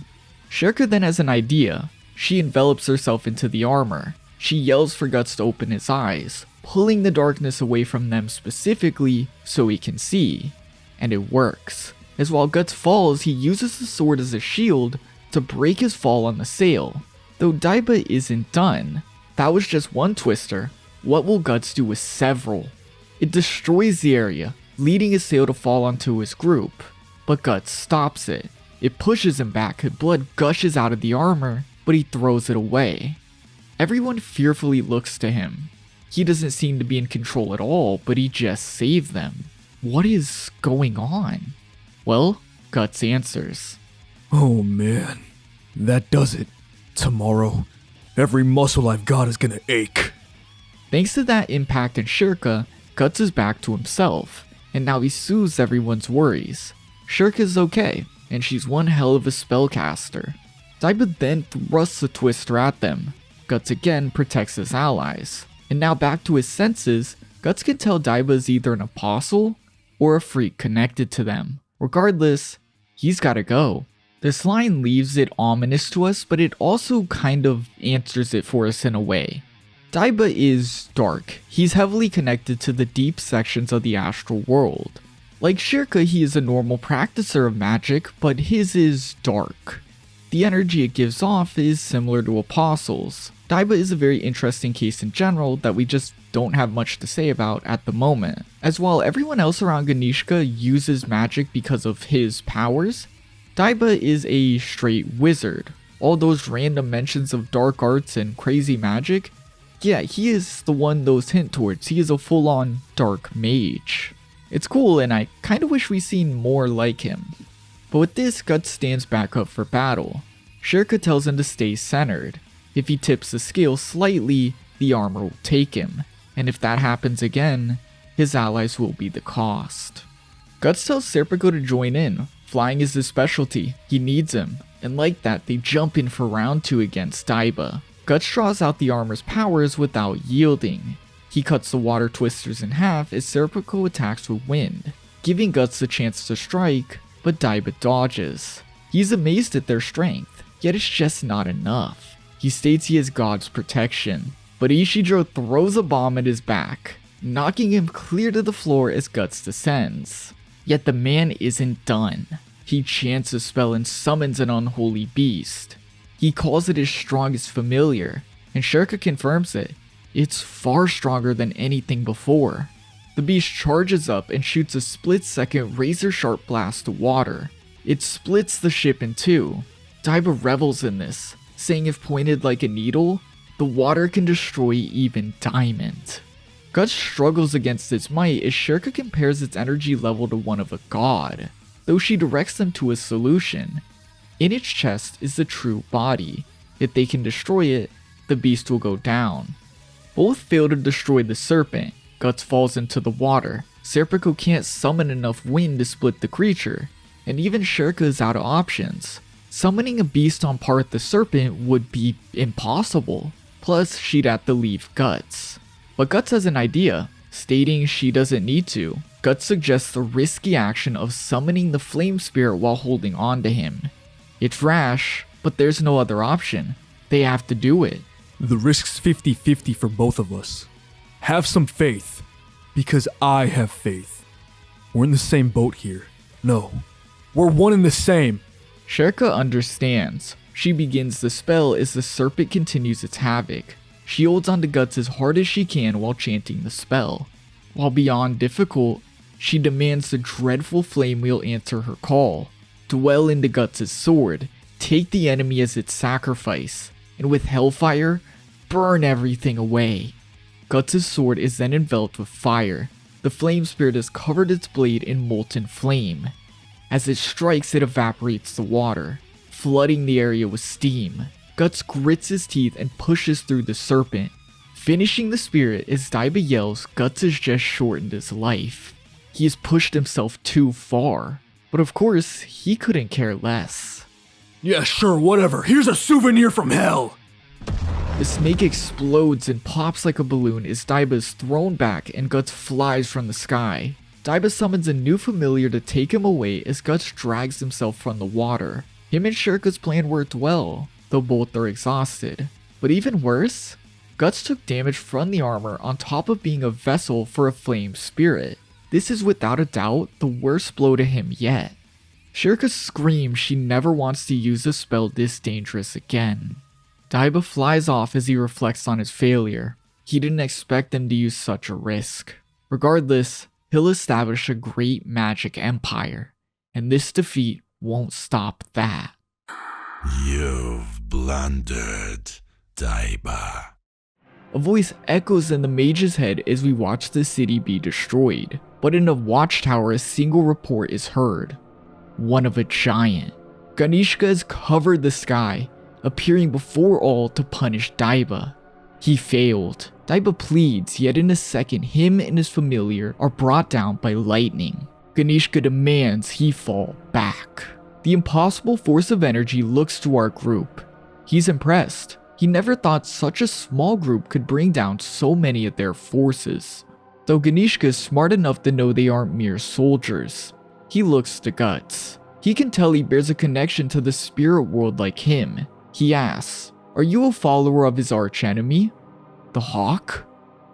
Shirka then has an idea. She envelops herself into the armor. She yells for Guts to open his eyes, pulling the darkness away from them specifically so he can see. And it works, as while Guts falls, he uses the sword as a shield to break his fall on the sail. Though Daiba isn't done. That was just one twister. What will Guts do with several? It destroys the area, leading his sail to fall onto his group. But Guts stops it. It pushes him back and blood gushes out of the armor, but he throws it away. Everyone fearfully looks to him. He doesn't seem to be in control at all, but he just saved them. What is going on? Well, Guts answers. Oh man, that does it. Tomorrow, every muscle I've got is gonna ache. Thanks to that impact in Shirka, Guts is back to himself, and now he soothes everyone's worries. Shirka's okay, and she's one hell of a spellcaster. Daiba then thrusts a twister at them. Guts again protects his allies. And now back to his senses, Guts can tell Daiba is either an apostle or a freak connected to them. Regardless, he's gotta go. This line leaves it ominous to us, but it also kind of answers it for us in a way. Daiba is dark. He's heavily connected to the deep sections of the astral world. Like Shirka, he is a normal practicer of magic, but his is dark. The energy it gives off is similar to apostles. Daiba is a very interesting case in general that we just don't have much to say about at the moment. As while everyone else around Ganishka uses magic because of his powers, Daiba is a straight wizard. All those random mentions of dark arts and crazy magic, yeah, he is the one those hint towards. He is a full-on dark mage. It's cool, and I kinda wish we seen more like him. But with this, Guts stands back up for battle. Shirka tells him to stay centered. If he tips the scale slightly, the armor will take him, and if that happens again, his allies will be the cost. Guts tells Serpico to join in. Flying is his specialty, he needs him, and like that, they jump in for round 2 against Daiba. Guts draws out the armor's powers without yielding. He cuts the water twisters in half as Serpico attacks with wind, giving Guts the chance to strike, but Daiba dodges. He's amazed at their strength, yet it's just not enough. He states he has God's protection, but Ishidro throws a bomb at his back, knocking him clear to the floor as Guts descends. Yet the man isn't done. He chants a spell and summons an unholy beast. He calls it his strongest familiar, and Shirka confirms it. It's far stronger than anything before. The beast charges up and shoots a split-second razor-sharp blast to water. It splits the ship in two. Daiba revels in this, saying if pointed like a needle, the water can destroy even diamond. Guts struggles against its might as Shirka compares its energy level to one of a god, though she directs them to a solution. In its chest is the true body. If they can destroy it, the beast will go down. Both fail to destroy the serpent. Guts falls into the water. Serpico can't summon enough wind to split the creature, and even Shirka is out of options. Summoning a beast on par with the serpent would be impossible, plus she'd have to leave Guts. But Guts has an idea, stating she doesn't need to. Guts suggests the risky action of summoning the flame spirit while holding on to him. It's rash, but there's no other option. They have to do it. The risk's 50-50 for both of us. Have some faith, because I have faith. We're in the same boat here. No, we're one and the same. Shirka understands. She begins the spell as the serpent continues its havoc. She holds onto Guts as hard as she can while chanting the spell. While beyond difficult, she demands the dreadful flame wheel answer her call. Dwell into Guts' sword, take the enemy as its sacrifice, and with hellfire, burn everything away. Guts' sword is then enveloped with fire. The flame spirit has covered its blade in molten flame. As it strikes, it evaporates the water, flooding the area with steam. Guts grits his teeth and pushes through the serpent. Finishing the spirit as Daiba yells, Guts has just shortened his life. He has pushed himself too far. But of course, he couldn't care less. Yeah, sure, whatever. Here's a souvenir from hell. The snake explodes and pops like a balloon as Daiba is thrown back and Guts flies from the sky. Daiba summons a new familiar to take him away as Guts drags himself from the water. Him and Shirka's plan worked well, though both are exhausted. But even worse, Guts took damage from the armor on top of being a vessel for a flame spirit. This is without a doubt the worst blow to him yet. Shirka screams she never wants to use a spell this dangerous again. Daiba flies off as he reflects on his failure. He didn't expect them to use such a risk. Regardless, he'll establish a great magic empire, and this defeat won't stop that. You've blundered, Daiba. A voice echoes in the mage's head as we watch the city be destroyed, but in a watchtower a single report is heard. One of a giant. Ganishka has covered the sky, appearing before all to punish Daiba. He failed. Daiba pleads, yet in a second him and his familiar are brought down by lightning. Ganishka demands he fall back. The impossible force of energy looks to our group. He's impressed. He never thought such a small group could bring down so many of their forces. Though Ganishka is smart enough to know they aren't mere soldiers. He looks to Guts. He can tell he bears a connection to the spirit world like him. He asks, "Are you a follower of his archenemy, the Hawk?"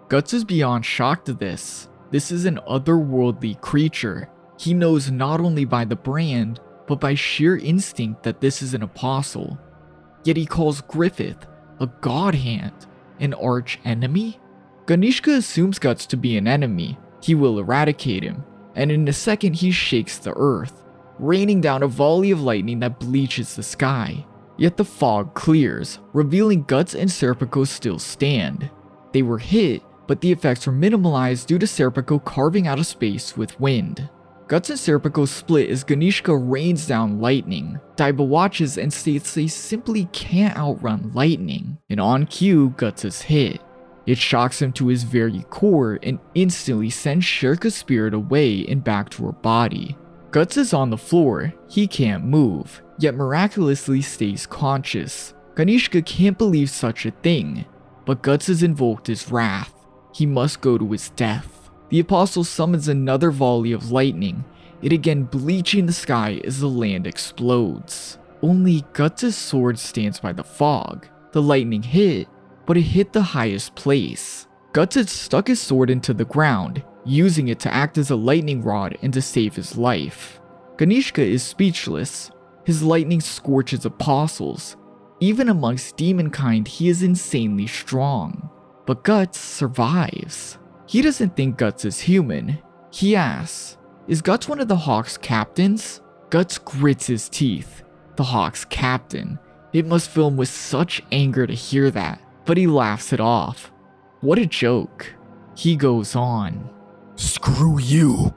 Guts is beyond shocked at this. This is an otherworldly creature. He knows not only by the brand, but by sheer instinct that this is an apostle. Yet he calls Griffith, a god hand, an arch enemy? Ganishka assumes Guts to be an enemy. He will eradicate him, and in a second he shakes the earth, raining down a volley of lightning that bleaches the sky. Yet the fog clears, revealing Guts and Serpico still stand. They were hit, but the effects were minimalized due to Serpico carving out a space with wind. Guts and Serpico split as Ganishka rains down lightning. Daiba watches and states they simply can't outrun lightning, and on cue, Guts is hit. It shocks him to his very core and instantly sends Shirka's spirit away and back to her body. Guts is on the floor, he can't move, yet miraculously stays conscious. Ganishka can't believe such a thing, but Guts has invoked his wrath. He must go to his death. The apostle summons another volley of lightning, it again bleaching the sky as the land explodes. Only Guts' sword stands by the fog. The lightning hit, but it hit the highest place. Guts had stuck his sword into the ground, using it to act as a lightning rod and to save his life. Ganishka is speechless. His lightning scorches apostles. Even amongst demonkind, he is insanely strong. But Guts survives. He doesn't think Guts is human. He asks, "Is Guts one of the Hawk's captains?" Guts grits his teeth. The Hawk's captain. It must fill him with such anger to hear that, but he laughs it off. What a joke. He goes on. Screw you.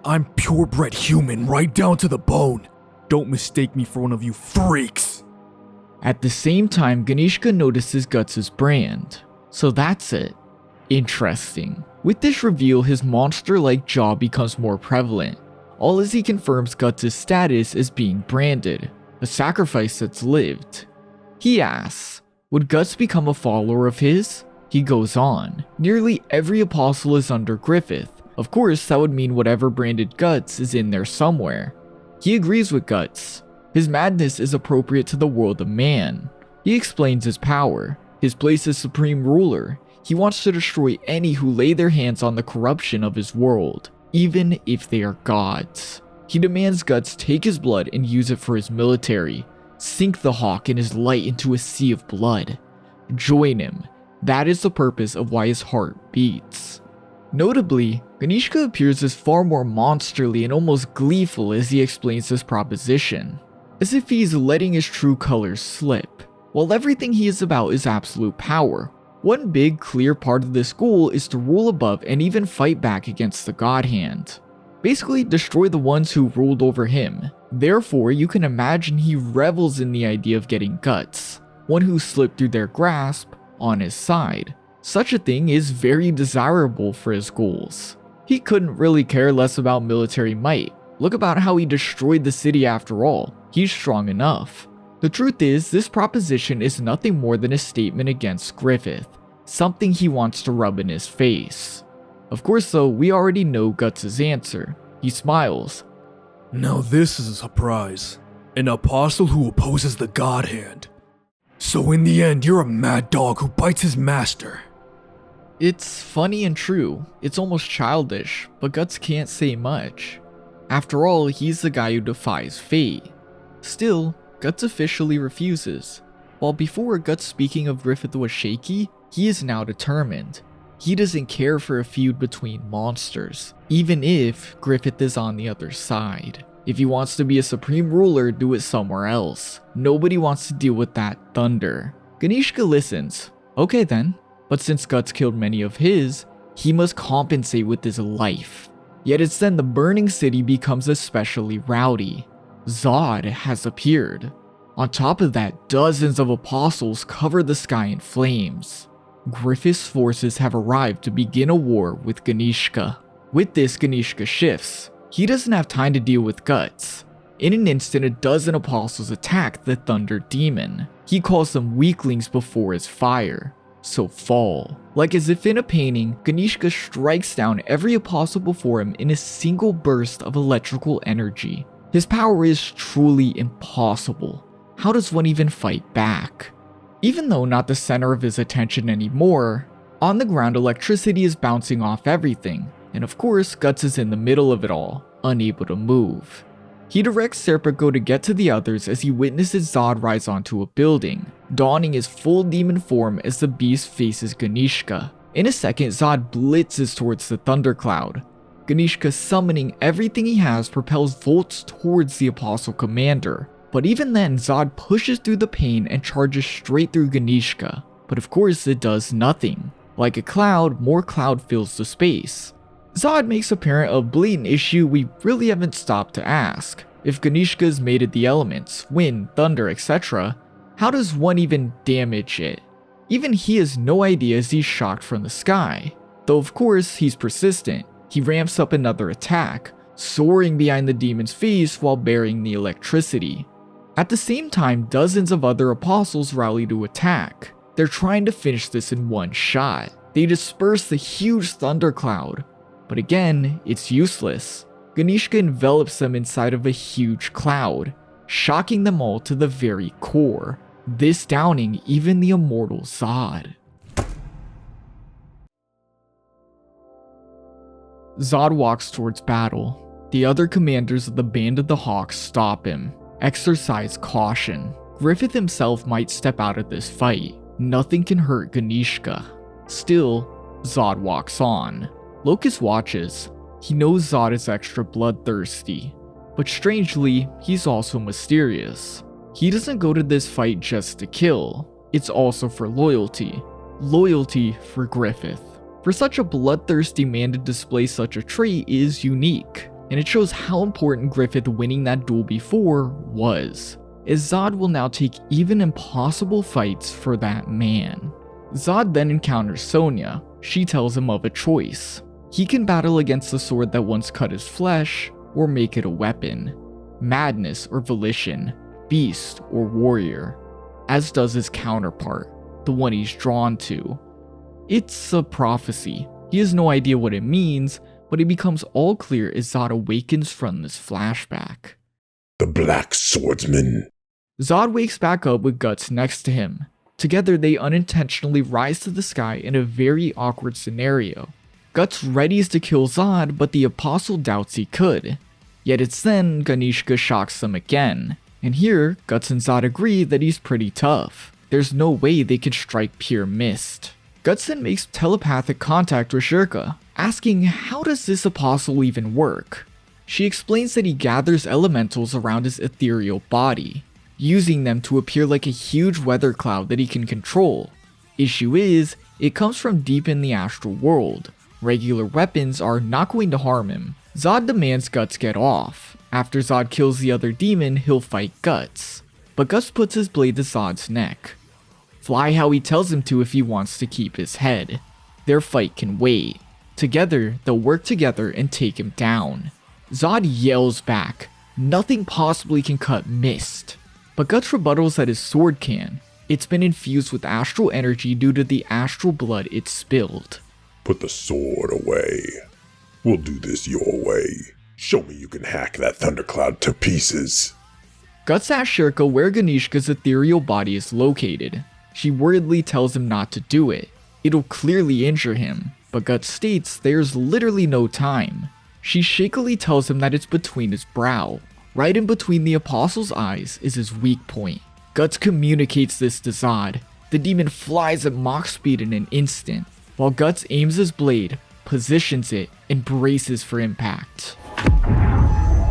I'm purebred human right down to the bone. Don't mistake me for one of you freaks. At the same time, Ganishka notices Guts' brand. So that's it. Interesting. With this reveal, his monster-like jaw becomes more prevalent, all as he confirms Guts' status as being branded, a sacrifice that's lived. He asks, would Guts become a follower of his? He goes on, nearly every apostle is under Griffith. Of course, that would mean whatever branded Guts is in there somewhere. He agrees with Guts. His madness is appropriate to the world of man. He explains his power, his place as supreme ruler. He wants to destroy any who lay their hands on the corruption of his world, even if they are gods. He demands Guts take his blood and use it for his military, sink the Hawk and his light into a sea of blood. Join him. That is the purpose of why his heart beats. Notably, Ganishka appears as far more monsterly and almost gleeful as he explains this proposition, as if he's letting his true colors slip. While everything he is about is absolute power, one big clear part of this goal is to rule above and even fight back against the God Hand. Basically destroy the ones who ruled over him. Therefore, you can imagine he revels in the idea of getting Guts, one who slipped through their grasp, on his side. Such a thing is very desirable for his goals. He couldn't really care less about military might. Look about how he destroyed the city after all. He's strong enough. The truth is, this proposition is nothing more than a statement against Griffith, something he wants to rub in his face. Of course though, we already know Guts' answer. He smiles. Now this is a surprise. An apostle who opposes the God Hand. So in the end, you're a mad dog who bites his master. It's funny and true. It's almost childish, but Guts can't say much. After all, he's the guy who defies fate. Still, Guts officially refuses. While before Guts speaking of Griffith was shaky, he is now determined. He doesn't care for a feud between monsters, even if Griffith is on the other side. If he wants to be a supreme ruler, do it somewhere else. Nobody wants to deal with that thunder. Ganishka listens. Okay then, but since Guts killed many of his, he must compensate with his life. Yet it's then the burning city becomes especially rowdy. Zodd has appeared. On top of that, dozens of apostles cover the sky in flames. Griffith's forces have arrived to begin a war with Ganishka. With this, Ganishka shifts. He doesn't have time to deal with Guts. In an instant, a dozen apostles attack the Thunder Demon. He calls them weaklings before his fire, so fall. Like as if in a painting, Ganishka strikes down every apostle before him in a single burst of electrical energy. His power is truly impossible. How does one even fight back? Even though not the center of his attention anymore, on the ground electricity is bouncing off everything, and of course Guts is in the middle of it all, unable to move. He directs Serpico to get to the others as he witnesses Zodd rise onto a building, donning his full demon form as the beast faces Ganishka. In a second, Zodd blitzes towards the thundercloud. Ganishka, summoning everything he has, propels volts towards the apostle commander. But even then, Zodd pushes through the pain and charges straight through Ganishka. But of course it does nothing. Like a cloud, more cloud fills the space. Zodd makes apparent a blatant issue we really haven't stopped to ask. If Ganishka is made of the elements, wind, thunder, etc., how does one even damage it? Even he has no idea as he's shocked from the sky. Though of course he's persistent. He ramps up another attack, soaring behind the demon's face while bearing the electricity. At the same time, dozens of other apostles rally to attack. They're trying to finish this in one shot. They disperse the huge thundercloud. But again, it's useless. Ganishka envelops them inside of a huge cloud, shocking them all to the very core, this downing even the immortal Zodd. Zodd walks towards battle. The other commanders of the Band of the Hawks stop him. Exercise caution. Griffith himself might step out of this fight. Nothing can hurt Ganishka. Still, Zodd walks on. Locust watches. He knows Zodd is extra bloodthirsty, but strangely, he's also mysterious. He doesn't go to this fight just to kill, it's also for loyalty. Loyalty for Griffith. For such a bloodthirsty man to display such a trait is unique, and it shows how important Griffith winning that duel before was, as Zodd will now take even impossible fights for that man. Zodd then encounters Sonya. She tells him of a choice. He can battle against the sword that once cut his flesh, or make it a weapon. Madness or volition, beast or warrior, as does his counterpart, the one he's drawn to. It's a prophecy. He has no idea what it means, but it becomes all clear as Zodd awakens from this flashback. The Black Swordsman. Zodd wakes back up with Guts next to him. Together they unintentionally rise to the sky in a very awkward scenario. Guts readies to kill Zodd, but the apostle doubts he could. Yet it's then Ganishka shocks them again. And here, Guts and Zodd agree that he's pretty tough. There's no way they could strike pure mist. Guts then makes telepathic contact with Shirka, asking how does this apostle even work? She explains that he gathers elementals around his ethereal body, using them to appear like a huge weather cloud that he can control. Issue is, it comes from deep in the astral world. Regular weapons are not going to harm him. Zodd demands Guts get off. After Zodd kills the other demon, he'll fight Guts. But Guts puts his blade to Zodd's neck. Fly how he tells him to if he wants to keep his head. Their fight can wait. Together, they'll work together and take him down. Zodd yells back, nothing possibly can cut mist. But Guts rebuttals that his sword can. It's been infused with astral energy due to the astral blood it spilled. Put the sword away. We'll do this your way. Show me you can hack that thundercloud to pieces. Guts asks Shirka where Ganishka's ethereal body is located. She worriedly tells him not to do it. It'll clearly injure him, but Guts states there's literally no time. She shakily tells him that it's between his brow. Right in between the apostle's eyes is his weak point. Guts communicates this to Zodd. The demon flies at Mach speed in an instant, while Guts aims his blade, positions it, and braces for impact.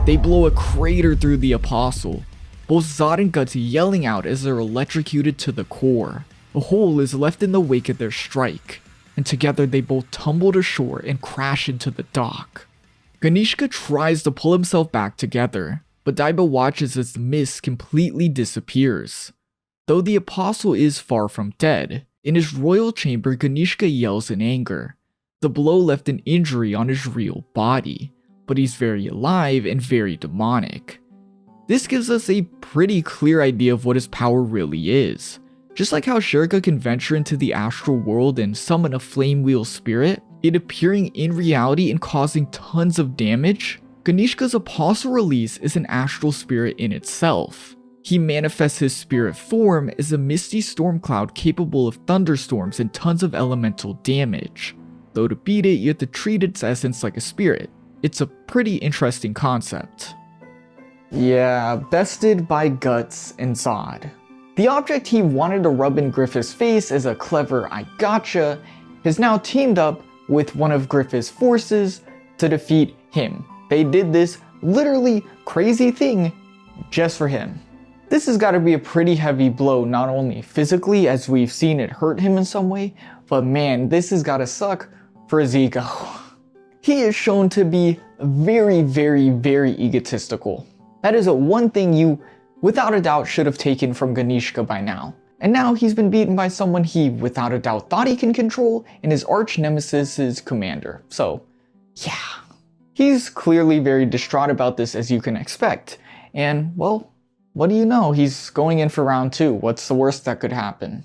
They blow a crater through the apostle, both Zodd and Guts yelling out as they're electrocuted to the core. A hole is left in the wake of their strike, and together they both tumble to shore and crash into the dock. Ganishka tries to pull himself back together, but Daiba watches as the mist completely disappears. Though the apostle is far from dead, in his royal chamber Ganishka yells in anger. The blow left an injury on his real body, but he's very alive and very demonic. This gives us a pretty clear idea of what his power really is. Just like how Shirka can venture into the astral world and summon a flame wheel spirit, it appearing in reality and causing tons of damage, Ganishka's apostle release is an astral spirit in itself. He manifests his spirit form as a misty storm cloud capable of thunderstorms and tons of elemental damage. Though to beat it, you have to treat its essence like a spirit. It's a pretty interesting concept. Yeah, bested by Guts and Zodd. The object he wanted to rub in Griffith's face as a clever "I gotcha" has now teamed up with one of Griffith's forces to defeat him. They did this literally crazy thing just for him. This has got to be a pretty heavy blow, not only physically as we've seen it hurt him in some way, but man, this has got to suck for his ego. He is shown to be very, very, very egotistical. That is one thing you, without a doubt, should have taken from Ganishka by now. And now he's been beaten by someone he, without a doubt, thought he can control, and his arch nemesis' commander. So, yeah. He's clearly very distraught about this, as you can expect. And, well, what do you know? He's going in for round 2. What's the worst that could happen?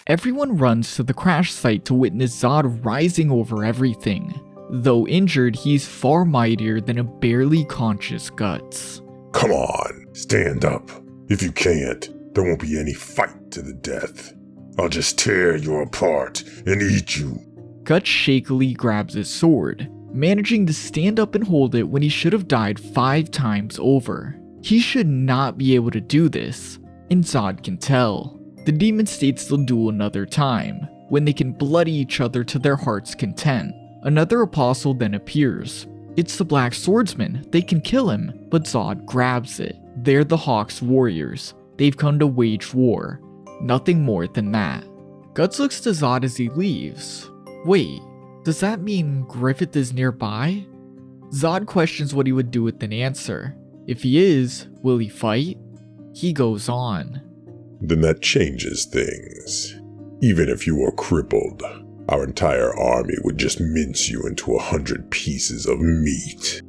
Everyone runs to the crash site to witness Zodd rising over everything. Though injured, he's far mightier than a barely conscious Guts. Come on, stand up. If you can't, there won't be any fight to the death. I'll just tear you apart and eat you. Guts shakily grabs his sword, managing to stand up and hold it when he should have died 5 times over. He should not be able to do this, and Zodd can tell. The demon states they'll duel another time, when they can bloody each other to their heart's content. Another apostle then appears. It's the Black Swordsman. They can kill him, but Zodd grabs it. They're the Hawk's warriors. They've come to wage war. Nothing more than that. Guts looks to Zodd as he leaves. Wait, does that mean Griffith is nearby? Zodd questions what he would do with an answer. If he is, will he fight? He goes on. Then that changes things. Even if you are crippled, our entire army would just mince you into 100 pieces of meat.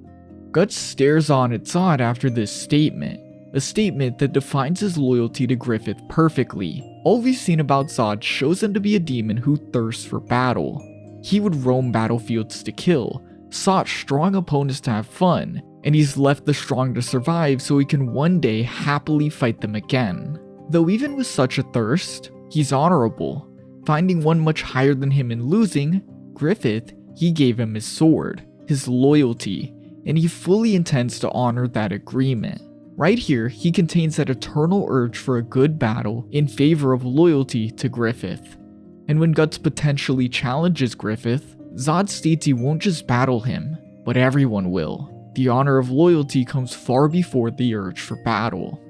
Guts stares on at Zodd after this statement. A statement that defines his loyalty to Griffith perfectly. All we've seen about Zodd shows him to be a demon who thirsts for battle. He would roam battlefields to kill, sought strong opponents to have fun, and he's left the strong to survive so he can one day happily fight them again. Though even with such a thirst, he's honorable. Finding one much higher than him and losing, Griffith, he gave him his sword, his loyalty, and he fully intends to honor that agreement. Right here, he contains that eternal urge for a good battle in favor of loyalty to Griffith. And when Guts potentially challenges Griffith, Zodd states he won't just battle him, but everyone will. The honor of loyalty comes far before the urge for battle.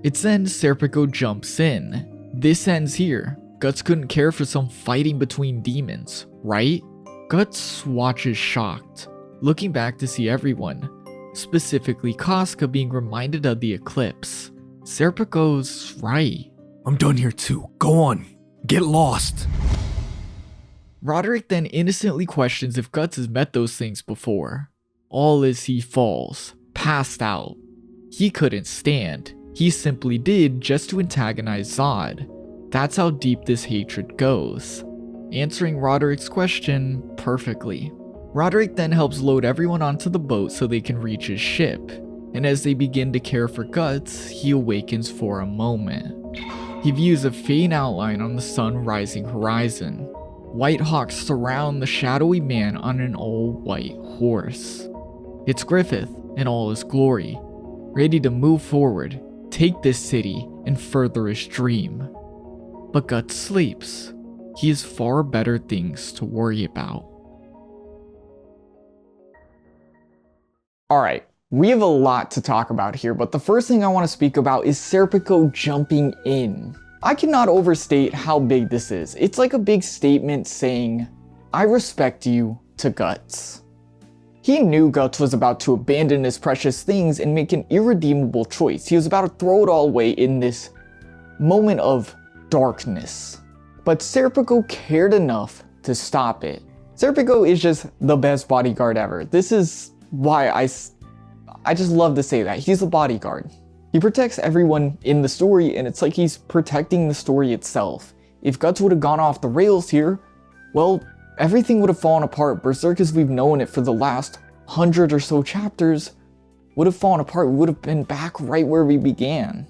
It's then Serpico jumps in. This ends here. Guts couldn't care for some fighting between demons, right? Guts watches shocked, looking back to see everyone, specifically Casca, being reminded of the eclipse. Serpico's right. I'm done here too. Go on. Get lost. Roderick then innocently questions if Guts has met those things before. All as he falls, passed out. He couldn't stand. He simply did just to antagonize Zodd. That's how deep this hatred goes. Answering Roderick's question perfectly. Roderick then helps load everyone onto the boat so they can reach his ship, and as they begin to care for Guts, he awakens for a moment. He views a faint outline on the sun-rising horizon. White hawks surround the shadowy man on an all-white horse. It's Griffith in all his glory, ready to move forward, take this city, and further his dream. But Guts sleeps. He has far better things to worry about. Alright, we have a lot to talk about here, but the first thing I want to speak about is Serpico jumping in. I cannot overstate how big this is. It's like a big statement saying, I respect you to Guts. He knew Guts was about to abandon his precious things and make an irredeemable choice. He was about to throw it all away in this moment of darkness. But Serpico cared enough to stop it. Serpico is just the best bodyguard ever. This is why I just love to say that. He's a bodyguard. He protects everyone in the story, and it's like he's protecting the story itself. If Guts would have gone off the rails here, well, everything would have fallen apart. Berserk as we've known it for the last 100 or so chapters would have fallen apart. We would have been back right where we began.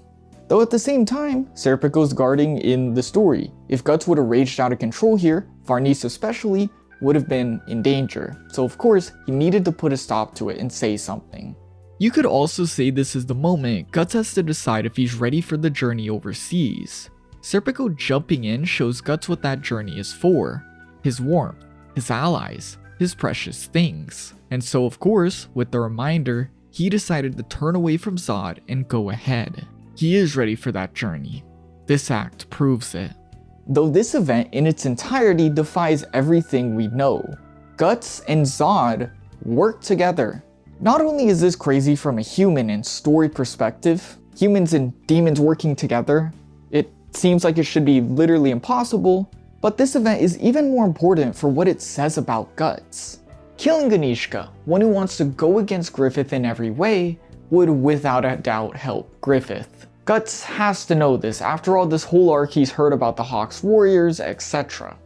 Though at the same time, Serpico's guarding in the story. If Guts would have raged out of control here, Farnese especially would have been in danger. So of course, he needed to put a stop to it and say something. You could also say this is the moment Guts has to decide if he's ready for the journey overseas. Serpico jumping in shows Guts what that journey is for. His warmth, his allies, his precious things. And so of course, with the reminder, he decided to turn away from Zodd and go ahead. He is ready for that journey. This act proves it. Though this event in its entirety defies everything we know, Guts and Zodd work together. Not only is this crazy from a human and story perspective, humans and demons working together, it seems like it should be literally impossible, but this event is even more important for what it says about Guts. Killing Ganishka, one who wants to go against Griffith in every way, would without a doubt help Griffith. Guts has to know this. After all, this whole arc he's heard about the Hawk's warriors, etc.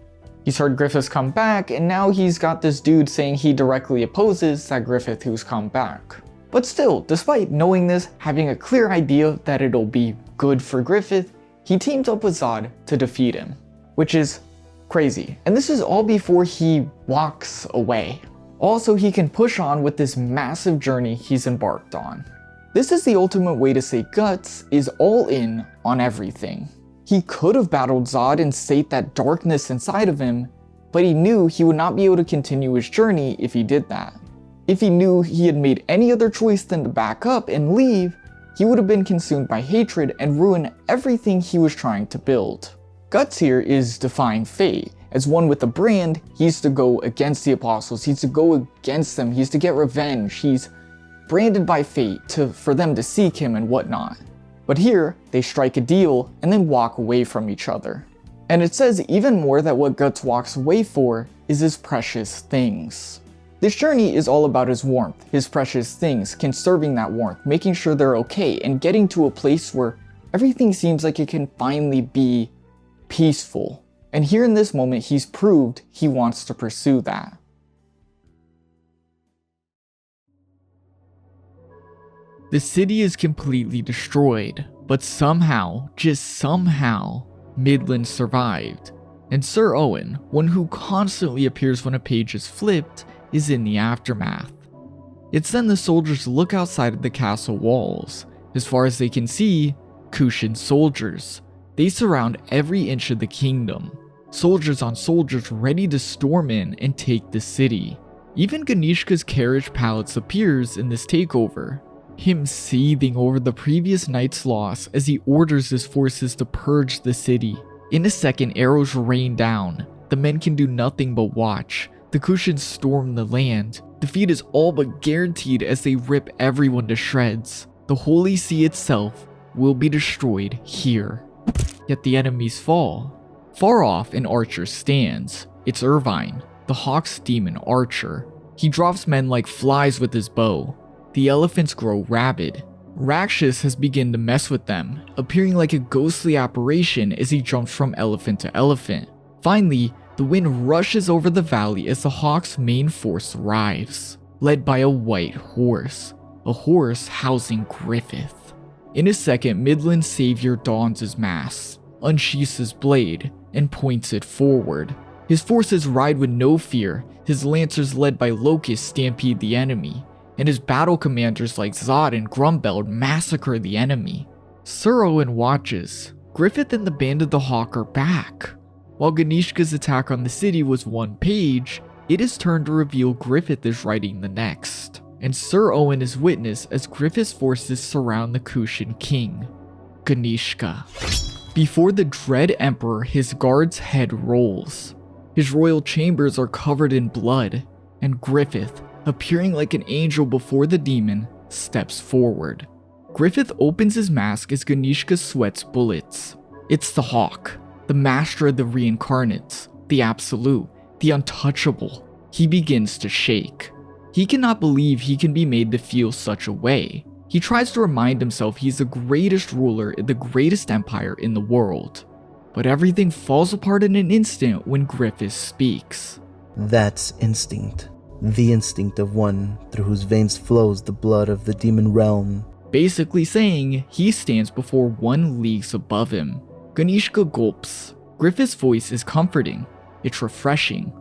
He's heard Griffith's come back, and now he's got this dude saying he directly opposes that Griffith who's come back. But still, despite knowing this, having a clear idea that it'll be good for Griffith, he teams up with Zodd to defeat him, which is crazy. And this is all before he walks away. Also, he can push on with this massive journey he's embarked on. This is the ultimate way to say Guts is all in on everything. He could have battled Zodd and sate that darkness inside of him, but he knew he would not be able to continue his journey if he did that. If he knew he had made any other choice than to back up and leave, he would have been consumed by hatred and ruin everything he was trying to build. Guts here is defying fate. As one with a brand, he's to go against the apostles, he's to go against them, he's to get revenge, he's branded by fate for them to seek him and whatnot. But here, they strike a deal and then walk away from each other. And it says even more that what Guts walks away for is his precious things. This journey is all about his warmth, his precious things, conserving that warmth, making sure they're okay, and getting to a place where everything seems like it can finally be peaceful. And here in this moment, he's proved he wants to pursue that. The city is completely destroyed, but somehow, just somehow, Midland survived. And Sir Owen, one who constantly appears when a page is flipped, is in the aftermath. It's then the soldiers look outside of the castle walls. As far as they can see, Kushan soldiers. They surround every inch of the kingdom. Soldiers on soldiers ready to storm in and take the city. Even Ganishka's carriage palace appears in this takeover. Him seething over the previous night's loss as he orders his forces to purge the city. In a second, arrows rain down. The men can do nothing but watch. The Kushans storm the land. Defeat is all but guaranteed as they rip everyone to shreds. The Holy See itself will be destroyed here. Yet the enemies fall. Far off, an archer stands. It's Irvine, the Hawk's demon archer. He drops men like flies with his bow. The elephants grow rabid. Rakshas has begun to mess with them, appearing like a ghostly apparition as he jumps from elephant to elephant. Finally, the wind rushes over the valley as the Hawk's main force arrives, led by a white horse, a horse housing Griffith. In a second, Midland's savior dons his mask, unsheaths his blade, and points it forward. His forces ride with no fear, his lancers led by locusts stampede the enemy, and his battle commanders like Zodd and Grunbeld massacre the enemy. Sir Owen watches. Griffith and the Band of the Hawk are back. While Ganishka's attack on the city was one page, it is turned to reveal Griffith is writing the next, and Sir Owen is witness as Griffith's forces surround the Kushan king, Ganishka. Before the dread emperor, his guard's head rolls. His royal chambers are covered in blood, and Griffith, appearing like an angel before the demon, steps forward. Griffith opens his mask as Ganishka sweats bullets. It's the Hawk, the master of the reincarnates, the absolute, the untouchable. He begins to shake. He cannot believe he can be made to feel such a way. He tries to remind himself he's the greatest ruler in the greatest empire in the world. But everything falls apart in an instant when Griffith speaks. That's instinct. The instinct of one through whose veins flows the blood of the demon realm. Basically saying he stands before 1 league above him. Ganishka gulps. Griffith's voice is comforting. It's refreshing.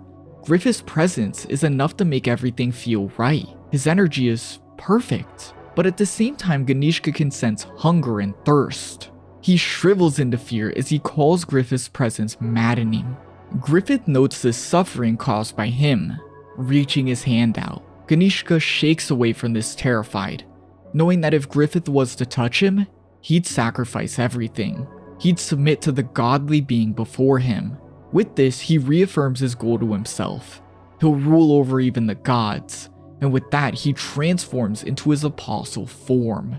Griffith's presence is enough to make everything feel right. His energy is perfect. But at the same time, Ganishka can sense hunger and thirst. He shrivels into fear as he calls Griffith's presence maddening. Griffith notes the suffering caused by him, reaching his hand out. Ganishka shakes away from this terrified, knowing that if Griffith was to touch him, he'd sacrifice everything. He'd submit to the godly being before him. With this, he reaffirms his goal to himself. He'll rule over even the gods, and with that, he transforms into his apostle form.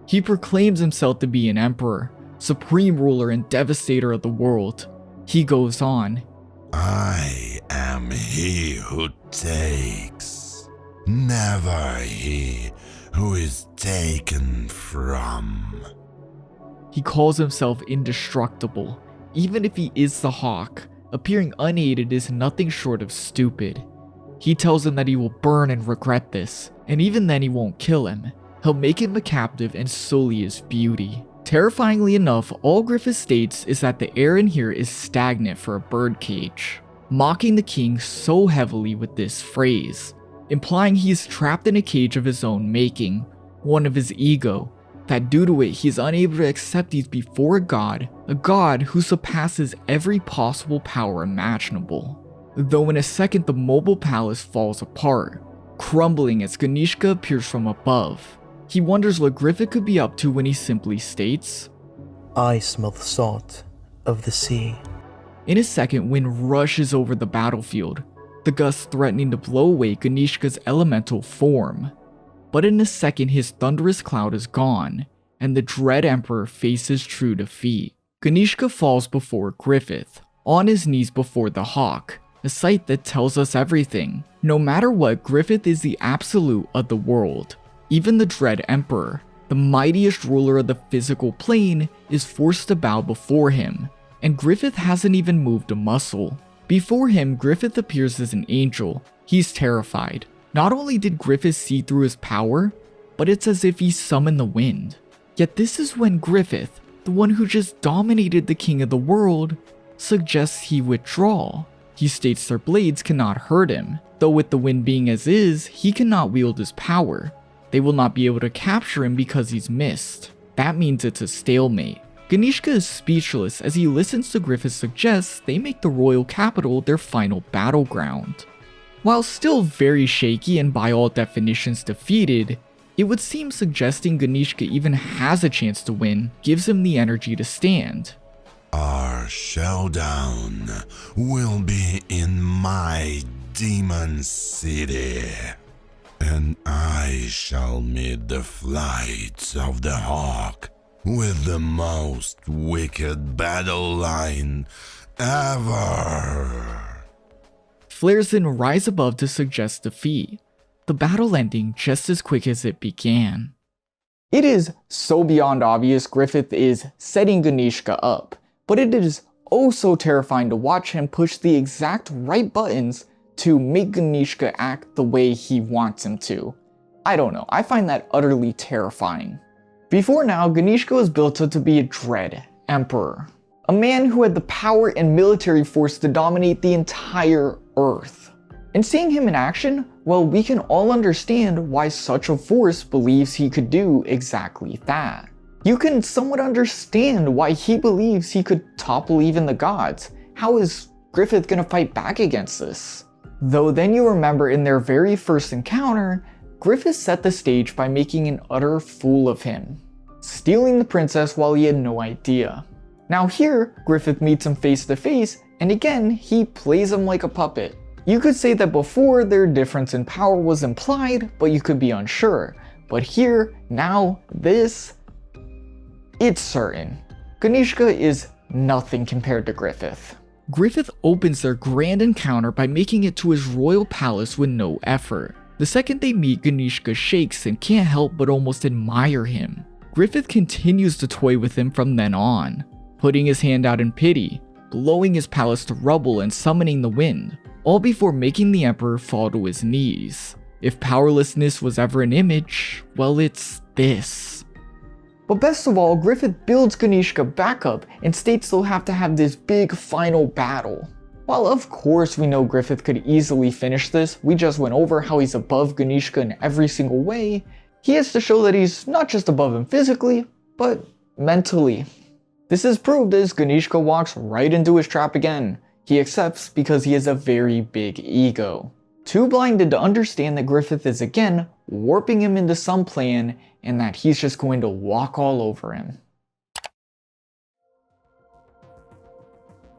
He proclaims himself to be an emperor, supreme ruler and devastator of the world. He goes on, I am he who takes, never he who is taken from. He calls himself indestructible. Even if he is the Hawk, appearing unaided is nothing short of stupid. He tells him that he will burn and regret this, and even then he won't kill him. He'll make him a captive and sully his beauty. Terrifyingly enough, all Griffith states is that the air in here is stagnant for a birdcage, mocking the king so heavily with this phrase, implying he is trapped in a cage of his own making, one of his ego, that due to it he is unable to accept he's before a god who surpasses every possible power imaginable. Though in a second the mobile palace falls apart, crumbling as Ganishka appears from above. He wonders what Griffith could be up to when he simply states, I smell the salt of the sea. In a second, wind rushes over the battlefield, the gusts threatening to blow away Ganishka's elemental form. But in a second, his thunderous cloud is gone, and the dread emperor faces true defeat. Ganishka falls before Griffith, on his knees before the Hawk, a sight that tells us everything. No matter what, Griffith is the absolute of the world. Even the dread emperor, the mightiest ruler of the physical plane, is forced to bow before him, and Griffith hasn't even moved a muscle. Before him, Griffith appears as an angel. He's terrified. Not only did Griffith see through his power, but it's as if he summoned the wind. Yet this is when Griffith, the one who just dominated the king of the world, suggests he withdraw. He states their blades cannot hurt him, though with the wind being as is, he cannot wield his power. They will not be able to capture him because he's missed. That means it's a stalemate. Ganishka is speechless as he listens to Griffith suggest they make the royal capital their final battleground. While still very shaky and by all definitions defeated, it would seem suggesting Ganishka even has a chance to win gives him the energy to stand. Our showdown will be in my demon city, and I shall meet the flights of the Hawk with the most wicked battle line ever. Flares then rise above to suggest defeat, the battle ending just as quick as it began. It is so beyond obvious Griffith is setting Ganishka up, but it is oh so terrifying to watch him push the exact right buttons to make Ganishka act the way he wants him to. I don't know, I find that utterly terrifying. Before now, Ganishka was built up to be a dread emperor, a man who had the power and military force to dominate the entire Earth. And seeing him in action, well, we can all understand why such a force believes he could do exactly that. You can somewhat understand why he believes he could topple even the gods. How is Griffith gonna fight back against this? Though then you remember in their very first encounter, Griffith set the stage by making an utter fool of him, stealing the princess while he had no idea. Now here, Griffith meets him face to face, and again, he plays him like a puppet. You could say that before their difference in power was implied, but you could be unsure. But here, now, this, it's certain. Ganishka is nothing compared to Griffith. Griffith opens their grand encounter by making it to his royal palace with no effort. The second they meet, Ganishka shakes and can't help but almost admire him. Griffith continues to toy with him from then on, putting his hand out in pity, blowing his palace to rubble and summoning the wind, all before making the emperor fall to his knees. If powerlessness was ever an image, well, it's this. But best of all, Griffith builds Ganishka back up and states they'll have to have this big final battle. While of course we know Griffith could easily finish this, we just went over how he's above Ganishka in every single way, he has to show that he's not just above him physically, but mentally. This is proved as Ganishka walks right into his trap again. He accepts because he has a very big ego. Too blinded to understand that Griffith is again warping him into some plan and that he's just going to walk all over him.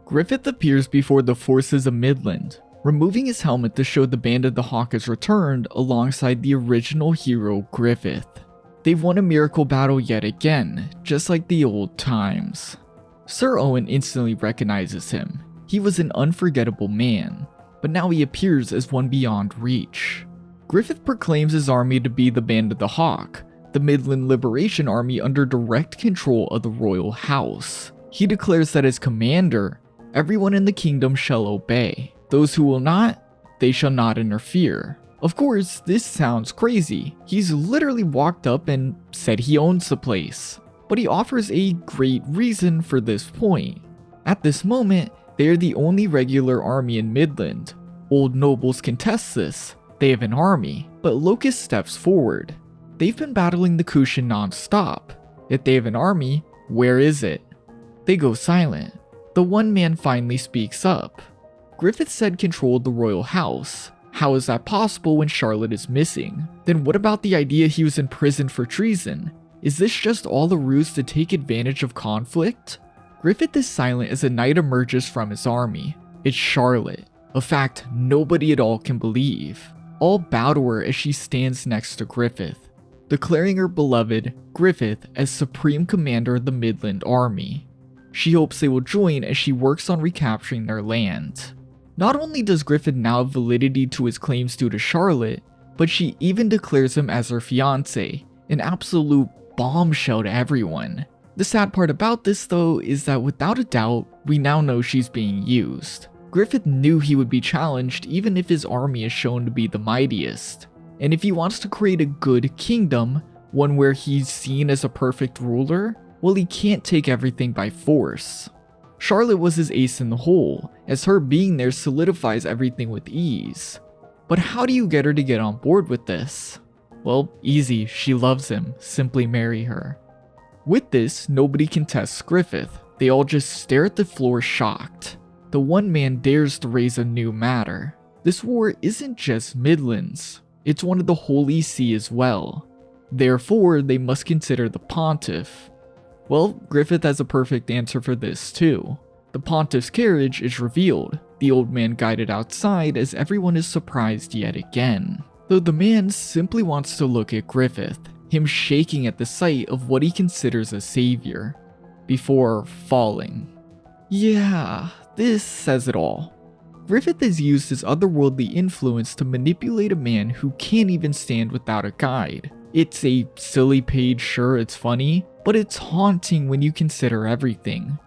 Griffith appears before the forces of Midland, removing his helmet to show the Band of the Hawk has returned alongside the original hero Griffith. They've won a miracle battle yet again, just like the old times. Sir Owen instantly recognizes him. He was an unforgettable man, but now he appears as one beyond reach. Griffith proclaims his army to be the Band of the Hawk, the Midland Liberation Army under direct control of the royal house. He declares that as commander, everyone in the kingdom shall obey. Those who will not, they shall not interfere. Of course, this sounds crazy. He's literally walked up and said he owns the place. But he offers a great reason for this point. At this moment, they are the only regular army in Midland. Old nobles contest this. They have an army, but Locust steps forward. They've been battling the Kushan non-stop. If they have an army, where is it? They go silent. The one man finally speaks up. Griffith said controlled the royal house. How is that possible when Charlotte is missing? Then what about the idea he was in prison for treason? Is this just all a ruse to take advantage of conflict? Griffith is silent as a knight emerges from his army. It's Charlotte, a fact nobody at all can believe. All bow to her as she stands next to Griffith, declaring her beloved Griffith as supreme commander of the Midland army. She hopes they will join as she works on recapturing their land. Not only does Griffith now have validity to his claims due to Charlotte, but she even declares him as her fiancé, an absolute bombshell to everyone. The sad part about this though is that without a doubt, we now know she's being used. Griffith knew he would be challenged even if his army is shown to be the mightiest. And if he wants to create a good kingdom, one where he's seen as a perfect ruler, well, he can't take everything by force. Charlotte was his ace in the hole, as her being there solidifies everything with ease. But how do you get her to get on board with this? Well, easy, she loves him, simply marry her. With this, nobody contests Griffith, they all just stare at the floor shocked. The one man dares to raise a new matter. This war isn't just Midlands, it's one of the Holy See as well. Therefore, they must consider the Pontiff. Well, Griffith has a perfect answer for this too. The Pontiff's carriage is revealed, the old man guided outside as everyone is surprised yet again. Though the man simply wants to look at Griffith, him shaking at the sight of what he considers a savior, before falling. Yeah, this says it all. Griffith has used his otherworldly influence to manipulate a man who can't even stand without a guide. It's a silly page, sure, it's funny, but it's haunting when you consider everything.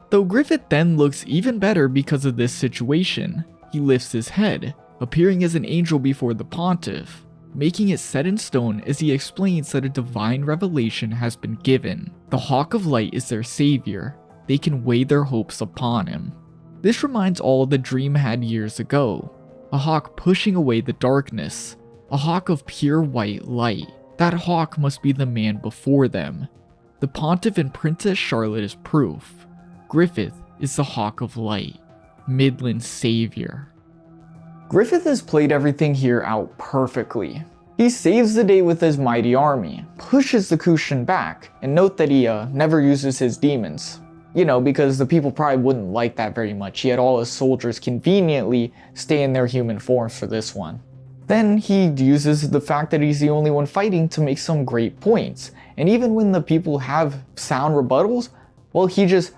Though Griffith then looks even better because of this situation, he lifts his head, appearing as an angel before the Pontiff, making it set in stone as he explains that a divine revelation has been given. The Hawk of Light is their savior. They can weigh their hopes upon him. This reminds all of the dream had years ago. A hawk pushing away the darkness. A hawk of pure white light. That hawk must be the man before them. The Pontiff and Princess Charlotte is proof. Griffith is the Hawk of Light. Midland's savior. Griffith has played everything here out perfectly. He saves the day with his mighty army, pushes the Kushan back, and note that he never uses his demons. You know, because the people probably wouldn't like that very much. He had all his soldiers conveniently stay in their human forms for this one. Then he uses the fact that he's the only one fighting to make some great points. And even when the people have sound rebuttals, well, he just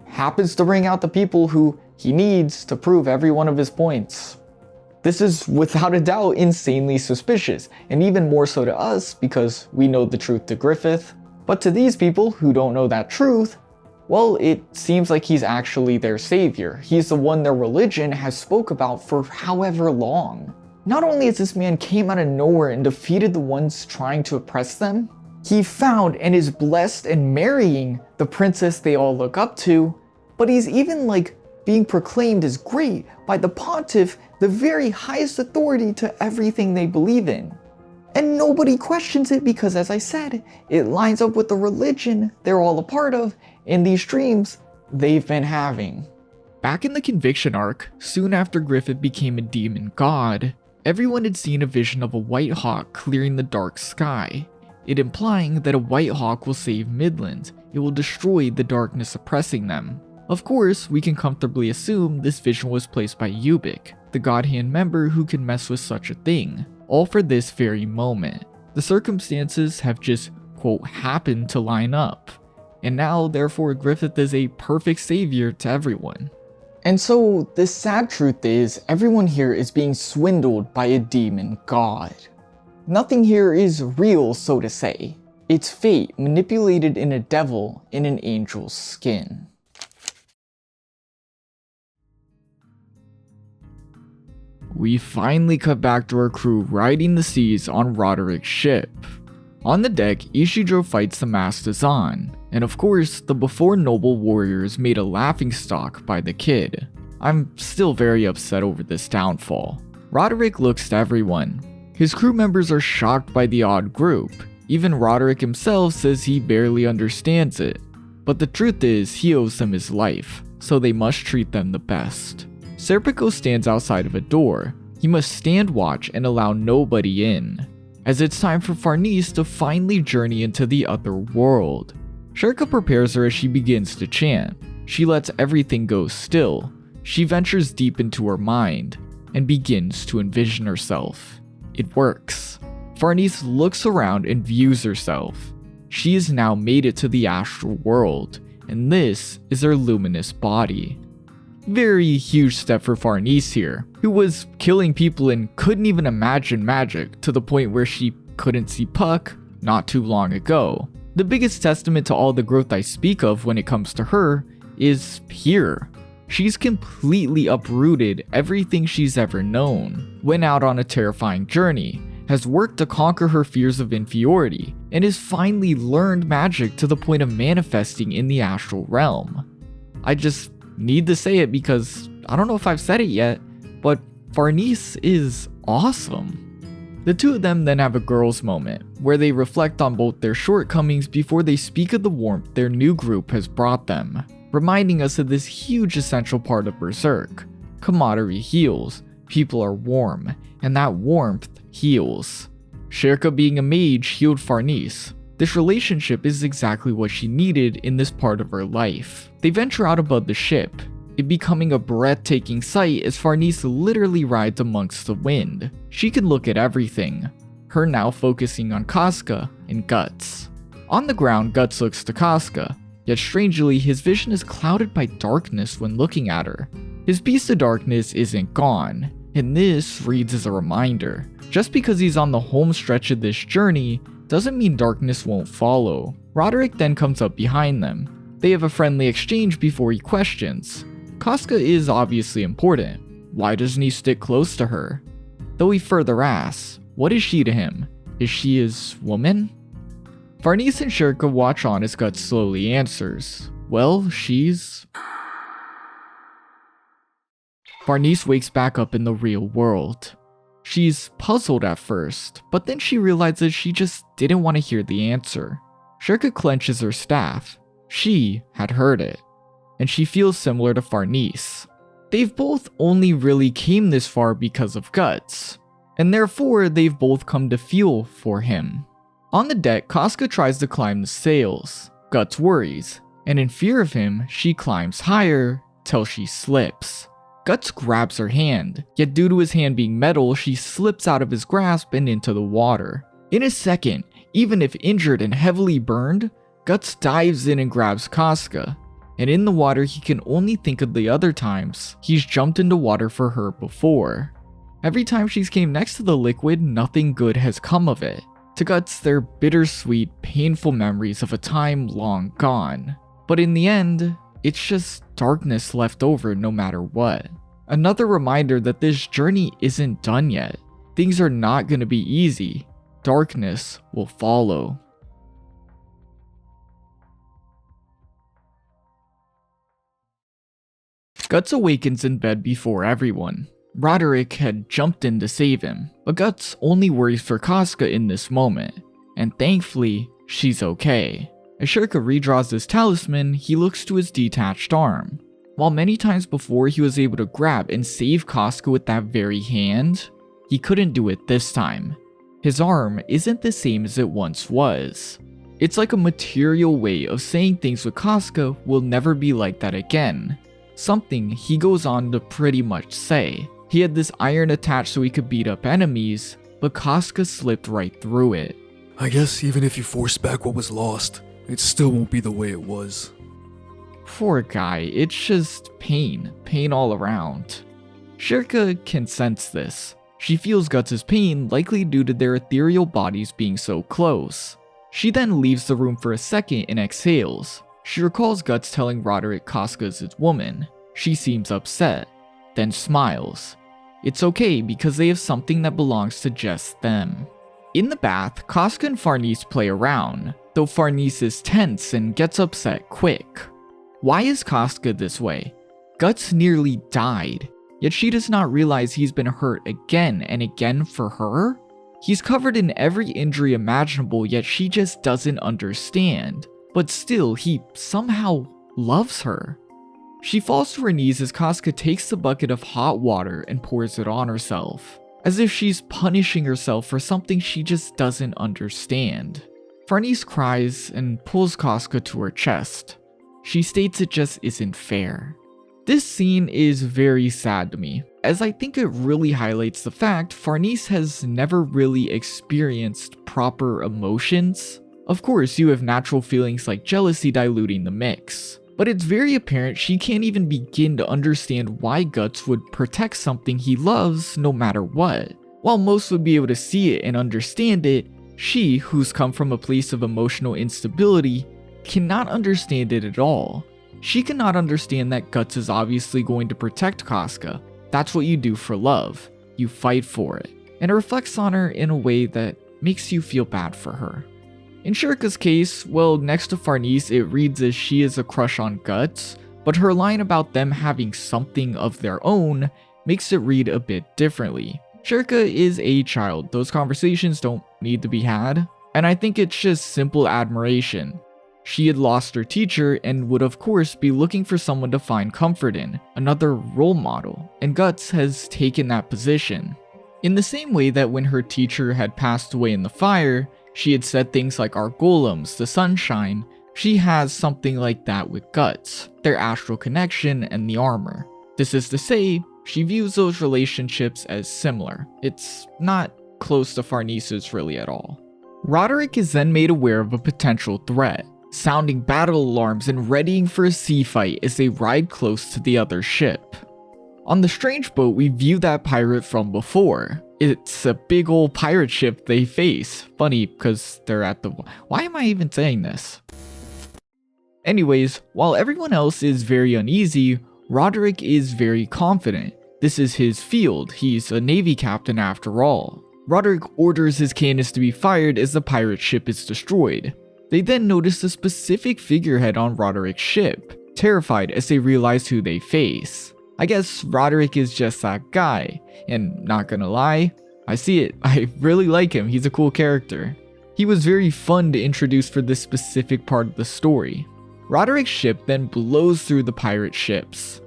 happens to bring out the people who he needs to prove every one of his points. This is without a doubt insanely suspicious, and even more so to us because we know the truth to Griffith. But to these people who don't know that truth, well, it seems like he's actually their savior. He's the one their religion has spoke about for however long. Not only has this man came out of nowhere and defeated the ones trying to oppress them, he found and is blessed and marrying the princess they all look up to, but he's even like being proclaimed as great by the pontiff, the very highest authority to everything they believe in. And nobody questions it because, as I said, it lines up with the religion they're all a part of in these dreams they've been having. Back in the Conviction arc, soon after Griffith became a demon god, everyone had seen a vision of a white hawk clearing the dark sky, it implying that a white hawk will save Midland. It will destroy the darkness oppressing them. Of course, we can comfortably assume this vision was placed by Ubik, the God Hand member who can mess with such a thing, all for this very moment. The circumstances have just, quote, happened to line up, and now therefore Griffith is a perfect savior to everyone. And so the sad truth is, everyone here is being swindled by a demon god. Nothing here is real, so to say. It's fate manipulated in a devil in an angel's skin. We finally cut back to our crew riding the seas on Roderick's ship. On the deck, Ishidro fights the masked Azan, and of course, the before noble warrior is made a laughingstock by the kid. I'm still very upset over this downfall. Roderick looks to everyone. His crew members are shocked by the odd group. Even Roderick himself says he barely understands it. But the truth is, he owes them his life, so they must treat them the best. Serpico stands outside of a door. He must stand watch and allow nobody in, as it's time for Farnese to finally journey into the other world. Sherka prepares her as she begins to chant. She lets everything go still. She ventures deep into her mind and begins to envision herself. It works. Farnese looks around and views herself. She has now made it to the astral world, and this is her luminous body. Very huge step for Farnese here, who was killing people and couldn't even imagine magic to the point where she couldn't see Puck not too long ago. The biggest testament to all the growth I speak of when it comes to her is here. She's completely uprooted everything she's ever known, went out on a terrifying journey, has worked to conquer her fears of inferiority, and has finally learned magic to the point of manifesting in the astral realm. I just need to say it because I don't know if I've said it yet, but Farnese is awesome. The two of them then have a girls' moment, where they reflect on both their shortcomings before they speak of the warmth their new group has brought them, reminding us of this huge essential part of Berserk. Camaraderie heals, people are warm, and that warmth heals. Sherka being a mage healed Farnese. This relationship is exactly what she needed in this part of her life. They venture out above the ship, it becoming a breathtaking sight as Farnese literally rides amongst the wind. She can look at everything, her now focusing on Casca and Guts. On the ground, Guts looks to Casca, yet strangely his vision is clouded by darkness when looking at her. His beast of darkness isn't gone, and this reads as a reminder. Just because he's on the home stretch of this journey doesn't mean darkness won't follow. Roderick then comes up behind them. They have a friendly exchange before he questions. Casca is obviously important. Why doesn't he stick close to her? Though he further asks, what is she to him? Is she his woman? Farnese and Sherka watch on as Guts slowly answers. Well, she's... Farnese wakes back up in the real world. She's puzzled at first, but then she realizes she just didn't want to hear the answer. Sherka clenches her staff. She had heard it, and she feels similar to Farnese. They've both only really came this far because of Guts, and therefore they've both come to feel for him. On the deck, Casca tries to climb the sails. Guts worries, and in fear of him, she climbs higher till she slips. Guts grabs her hand, yet due to his hand being metal, she slips out of his grasp and into the water. In a second, even if injured and heavily burned, Guts dives in and grabs Casca, and in the water he can only think of the other times he's jumped into water for her before. Every time she's came next to the liquid, nothing good has come of it. To Guts, they're bittersweet, painful memories of a time long gone. But in the end, it's just darkness left over no matter what. Another reminder that this journey isn't done yet. Things are not going to be easy. Darkness will follow. Guts awakens in bed before everyone. Roderick had jumped in to save him, but Guts only worries for Casca in this moment, and thankfully, she's okay. As Shirka redraws his talisman, he looks to his detached arm. While many times before he was able to grab and save Casca with that very hand, he couldn't do it this time. His arm isn't the same as it once was. It's like a material way of saying things with Casca will never be like that again. Something he goes on to pretty much say. He had this iron attached so he could beat up enemies, but Casca slipped right through it. I guess even if you force back what was lost, it still won't be the way it was. Poor guy, it's just pain all around. Shirka can sense this. She feels Guts' pain, likely due to their ethereal bodies being so close. She then leaves the room for a second and exhales. She recalls Guts telling Roderick Casca's his woman. She seems upset, then smiles. It's okay because they have something that belongs to just them. In the bath, Casca and Farnese play around, though Farnese is tense and gets upset quick. Why is Casca this way? Guts nearly died, yet she does not realize he's been hurt again and again for her? He's covered in every injury imaginable, yet she just doesn't understand. But still, he somehow loves her. She falls to her knees as Casca takes the bucket of hot water and pours it on herself, as if she's punishing herself for something she just doesn't understand. Farnese cries and pulls Casca to her chest. She states it just isn't fair. This scene is very sad to me, as I think it really highlights the fact Farnese has never really experienced proper emotions. Of course, you have natural feelings like jealousy diluting the mix, but it's very apparent she can't even begin to understand why Guts would protect something he loves no matter what. While most would be able to see it and understand it, she, who's come from a place of emotional instability, cannot understand it at all. She cannot understand that Guts is obviously going to protect Casca. That's what you do for love. You fight for it. And it reflects on her in a way that makes you feel bad for her. In Shirka's case, well, next to Farnese, it reads as she is a crush on Guts, but her line about them having something of their own makes it read a bit differently. Shirka is a child, those conversations don't need to be had, and I think it's just simple admiration. She had lost her teacher and would of course be looking for someone to find comfort in, another role model, and Guts has taken that position. In the same way that when her teacher had passed away in the fire, she had said things like our golems, the sunshine, she has something like that with Guts, their astral connection and the armor. This is to say, she views those relationships as similar. It's not close to Farnese's really at all. Roderick is then made aware of a potential threat, sounding battle alarms and readying for a sea fight as they ride close to the other ship. On the strange boat, we view that pirate from before. It's a big old pirate ship they face. Funny, because they're at the... Why am I even saying this? Anyways, while everyone else is very uneasy, Roderick is very confident. This is his field, he's a navy captain after all. Roderick orders his cannons to be fired as the pirate ship is destroyed. They then notice a specific figurehead on Roderick's ship, terrified as they realize who they face. I guess Roderick is just that guy, and not gonna lie, I see it. I really like him, he's a cool character. He was very fun to introduce for this specific part of the story. Roderick's ship then blows through the pirate ships.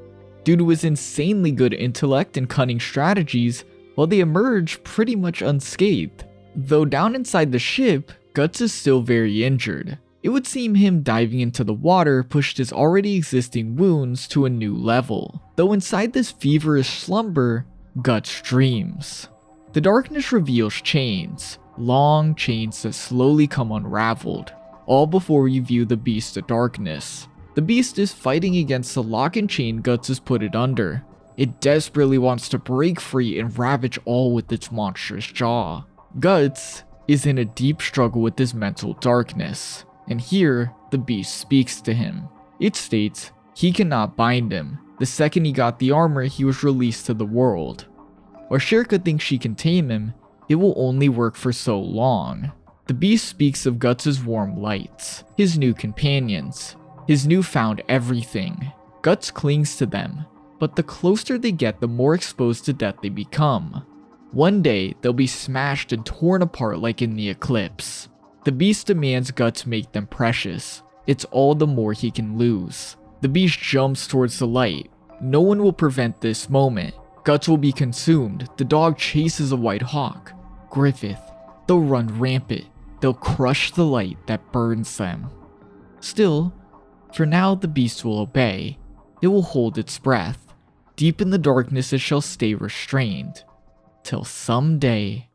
Due to his insanely good intellect and cunning strategies, well, they emerge pretty much unscathed. Though down inside the ship, Guts is still very injured. It would seem him diving into the water pushed his already existing wounds to a new level, though inside this feverish slumber, Guts dreams. The darkness reveals chains, long chains that slowly come unraveled, all before you view the Beast of Darkness. The Beast is fighting against the lock and chain Guts has put it under. It desperately wants to break free and ravage all with its monstrous jaw. Guts is in a deep struggle with his mental darkness, and here the Beast speaks to him. It states he cannot bind him. The second he got the armor, he was released to the world. While Shirka thinks she can tame him, it will only work for so long. The Beast speaks of Guts' warm lights, his new companions, his newfound everything. Guts clings to them, but the closer they get, the more exposed to death they become. One day, they'll be smashed and torn apart like in the eclipse. The Beast demands Guts make them precious. It's all the more he can lose. The Beast jumps towards the light. No one will prevent this moment. Guts will be consumed. The dog chases a white hawk. Griffith. They'll run rampant. They'll crush the light that burns them. Still, for now the Beast will obey. It will hold its breath. Deep in the darkness it shall stay restrained. Till someday...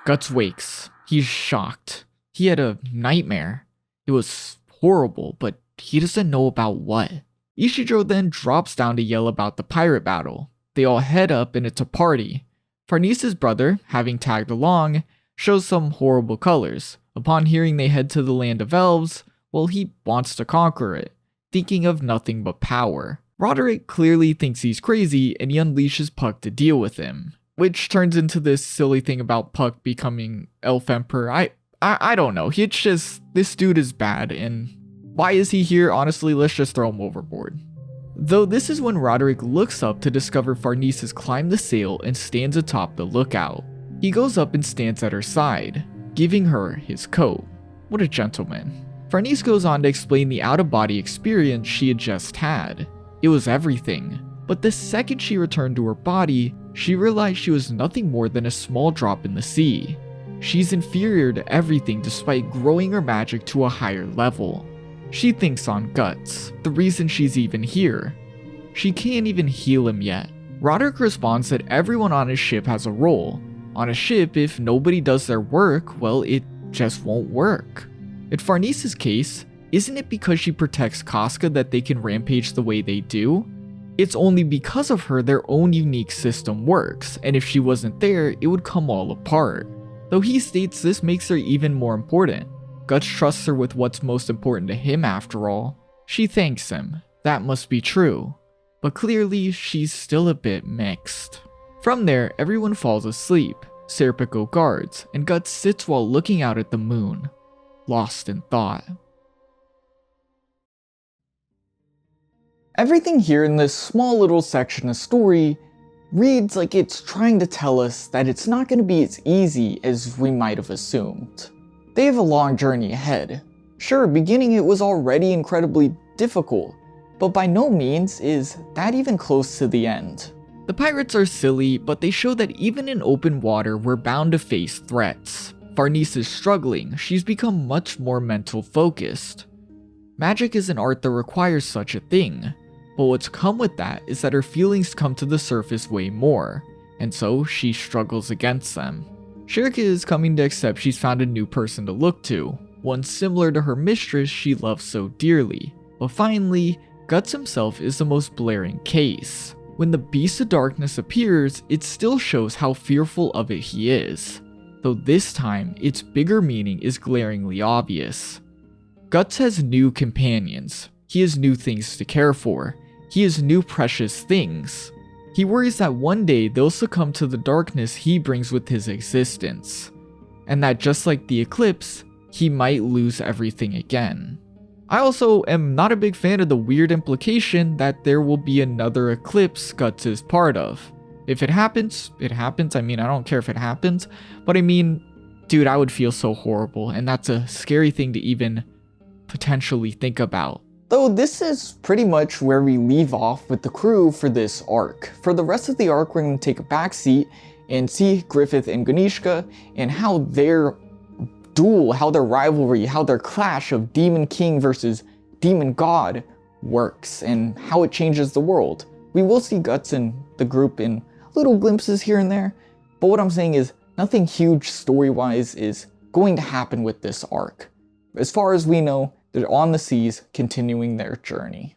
Guts wakes. He's shocked. He had a nightmare. It was horrible, but he doesn't know about what. Ishijiro then drops down to yell about the pirate battle. They all head up and it's a party. Farnese's brother, having tagged along, shows some horrible colors. Upon hearing they head to the land of elves, well, he wants to conquer it, thinking of nothing but power. Roderick clearly thinks he's crazy and he unleashes Puck to deal with him, which turns into this silly thing about Puck becoming Elf Emperor. I don't know. It's just, this dude is bad, and why is he here? Honestly, let's just throw him overboard. Though this is when Roderick looks up to discover Farnese has climbed the sail and stands atop the lookout. He goes up and stands at her side, giving her his coat. What a gentleman. Farnese goes on to explain the out-of-body experience she had just had. It was everything, but the second she returned to her body, she realized she was nothing more than a small drop in the sea. She's inferior to everything despite growing her magic to a higher level. She thinks on Guts, the reason she's even here. She can't even heal him yet. Roderick responds that everyone on his ship has a role. On a ship, if nobody does their work, well, it just won't work. In Farnese's case, isn't it because she protects Casca that they can rampage the way they do? It's only because of her their own unique system works, and if she wasn't there, it would come all apart. Though he states this makes her even more important. Guts trusts her with what's most important to him after all. She thanks him. That must be true. But clearly, she's still a bit mixed. From there, everyone falls asleep. Serpico guards, and Guts sits while looking out at the moon, lost in thought. Everything here in this small little section of story reads like it's trying to tell us that it's not going to be as easy as we might have assumed. They have a long journey ahead. Sure, beginning it was already incredibly difficult, but by no means is that even close to the end. The pirates are silly, but they show that even in open water we're bound to face threats. Farnese is struggling. She's become much more mental focused. Magic is an art that requires such a thing, but what's come with that is that her feelings come to the surface way more, and so she struggles against them. Shirka is coming to accept she's found a new person to look to, one similar to her mistress she loves so dearly. But finally, Guts himself is the most blaring case. When the Beast of Darkness appears, it still shows how fearful of it he is, though this time its bigger meaning is glaringly obvious. Guts has new companions. He has new things to care for. He has new precious things. He worries that one day they'll succumb to the darkness he brings with his existence, and that just like the eclipse, he might lose everything again. I also am not a big fan of the weird implication that there will be another eclipse Guts is part of. If it happens, it happens. I mean, I don't care if it happens, but I mean, dude, I would feel so horrible, and that's a scary thing to even potentially think about. Though this is pretty much where we leave off with the crew for this arc. For the rest of the arc, we're going to take a backseat and see Griffith and Ganishka and how their duel, how their rivalry, how their clash of Demon King versus Demon God works, and how it changes the world. We will see Guts and the group in little glimpses here and there, but what I'm saying is nothing huge story-wise is going to happen with this arc. As far as we know, they're on the seas, continuing their journey.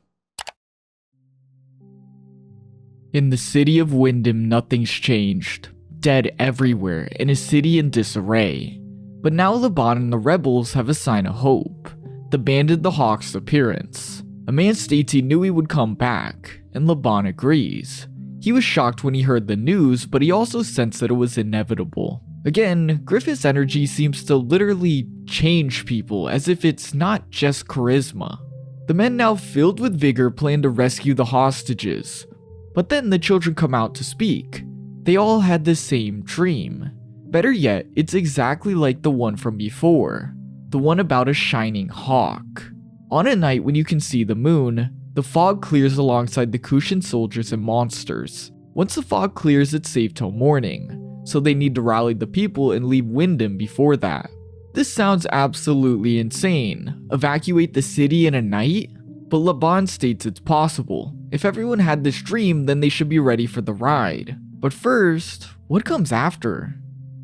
In the city of Wyndham, nothing's changed. Dead everywhere, and a city in disarray. But now Laban and the rebels have a sign of hope. The Banded the Hawk's appearance. A man states he knew he would come back, and Laban agrees. He was shocked when he heard the news, but he also sensed that it was inevitable. Again, Griffith's energy seems to literally change people, as if it's not just charisma. The men, now filled with vigor, plan to rescue the hostages. But then the children come out to speak. They all had the same dream. Better yet, it's exactly like the one from before. The one about a shining hawk. On a night when you can see the moon, the fog clears alongside the Kushan soldiers and monsters. Once the fog clears, it's safe till morning, so they need to rally the people and leave Wyndham before that. This sounds absolutely insane. Evacuate the city in a night? But Laban states it's possible. If everyone had this dream, then they should be ready for the ride. But first, what comes after?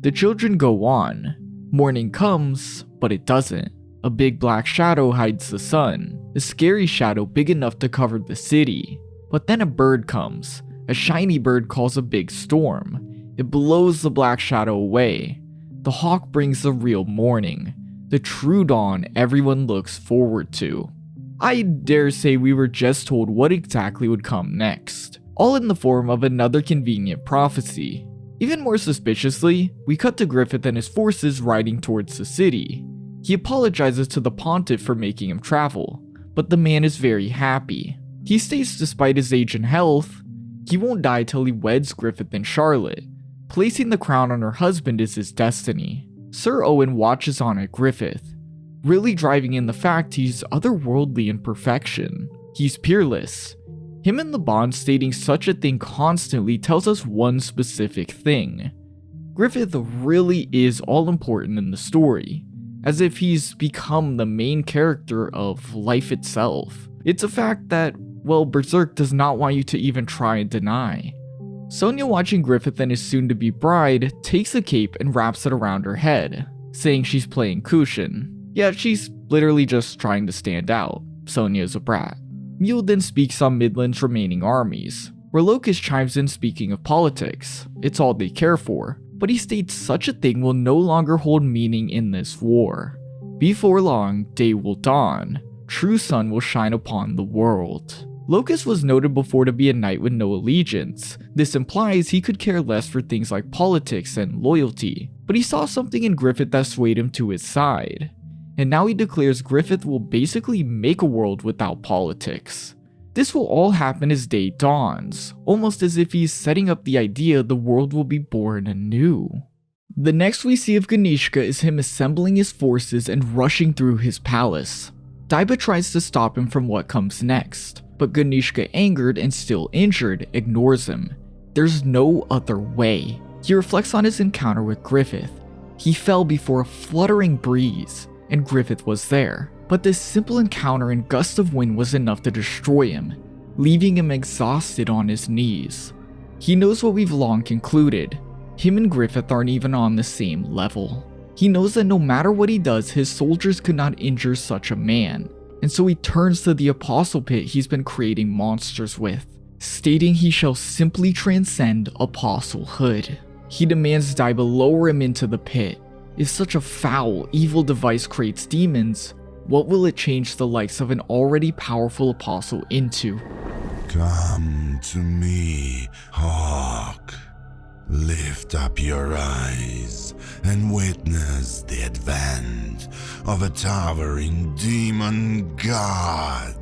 The children go on. Morning comes, but it doesn't. A big black shadow hides the sun, a scary shadow big enough to cover the city. But then a bird comes. A shiny bird calls a big storm. It blows the black shadow away. The hawk brings the real morning, the true dawn everyone looks forward to. I dare say we were just told what exactly would come next, all in the form of another convenient prophecy. Even more suspiciously, we cut to Griffith and his forces riding towards the city. He apologizes to the pontiff for making him travel, but the man is very happy. He states despite his age and health, he won't die till he weds Griffith and Charlotte. Placing the crown on her husband is his destiny. Sir Owen watches on at Griffith, really driving in the fact he's otherworldly in perfection. He's peerless. Him and Laban stating such a thing constantly tells us one specific thing. Griffith really is all important in the story, as if he's become the main character of life itself. It's a fact that, well, Berserk does not want you to even try and deny. Sonia, watching Griffith and his soon-to-be bride, takes a cape and wraps it around her head, saying she's playing Kushan. Yeah, she's literally just trying to stand out. Sonia's a brat. Mule then speaks on Midland's remaining armies, where Locust chimes in speaking of politics. It's all they care for, but he states such a thing will no longer hold meaning in this war. Before long, day will dawn. True sun will shine upon the world. Locust was noted before to be a knight with no allegiance. This implies he could care less for things like politics and loyalty, but he saw something in Griffith that swayed him to his side. And now he declares Griffith will basically make a world without politics. This will all happen as day dawns, almost as if he's setting up the idea the world will be born anew. The next we see of Ganishka is him assembling his forces and rushing through his palace. Daiba tries to stop him from what comes next, but Ganishka, angered and still injured, ignores him. There's no other way. He reflects on his encounter with Griffith. He fell before a fluttering breeze, and Griffith was there. But this simple encounter and gust of wind was enough to destroy him, leaving him exhausted on his knees. He knows what we've long concluded. Him and Griffith aren't even on the same level. He knows that no matter what he does, his soldiers could not injure such a man, and so he turns to the apostle pit he's been creating monsters with, stating he shall simply transcend apostlehood. He demands Daiba lower him into the pit. If such a foul, evil device creates demons, what will it change the likes of an already powerful apostle into? Come to me, Hawk. Lift up your eyes and witness the advent of a towering demon god.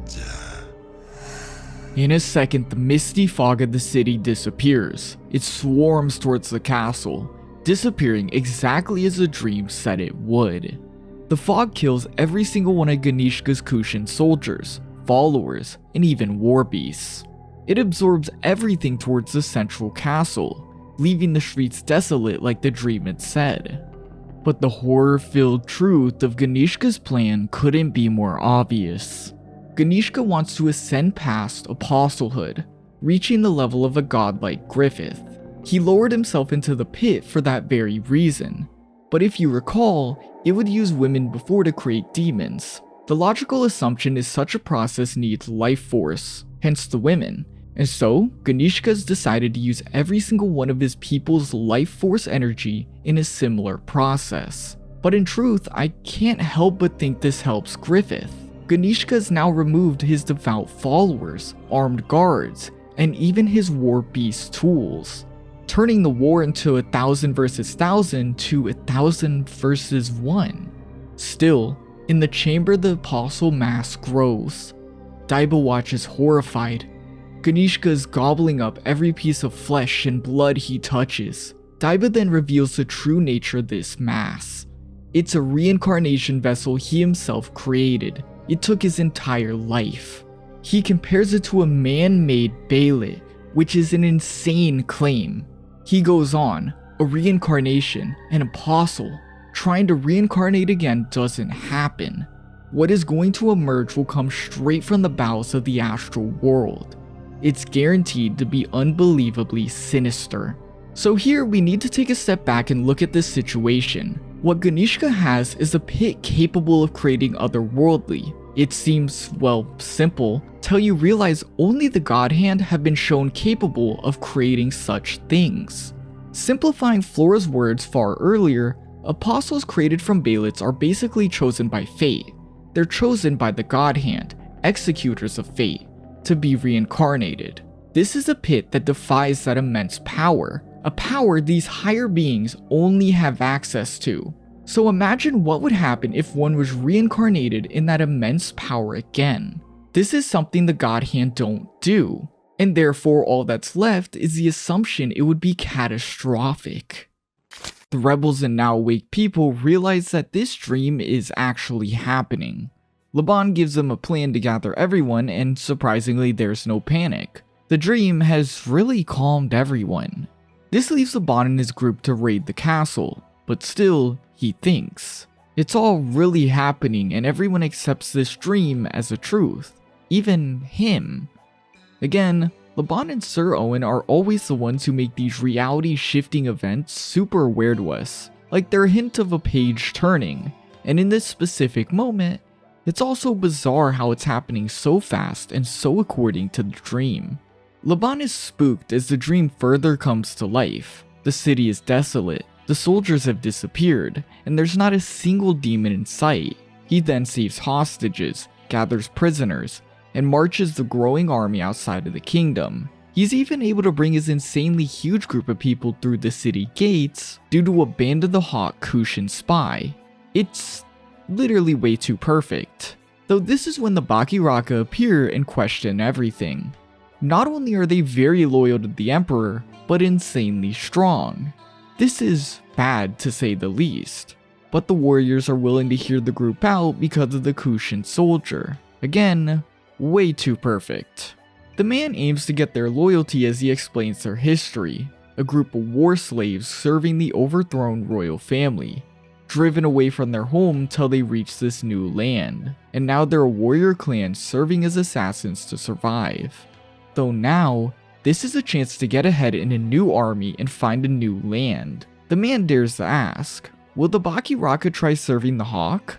In a second, the misty fog of the city disappears. It swarms towards the castle, disappearing exactly as the dream said it would. The fog kills every single one of Ganishka's Kushan soldiers, followers, and even war beasts. It absorbs everything towards the central castle, leaving the streets desolate like the dream had said. But the horror-filled truth of Ganishka's plan couldn't be more obvious. Ganishka wants to ascend past apostlehood, reaching the level of a god like Griffith. He lowered himself into the pit for that very reason. But if you recall, it would use women before to create demons. The logical assumption is such a process needs life force, hence the women. And so, Ganishka's decided to use every single one of his people's life force energy in a similar process. But in truth, I can't help but think this helps Griffith. Ganishka has now removed his devout followers, armed guards, and even his war beast tools, turning the war into 1,000 versus 1,000 to 1,000 versus 1. Still, in the chamber the apostle mass grows. Daiba watches horrified. Ganishka is gobbling up every piece of flesh and blood he touches. Daiba then reveals the true nature of this mass. It's a reincarnation vessel he himself created. It took his entire life. He compares it to a man-made Bailet, which is an insane claim. He goes on, a reincarnation, an apostle. Trying to reincarnate again doesn't happen. What is going to emerge will come straight from the bowels of the astral world. It's guaranteed to be unbelievably sinister. So here we need to take a step back and look at this situation. What Ganishka has is a pit capable of creating otherworldly. It seems, well, simple, till you realize only the God Hand have been shown capable of creating such things. Simplifying Flora's words far earlier, apostles created from Bailets are basically chosen by fate. They're chosen by the God Hand, executors of fate, to be reincarnated. This is a pit that defies that immense power, a power these higher beings only have access to. So imagine what would happen if one was reincarnated in that immense power again. This is something the God Hand don't do, and therefore all that's left is the assumption it would be catastrophic. The rebels and now awake people realize that this dream is actually happening. Laban gives them a plan to gather everyone, and surprisingly there's no panic. The dream has really calmed everyone. This leaves Laban and his group to raid the castle, but still, he thinks. It's all really happening and everyone accepts this dream as a truth. Even him. Again, Laban and Sir Owen are always the ones who make these reality-shifting events super aware to us, like their hint of a page turning, and in this specific moment, it's also bizarre how it's happening so fast and so according to the dream. Laban is spooked as the dream further comes to life. The city is desolate, the soldiers have disappeared, and there's not a single demon in sight. He then saves hostages, gathers prisoners, and marches the growing army outside of the kingdom. He's even able to bring his insanely huge group of people through the city gates due to a Band of the Hawk Kushan spy. It's literally way too perfect. Though this is when the Bakiraka appear and question everything. Not only are they very loyal to the Emperor, but insanely strong. This is bad to say the least. But the warriors are willing to hear the group out because of the Kushan soldier. Again, way too perfect. The man aims to get their loyalty as he explains their history. A group of war slaves serving the overthrown royal family. Driven away from their home till they reach this new land. And now they're a warrior clan serving as assassins to survive. Though now, this is a chance to get ahead in a new army and find a new land. The man dares to ask, will the Bakiraka try serving the Hawk?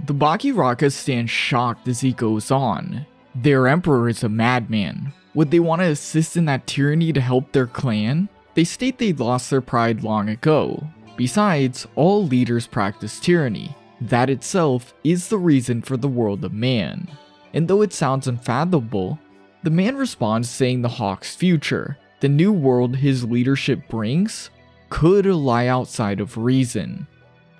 The Bakiraka stand shocked as he goes on. Their emperor is a madman. Would they want to assist in that tyranny to help their clan? They state they lost their pride long ago. Besides, all leaders practice tyranny. That itself is the reason for the world of man. And though it sounds unfathomable, the man responds saying the Hawk's future, the new world his leadership brings, could lie outside of reason.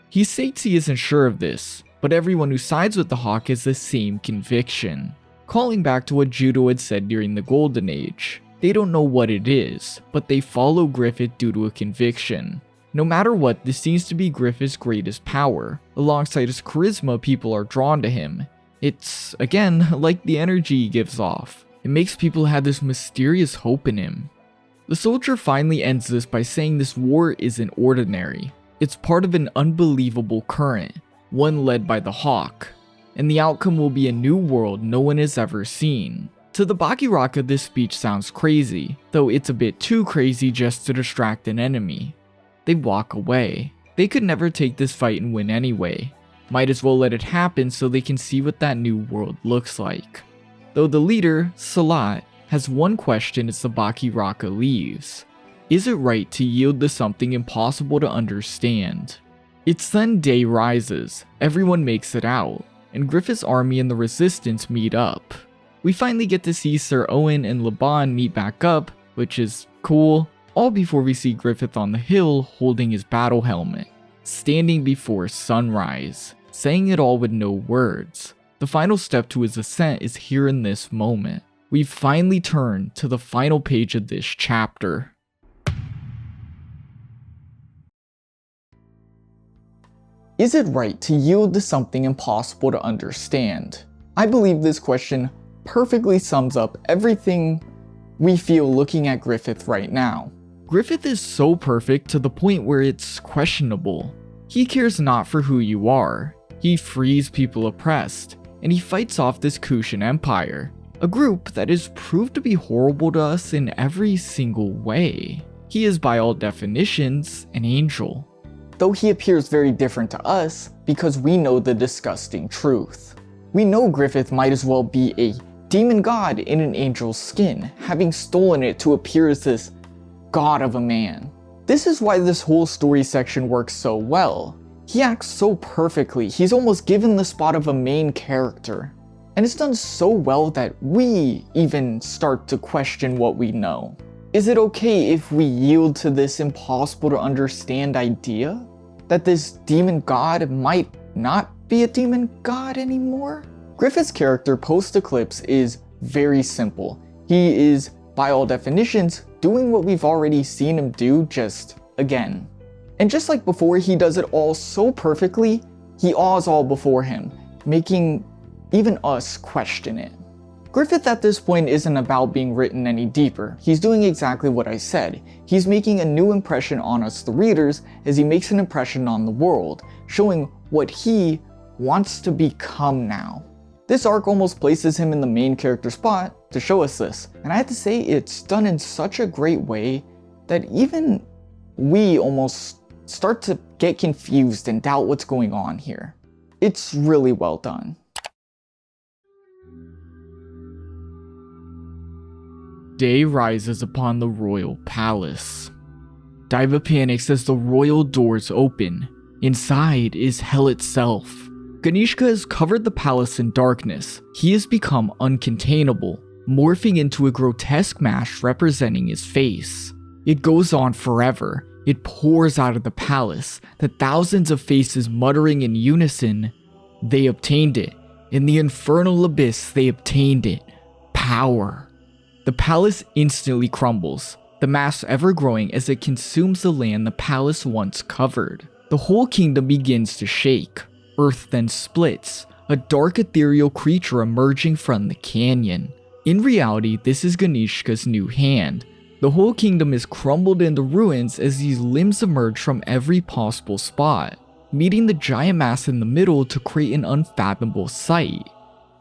He states he isn't sure of this, but everyone who sides with the Hawk has the same conviction. Calling back to what Judo had said during the Golden Age. They don't know what it is, but they follow Griffith due to a conviction. No matter what, this seems to be Griffith's greatest power. Alongside his charisma, people are drawn to him. It's, again, like the energy he gives off. It makes people have this mysterious hope in him. The soldier finally ends this by saying this war isn't ordinary. It's part of an unbelievable current, one led by the Hawk, and the outcome will be a new world no one has ever seen. To the Bakiraka, this speech sounds crazy, though it's a bit too crazy just to distract an enemy. They walk away. They could never take this fight and win anyway. Might as well let it happen so they can see what that new world looks like. Though the leader, Salat, has one question as the Bakiraka leaves. Is it right to yield to something impossible to understand? It's then day rises, everyone makes it out, and Griffith's army and the resistance meet up. We finally get to see Sir Owen and Laban meet back up, which is cool, all before we see Griffith on the hill holding his battle helmet, standing before sunrise, saying it all with no words. The final step to his ascent is here in this moment. We've finally turned to the final page of this chapter. Is it right to yield to something impossible to understand? I believe this question perfectly sums up everything we feel looking at Griffith right now. Griffith is so perfect to the point where it's questionable. He cares not for who you are. He frees people oppressed, and he fights off this Kushan Empire, a group that is proved to be horrible to us in every single way. He is by all definitions an angel. Though he appears very different to us because we know the disgusting truth. We know Griffith might as well be a demon god in an angel's skin, having stolen it to appear as this god of a man. This is why this whole story section works so well. He acts so perfectly, he's almost given the spot of a main character. And it's done so well that we even start to question what we know. Is it okay if we yield to this impossible to understand idea? That this demon god might not be a demon god anymore? Griffith's character post-eclipse is very simple. He is, by all definitions, doing what we've already seen him do, just again. And just like before, he does it all so perfectly, he awes all before him, making even us question it. Griffith at this point isn't about being written any deeper. He's doing exactly what I said. He's making a new impression on us, the readers, as he makes an impression on the world, showing what he wants to become now. This arc almost places him in the main character spot to show us this, and I have to say it's done in such a great way that even we almost start to get confused and doubt what's going on here. It's really well done. Day rises upon the royal palace. Diva panics as the royal doors open. Inside is hell itself. Ganishka has covered the palace in darkness. He has become uncontainable, morphing into a grotesque mask representing his face. It goes on forever. It pours out of the palace, the thousands of faces muttering in unison. They obtained it. In the infernal abyss, they obtained it. Power. The palace instantly crumbles, the mass ever growing as it consumes the land the palace once covered. The whole kingdom begins to shake. Earth then splits, a dark ethereal creature emerging from the canyon. In reality, this is Ganishka's new hand. The whole kingdom is crumbled into ruins as these limbs emerge from every possible spot, meeting the giant mass in the middle to create an unfathomable sight.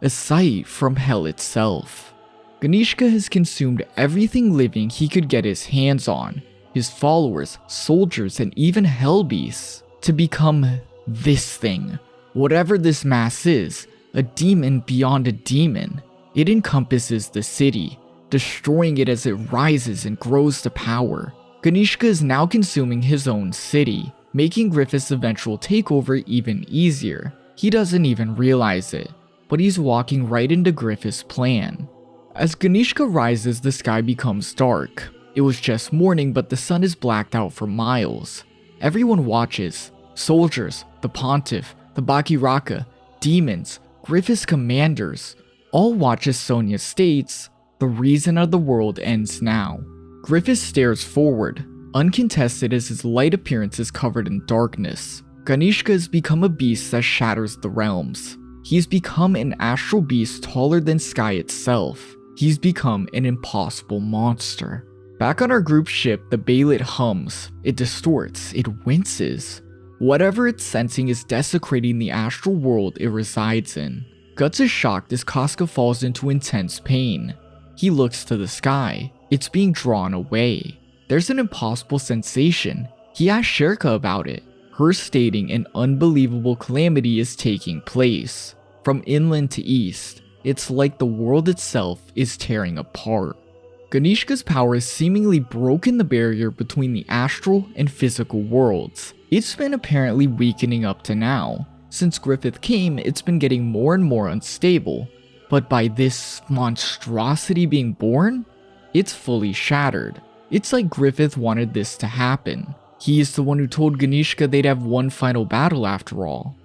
A sight from hell itself. Ganishka has consumed everything living he could get his hands on, his followers, soldiers, and even hell beasts, to become this thing. Whatever this mass is, a demon beyond a demon. It encompasses the city, destroying it as it rises and grows to power. Ganishka is now consuming his own city, making Griffith's eventual takeover even easier. He doesn't even realize it, but he's walking right into Griffith's plan. As Ganishka rises, the sky becomes dark. It was just morning, but the sun is blacked out for miles. Everyone watches. Soldiers, the Pontiff, the Bakiraka, demons, Griffith's commanders, all watch as Sonia states, "The reason of the world ends now." Griffith stares forward, uncontested as his light appearance is covered in darkness. Ganishka has become a beast that shatters the realms. He's become an astral beast taller than sky itself. He's become an impossible monster. Back on our group ship, the Bailet hums. It distorts. It winces. Whatever it's sensing is desecrating the astral world it resides in. Guts is shocked as Casca falls into intense pain. He looks to the sky. It's being drawn away. There's an impossible sensation. He asks Sherka about it, her stating an unbelievable calamity is taking place. From inland to east, it's like the world itself is tearing apart. Ganishka's power has seemingly broken the barrier between the astral and physical worlds. It's been apparently weakening up to now. Since Griffith came, it's been getting more and more unstable. But by this monstrosity being born, it's fully shattered. It's like Griffith wanted this to happen. He is the one who told Ganishka they'd have one final battle after all.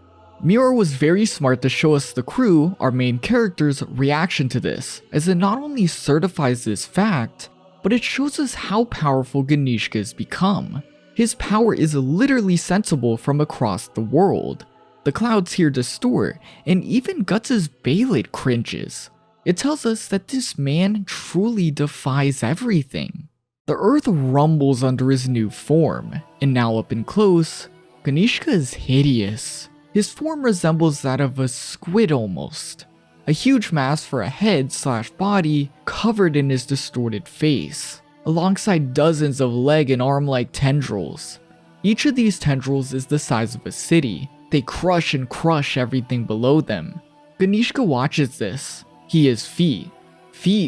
Miura was very smart to show us the crew, our main character's reaction to this, as it not only certifies this fact, but it shows us how powerful Ganishka has become. His power is literally sensible from across the world. The clouds here distort, and even Guts' Baylid cringes. It tells us that this man truly defies everything. The earth rumbles under his new form, and now up and close, Ganishka is hideous. His form resembles that of a squid almost. A huge mass for a head/body covered in his distorted face, alongside dozens of leg and arm-like tendrils. Each of these tendrils is the size of a city. They crush and crush everything below them. Ganishka watches this. He has feet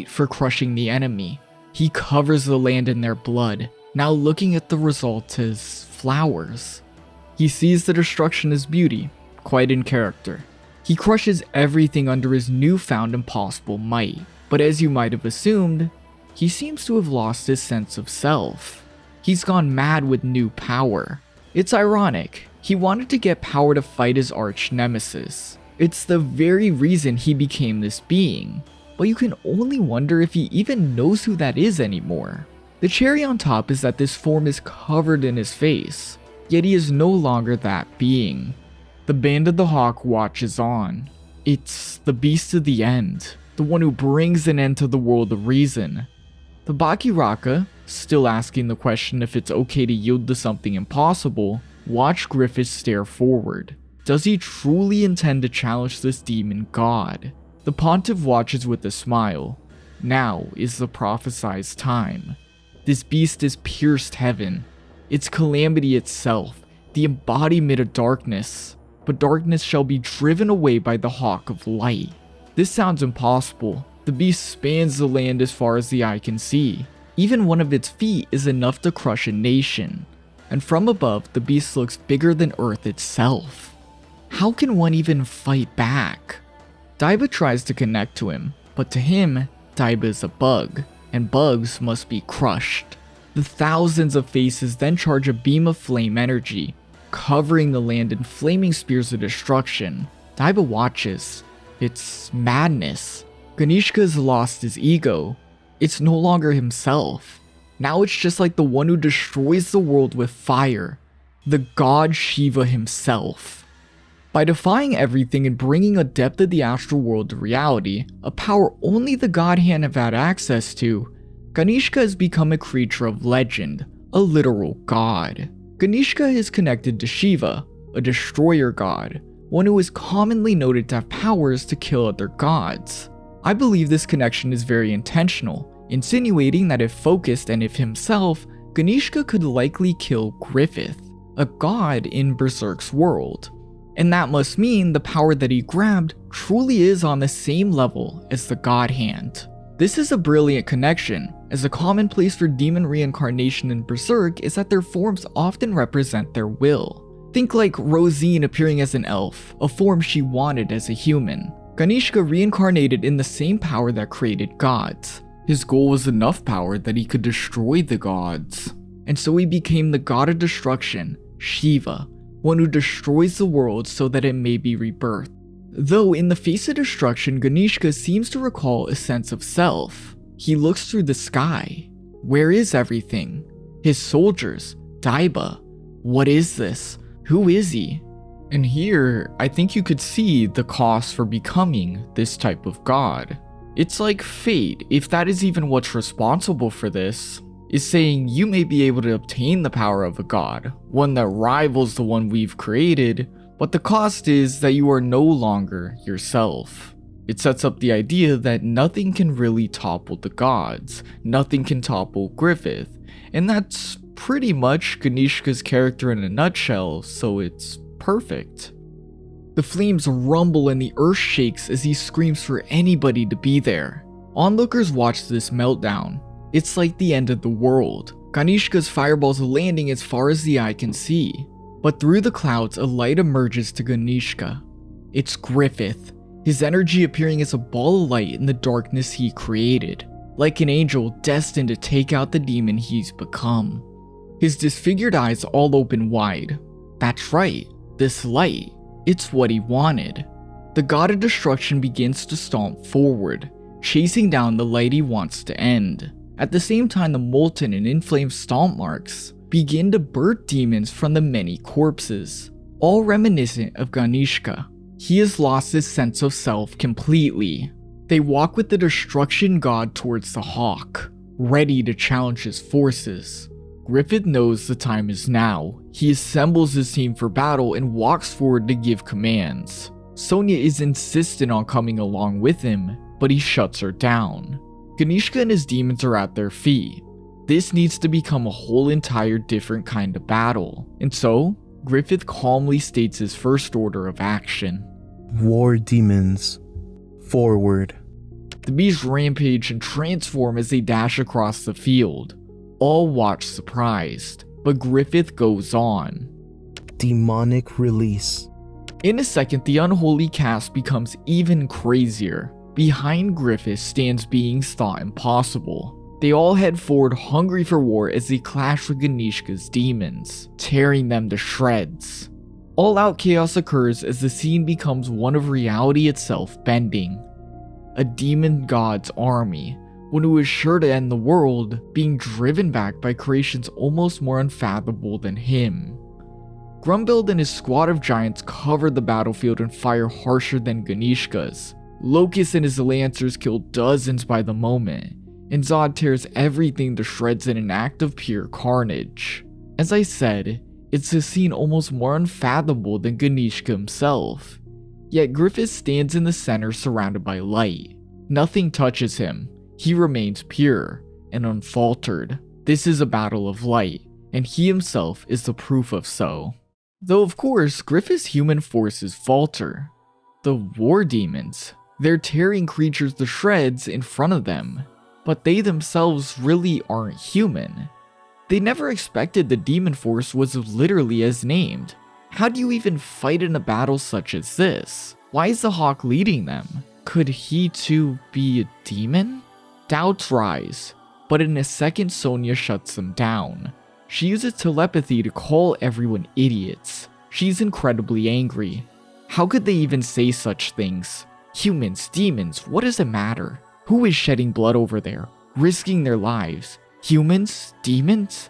for crushing the enemy. He covers the land in their blood, now looking at the result as flowers. He sees the destruction as beauty, quite in character. He crushes everything under his newfound impossible might, but as you might have assumed, he seems to have lost his sense of self. He's gone mad with new power. It's ironic. He wanted to get power to fight his arch nemesis. It's the very reason he became this being, but you can only wonder if he even knows who that is anymore. The cherry on top is that this form is covered in his face, yet he is no longer that being. The Band of the Hawk watches on. It's the beast of the end, the one who brings an end to the world of reason. The Bakiraka, still asking the question if it's okay to yield to something impossible, watch Griffith stare forward. Does he truly intend to challenge this demon god? The Pontiff watches with a smile. Now is the prophesized time. This beast has pierced heaven. It's calamity itself, the embodiment of darkness. But darkness shall be driven away by the Hawk of Light. This sounds impossible. The beast spans the land as far as the eye can see. Even one of its feet is enough to crush a nation. And from above, the beast looks bigger than Earth itself. How can one even fight back? Daiba tries to connect to him, but to him, Daiba is a bug, and bugs must be crushed. The thousands of faces then charge a beam of flame energy, covering the land in flaming spears of destruction. Daiba watches. It's madness. Ganishka has lost his ego. It's no longer himself. Now it's just like the one who destroys the world with fire, the god Shiva himself. By defying everything and bringing a depth of the astral world to reality, a power only the god hand have had access to, Ganishka has become a creature of legend, a literal god. Ganishka is connected to Shiva, a destroyer god, one who is commonly noted to have powers to kill other gods. I believe this connection is very intentional, insinuating that if focused and if himself, Ganishka could likely kill Griffith, a god in Berserk's world. And that must mean the power that he grabbed truly is on the same level as the god hand. This is a brilliant connection, as a common place for demon reincarnation in Berserk is that their forms often represent their will. Think like Rosine appearing as an elf, a form she wanted as a human. Ganishka reincarnated in the same power that created gods. His goal was enough power that he could destroy the gods. And so he became the god of destruction, Shiva, one who destroys the world so that it may be rebirthed. Though in the face of destruction, Ganishka seems to recall a sense of self. He looks through the sky. Where is everything? His soldiers? Daiba? What is this? Who is he? And here, I think you could see the cost for becoming this type of god. It's like fate, if that is even what's responsible for this. is saying you may be able to obtain the power of a god, one that rivals the one we've created, but the cost is that you are no longer yourself. It sets up the idea that nothing can really topple the gods, nothing can topple Griffith, and that's pretty much Ganishka's character in a nutshell, so it's perfect. The flames rumble and the earth shakes as he screams for anybody to be there. Onlookers watch this meltdown. It's like the end of the world. Ganishka's fireballs landing as far as the eye can see. But through the clouds, a light emerges to Ganishka. It's Griffith, his energy appearing as a ball of light in the darkness he created, like an angel destined to take out the demon he's become. His disfigured eyes all open wide. That's right, this light. It's what he wanted. The god of destruction begins to stomp forward, chasing down the light he wants to end. At the same time, the molten and inflamed stomp marks begin to birth demons from the many corpses, all reminiscent of Ganishka. He has lost his sense of self completely. They walk with the destruction god towards the hawk, ready to challenge his forces. Griffith knows the time is now. He assembles his team for battle and walks forward to give commands. Sonya is insistent on coming along with him, but he shuts her down. Ganishka and his demons are at their feet. This needs to become a whole entire different kind of battle, and so Griffith calmly states his first order of action. War demons, forward. The beasts rampage and transform as they dash across the field. All watch surprised, but Griffith goes on. Demonic release. In a second, the unholy cast becomes even crazier. Behind Griffith stands beings thought impossible. They all head forward hungry for war as they clash with Ganishka's demons, tearing them to shreds. All-out chaos occurs as the scene becomes one of reality itself bending. A demon god's army, one who is sure to end the world, being driven back by creations almost more unfathomable than him. Grunbeld and his squad of giants cover the battlefield and fire harsher than Ganishka's. Locust and his lancers kill dozens by the moment, and Zodd tears everything to shreds in an act of pure carnage. As I said, it's a scene almost more unfathomable than Ganishka himself. Yet Griffith stands in the center surrounded by light. Nothing touches him. He remains pure and unfaltered. This is a battle of light, and he himself is the proof of so. Though of course, Griffith's human forces falter. The war demons, they're tearing creatures to shreds in front of them, but they themselves really aren't human. They never expected the demon force was literally as named. How do you even fight in a battle such as this? Why is the hawk leading them? Could he too be a demon? Doubts rise, but in a second Sonya shuts them down. She uses telepathy to call everyone idiots. She's incredibly angry. How could they even say such things? Humans, demons, what does it matter? Who is shedding blood over there, risking their lives? Humans? Demons?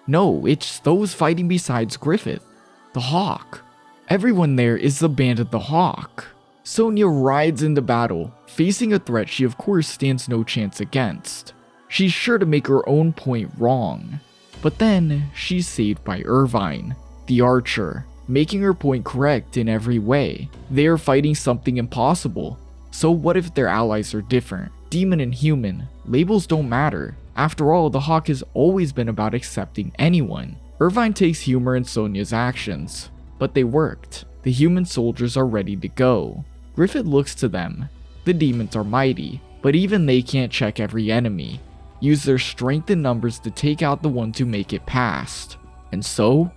No, it's those fighting besides Griffith. The Hawk. Everyone there is the band of the Hawk. Sonya rides into battle, facing a threat she of course stands no chance against. She's sure to make her own point wrong. But then, she's saved by Irvine, the archer, making her point correct in every way. They are fighting something impossible. So what if their allies are different? Demon and human, labels don't matter. After all, the Hawk has always been about accepting anyone. Irvine takes humor in Sonya's actions, but they worked. The human soldiers are ready to go. Griffith looks to them. The demons are mighty, but even they can't check every enemy. Use their strength and numbers to take out the ones who make it past. And so,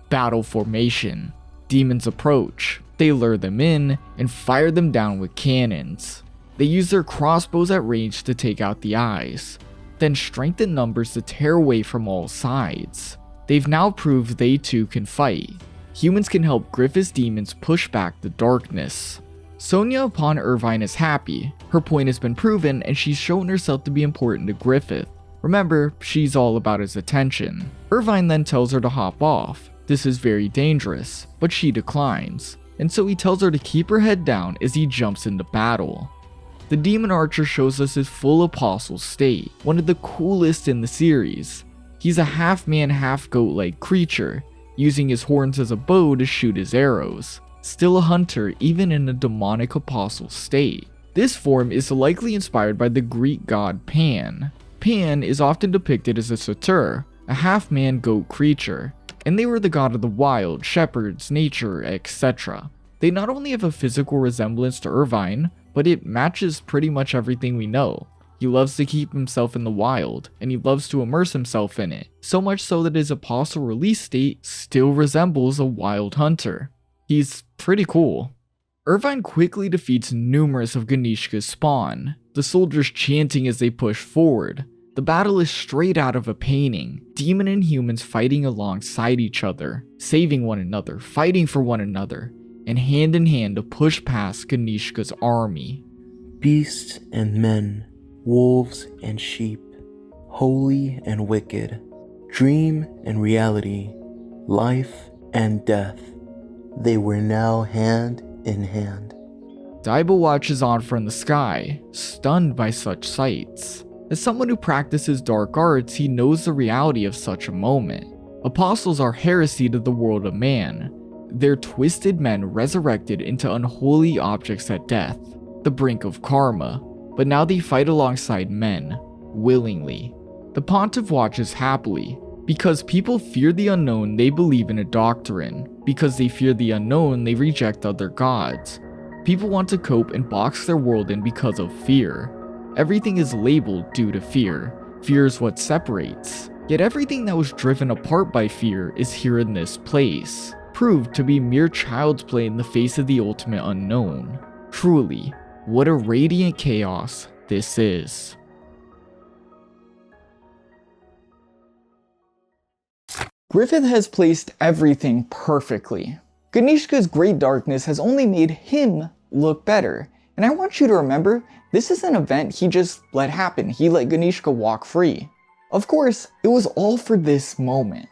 battle formation. Demons approach. They lure them in and fire them down with cannons. They use their crossbows at range to take out the eyes. Then strength and numbers to tear away from all sides. They've now proved they too can fight. Humans can help Griffith's demons push back the darkness. Sonya upon Irvine is happy. Her point has been proven and she's shown herself to be important to Griffith. Remember, she's all about his attention. Irvine then tells her to hop off. This is very dangerous, but she declines. And so he tells her to keep her head down as he jumps into battle. The demon archer shows us his full apostle state, one of the coolest in the series. He's a half-man, half-goat-like creature, using his horns as a bow to shoot his arrows. Still a hunter even in a demonic apostle state. This form is likely inspired by the Greek god Pan. Pan is often depicted as a satyr, a half-man goat creature, and they were the god of the wild, shepherds, nature, etc. They not only have a physical resemblance to Irvine, but it matches pretty much everything we know. He loves to keep himself in the wild, and he loves to immerse himself in it, so much so that his apostle release state still resembles a wild hunter. He's pretty cool. Irvine quickly defeats numerous of Ganishka's spawn, the soldiers chanting as they push forward. The battle is straight out of a painting, demon and humans fighting alongside each other, saving one another, fighting for one another, and hand in hand to push past Ganishka's army. Beasts and men, wolves and sheep, holy and wicked, dream and reality, life and death, they were now hand in hand. Daiba watches on from the sky, stunned by such sights. As someone who practices dark arts, he knows the reality of such a moment. Apostles are heresy to the world of man. They're twisted men resurrected into unholy objects at death, the brink of karma, but now they fight alongside men, willingly. The Pontiff watches happily. Because people fear the unknown, they believe in a doctrine. Because they fear the unknown, they reject other gods. People want to cope and box their world in because of fear. Everything is labeled due to fear. Fear is what separates. Yet everything that was driven apart by fear is here in this place, proved to be mere child's play in the face of the ultimate unknown. Truly, what a radiant chaos this is. Griffith has placed everything perfectly. Ganishka's great darkness has only made him look better. And I want you to remember, this is an event he just let happen. He let Ganishka walk free. Of course, it was all for this moment.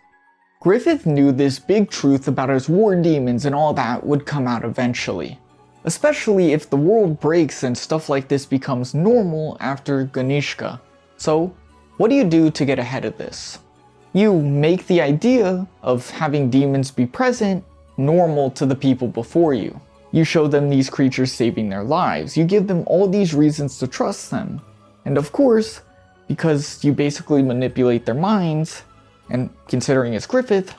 Griffith knew this big truth about his war demons and all that would come out eventually. Especially if the world breaks and stuff like this becomes normal after Ganishka. So, what do you do to get ahead of this? You make the idea of having demons be present normal to the people before you. You show them these creatures saving their lives. You give them all these reasons to trust them. And of course, because you basically manipulate their minds, and considering it's Griffith,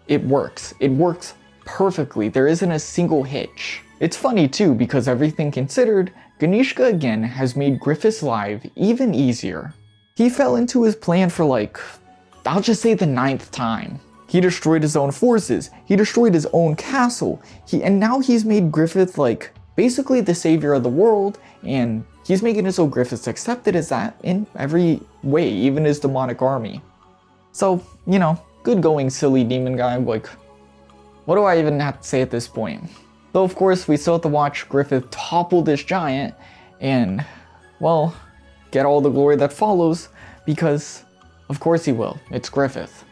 it works. It works perfectly. There isn't a single hitch. It's funny too, because everything considered, Ganishka again has made Griffith's life even easier. He fell into his plan for I'll just say the 9th time. He destroyed his own forces, he destroyed his own castle, and now he's made Griffith basically the savior of the world, and he's making it so Griffith's accepted as that in every way, even his demonic army. So, good going, silly demon guy. What do I even have to say at this point? Though of course we still have to watch Griffith topple this giant and, well, get all the glory that follows, because of course he will, it's Griffith.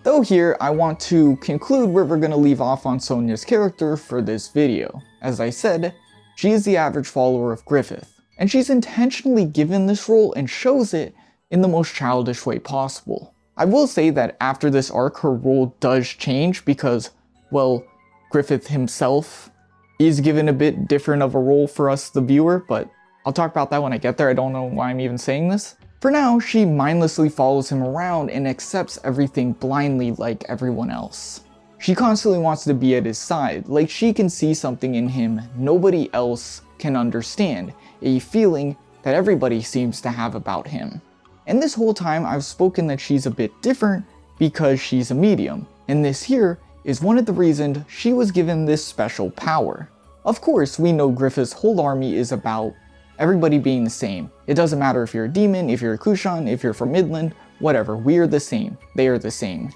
Though here, I want to conclude where we're going to leave off on Sonia's character for this video. As I said, she is the average follower of Griffith, and she's intentionally given this role and shows it in the most childish way possible. I will say that after this arc, her role does change because, well, Griffith himself is given a bit different of a role for us, the viewer, but I'll talk about that when I get there. I don't know why I'm even saying this. For now, she mindlessly follows him around and accepts everything blindly like everyone else. She constantly wants to be at his side, like she can see something in him nobody else can understand, a feeling that everybody seems to have about him. And this whole time I've spoken that she's a bit different because she's a medium, and this here is one of the reasons she was given this special power. Of course, we know Griffith's whole army is about everybody being the same. It doesn't matter if you're a demon, if you're a Kushan, if you're from Midland, whatever, we are the same. They are the same.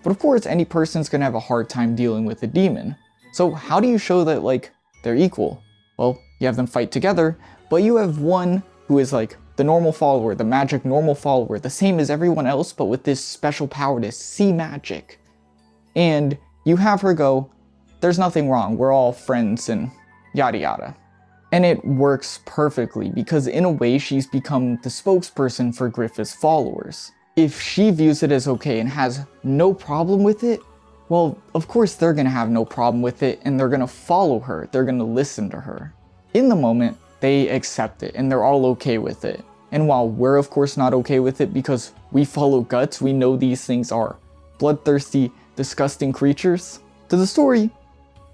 But of course, any person's gonna have a hard time dealing with a demon. So how do you show that, they're equal? Well, you have them fight together, but you have one who is the normal follower, the magic normal follower, the same as everyone else, but with this special power to see magic. And you have her go, there's nothing wrong, we're all friends and yada yada. And it works perfectly because in a way she's become the spokesperson for Griffith's followers. if she views it as okay and has no problem with it, well, of course they're gonna have no problem with it and they're gonna follow her, they're gonna listen to her. In the moment, they accept it and they're all okay with it. And while we're of course not okay with it because we follow Guts, we know these things are bloodthirsty, disgusting creatures, to the story,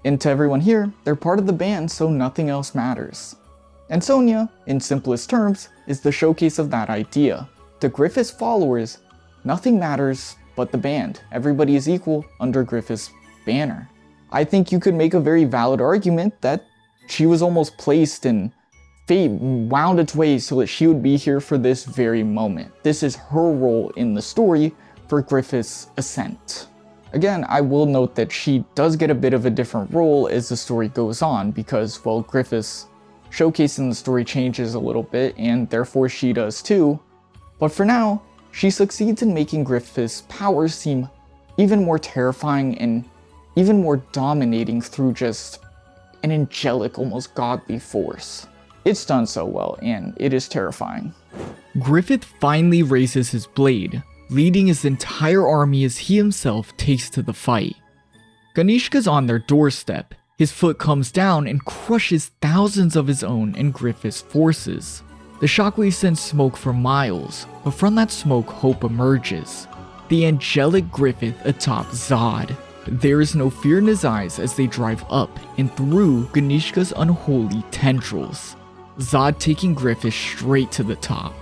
and to everyone here, they're part of the band, so nothing else matters. And Sonia, in simplest terms, is the showcase of that idea. To Griffith's followers, nothing matters but the band. Everybody is equal under Griffith's banner. I think you could make a very valid argument that she was almost placed and fate wound its way so that she would be here for this very moment. This is her role in the story for Griffith's ascent. Again, I will note that she does get a bit of a different role as the story goes on because, well, Griffith's showcase in the story changes a little bit and therefore she does too. But for now, she succeeds in making Griffith's powers seem even more terrifying and even more dominating through just an angelic, almost godly force. It's done so well, and it is terrifying. Griffith finally raises his blade, leading his entire army as he himself takes to the fight. Ganishka's on their doorstep. His foot comes down and crushes thousands of his own and Griffith's forces. The shockwave sends smoke for miles, but from that smoke hope emerges. The angelic Griffith atop Zodd. There is no fear in his eyes as they drive up and through Ganishka's unholy tendrils. Zodd taking Griffith straight to the top.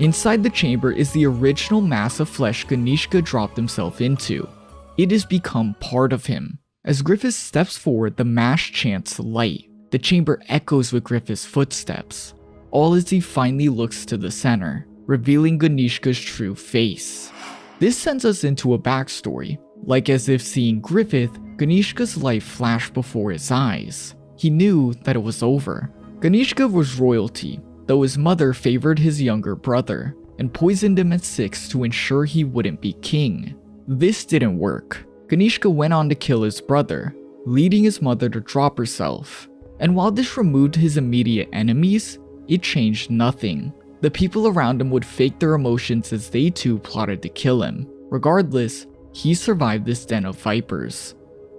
Inside the chamber is the original mass of flesh Ganishka dropped himself into. It has become part of him. As Griffith steps forward, the mass chants light. The chamber echoes with Griffith's footsteps, all as he finally looks to the center, revealing Ganishka's true face. This sends us into a backstory, like as if seeing Griffith, Ganishka's life flashed before his eyes. He knew that it was over. Ganishka was royalty, though his mother favored his younger brother and poisoned him at 6 to ensure he wouldn't be king. This didn't work. Ganishka went on to kill his brother, leading his mother to drop herself. And while this removed his immediate enemies, it changed nothing. The people around him would fake their emotions as they too plotted to kill him. Regardless, he survived this den of vipers.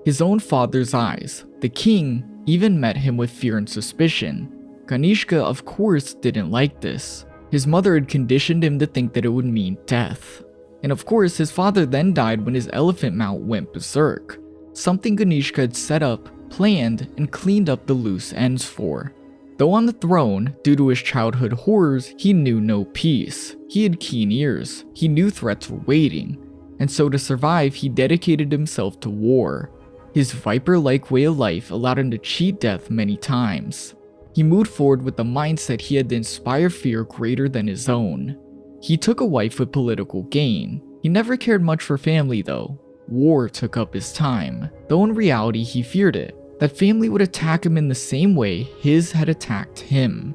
His own father's eyes, the king, even met him with fear and suspicion. Ganishka, of course, didn't like this. His mother had conditioned him to think that it would mean death. And of course, his father then died when his elephant mount went berserk, something Ganishka had set up, planned, and cleaned up the loose ends for. Though on the throne, due to his childhood horrors, he knew no peace. He had keen ears, he knew threats were waiting, and so to survive, he dedicated himself to war. His viper-like way of life allowed him to cheat death many times. He moved forward with the mindset he had to inspire fear greater than his own. He took a wife with political gain. He never cared much for family though. War took up his time, though in reality he feared it, that family would attack him in the same way his had attacked him.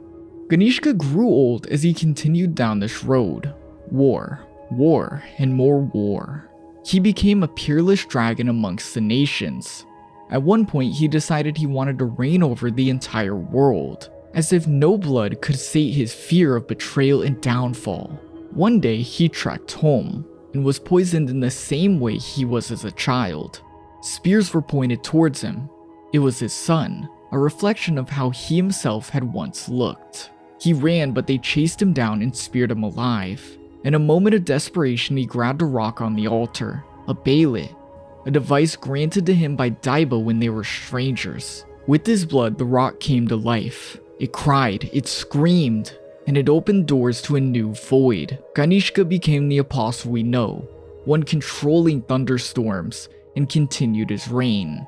Ganishka grew old as he continued down this road. War, war, and more war. He became a peerless dragon amongst the nations. At one point, he decided he wanted to reign over the entire world, as if no blood could sate his fear of betrayal and downfall. One day, he trekked home, and was poisoned in the same way he was as a child. Spears were pointed towards him. It was his son, a reflection of how he himself had once looked. He ran, but they chased him down and speared him alive. In a moment of desperation, he grabbed a rock on the altar, a baylet, a device granted to him by Daiba when they were strangers. With his blood, the rock came to life. It cried, it screamed, and it opened doors to a new void. Ganishka became the apostle we know, one controlling thunderstorms, and continued his reign.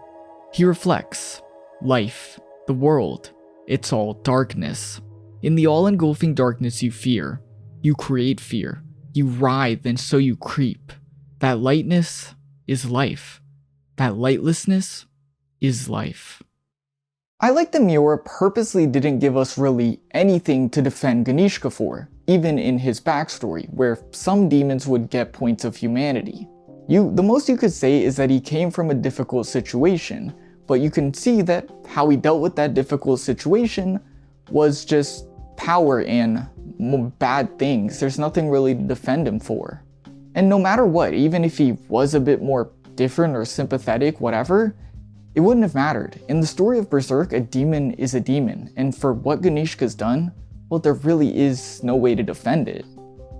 He reflects, life, the world, it's all darkness. In the all-engulfing darkness you fear, you create fear, you writhe and so you creep. That lightness is life. That lightlessness is life. I like that Miura purposely didn't give us really anything to defend Ganishka for, even in his backstory, where some demons would get points of humanity. The most you could say is that he came from a difficult situation, but you can see that how he dealt with that difficult situation was just power and bad things. There's nothing really to defend him for. And no matter what, even if he was a bit more different or sympathetic, whatever, it wouldn't have mattered. In the story of Berserk, a demon is a demon, and for what Ganishka's done, well, there really is no way to defend it.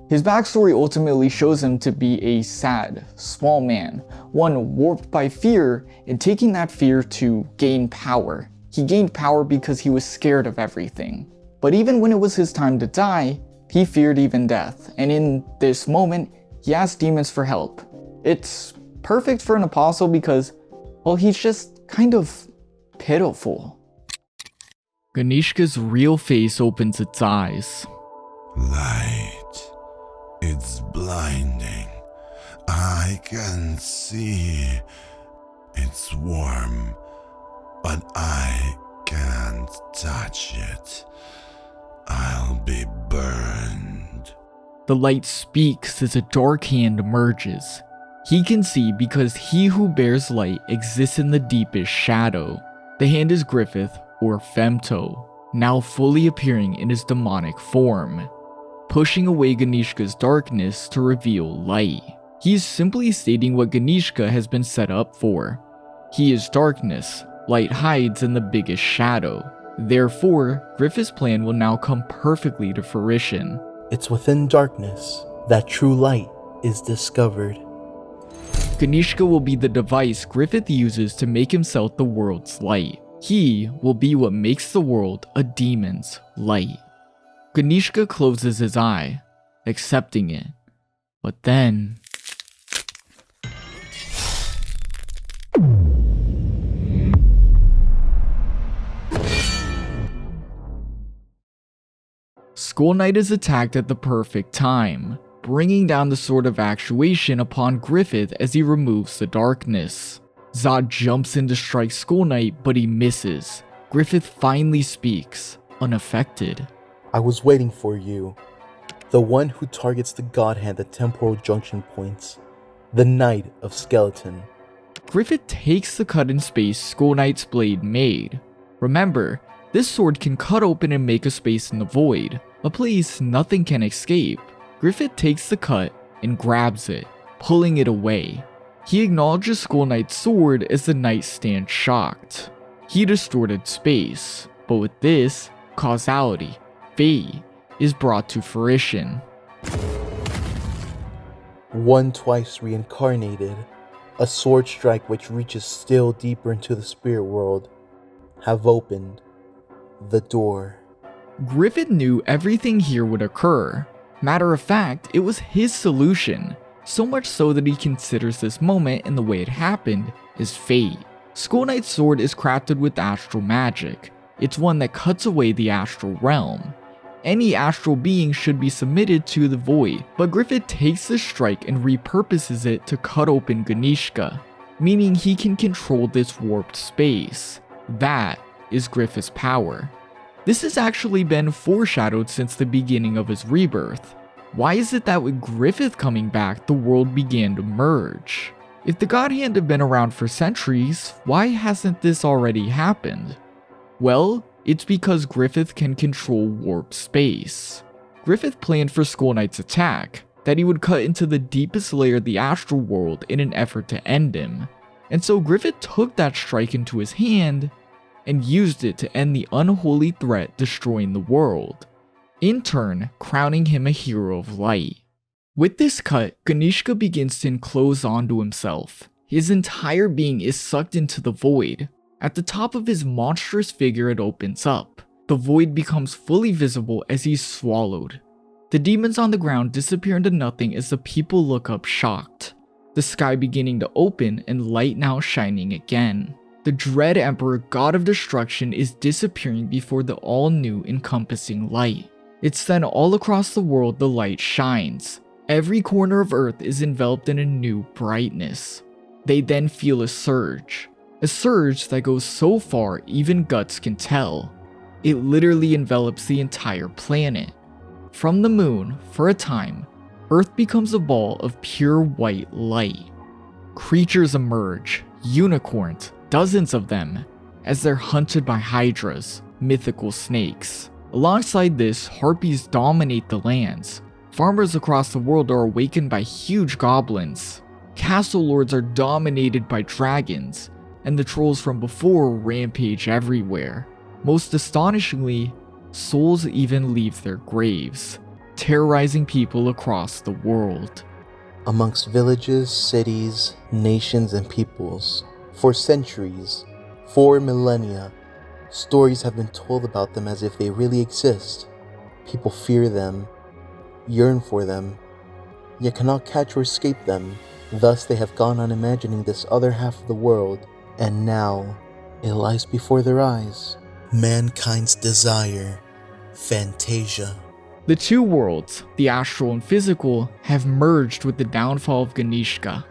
His backstory ultimately shows him to be a sad, small man, one warped by fear and taking that fear to gain power. He gained power because he was scared of everything. But even when it was his time to die, he feared even death, and in this moment, he asked demons for help. It's perfect for an apostle because, well, he's just kind of pitiful. Ganishka's real face opens its eyes. Light. It's blinding. I can see. It's warm, but I can't touch it. I'll be burned. The light speaks as a dark hand emerges. He can see because he who bears light exists in the deepest shadow. The hand is Griffith, or Femto, now fully appearing in his demonic form, pushing away Ganishka's darkness to reveal light. He is simply stating what Ganishka has been set up for. He is darkness, light hides in the biggest shadow. Therefore, Griffith's plan will now come perfectly to fruition. It's within darkness that true light is discovered. Ganishka will be the device Griffith uses to make himself the world's light. He will be what makes the world a demon's light. Ganishka closes his eye, accepting it. But then... Skullknight is attacked at the perfect time, bringing down the sword of actuation upon Griffith as he removes the darkness. Zodd jumps in to strike Skullknight, but he misses. Griffith finally speaks, unaffected. I was waiting for you. The one who targets the god hand at temporal junction points. The Knight of Skeleton. Griffith takes the cut in space Skullknight's blade made. Remember, this sword can cut open and make a space in the void, a place nothing can escape. Griffith takes the cut and grabs it, pulling it away. He acknowledges Skullknight's sword as the knight stands shocked. He distorted space, but with this, causality, fate, is brought to fruition. One twice reincarnated, a sword strike which reaches still deeper into the spirit world, have opened the door. Griffith knew everything here would occur. Matter of fact, it was his solution, so much so that he considers this moment and the way it happened as fate. Skullknight's sword is crafted with astral magic. It's one that cuts away the astral realm. Any astral being should be submitted to the void, but Griffith takes this strike and repurposes it to cut open Ganishka, meaning he can control this warped space. That is Griffith's power. This has actually been foreshadowed since the beginning of his rebirth. Why is it that with Griffith coming back, the world began to merge? If the God Hand had been around for centuries, why hasn't this already happened? Well, it's because Griffith can control warp space. Griffith planned for Skullknight's attack, that he would cut into the deepest layer of the astral world in an effort to end him. And so Griffith took that strike into his hand and used it to end the unholy threat destroying the world, in turn crowning him a hero of light. With this cut, Ganishka begins to enclose onto himself. His entire being is sucked into the void. At the top of his monstrous figure it opens up. The void becomes fully visible as he's swallowed. The demons on the ground disappear into nothing as the people look up shocked. The sky beginning to open and light now shining again. The Dread Emperor, God of Destruction, is disappearing before the all-new encompassing light. It's then all across the world the light shines. Every corner of Earth is enveloped in a new brightness. They then feel a surge that goes so far even Guts can tell. It literally envelops the entire planet. From the moon, for a time, Earth becomes a ball of pure white light. Creatures emerge, unicorns, dozens of them, as they're hunted by hydras, mythical snakes. Alongside this, harpies dominate the lands. Farmers across the world are awakened by huge goblins. Castle lords are dominated by dragons, and the trolls from before rampage everywhere. Most astonishingly, souls even leave their graves, terrorizing people across the world. Amongst villages, cities, nations, and peoples, for centuries, for millennia, stories have been told about them as if they really exist. People fear them, yearn for them, yet cannot catch or escape them. Thus they have gone on imagining this other half of the world, and now it lies before their eyes. Mankind's desire, Fantasia. The two worlds, the astral and physical, have merged with the downfall of Ganishka.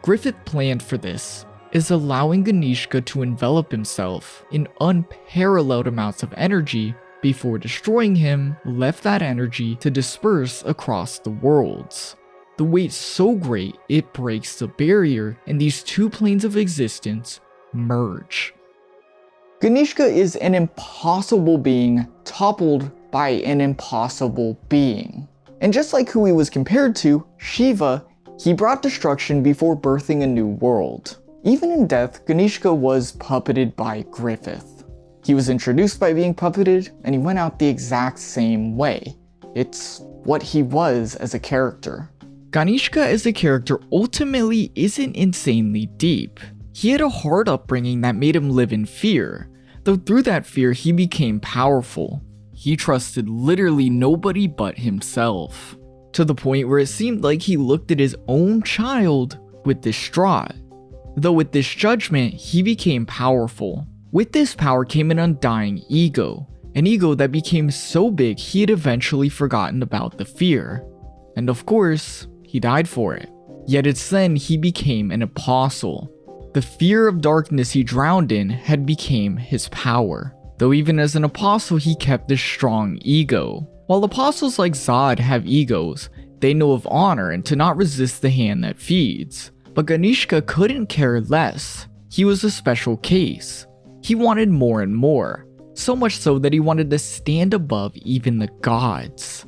Griffith planned for this, is allowing Ganishka to envelop himself in unparalleled amounts of energy before destroying him, left that energy to disperse across the worlds. The weight's so great it breaks the barrier and these two planes of existence merge. Ganishka is an impossible being toppled by an impossible being. And just like who he was compared to, Shiva, he brought destruction before birthing a new world. Even in death, Ganishka was puppeted by Griffith. He was introduced by being puppeted, and he went out the exact same way. It's what he was as a character. Ganishka as a character ultimately isn't insanely deep. He had a hard upbringing that made him live in fear, though through that fear he became powerful. He trusted literally nobody but himself, to the point where it seemed like he looked at his own child with distraught. Though with this judgment, he became powerful. With this power came an undying ego, an ego that became so big he had eventually forgotten about the fear. And of course, he died for it. Yet it's then he became an apostle. The fear of darkness he drowned in had become his power. Though even as an apostle he kept this strong ego. While apostles like Zodd have egos, they know of honor and to not resist the hand that feeds. But Ganishka couldn't care less. He was a special case. He wanted more and more, so much so that he wanted to stand above even the gods.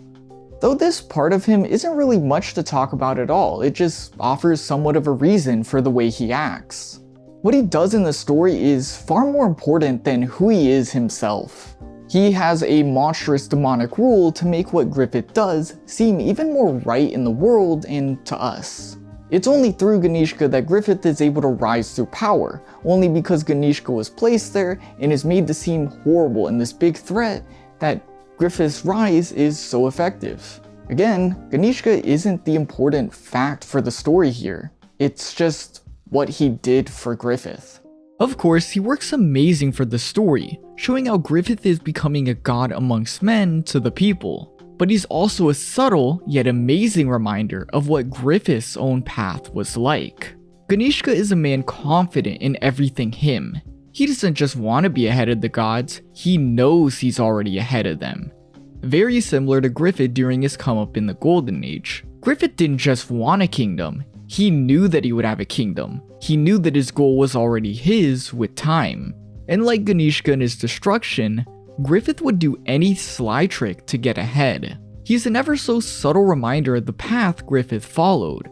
Though this part of him isn't really much to talk about at all, it just offers somewhat of a reason for the way he acts. What he does in the story is far more important than who he is himself. He has a monstrous demonic rule to make what Griffith does seem even more right in the world and to us. It's only through Ganishka that Griffith is able to rise through power, only because Ganishka was placed there and is made to seem horrible and this big threat that Griffith's rise is so effective. Again, Ganishka isn't the important fact for the story here. It's just what he did for Griffith. Of course, he works amazing for the story, showing how Griffith is becoming a god amongst men to the people. But he's also a subtle yet amazing reminder of what Griffith's own path was like. Ganishka is a man confident in everything him. He doesn't just want to be ahead of the gods, he knows he's already ahead of them. Very similar to Griffith during his come up in the Golden Age. Griffith didn't just want a kingdom, he knew that he would have a kingdom. He knew that his goal was already his with time. And like Ganishka and his destruction, Griffith would do any sly trick to get ahead. He's an ever so subtle reminder of the path Griffith followed,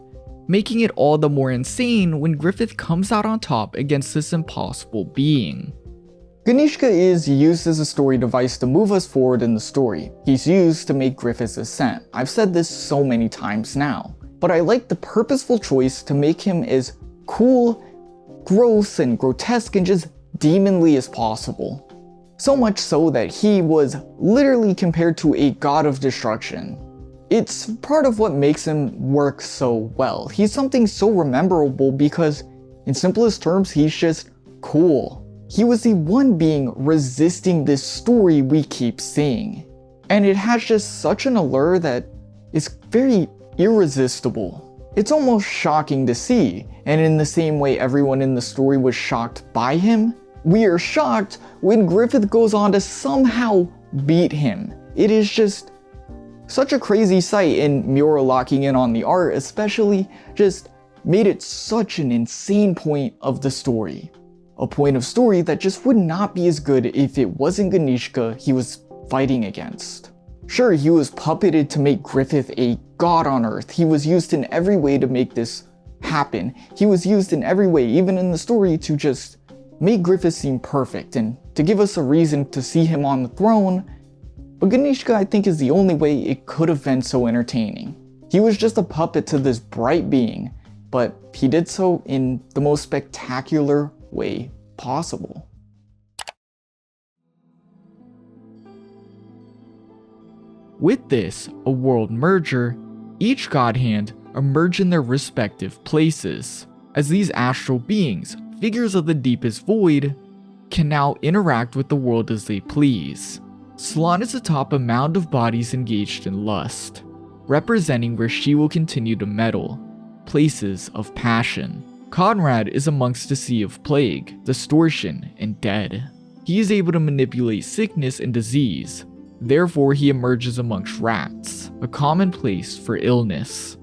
making it all the more insane when Griffith comes out on top against this impossible being. Ganishka is used as a story device to move us forward in the story. He's used to make Griffith's ascent. I've said this so many times now, but I like the purposeful choice to make him as cool, gross, and grotesque and just demonly as possible. So much so that he was literally compared to a god of destruction. It's part of what makes him work so well. He's something so rememberable because, in simplest terms, he's just cool. He was the one being resisting this story we keep seeing. And it has just such an allure that is very irresistible. It's almost shocking to see, and in the same way everyone in the story was shocked by him, we are shocked when Griffith goes on to somehow beat him. It is just such a crazy sight, and Miura locking in on the art especially just made it such an insane point of the story. A point of story that just would not be as good if it wasn't Ganishka he was fighting against. Sure, he was puppeted to make Griffith a God on earth. He was used in every way to make this happen. He was used in every way, even in the story, to just make Griffith seem perfect and to give us a reason to see him on the throne. But Ganishka, I think, is the only way it could have been so entertaining. He was just a puppet to this bright being, but he did so in the most spectacular way possible. With this, a world merger, each god hand emerge in their respective places, as these astral beings, figures of the deepest void, can now interact with the world as they please. Slan is atop a mound of bodies engaged in lust, representing where she will continue to meddle, places of passion. Conrad is amongst a sea of plague, distortion, and dead. He is able to manipulate sickness and disease, therefore he emerges amongst rats, a common place for illness.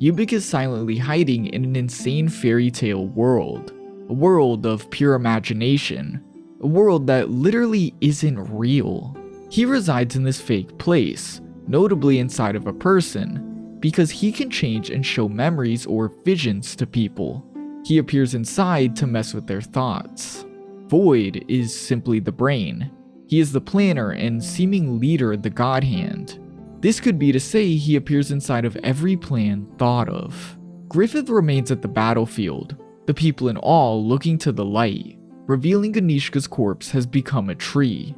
Ubik is silently hiding in an insane fairy tale world, a world of pure imagination, a world that literally isn't real. He resides in this fake place, notably inside of a person, because he can change and show memories or visions to people. He appears inside to mess with their thoughts. Void is simply the brain. He is the planner and seeming leader of the God Hand. This could be to say he appears inside of every plan thought of. Griffith remains at the battlefield, the people in awe looking to the light, revealing Ganishka's corpse has become a tree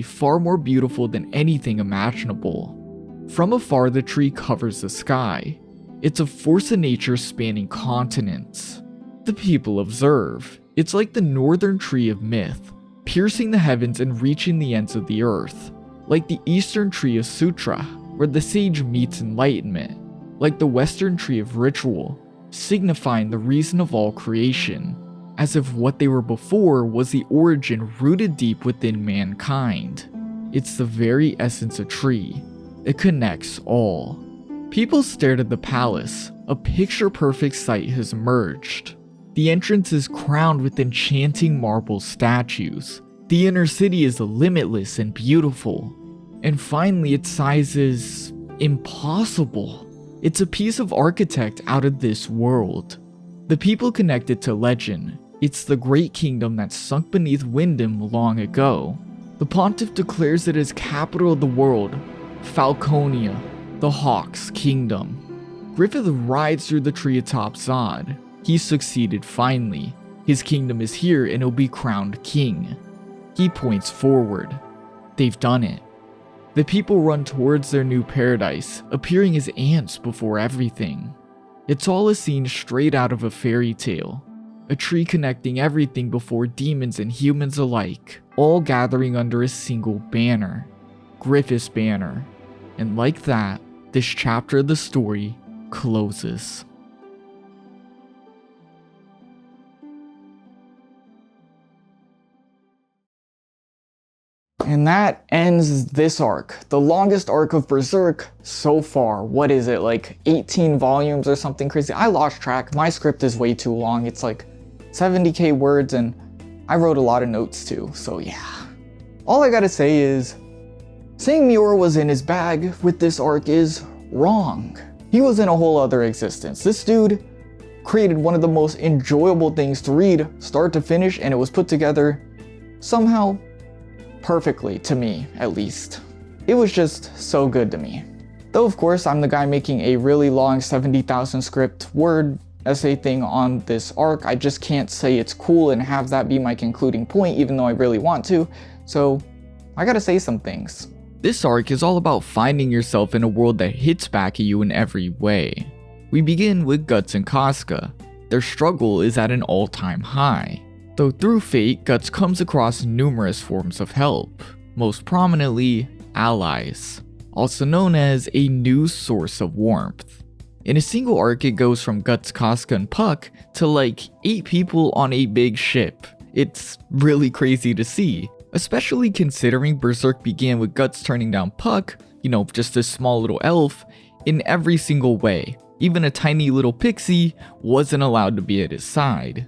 far more beautiful than anything imaginable. From afar, the tree covers the sky. It's a force of nature spanning continents. The people observe. It's like the northern tree of myth, piercing the heavens and reaching the ends of the earth. Like the eastern tree of sutra, where the sage meets enlightenment. Like the western tree of ritual, signifying the reason of all creation, as if what they were before was the origin rooted deep within mankind. It's the very essence of tree. It connects all. People stared at the palace. A picture-perfect sight has emerged. The entrance is crowned with enchanting marble statues. The inner city is limitless and beautiful. And finally, its size is impossible. It's a piece of architect out of this world. The people connect it to legend. It's the great kingdom that sunk beneath Wyndham long ago. The pontiff declares it as capital of the world, Falconia, the Hawk's kingdom. Griffith rides through the tree atop Zodd. He succeeded finally. His kingdom is here and he'll be crowned king. He points forward. They've done it. The people run towards their new paradise, appearing as ants before everything. It's all a scene straight out of a fairy tale. A tree connecting everything before demons and humans alike, all gathering under a single banner, Griffith's banner. And like that, this chapter of the story closes. And that ends this arc, the longest arc of Berserk so far. What is it, like 18 volumes or something crazy? I lost track. My script is way too long. It's like 70k words and I wrote a lot of notes too, so yeah. All I gotta say is, saying Miura was in his bag with this arc is wrong. He was in a whole other existence. This dude created one of the most enjoyable things to read, start to finish, and it was put together somehow perfectly, to me at least. It was just so good to me. Though of course I'm the guy making a really long 70,000 script word essay thing on this arc. I just can't say it's cool and have that be my concluding point, even though I really want to, so I gotta say some things. This arc is all about finding yourself in a world that hits back at you in every way. We begin with Guts and Casca. Their struggle is at an all-time high. Though through fate, Guts comes across numerous forms of help, most prominently, allies, also known as a new source of warmth. In a single arc, it goes from Guts, Casca, and Puck to like 8 people on a big ship. It's really crazy to see, especially considering Berserk began with Guts turning down Puck, just a small little elf, in every single way. Even a tiny little pixie wasn't allowed to be at his side.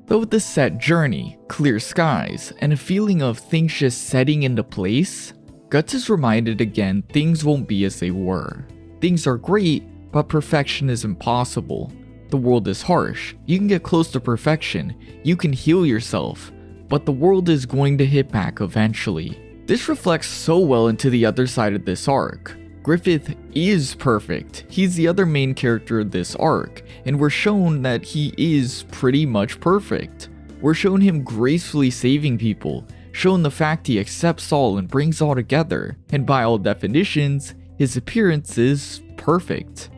Though with the set journey, clear skies, and a feeling of things just setting into place, Guts is reminded again things won't be as they were. Things are great, but perfection is impossible. The world is harsh. You can get close to perfection. You can heal yourself. But the world is going to hit back eventually. This reflects so well into the other side of this arc. Griffith is perfect. He's the other main character of this arc, and we're shown that he is pretty much perfect. We're shown him gracefully saving people, shown the fact he accepts all and brings all together, and by all definitions, his appearance is perfect.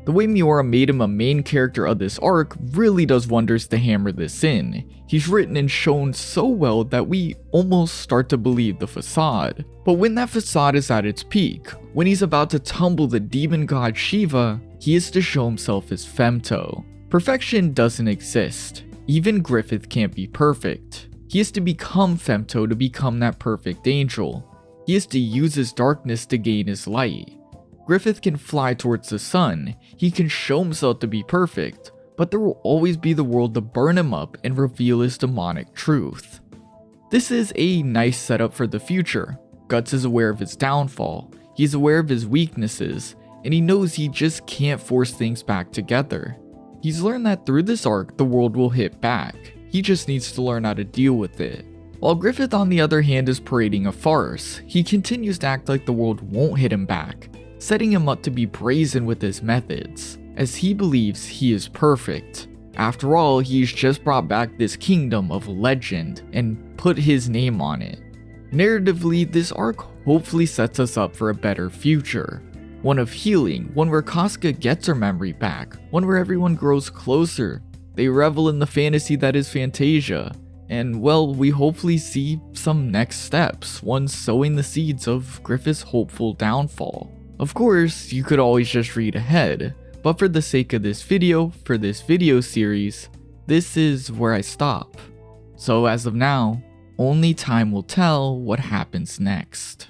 The way Miura made him a main character of this arc really does wonders to hammer this in. He's written and shown so well that we almost start to believe the facade. But when that facade is at its peak, when he's about to tumble the demon god Shiva, he is to show himself as Femto. Perfection doesn't exist. Even Griffith can't be perfect. He is to become Femto to become that perfect angel. He is to use his darkness to gain his light. Griffith can fly towards the sun, he can show himself to be perfect, but there will always be the world to burn him up and reveal his demonic truth. This is a nice setup for the future. Guts is aware of his downfall, he's aware of his weaknesses, and he knows he just can't force things back together. He's learned that through this arc the world will hit back, he just needs to learn how to deal with it. While Griffith on the other hand is parading a farce, he continues to act like the world won't hit him back, setting him up to be brazen with his methods, as he believes he is perfect. After all, he's just brought back this kingdom of legend and put his name on it. Narratively, this arc hopefully sets us up for a better future. One of healing, one where Casca gets her memory back, one where everyone grows closer. They revel in the fantasy that is Fantasia. And well, we hopefully see some next steps, one sowing the seeds of Griffith's hopeful downfall. Of course, you could always just read ahead, but for the sake of this video, for this video series, this is where I stop. So as of now, only time will tell what happens next.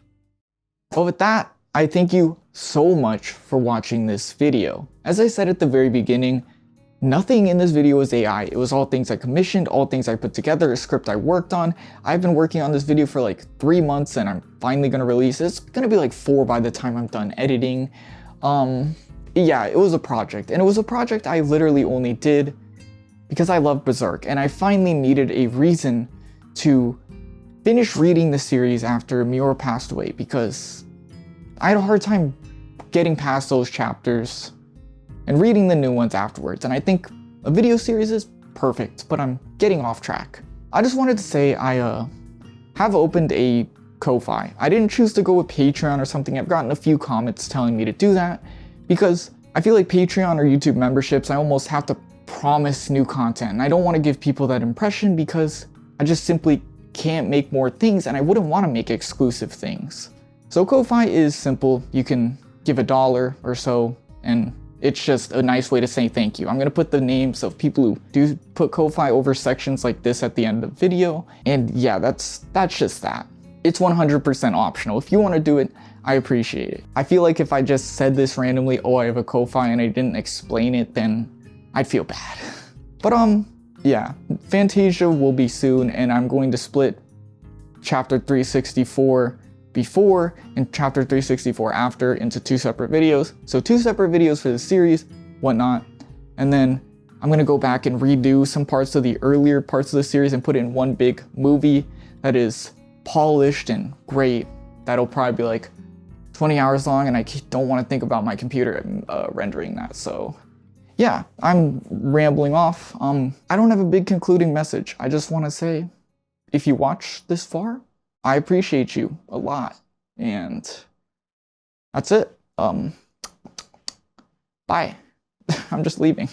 Well, with that, I thank you so much for watching this video. As I said at the very beginning, nothing in this video was AI. It was all things I commissioned, all things I put together, a script I worked on. I've been working on this video for like 3 months and I'm finally gonna release it. It's gonna be like 4 by the time I'm done editing. Yeah, it was a project, and it was a project I literally only did because I love Berserk, and I finally needed a reason to finish reading the series after Miura passed away, because I had a hard time getting past those chapters and reading the new ones afterwards, and I think a video series is perfect, but I'm getting off track. I just wanted to say I have opened a Ko-Fi. I didn't choose to go with Patreon or something. I've gotten a few comments telling me to do that because I feel like Patreon or YouTube memberships, I almost have to promise new content, and I don't want to give people that impression because I just simply can't make more things, and I wouldn't want to make exclusive things. So Ko-Fi is simple. You can give $1 or so, and it's just a nice way to say thank you. I'm gonna put the names of people who do put Ko-Fi over sections like this at the end of the video. And yeah, that's just that. It's 100% optional. If you wanna do it, I appreciate it. I feel like if I just said this randomly, oh, I have a Ko-Fi, and I didn't explain it, then I'd feel bad. But yeah, Fantasia will be soon, and I'm going to split chapter 364 before and chapter 364 after into 2 separate videos. So 2 separate videos for the series, whatnot. And then I'm gonna go back and redo some parts of the earlier parts of the series and put it in one big movie that is polished and great. That'll probably be like 20 hours long, and I don't want to think about my computer rendering that. So yeah, I'm rambling off. I don't have a big concluding message. I just want to say, if you watch this far, I appreciate you a lot, and that's it. Bye. I'm just leaving.